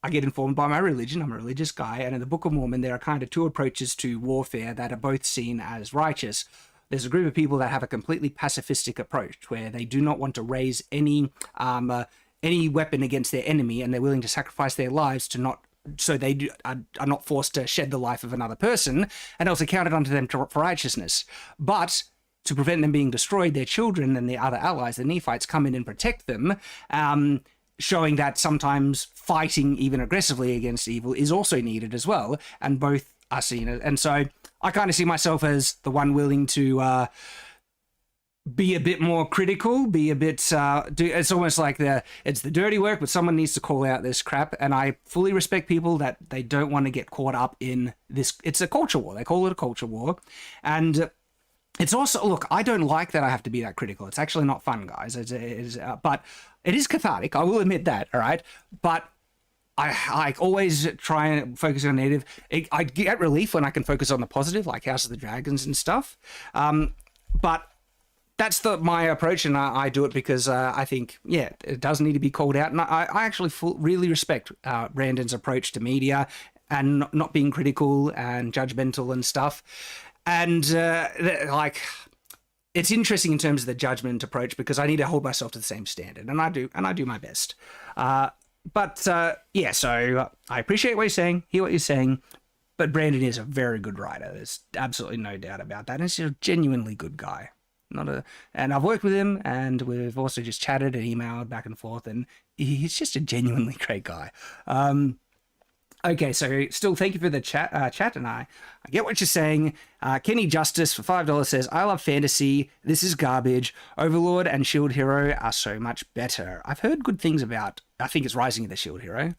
get informed by my religion. I'm a religious guy. And in the Book of Mormon, there are kind of two approaches to warfare that are both seen as righteous. There's a group of people that have a completely pacifistic approach where they do not want to raise any weapon against their enemy, and they're willing to sacrifice their lives so they are not forced to shed the life of another person, and also counted unto them for righteousness. But to prevent them being destroyed, their children and their other allies, the Nephites, come in and protect them, showing that sometimes fighting even aggressively against evil is also needed as well, and both are seen. And so I kind of see myself as the one willing to be a bit more critical, be a bit it's almost like it's the dirty work, but someone needs to call out this crap. And I fully respect people that they don't want to get caught up in this. It's a culture war. They call it a culture war. And it's also, look, I don't like that I have to be that critical. It's actually not fun, guys. But it is cathartic. I will admit that. All right. But I always try and focus on negative. I get relief when I can focus on the positive, like House of the Dragons and stuff. But that's my approach, and I do it because I think, yeah, it does need to be called out. And I actually really respect Brandon's approach to media and not being critical and judgmental and stuff. And like, it's interesting in terms of the judgment approach because I need to hold myself to the same standard, and I do my best. But yeah, so I appreciate what you're saying, hear what you're saying. But Brandon is a very good writer. There's absolutely no doubt about that. And he's a genuinely good guy. And I've worked with him, and we've also just chatted and emailed back and forth, and he's just a genuinely great guy. Okay, so still thank you for the chat, and I get what you're saying. Kenny Justice for $5 says, I love fantasy. This is garbage. Overlord and Shield Hero are so much better. I've heard good things about, I think it's Rising of the Shield Hero.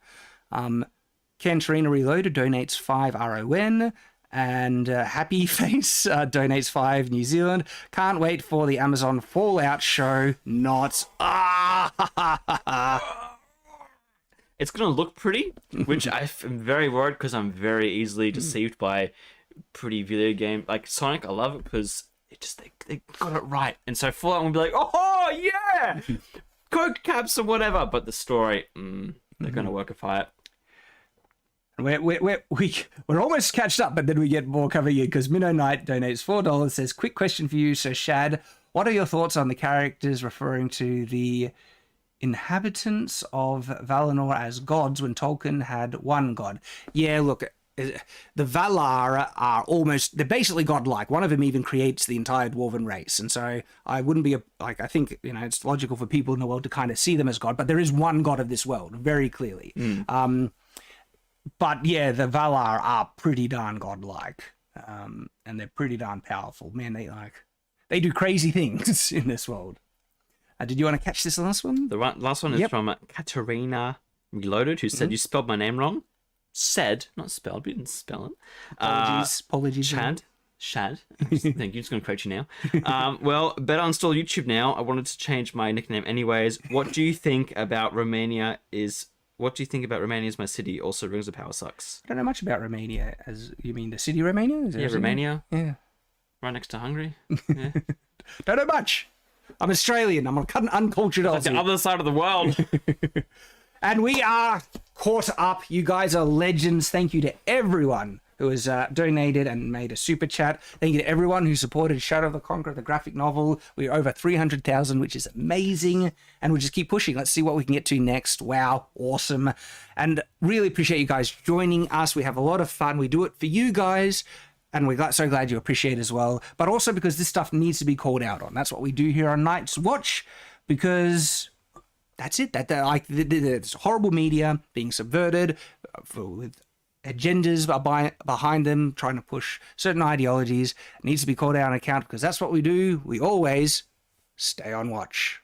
Cantarina Reloaded donates 5 RON. And Happy Face donates 5 New Zealand. Can't wait for the Amazon Fallout show. Not. It's going to look pretty, which I'm very worried because I'm very easily deceived by pretty video game. Like Sonic, I love it because they got it right. And so Fallout will be like, oh, yeah! Coke caps or whatever. But the story, they're going to workify it. We're almost catched up, but then we get more cover you because Minnow Knight donates $4. Says, quick question for you. So, Shad, what are your thoughts on the characters referring to the inhabitants of Valinor as gods when Tolkien had one god? Yeah, look, the Valar they're basically godlike. One of them even creates the entire dwarven race. And so I wouldn't be I think, it's logical for people in the world to kind of see them as god, but there is one god of this world, very clearly. But yeah, the Valar are pretty darn godlike, and they're pretty darn powerful. Man, they do crazy things in this world. Did you want to catch this last one? The last one is from Katarina Reloaded, who said, you spelled my name wrong. Said, not spelled, but you didn't spell it. Apologies. Shad. Thank you, just going to correct you now. Well, better install YouTube now. I wanted to change my nickname anyways. What do you think about Romania is my city? Also, Rings of Power sucks. I don't know much about Romania. As you mean the city Romania? Yeah, Romania. Yeah. Right next to Hungary. Yeah. Don't know much. I'm Australian. I'm an uncultured Aussie. That's the other side of the world. And we are caught up. You guys are legends. Thank you to everyone who has donated and made a super chat. Thank you to everyone who supported Shadow of the Conqueror, the graphic novel. We're over 300,000, which is amazing. And we'll just keep pushing. Let's see what we can get to next. Wow, awesome. And really appreciate you guys joining us. We have a lot of fun. We do it for you guys. And we're so glad you appreciate it as well. But also because this stuff needs to be called out on. That's what we do here on Night's Watch. Because that's it. There's horrible media being subverted with agendas behind them, trying to push certain ideologies. It needs to be called out on account because that's what we do. We always stay on watch.